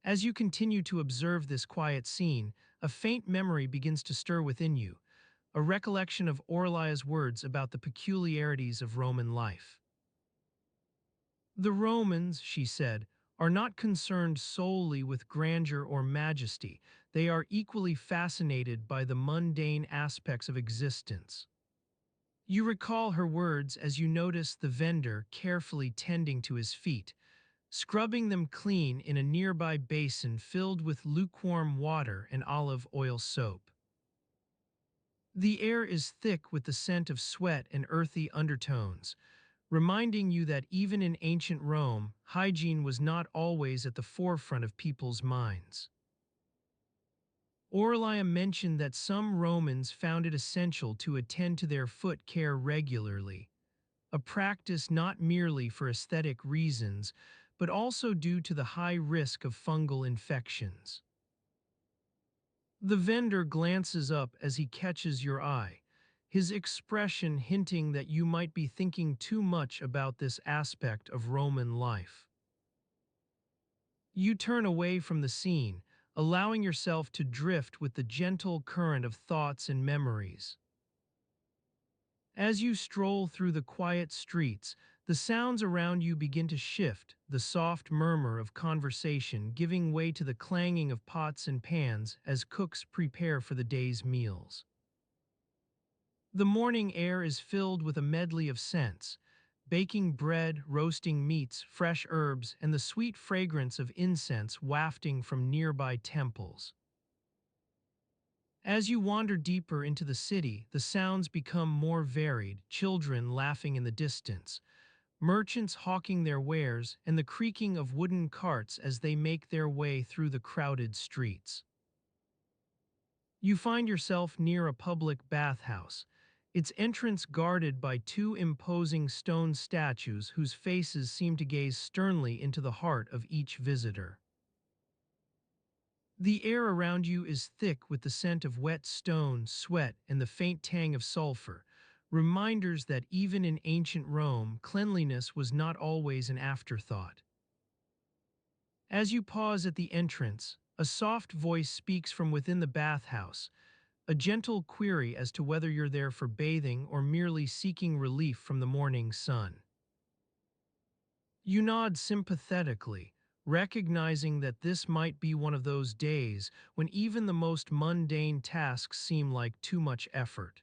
As you continue to observe this quiet scene, a faint memory begins to stir within you, a recollection of Orlia's words about the peculiarities of Roman life. The Romans, she said, are not concerned solely with grandeur or majesty. They are equally fascinated by the mundane aspects of existence. You recall her words as you notice the vendor carefully tending to his feet, scrubbing them clean in a nearby basin filled with lukewarm water and olive oil soap. The air is thick with the scent of sweat and earthy undertones, reminding you that even in ancient Rome, hygiene was not always at the forefront of people's minds. Aurelia mentioned that some Romans found it essential to attend to their foot care regularly, a practice not merely for aesthetic reasons, but also due to the high risk of fungal infections. The vendor glances up as he catches your eye, his expression hinting that you might be thinking too much about this aspect of Roman life. You turn away from the scene, allowing yourself to drift with the gentle current of thoughts and memories. As you stroll through the quiet streets, the sounds around you begin to shift, the soft murmur of conversation giving way to the clanging of pots and pans as cooks prepare for the day's meals. The morning air is filled with a medley of scents: baking bread, roasting meats, fresh herbs, and the sweet fragrance of incense wafting from nearby temples. As you wander deeper into the city, the sounds become more varied, children laughing in the distance, merchants hawking their wares, and the creaking of wooden carts as they make their way through the crowded streets. You find yourself near a public bathhouse, its entrance guarded by two imposing stone statues whose faces seem to gaze sternly into the heart of each visitor. The air around you is thick with the scent of wet stone, sweat, and the faint tang of sulfur, reminders that even in ancient Rome, cleanliness was not always an afterthought. As you pause at the entrance, a soft voice speaks from within the bathhouse, a gentle query as to whether you're there for bathing or merely seeking relief from the morning sun. You nod sympathetically, recognizing that this might be one of those days when even the most mundane tasks seem like too much effort.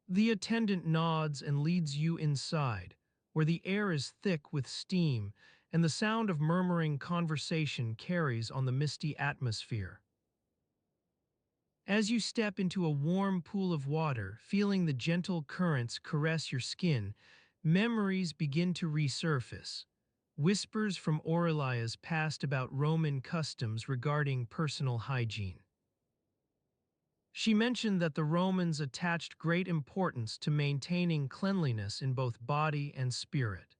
The attendant nods and leads you inside, where the air is thick with steam and the sound of murmuring conversation carries on the misty atmosphere. As you step into a warm pool of water, feeling the gentle currents caress your skin, memories begin to resurface. Whispers from Aurelia's past about Roman customs regarding personal hygiene. She mentioned that the Romans attached great importance to maintaining cleanliness in both body and spirit.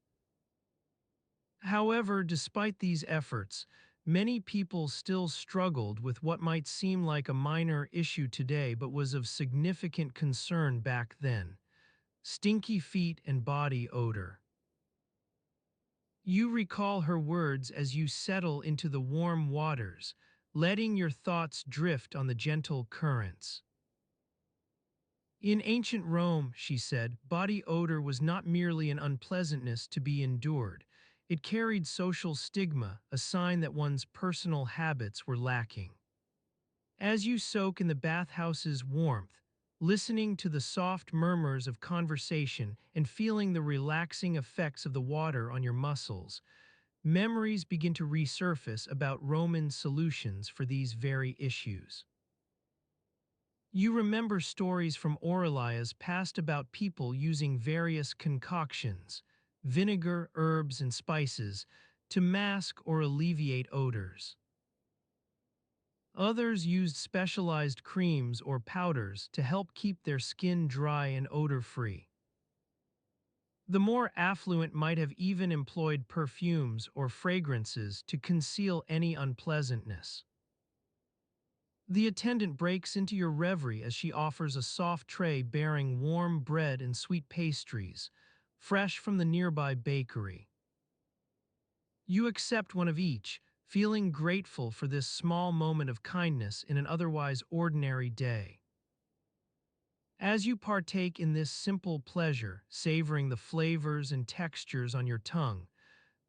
However, despite these efforts, many people still struggled with what might seem like a minor issue today but was of significant concern back then: stinky feet and body odor. You recall her words as you settle into the warm waters, letting your thoughts drift on the gentle currents. In ancient Rome, she said, body odor was not merely an unpleasantness to be endured. It carried social stigma, a sign that one's personal habits were lacking. As you soak in the bathhouse's warmth, listening to the soft murmurs of conversation and feeling the relaxing effects of the water on your muscles, memories begin to resurface about Roman solutions for these very issues. You remember stories from Aurelia's past about people using various concoctions, vinegar, herbs, and spices, to mask or alleviate odors. Others used specialized creams or powders to help keep their skin dry and odor-free. The more affluent might have even employed perfumes or fragrances to conceal any unpleasantness. The attendant breaks into your reverie as she offers a soft tray bearing warm bread and sweet pastries, fresh from the nearby bakery. You accept one of each, feeling grateful for this small moment of kindness in an otherwise ordinary day. As you partake in this simple pleasure, savoring the flavors and textures on your tongue,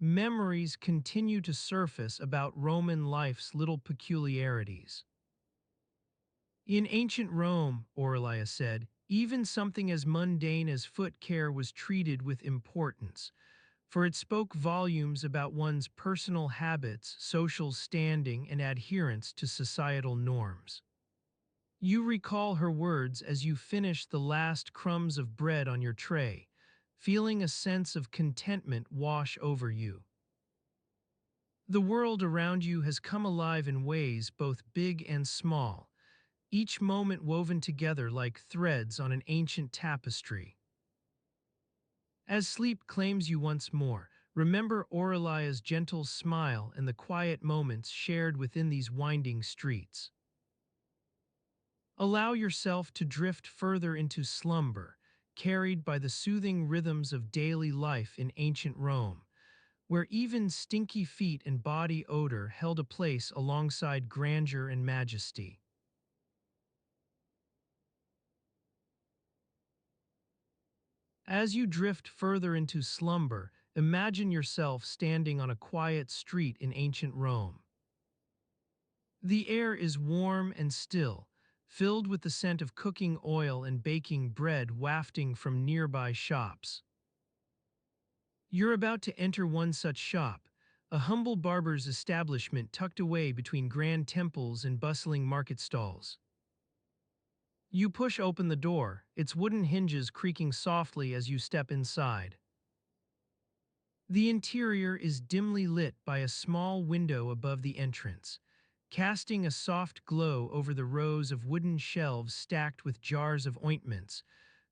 memories continue to surface about Roman life's little peculiarities. In ancient Rome, Aurelia said, Even something as mundane as foot care was treated with importance, for it spoke volumes about one's personal habits, social standing, and adherence to societal norms. You recall her words as you finish the last crumbs of bread on your tray, feeling a sense of contentment wash over you. The world around you has come alive in ways both big and small, each moment woven together like threads on an ancient tapestry. As sleep claims you once more, remember Aurelia's gentle smile and the quiet moments shared within these winding streets. Allow yourself to drift further into slumber, carried by the soothing rhythms of daily life in ancient Rome, where even stinky feet and body odor held a place alongside grandeur and majesty. As you drift further into slumber, imagine yourself standing on a quiet street in ancient Rome. The air is warm and still, filled with the scent of cooking oil and baking bread wafting from nearby shops. You're about to enter one such shop, a humble barber's establishment tucked away between grand temples and bustling market stalls. You push open the door, its wooden hinges creaking softly as you step inside. The interior is dimly lit by a small window above the entrance, casting a soft glow over the rows of wooden shelves stacked with jars of ointments,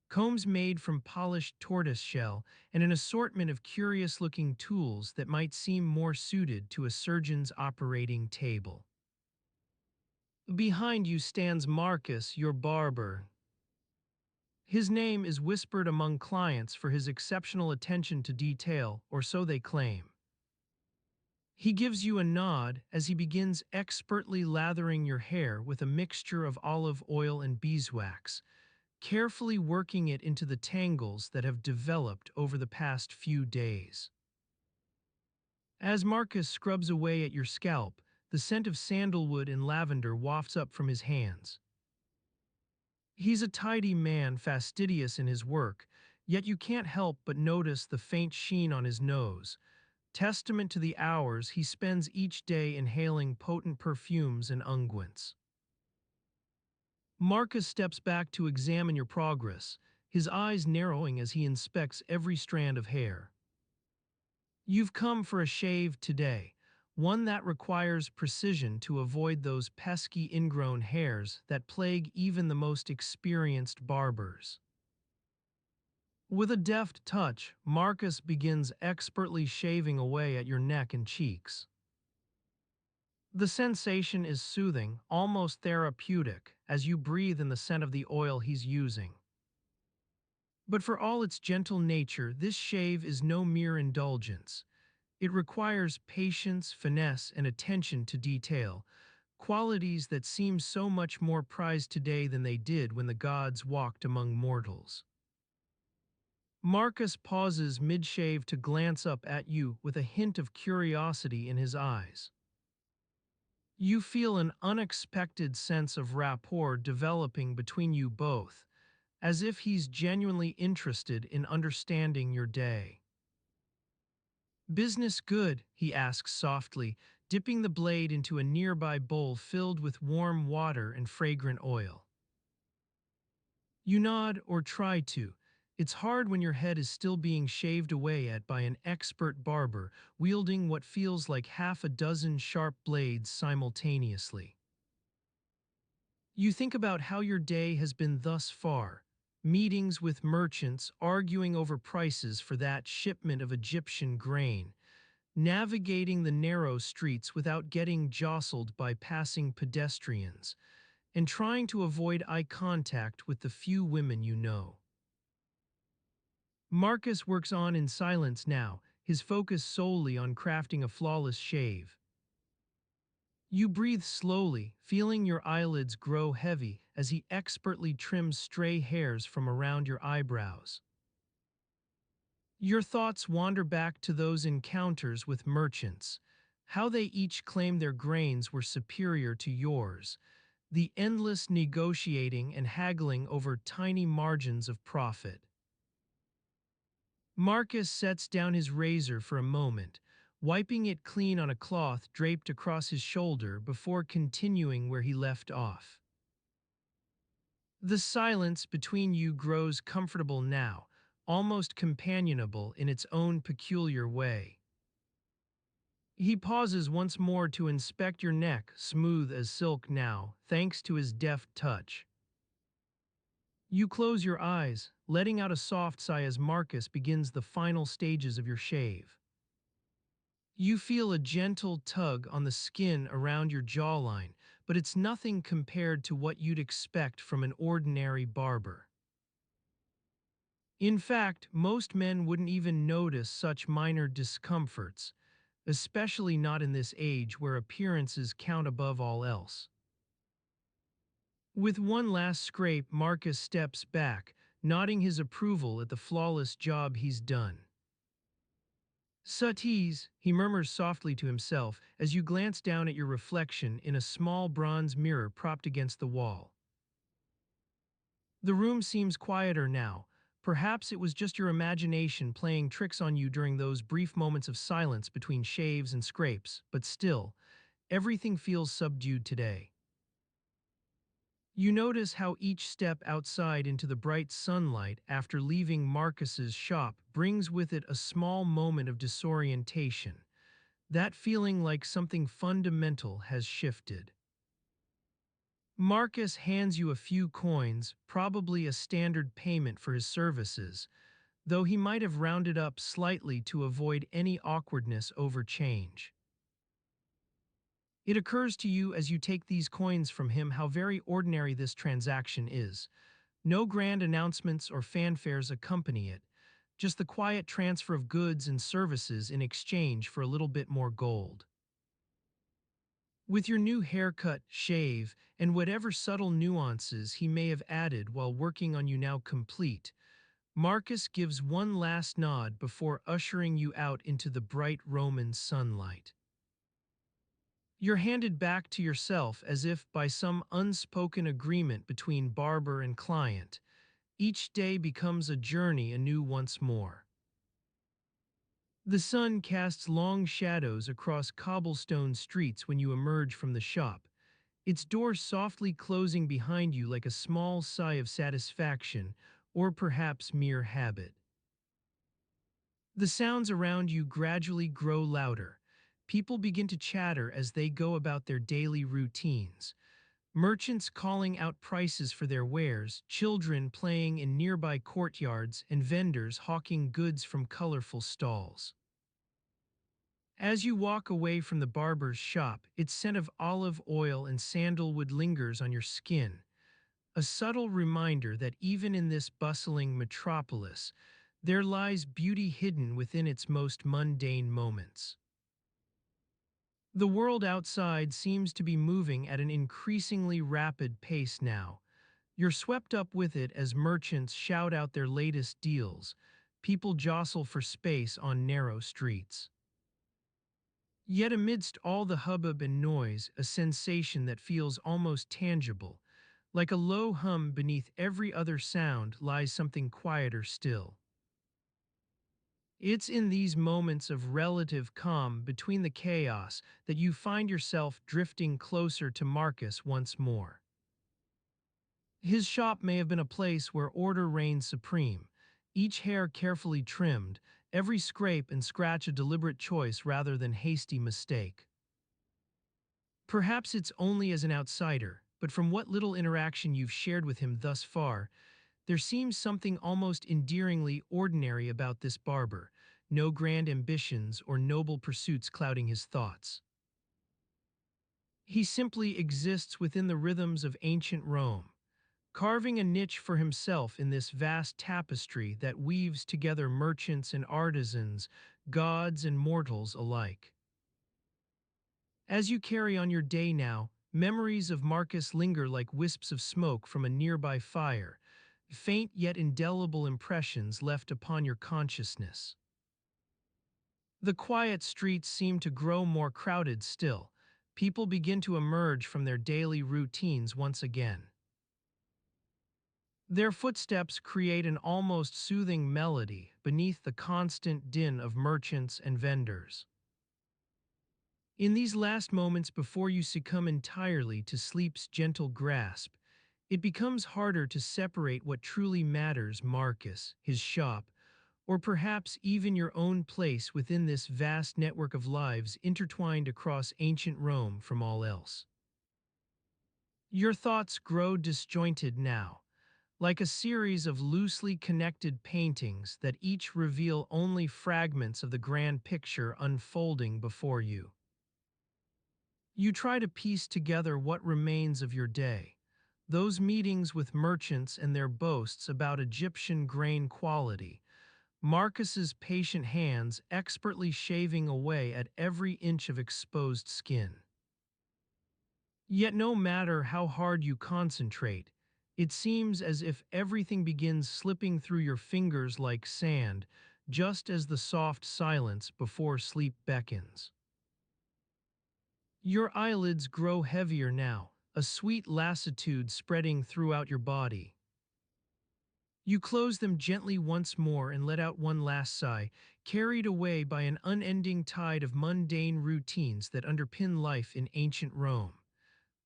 combs made from polished tortoiseshell, and an assortment of curious-looking tools that might seem more suited to a surgeon's operating table. Behind you stands Marcus, your barber. His name is whispered among clients for his exceptional attention to detail, or so they claim. He gives you a nod as he begins expertly lathering your hair with a mixture of olive oil and beeswax, carefully working it into the tangles that have developed over the past few days. As Marcus scrubs away at your scalp, the scent of sandalwood and lavender wafts up from his hands. He's a tidy man, fastidious in his work, yet you can't help but notice the faint sheen on his nose, testament to the hours he spends each day inhaling potent perfumes and unguents. Marcus steps back to examine your progress, his eyes narrowing as he inspects every strand of hair. You've come for a shave today, one that requires precision to avoid those pesky ingrown hairs that plague even the most experienced barbers. With a deft touch, Marcus begins expertly shaving away at your neck and cheeks. The sensation is soothing, almost therapeutic, as you breathe in the scent of the oil he's using. But for all its gentle nature, this shave is no mere indulgence. It requires patience, finesse, and attention to detail, qualities that seem so much more prized today than they did when the gods walked among mortals. Marcus pauses mid-shave to glance up at you with a hint of curiosity in his eyes. You feel an unexpected sense of rapport developing between you both, as if he's genuinely interested in understanding your day. "Business good?" he asks softly, dipping the blade into a nearby bowl filled with warm water and fragrant oil. You nod or try to. It's hard when your head is still being shaved away at by an expert barber, wielding what feels like half a dozen sharp blades simultaneously. You think about how your day has been thus far. Meetings with merchants, arguing over prices for that shipment of Egyptian grain, navigating the narrow streets without getting jostled by passing pedestrians, and trying to avoid eye contact with the few women you know. Marcus works on in silence now, his focus solely on crafting a flawless shave. You breathe slowly, feeling your eyelids grow heavy as he expertly trims stray hairs from around your eyebrows. Your thoughts wander back to those encounters with merchants, how they each claimed their grains were superior to yours, the endless negotiating and haggling over tiny margins of profit. Marcus sets down his razor for a moment, wiping it clean on a cloth draped across his shoulder before continuing where he left off. The silence between you grows comfortable now, almost companionable in its own peculiar way. He pauses once more to inspect your neck, smooth as silk now, thanks to his deft touch. You close your eyes, letting out a soft sigh as Marcus begins the final stages of your shave. You feel a gentle tug on the skin around your jawline, but it's nothing compared to what you'd expect from an ordinary barber. In fact, most men wouldn't even notice such minor discomforts, especially not in this age where appearances count above all else. With one last scrape, Marcus steps back, nodding his approval at the flawless job he's done. Suttees, he murmurs softly to himself as you glance down at your reflection in a small bronze mirror propped against the wall. The room seems quieter now. Perhaps it was just your imagination playing tricks on you during those brief moments of silence between shaves and scrapes, but still, everything feels subdued today. You notice how each step outside into the bright sunlight after leaving Marcus's shop brings with it a small moment of disorientation, that feeling like something fundamental has shifted. Marcus hands you a few coins, probably a standard payment for his services, though he might have rounded up slightly to avoid any awkwardness over change. It occurs to you as you take these coins from him how very ordinary this transaction is. No grand announcements or fanfares accompany it, just the quiet transfer of goods and services in exchange for a little bit more gold. With your new haircut, shave, and whatever subtle nuances he may have added while working on you now complete, Marcus gives one last nod before ushering you out into the bright Roman sunlight. You're handed back to yourself as if by some unspoken agreement between barber and client. Each day becomes a journey anew once more. The sun casts long shadows across cobblestone streets when you emerge from the shop, its door softly closing behind you like a small sigh of satisfaction, or perhaps mere habit. The sounds around you gradually grow louder. People begin to chatter as they go about their daily routines. Merchants calling out prices for their wares, children playing in nearby courtyards, and vendors hawking goods from colorful stalls. As you walk away from the barber's shop, its scent of olive oil and sandalwood lingers on your skin, a subtle reminder that even in this bustling metropolis, there lies beauty hidden within its most mundane moments. The world outside seems to be moving at an increasingly rapid pace now. You're swept up with it as merchants shout out their latest deals, people jostle for space on narrow streets. Yet amidst all the hubbub and noise, a sensation that feels almost tangible, like a low hum beneath every other sound lies something quieter still. It's in these moments of relative calm between the chaos that you find yourself drifting closer to Marcus once more. His shop may have been a place where order reigned supreme, each hair carefully trimmed, every scrape and scratch a deliberate choice rather than hasty mistake. Perhaps it's only as an outsider, but from what little interaction you've shared with him thus far, there seems something almost endearingly ordinary about this barber, no grand ambitions or noble pursuits clouding his thoughts. He simply exists within the rhythms of ancient Rome, carving a niche for himself in this vast tapestry that weaves together merchants and artisans, gods and mortals alike. As you carry on your day now, memories of Marcus linger like wisps of smoke from a nearby fire, faint yet indelible impressions left upon your consciousness. The quiet streets seem to grow more crowded still, people begin to emerge from their daily routines once again. Their footsteps create an almost soothing melody beneath the constant din of merchants and vendors. In these last moments before you succumb entirely to sleep's gentle grasp, it becomes harder to separate what truly matters: Marcus, his shop, or perhaps even your own place within this vast network of lives intertwined across ancient Rome from all else. Your thoughts grow disjointed now, like a series of loosely connected paintings that each reveal only fragments of the grand picture unfolding before you. You try to piece together what remains of your day. Those meetings with merchants and their boasts about Egyptian grain quality, Marcus's patient hands expertly shaving away at every inch of exposed skin. Yet no matter how hard you concentrate, it seems as if everything begins slipping through your fingers like sand, just as the soft silence before sleep beckons. Your eyelids grow heavier now, a sweet lassitude spreading throughout your body. You close them gently once more and let out one last sigh, carried away by an unending tide of mundane routines that underpin life in ancient Rome.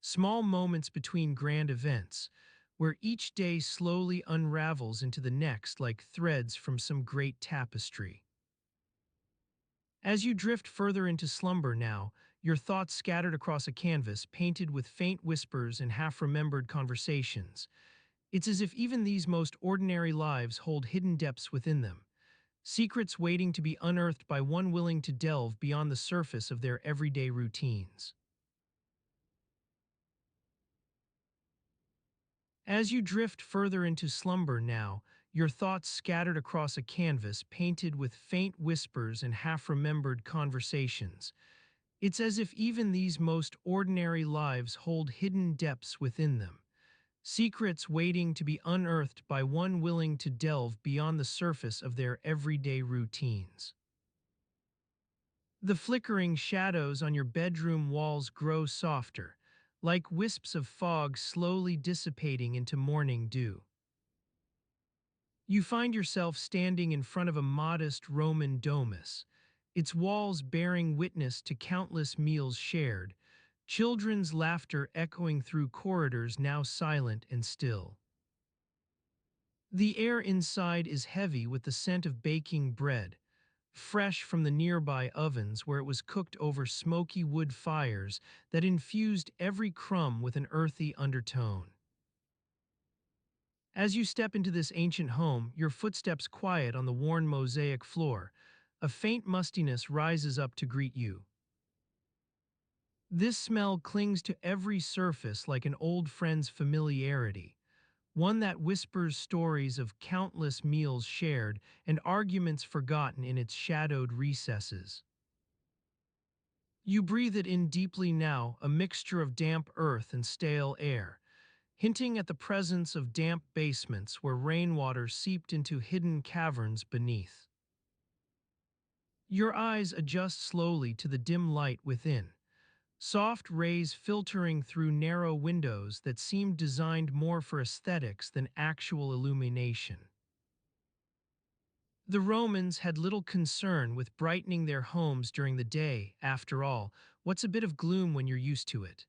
Small moments between grand events, where each day slowly unravels into the next like threads from some great tapestry. As you drift further into slumber now, your thoughts scattered across a canvas painted with faint whispers and half-remembered conversations, it's as if even these most ordinary lives hold hidden depths within them, secrets waiting to be unearthed by one willing to delve beyond the surface of their everyday routines. As you drift further into slumber now, your thoughts scattered across a canvas painted with faint whispers and half-remembered conversations, it's as if even these most ordinary lives hold hidden depths within them, secrets waiting to be unearthed by one willing to delve beyond the surface of their everyday routines. The flickering shadows on your bedroom walls grow softer, like wisps of fog slowly dissipating into morning dew. You find yourself standing in front of a modest Roman domus, its walls bearing witness to countless meals shared, children's laughter echoing through corridors now silent and still. The air inside is heavy with the scent of baking bread, fresh from the nearby ovens where it was cooked over smoky wood fires that infused every crumb with an earthy undertone. As you step into this ancient home, your footsteps quiet on the worn mosaic floor. A faint mustiness rises up to greet you. This smell clings to every surface like an old friend's familiarity, one that whispers stories of countless meals shared and arguments forgotten in its shadowed recesses. You breathe it in deeply now, a mixture of damp earth and stale air, hinting at the presence of damp basements where rainwater seeped into hidden caverns beneath. Your eyes adjust slowly to the dim light within, soft rays filtering through narrow windows that seem designed more for aesthetics than actual illumination. The Romans had little concern with brightening their homes during the day. After all, what's a bit of gloom when you're used to it?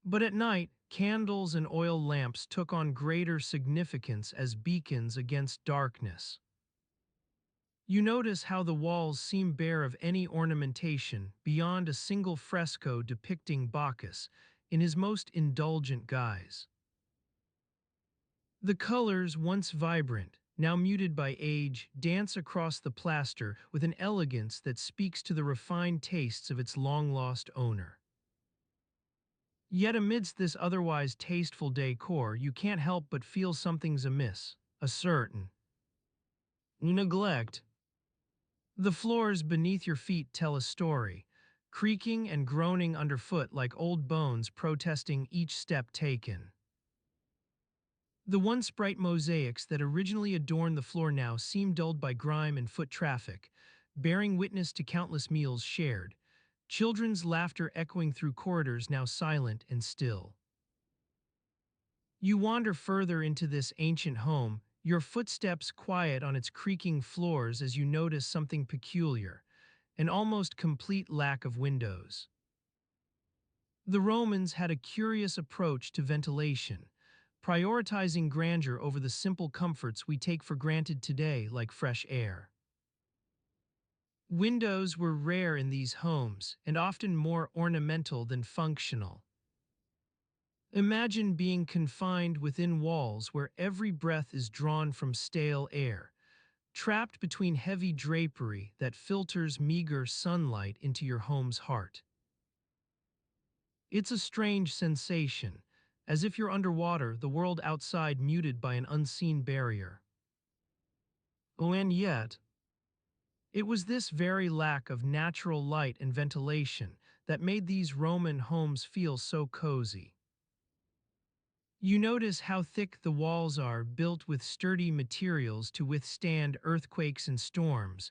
But at night, candles and oil lamps took on greater significance as beacons against darkness. You notice how the walls seem bare of any ornamentation beyond a single fresco depicting Bacchus in his most indulgent guise. The colors, once vibrant, now muted by age, dance across the plaster with an elegance that speaks to the refined tastes of its long-lost owner. Yet amidst this otherwise tasteful decor, you can't help but feel something's amiss, a certain neglect. The floors beneath your feet tell a story, creaking and groaning underfoot like old bones protesting each step taken. The once bright mosaics that originally adorned the floor now seem dulled by grime and foot traffic, bearing witness to countless meals shared, children's laughter echoing through corridors now silent and still. You wander further into this ancient home, your footsteps quiet on its creaking floors as you notice something peculiar, an almost complete lack of windows. The Romans had a curious approach to ventilation, prioritizing grandeur over the simple comforts we take for granted today, like fresh air. Windows were rare in these homes and often more ornamental than functional. Imagine being confined within walls where every breath is drawn from stale air, trapped between heavy drapery that filters meager sunlight into your home's heart. It's a strange sensation, as if you're underwater, the world outside muted by an unseen barrier. Oh, and yet, it was this very lack of natural light and ventilation that made these Roman homes feel so cozy. You notice how thick the walls are, built with sturdy materials to withstand earthquakes and storms,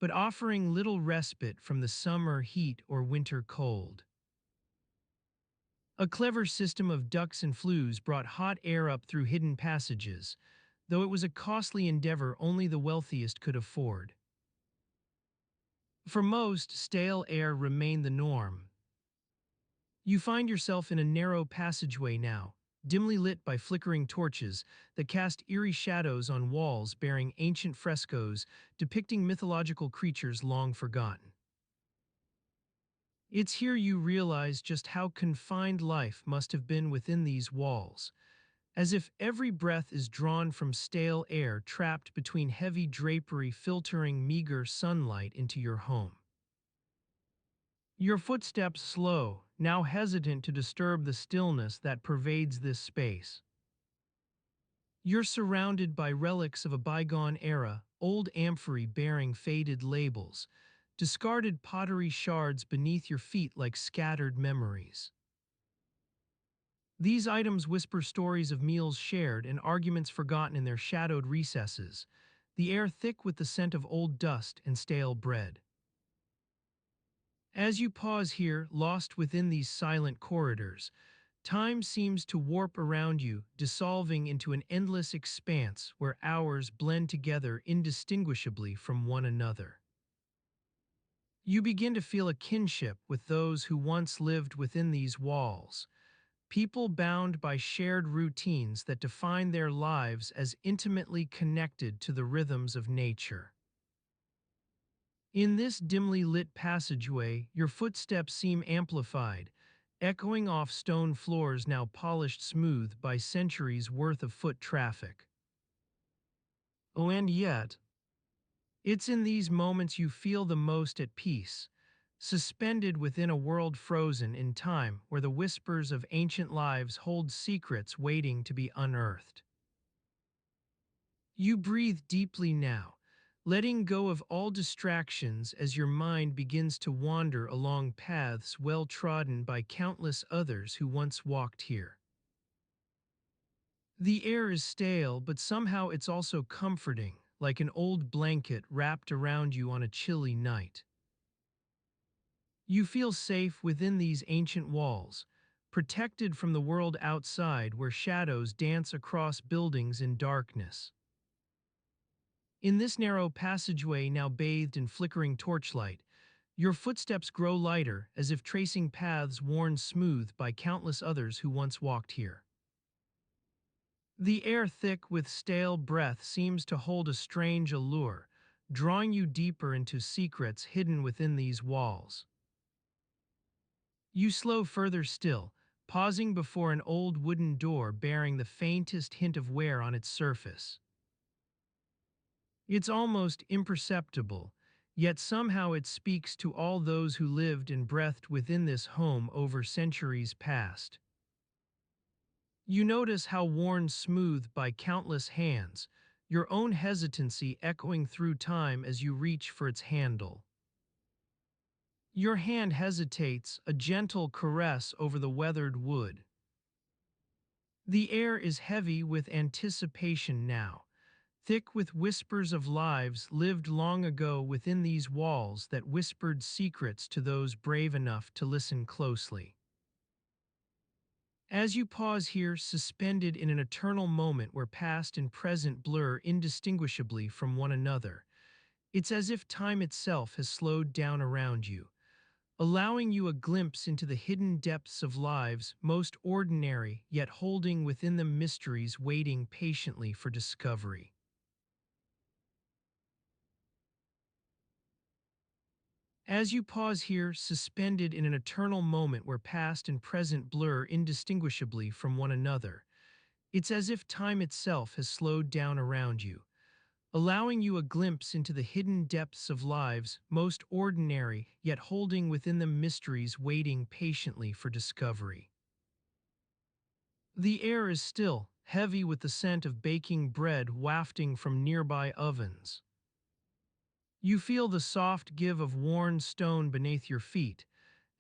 but offering little respite from the summer heat or winter cold. A clever system of ducts and flues brought hot air up through hidden passages, though it was a costly endeavor only the wealthiest could afford. For most, stale air remained the norm. You find yourself in a narrow passageway now, dimly lit by flickering torches that cast eerie shadows on walls bearing ancient frescoes depicting mythological creatures long forgotten. It's here you realize just how confined life must have been within these walls, as if every breath is drawn from stale air trapped between heavy drapery filtering meager sunlight into your home. Your footsteps slow, now hesitant to disturb the stillness that pervades this space. You're surrounded by relics of a bygone era, old amphorae bearing faded labels, discarded pottery shards beneath your feet like scattered memories. These items whisper stories of meals shared and arguments forgotten in their shadowed recesses, the air thick with the scent of old dust and stale bread. As you pause here, lost within these silent corridors, time seems to warp around you, dissolving into an endless expanse where hours blend together indistinguishably from one another. You begin to feel a kinship with those who once lived within these walls, people bound by shared routines that define their lives as intimately connected to the rhythms of nature. In this dimly lit passageway, your footsteps seem amplified, echoing off stone floors now polished smooth by centuries' worth of foot traffic. Oh, and yet, it's in these moments you feel the most at peace, suspended within a world frozen in time where the whispers of ancient lives hold secrets waiting to be unearthed. You breathe deeply now, letting go of all distractions as your mind begins to wander along paths well trodden by countless others who once walked here. The air is stale, but somehow it's also comforting, like an old blanket wrapped around you on a chilly night. You feel safe within these ancient walls, protected from the world outside where shadows dance across buildings in darkness. In this narrow passageway now bathed in flickering torchlight, your footsteps grow lighter as if tracing paths worn smooth by countless others who once walked here. The air thick with stale breath seems to hold a strange allure, drawing you deeper into secrets hidden within these walls. You slow further still, pausing before an old wooden door bearing the faintest hint of wear on its surface. It's almost imperceptible, yet somehow it speaks to all those who lived and breathed within this home over centuries past. You notice how worn smooth by countless hands, your own hesitancy echoing through time as you reach for its handle. Your hand hesitates, a gentle caress over the weathered wood. The air is heavy with anticipation now, thick with whispers of lives lived long ago within these walls that whispered secrets to those brave enough to listen closely. As you pause here, suspended in an eternal moment where past and present blur indistinguishably from one another, it's as if time itself has slowed down around you, allowing you a glimpse into the hidden depths of lives most ordinary, yet holding within them mysteries waiting patiently for discovery. As you pause here, suspended in an eternal moment where past and present blur indistinguishably from one another, it's as if time itself has slowed down around you, allowing you a glimpse into the hidden depths of lives most ordinary, yet holding within them mysteries waiting patiently for discovery. The air is still, heavy with the scent of baking bread wafting from nearby ovens. You feel the soft give of worn stone beneath your feet,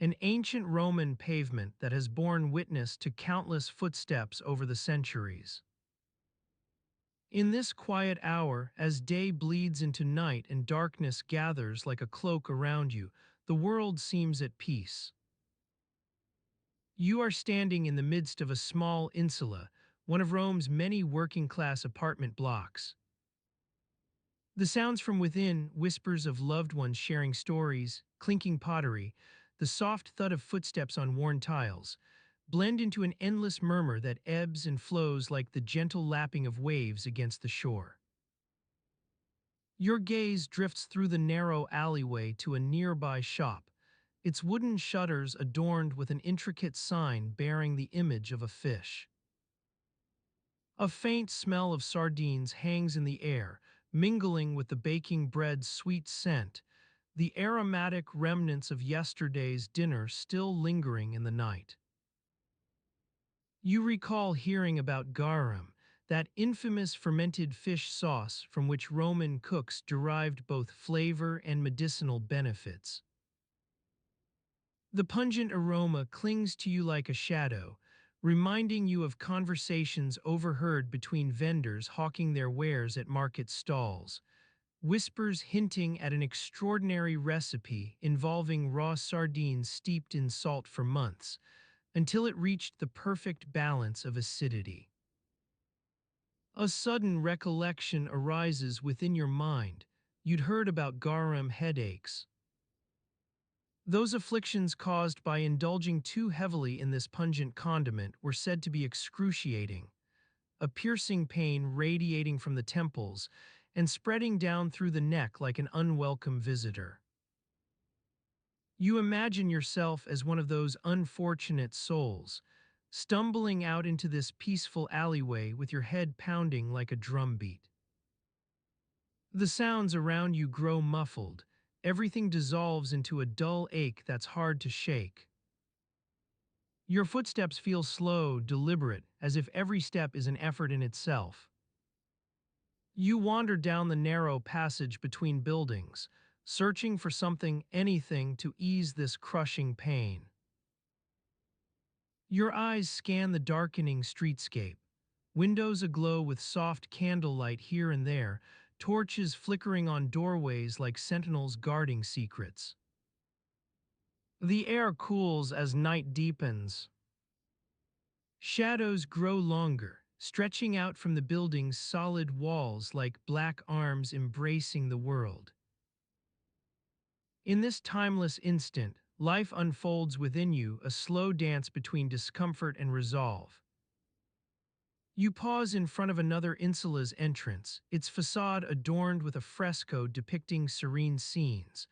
an ancient Roman pavement that has borne witness to countless footsteps over the centuries. In this quiet hour, as day bleeds into night and darkness gathers like a cloak around you, the world seems at peace. You are standing in the midst of a small insula, one of Rome's many working-class apartment blocks. The sounds from within, whispers of loved ones sharing stories, clinking pottery, the soft thud of footsteps on worn tiles, blend into an endless murmur that ebbs and flows like the gentle lapping of waves against the shore. Your gaze drifts through the narrow alleyway to a nearby shop, its wooden shutters adorned with an intricate sign bearing the image of a fish. A faint smell of sardines hangs in the air, mingling with the baking bread's sweet scent, the aromatic remnants of yesterday's dinner still lingering in the night. You recall hearing about garum, that infamous fermented fish sauce from which Roman cooks derived both flavor and medicinal benefits. The pungent aroma clings to you like a shadow, reminding you of conversations overheard between vendors hawking their wares at market stalls, whispers hinting at an extraordinary recipe involving raw sardines steeped in salt for months, until it reached the perfect balance of acidity. A sudden recollection arises within your mind. You'd heard about garum headaches. Those afflictions caused by indulging too heavily in this pungent condiment were said to be excruciating, a piercing pain radiating from the temples and spreading down through the neck like an unwelcome visitor. You imagine yourself as one of those unfortunate souls, stumbling out into this peaceful alleyway with your head pounding like a drumbeat. The sounds around you grow muffled, everything dissolves into a dull ache that's hard to shake. Your footsteps feel slow, deliberate, as if every step is an effort in itself. You wander down the narrow passage between buildings, searching for something, anything, to ease this crushing pain. Your eyes scan the darkening streetscape, windows aglow with soft candlelight here and there, torches flickering on doorways like sentinels guarding secrets. The air cools as night deepens. Shadows grow longer, stretching out from the building's solid walls like black arms embracing the world. In this timeless instant, life unfolds within you, a slow dance between discomfort and resolve. You pause in front of another insula's entrance, its facade adorned with a fresco depicting serene scenes,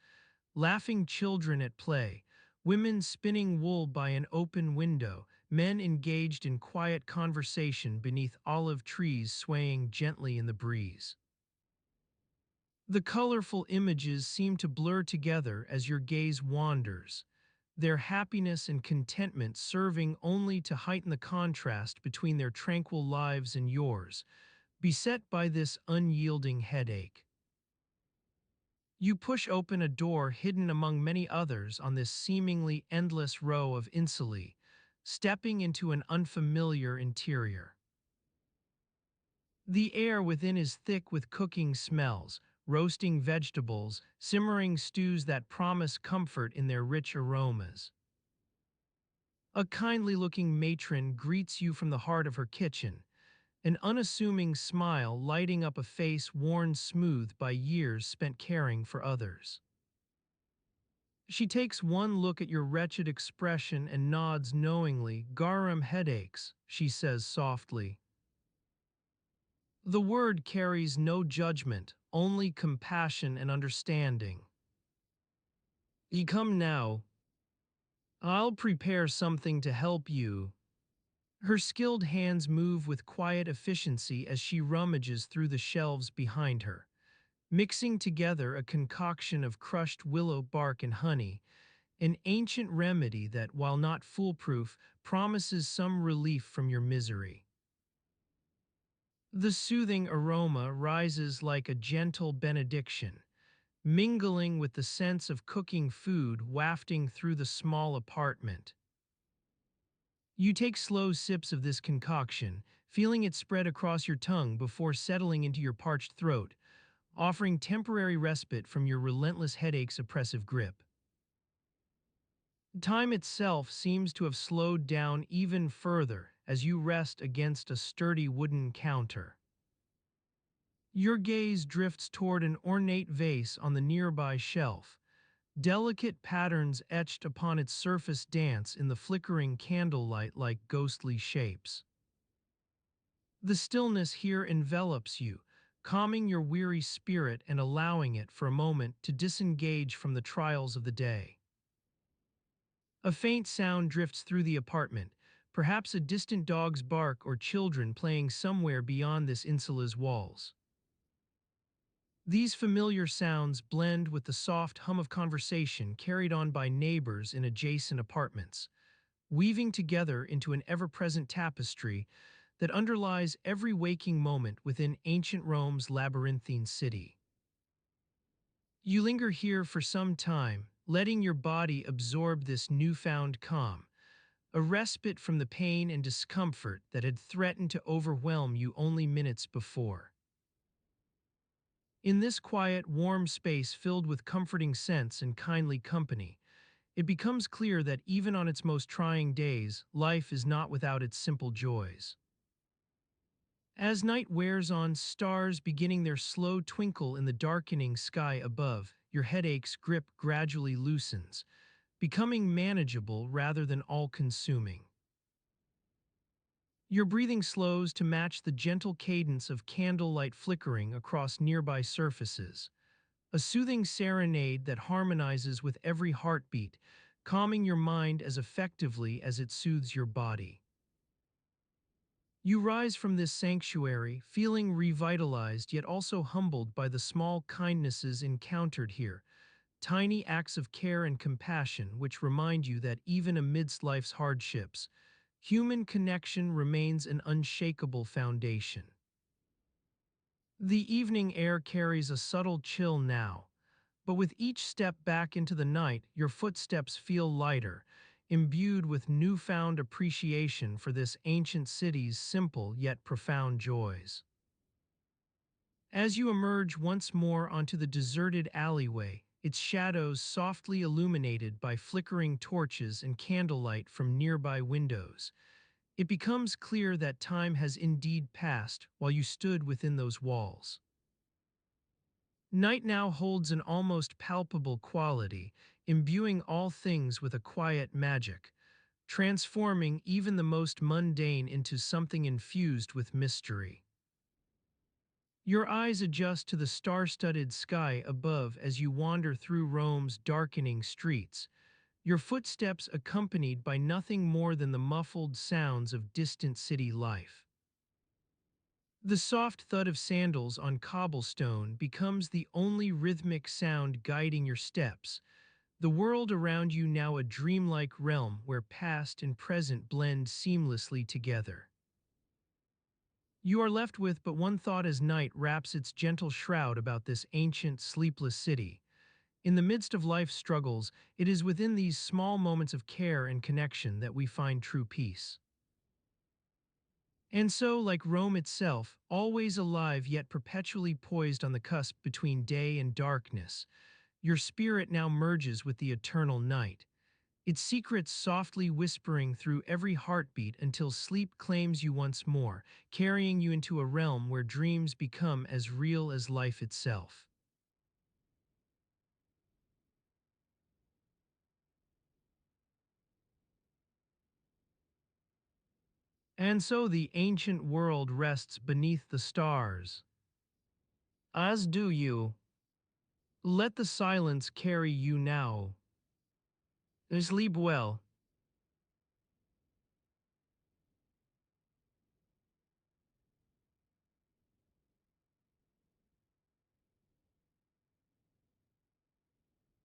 laughing children at play, women spinning wool by an open window, men engaged in quiet conversation beneath olive trees swaying gently in the breeze. The colorful images seem to blur together as your gaze wanders, their happiness and contentment serving only to heighten the contrast between their tranquil lives and yours, beset by this unyielding headache. You push open a door hidden among many others on this seemingly endless row of insulae, stepping into an unfamiliar interior. The air within is thick with cooking smells, roasting vegetables, simmering stews that promise comfort in their rich aromas. A kindly-looking matron greets you from the heart of her kitchen, an unassuming smile lighting up a face worn smooth by years spent caring for others. She takes one look at your wretched expression and nods knowingly. Garum headaches, she says softly. The word carries no judgment, only compassion and understanding. Ye come now. I'll prepare something to help you. Her skilled hands move with quiet efficiency as she rummages through the shelves behind her, mixing together a concoction of crushed willow bark and honey, an ancient remedy that, while not foolproof, promises some relief from your misery. The soothing aroma rises like a gentle benediction, mingling with the sense of cooking food wafting through the small apartment. You take slow sips of this concoction, feeling it spread across your tongue before settling into your parched throat, offering temporary respite from your relentless headache's oppressive grip. Time itself seems to have slowed down even further as you rest against a sturdy wooden counter. Your gaze drifts toward an ornate vase on the nearby shelf. Delicate patterns etched upon its surface dance in the flickering candlelight like ghostly shapes. The stillness here envelops you, calming your weary spirit and allowing it for a moment to disengage from the trials of the day. A faint sound drifts through the apartment, perhaps a distant dog's bark or children playing somewhere beyond this insula's walls. These familiar sounds blend with the soft hum of conversation carried on by neighbors in adjacent apartments, weaving together into an ever-present tapestry that underlies every waking moment within ancient Rome's labyrinthine city. You linger here for some time, letting your body absorb this newfound calm, a respite from the pain and discomfort that had threatened to overwhelm you only minutes before. In this quiet, warm space filled with comforting scents and kindly company, it becomes clear that even on its most trying days, life is not without its simple joys. As night wears on, stars beginning their slow twinkle in the darkening sky above, your headache's grip gradually loosens, becoming manageable rather than all-consuming. Your breathing slows to match the gentle cadence of candlelight flickering across nearby surfaces, a soothing serenade that harmonizes with every heartbeat, calming your mind as effectively as it soothes your body. You rise from this sanctuary, feeling revitalized yet also humbled by the small kindnesses encountered here, tiny acts of care and compassion which remind you that even amidst life's hardships, human connection remains an unshakable foundation. The evening air carries a subtle chill now, but with each step back into the night, your footsteps feel lighter, imbued with newfound appreciation for this ancient city's simple yet profound joys. As you emerge once more onto the deserted alleyway, its shadows softly illuminated by flickering torches and candlelight from nearby windows, it becomes clear that time has indeed passed while you stood within those walls. Night now holds an almost palpable quality, imbuing all things with a quiet magic, transforming even the most mundane into something infused with mystery. Your eyes adjust to the star-studded sky above as you wander through Rome's darkening streets, your footsteps accompanied by nothing more than the muffled sounds of distant city life. The soft thud of sandals on cobblestone becomes the only rhythmic sound guiding your steps, the world around you now a dreamlike realm where past and present blend seamlessly together. You are left with but one thought as night wraps its gentle shroud about this ancient, sleepless city. In the midst of life's struggles, it is within these small moments of care and connection that we find true peace. And so, like Rome itself, always alive yet perpetually poised on the cusp between day and darkness, your spirit now merges with the eternal night, its secrets softly whispering through every heartbeat until sleep claims you once more, carrying you into a realm where dreams become as real as life itself. And so the ancient world rests beneath the stars. As do you. Let the silence carry you now. Sleep well.